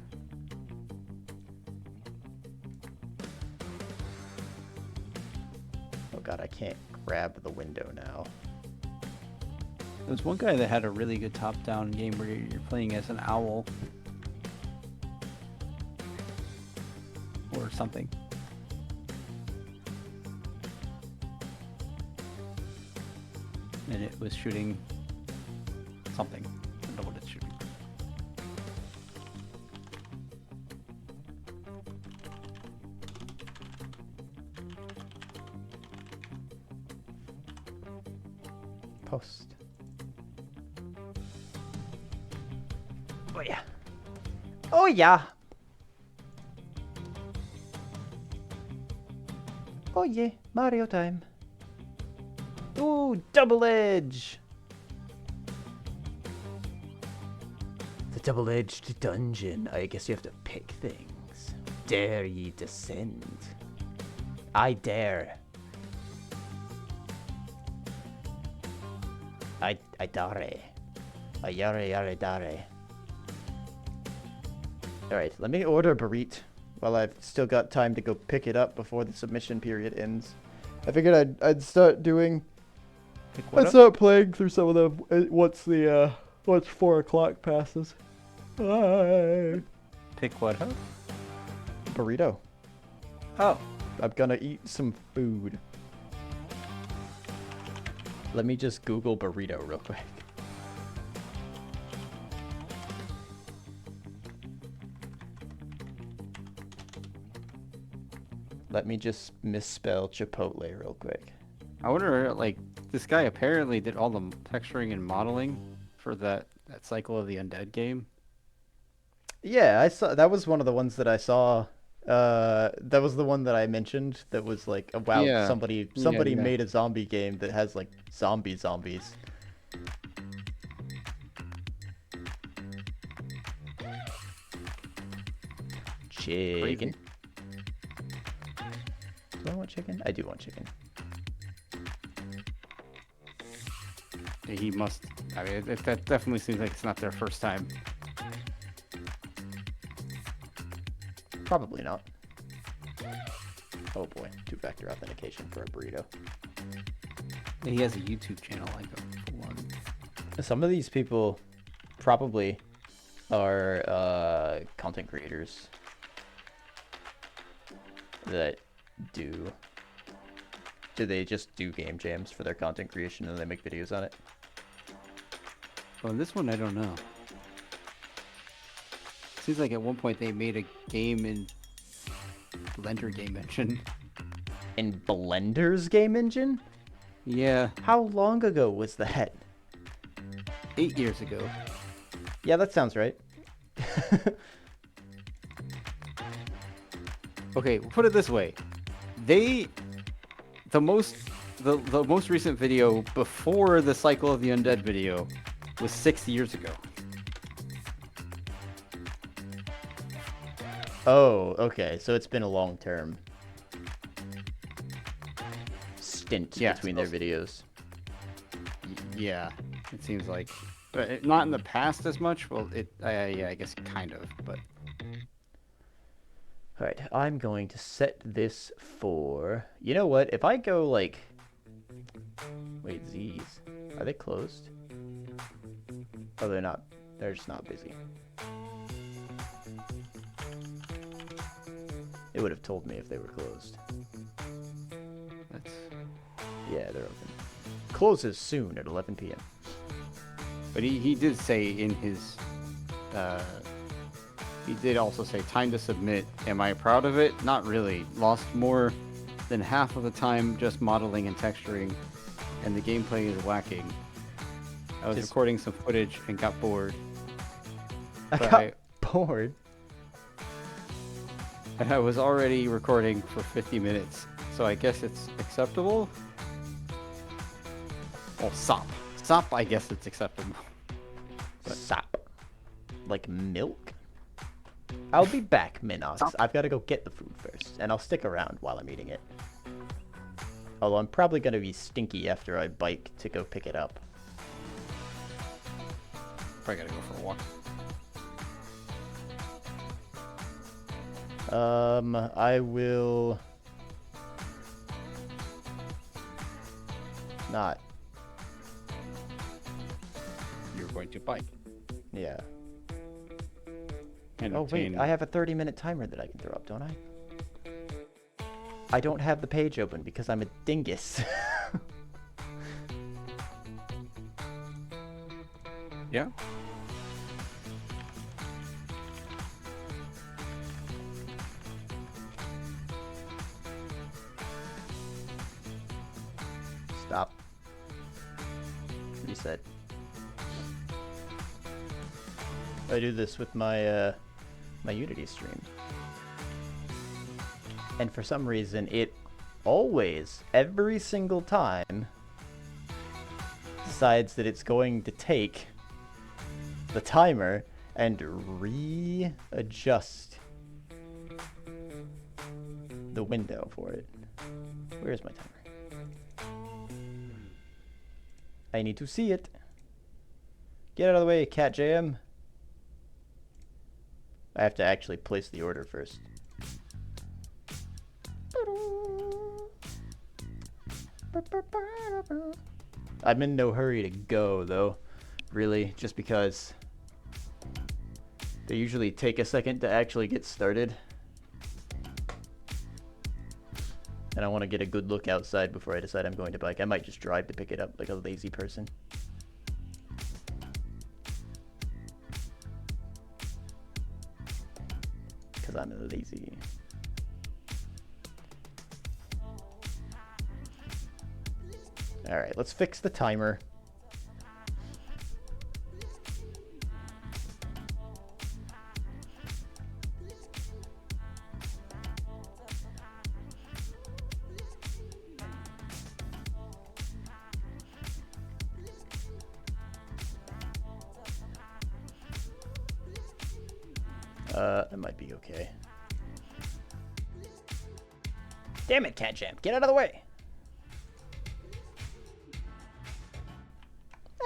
Oh god, I can't grab the window now. There was one guy that had a really good top-down game where you're playing as an owl. Or something. And it was shooting something. I don't know what it's shooting. Post. Oh yeah. Oh yeah. Oh yeah, Mario time. Ooh, double edge. The double-edged dungeon. I guess you have to pick things. Dare ye descend? I dare. I dare. I yare dare. Alright, let me order a burrito while I've still got time to go pick it up before the submission period ends. I figured I'd start doing... I'd start playing through some of the... once 4 o'clock passes. Bye. Pick what up? Burrito. Oh. I'm gonna eat some food. Let me just Google burrito real quick. Let me just misspell Chipotle real quick. I wonder, like, this guy apparently did all the texturing and modeling for that that Cycle of the Undead game? Yeah, I saw that was one of the ones that I saw. That was the one that I mentioned. That was like, oh, wow, Yeah. somebody Yeah. made a zombie game that has like zombies. Chicken. Do I want chicken? I do want chicken. He must. I mean, that definitely seems like it's not their first time. Probably not. Oh boy, two-factor authentication for a burrito. He has a YouTube channel, like for one. Some of these people probably are content creators that do they just do game jams for their content creation and they make videos on it? Well, this one I don't know. Seems like at one point they made a game in Blender Game Engine. In Blender's game engine? Yeah, How long ago was that? 8 years ago. Yeah, that sounds right. Okay, we'll put it this way. The most recent video before the Cycle of the Undead video was 6 years ago. Oh, okay. So it's been a long-term stint Yeah, between their videos. Yeah, it seems like, but not in the past as much. Well, yeah, I guess kind of, but All right, I'm going to set this for... You know what? If I go like... Wait, Z's. Are they closed? Oh, they're not. They're just not busy. It would have told me if they were closed. that's Yeah, they're open. Closes soon at 11 p.m. But he did say in his, he did also say, time to submit. Am I proud of it? Not really. Lost more than half of the time just modeling and texturing, and the gameplay is lacking. I was Just- recording some footage and got bored. I But got bored. I was already recording for 50 minutes, so I guess it's acceptable? Oh, SOP. SOP, I guess it's acceptable. Sap. Like milk? I'll be back, Minox. Sop. I've got to go get the food first, and I'll stick around while I'm eating it. Although I'm probably going to be stinky after I bike to go pick it up. Probably gotta go for a walk. I will not. You're going to bike. Yeah. And Oh wait, obtain- I have a 30-minute timer that I can throw up, don't I? I don't have the page open because I'm a dingus. Yeah. Stop. Reset. I do this with my my Unity stream. And for some reason it always, every single time, decides that it's going to take the timer and readjust the window for it. Where's my timer? I need to see it. Get out of the way, Cat JM. I have to actually place the order first. I'm in no hurry to go, though. Really, just because they usually take a second to actually get started. And I want to get a good look outside before I decide I'm going to bike. I might just drive to pick it up like a lazy person. Because I'm lazy. Alright, let's fix the timer. That might be okay. Damn it, Cat Jam. Get out of the way.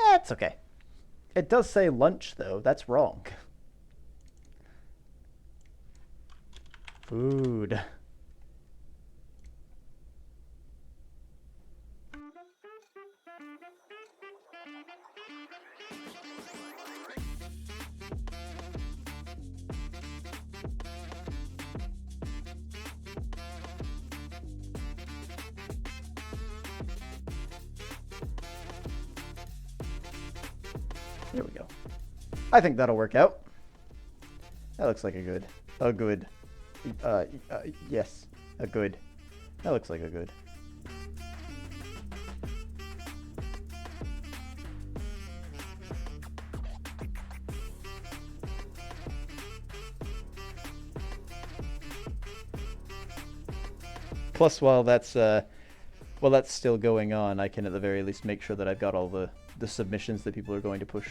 That's okay. It does say lunch, though. That's wrong. Food. There we go. I think that'll work out. That looks like a good. Yes. A good. That looks like a good. Plus, while that's still going on, I can at the very least make sure that I've got all the submissions that people are going to push.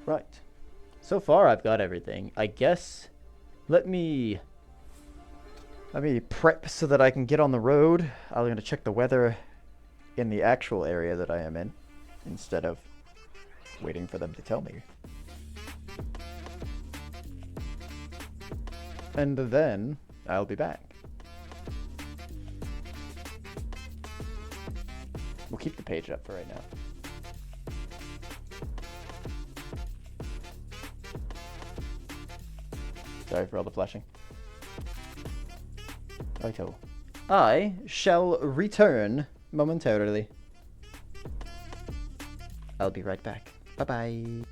Right. So far, I've got everything. I guess let me prep so that I can get on the road. I'm going to check the weather in the actual area that I am in instead of waiting for them to tell me. And then I'll be back. We'll keep the page up for right now. Sorry for all the flashing. Righto. I shall return momentarily. I'll be right back. Bye-bye.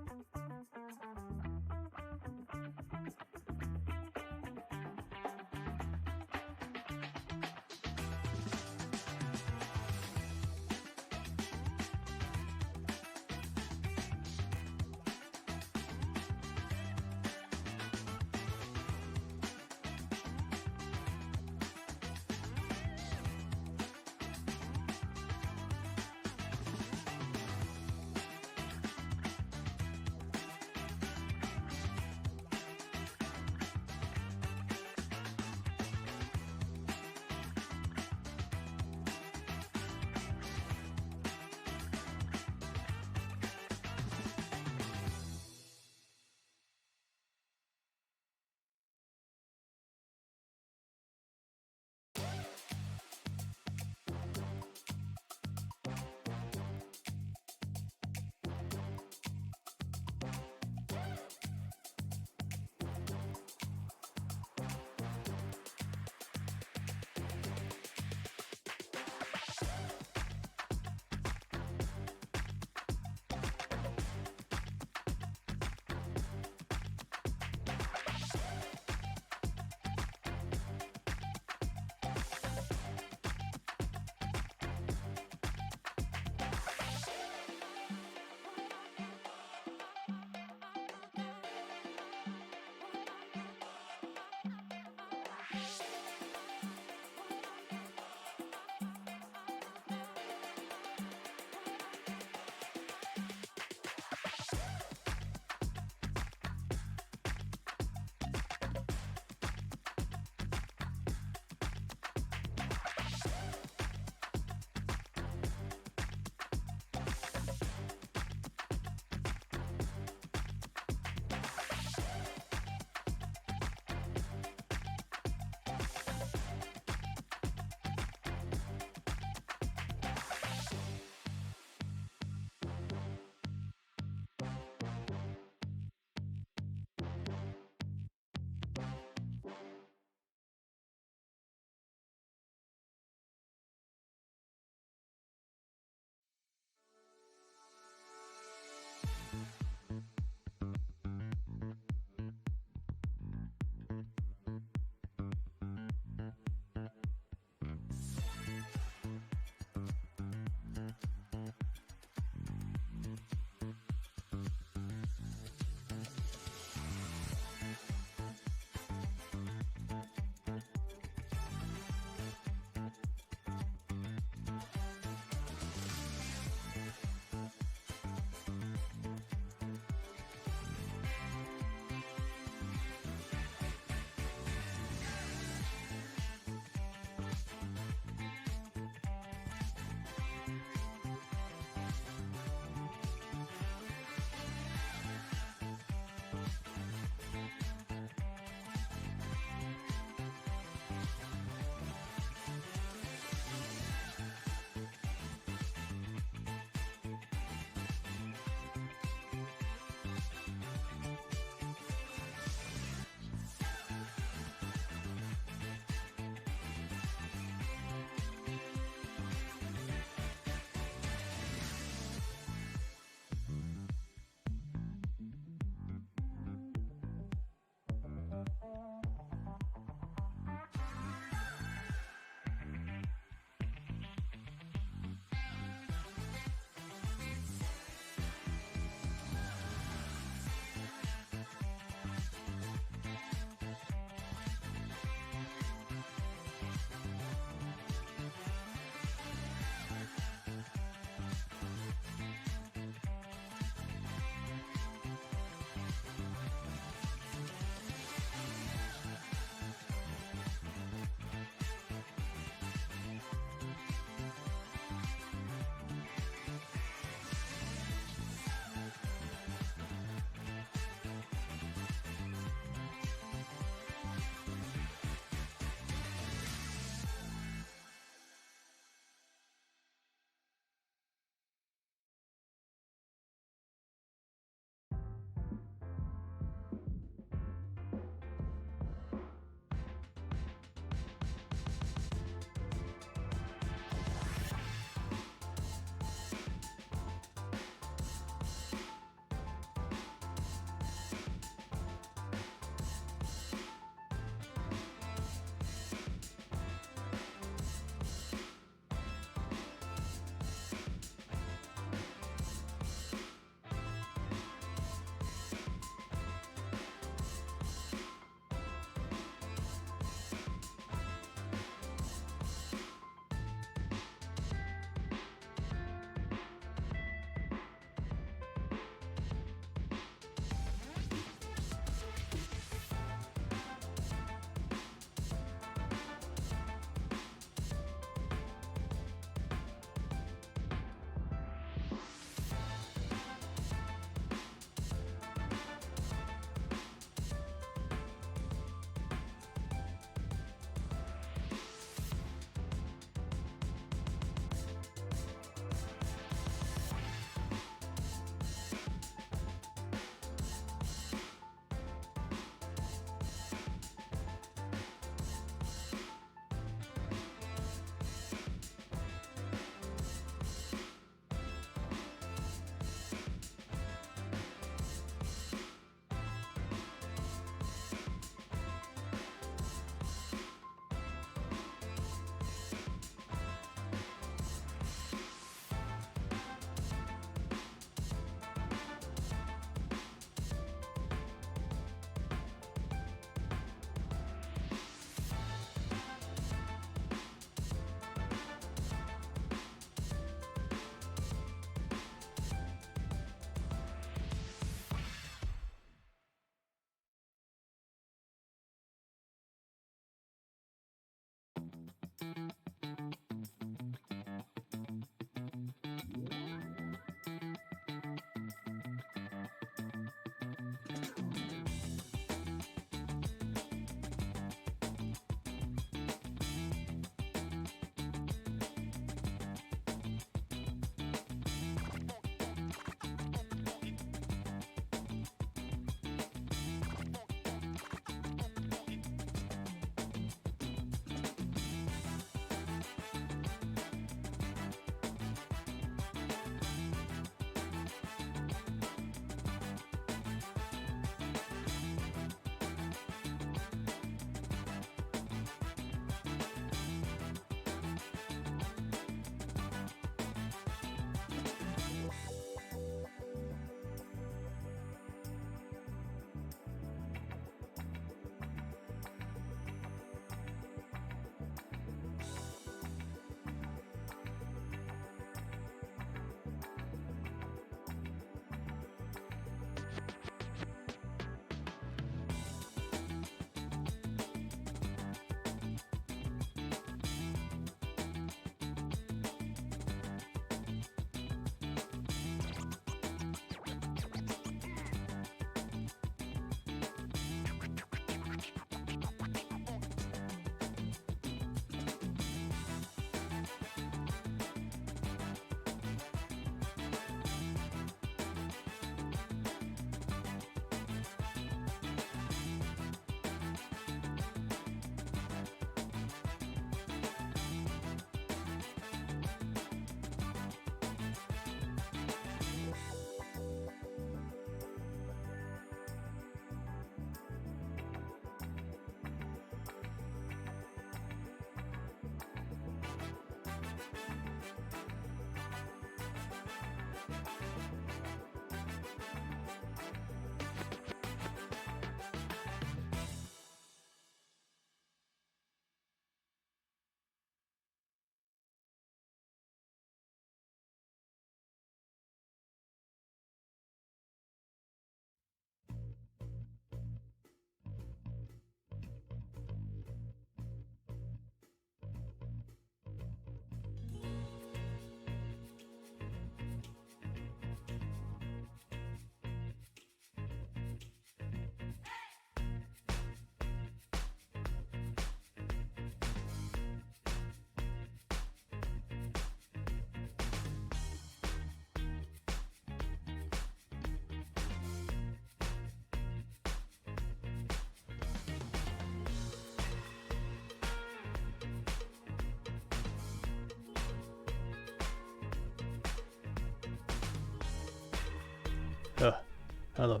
Hello.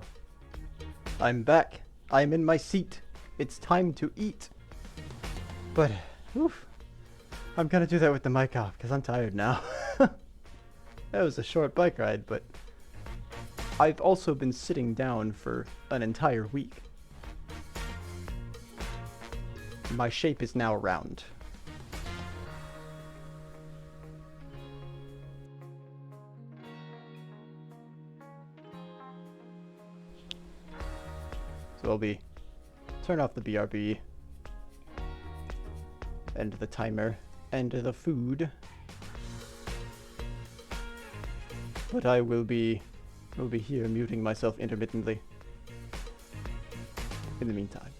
I'm back. I'm in my seat. It's time to eat. But, oof, I'm gonna do that with the mic off because I'm tired now. That was a short bike ride, but I've also been sitting down for an entire week. My shape is now round. So I'll be turn off the BRB, end the timer, end the food. But I will be here muting myself intermittently in the meantime.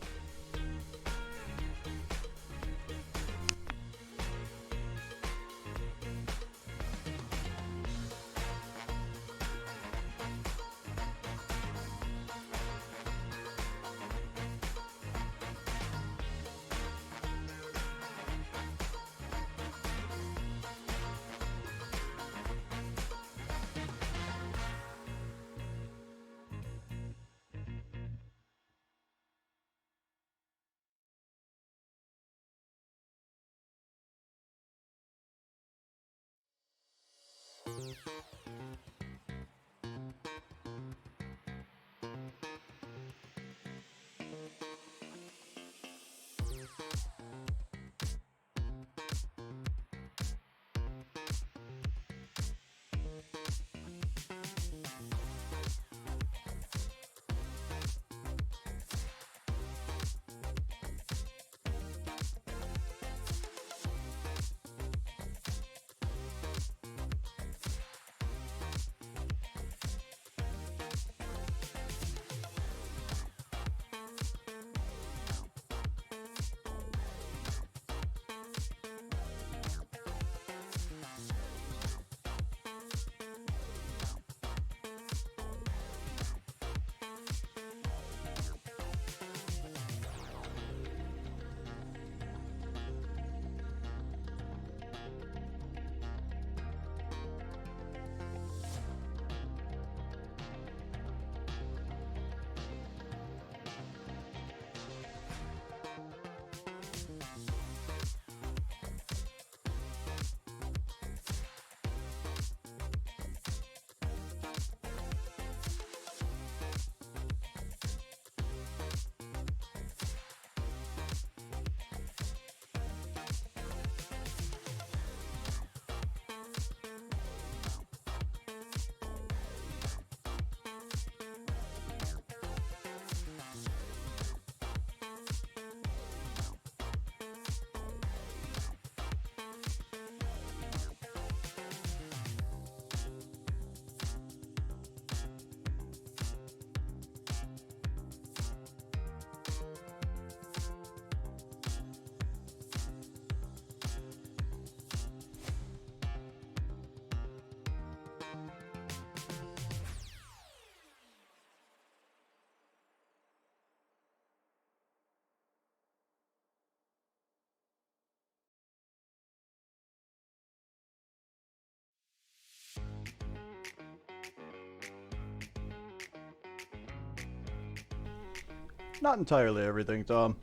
Not entirely everything, Tom.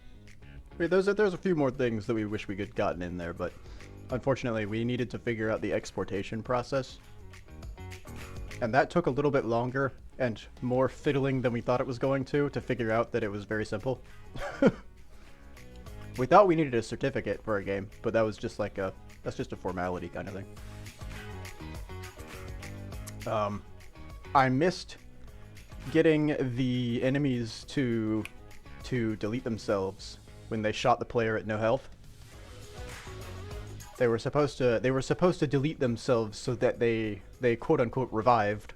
I mean, there's a few more things that we wish we could gotten in there, but unfortunately we needed to figure out the exportation process. And that took a little bit longer and more fiddling than we thought it was going to figure out that it was very simple. We thought we needed a certificate for a game, but that was just like that's just a formality kind of thing. I missed getting the enemies to delete themselves when they shot the player at no health. They were supposed to delete themselves so that they quote unquote revived.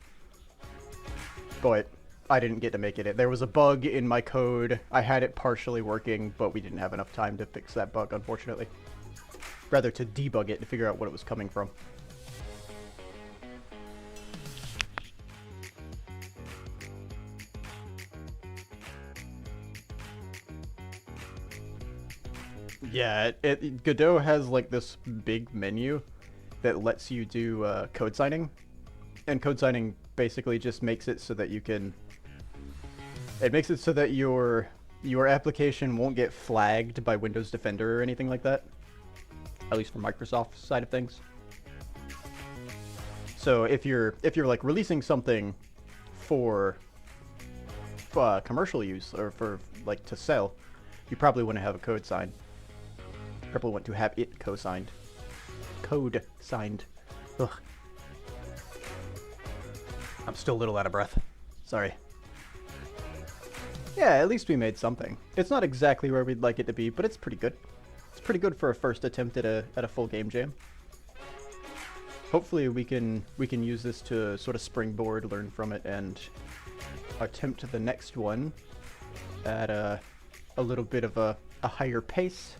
But I didn't get to make it. There was a bug in my code. I had it partially working, but we didn't have enough time to fix that bug, unfortunately. Rather to debug it to figure out what it was coming from. Yeah, Godot has like this big menu that lets you do code signing, and code signing basically just makes it so that you can. It makes it so that your application won't get flagged by Windows Defender or anything like that. At least from Microsoft's side of things. So if you're like releasing something for commercial use or for like to sell, you probably want to have a code signed. You probably want to have it co-signed. Code signed. Ugh. I'm still a little out of breath. Sorry. Yeah, at least we made something. It's not exactly where we'd like it to be, but it's pretty good. It's pretty good for a first attempt at a full game jam. Hopefully we can use this to sort of springboard, learn from it, and attempt the next one at a little bit of a higher pace.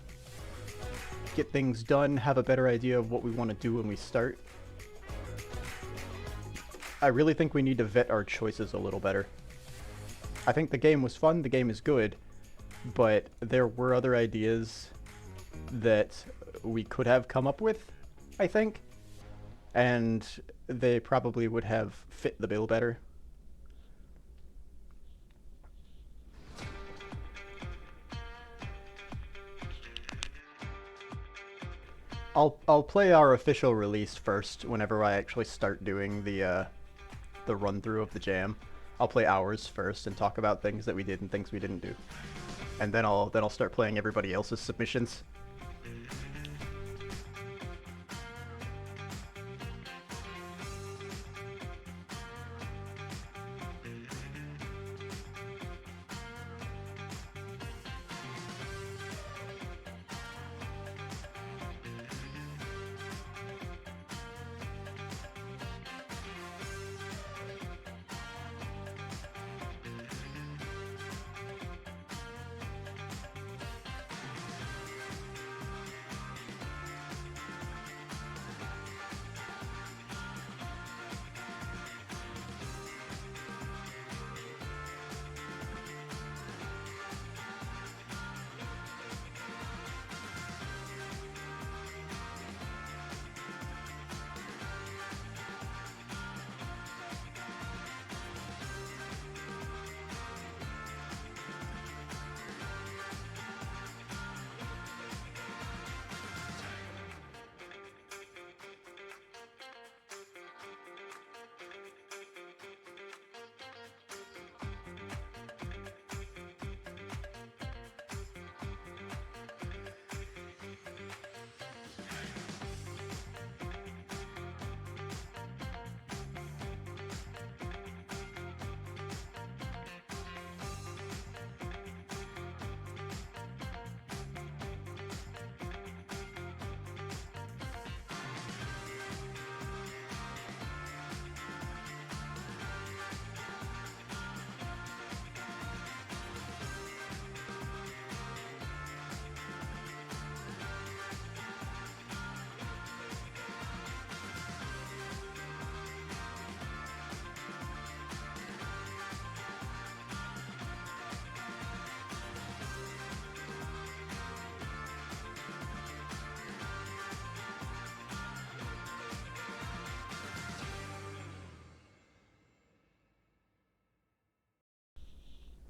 Get things done, have a better idea of what we want to do when we start. I really think we need to vet our choices a little better. I think the game was fun, the game is good, but there were other ideas that we could have come up with, I think, and they probably would have fit the bill better. I'll play our official release first whenever I actually start doing the run through of the jam. I'll play ours first and talk about things that we did and things we didn't do, and then I'll start playing everybody else's submissions.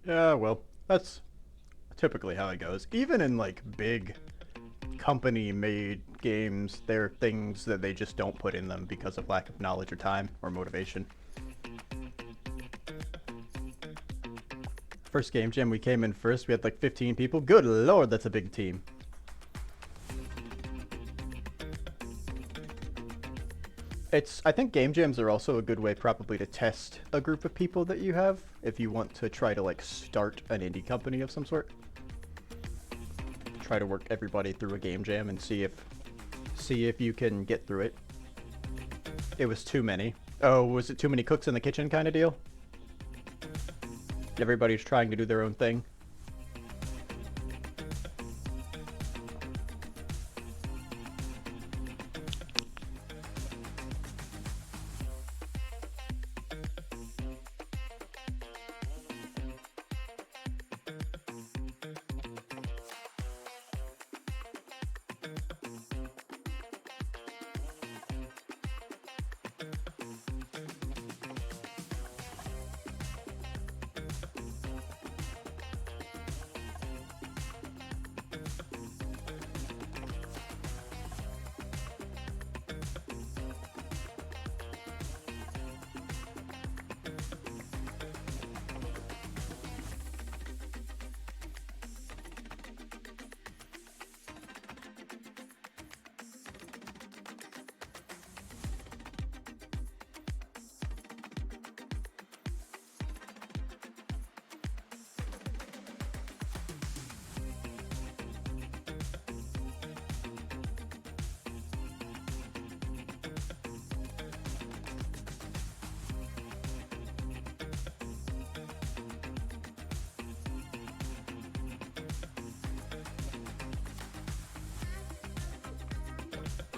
Yeah, well, that's typically how it goes. Even in like big company-made games, there are things that they just don't put in them because of lack of knowledge or time or motivation. First game jam, we came in first. We had like 15 people. Good lord, that's a big team. I think game jams are also a good way probably to test a group of people that you have if you want to try to like start an indie company of some sort. Try to work everybody through a game jam and see if you can get through it. It was too many. Oh, was it too many cooks in the kitchen kind of deal? Everybody's trying to do their own thing.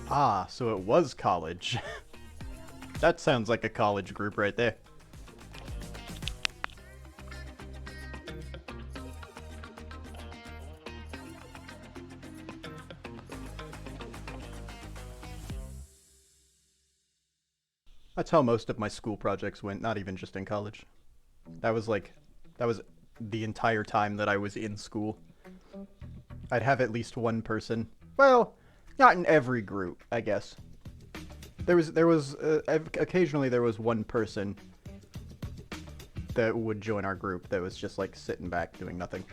Ah, so it was college. That sounds like a college group right there. That's how most of my school projects went, not even just in college. That was the entire time that I was in school. I'd have at least one person. Well, not in every group, I guess. Occasionally there was one person that would join our group that was just like sitting back doing nothing.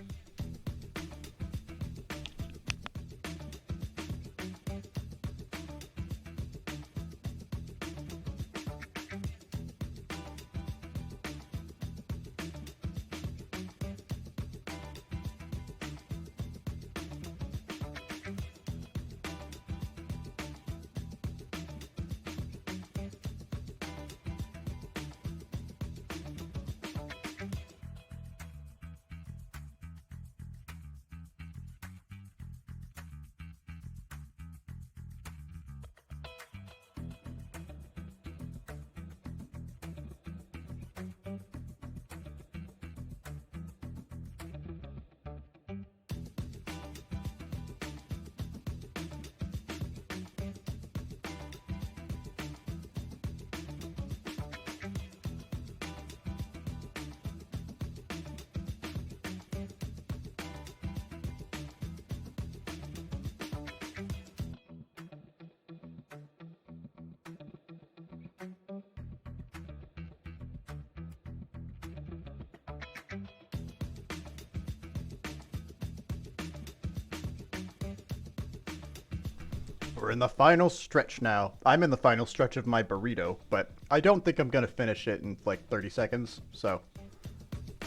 We're in the final stretch now. I'm in the final stretch of my burrito, but I don't think I'm gonna finish it in like 30 seconds, so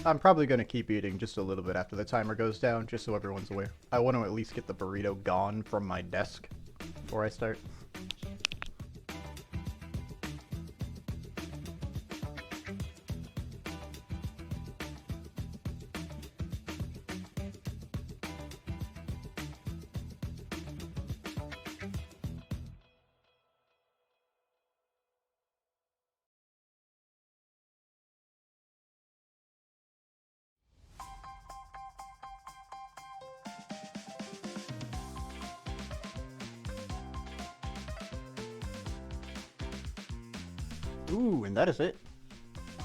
I'm probably gonna keep eating just a little bit after the timer goes down, just so everyone's aware. I want to at least get the burrito gone from my desk before I start. Ooh, and that is it.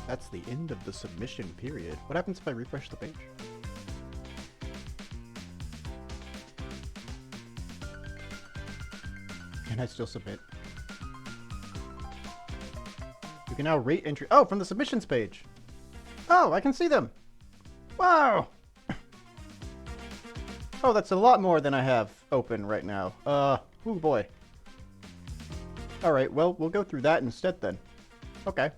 That's the end of the submission period. What happens if I refresh the page? Can I still submit? You can now rate entry. Oh, from the submissions page. Oh, I can see them. Wow. Oh, that's a lot more than I have open right now. Oh boy. All right, well, we'll go through that instead then. Okay.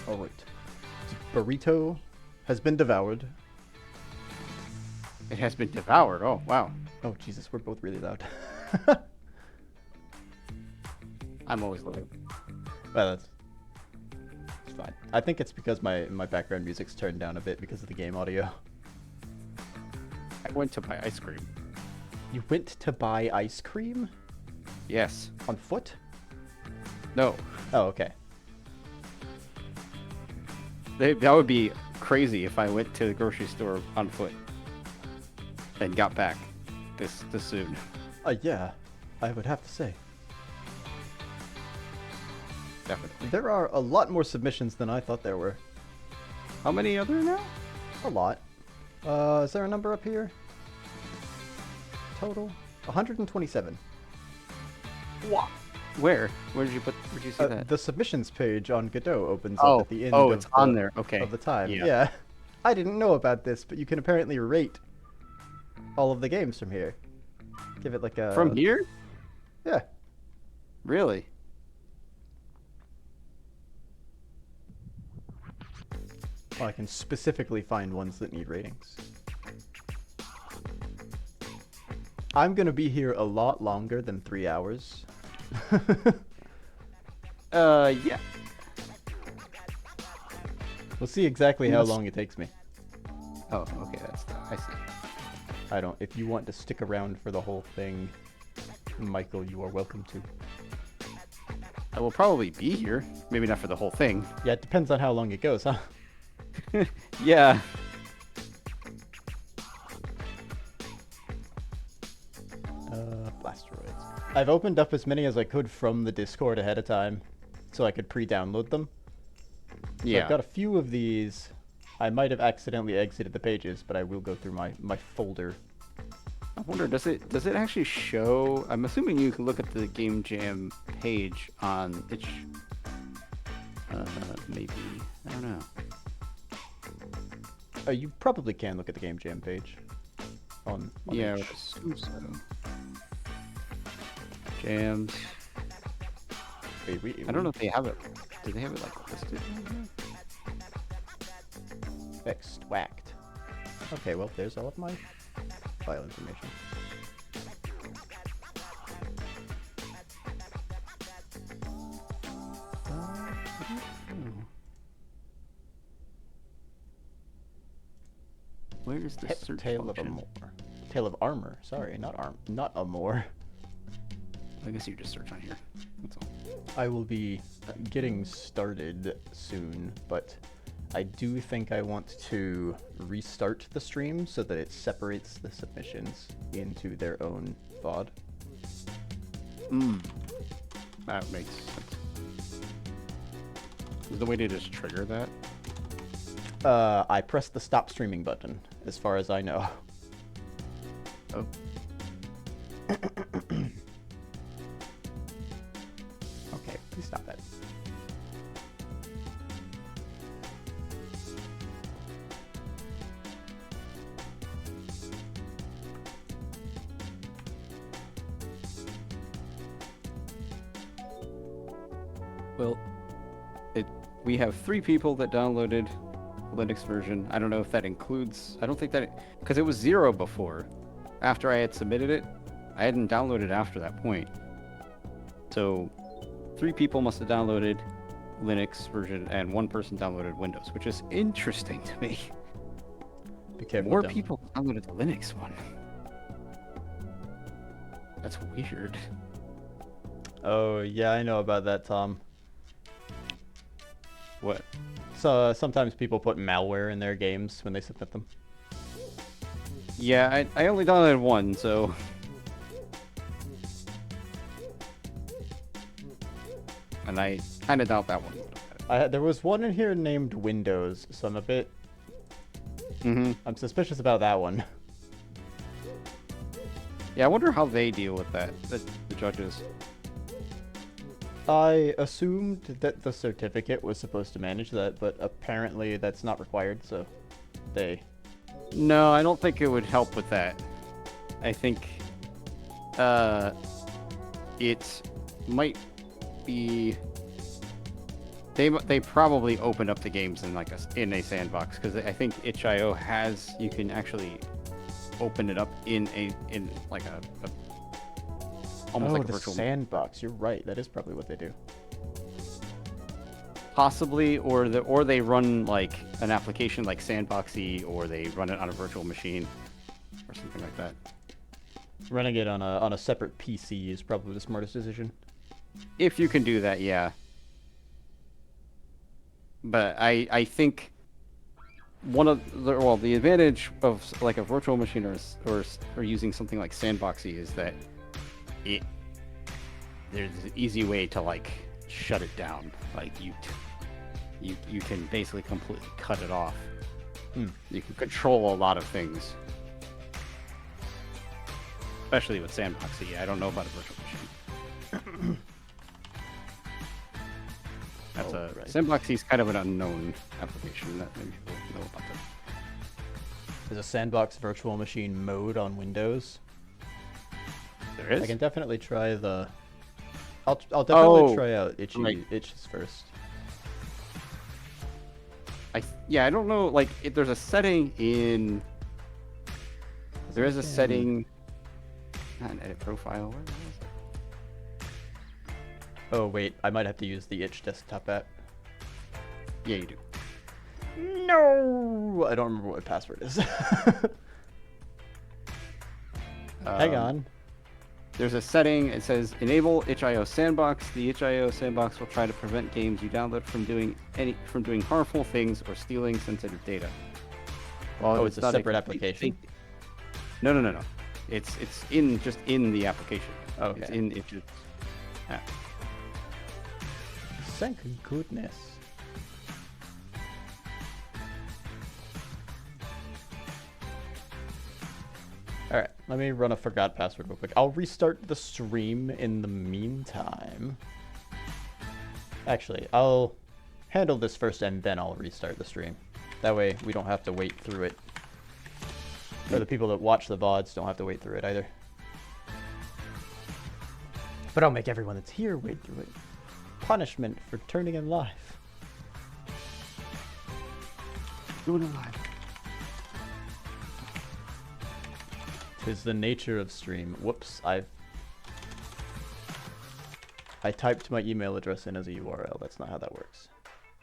All right. Burrito has been devoured. It has been devoured. Oh, wow. Oh, Jesus, we're both really loud. I'm always looking. Well, it's fine. I think it's because my background music's turned down a bit because of the game audio. I went to buy ice cream. You went to buy ice cream? Yes. On foot? No. Oh, okay. That would be crazy if I went to the grocery store on foot and got back this soon. Yeah, I would have to say. Definitely. There are a lot more submissions than I thought there were. How many are there now? A lot. Is there a number up here? Total? 127. What? Where? Where'd you see that? The submissions page on Godot opens Oh, up at the end it's of on there. Okay. of the time. Yeah. Yeah. I didn't know about this, but you can apparently rate all of the games from here. Give it like a... From here? Yeah. Really? Well, I can specifically find ones that need ratings. I'm gonna be here a lot longer than 3 hours. Yeah. We'll see exactly how long it takes me. Oh, okay, I see. I don't... If you want to stick around for the whole thing, Michael, you are welcome to. I will probably be here. Maybe not for the whole thing. Yeah, it depends on how long it goes, huh? Yeah. Blasteroids. I've opened up as many as I could from the Discord ahead of time, so I could pre-download them. So Yeah. I've got a few of these. I might have accidentally exited the pages, but I will go through my folder. I wonder, does it actually show? I'm assuming you can look at the Game Jam page on itch. Maybe, I don't know. You probably can look at the Game Jam page. On Yeah, I itch. would assume so. Jams. Wait, I don't know if they have it. Do they have it like listed? Extract. Okay, well, there's all of my file information. Where is the search Tale function? of Amor. Tale of Armor. Sorry, not Amor. I guess you just search on here. That's all. I will be getting started soon, but I do think I want to restart the stream so that it separates the submissions into their own VOD. That makes sense. Is the way to just trigger that? I pressed the stop streaming button, as far as I know. Oh. Okay, please stop that. Well, we have 3 people that downloaded Linux version. I don't know if that includes. I don't think that because it was 0 before. After I had submitted it, I hadn't downloaded after that point. So 3 people must have downloaded Linux version, and 1 person downloaded Windows, which is interesting to me. Be careful. More down people downloaded the Linux one. That's weird. Oh, yeah, I know about that, Tom. What? So sometimes people put malware in their games when they submit them. Yeah, I only downloaded 1, so. And I kind of doubt that one. There was one in here named Windows, so I'm a bit... Mm-hmm. I'm suspicious about that one. Yeah, I wonder how they deal with that, the judges. I assumed that the certificate was supposed to manage that, but apparently that's not required, so they... No, I don't think it would help with that. I think it might be they probably opened up the games in like in a sandbox, because I think itch.io has, you can actually open it up in like a almost like a the virtual sandbox. You're right. That is probably what they do. possibly, or they run like an application like Sandboxy, or they run it on a virtual machine or something like that. Running it on a separate PC is probably the smartest decision. If you can do that, yeah. But I think the advantage of like a virtual machine or using something like Sandboxy is that there's an easy way to like shut it down. Like you can basically completely cut it off. You can control a lot of things, especially with Sandboxy. I don't know about a virtual machine. That's Sandboxy is kind of an unknown application that maybe people know about that. There's a sandbox virtual machine mode on Windows. There is. I can definitely try the. I'll definitely try out itches first. I don't know. Like, if there's a setting in. There is a setting. Not an edit profile. Where is it? Oh wait, I might have to use the itch desktop app. Yeah, you do. No, I don't remember what my password is. Hang on. There's a setting. It says enable itch.io sandbox. The itch.io sandbox will try to prevent games you download from doing harmful things or stealing sensitive data. Well, it's a separate application. No. It's just in the application. Okay. It's in itch's app. Thank goodness. Alright, let me run a forgot password real quick. I'll restart the stream in the meantime. Actually, I'll handle this first and then I'll restart the stream. That way we don't have to wait through it. Or the people that watch the VODs don't have to wait through it either. But I'll make everyone that's here wait through it. Punishment for turning in live. Doing it live. 'Tis the nature of stream. Whoops, I typed my email address in as a URL. That's not how that works.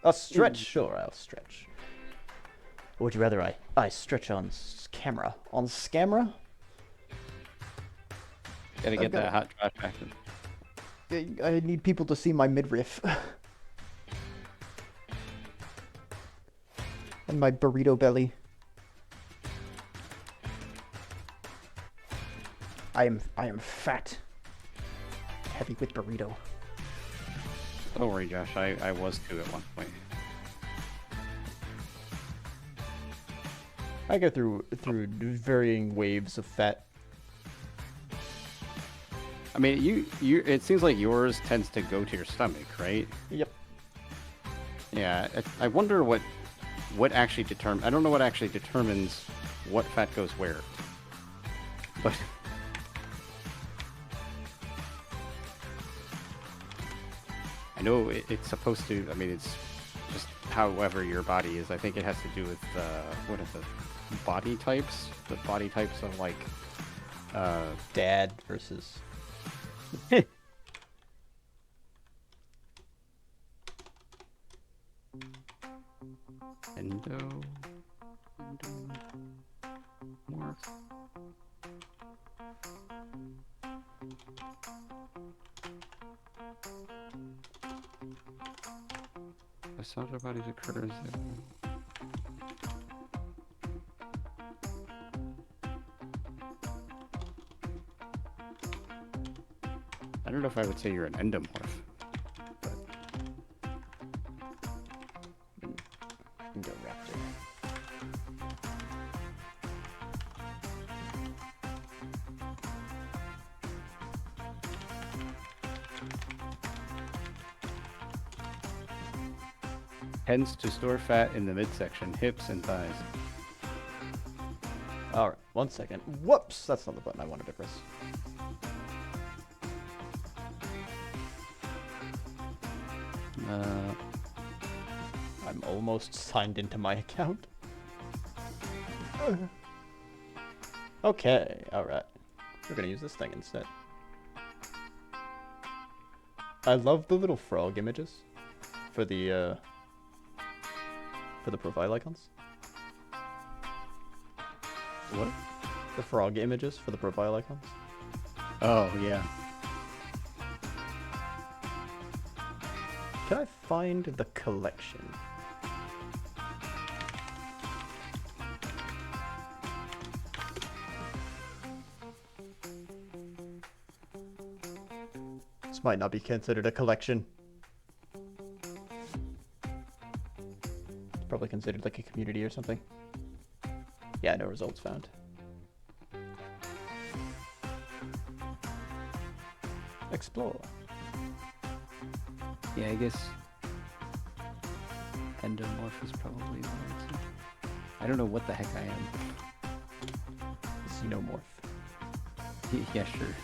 I'll stretch, sure, I'll stretch. Or would you rather I stretch on camera? On scamera? Gotta get that hot trash active. I need people to see my midriff. And my burrito belly. I am fat. Heavy with burrito. Don't worry, Josh. I was too at one point. I go through varying waves of fat. I mean, you. It seems like yours tends to go to your stomach, right? Yep. Yeah. I wonder what actually determines. I don't know what actually determines what fat goes where. But I know it's supposed to. I mean, it's just however your body is. I think it has to do with what are the body types? The body types of like Dad versus. Morph. Massage our bodies occurs. I don't know if I would say you're an endomorph. Indoraptor. Tends to store fat in the midsection, hips, and thighs. Alright, 1 second. Whoops! That's not the button I wanted to press. I'm almost signed into my account. Okay, alright. We're gonna use this thing instead. I love the little frog images for the profile icons. What? The frog images for the profile icons. Oh yeah. Can I find the collection? This might not be considered a collection. It's probably considered like a community or something. Yeah, no results found. Explore. Yeah, I guess endomorph is probably the answer. I don't know what the heck I am. Xenomorph. Yeah, sure.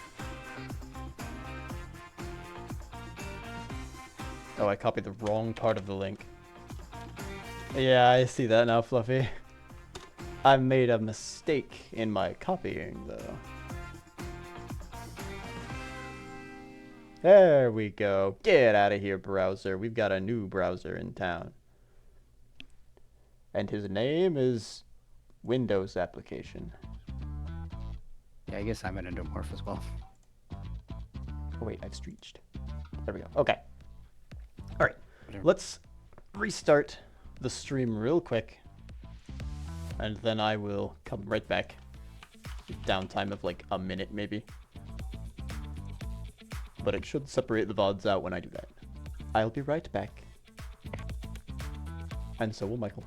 Oh, I copied the wrong part of the link. Yeah, I see that now, Fluffy. I made a mistake in my copying, though. There we go. Get out of here, browser. We've got a new browser in town. And his name is Windows Application. Yeah, I guess I'm an endomorph as well. Oh, wait, I've streached. There we go. Okay. All right. Whatever. Let's restart the stream real quick. And then I will come right back. Downtime of like a minute, maybe. But it should separate the VODs out when I do that. I'll be right back. And so will Michael.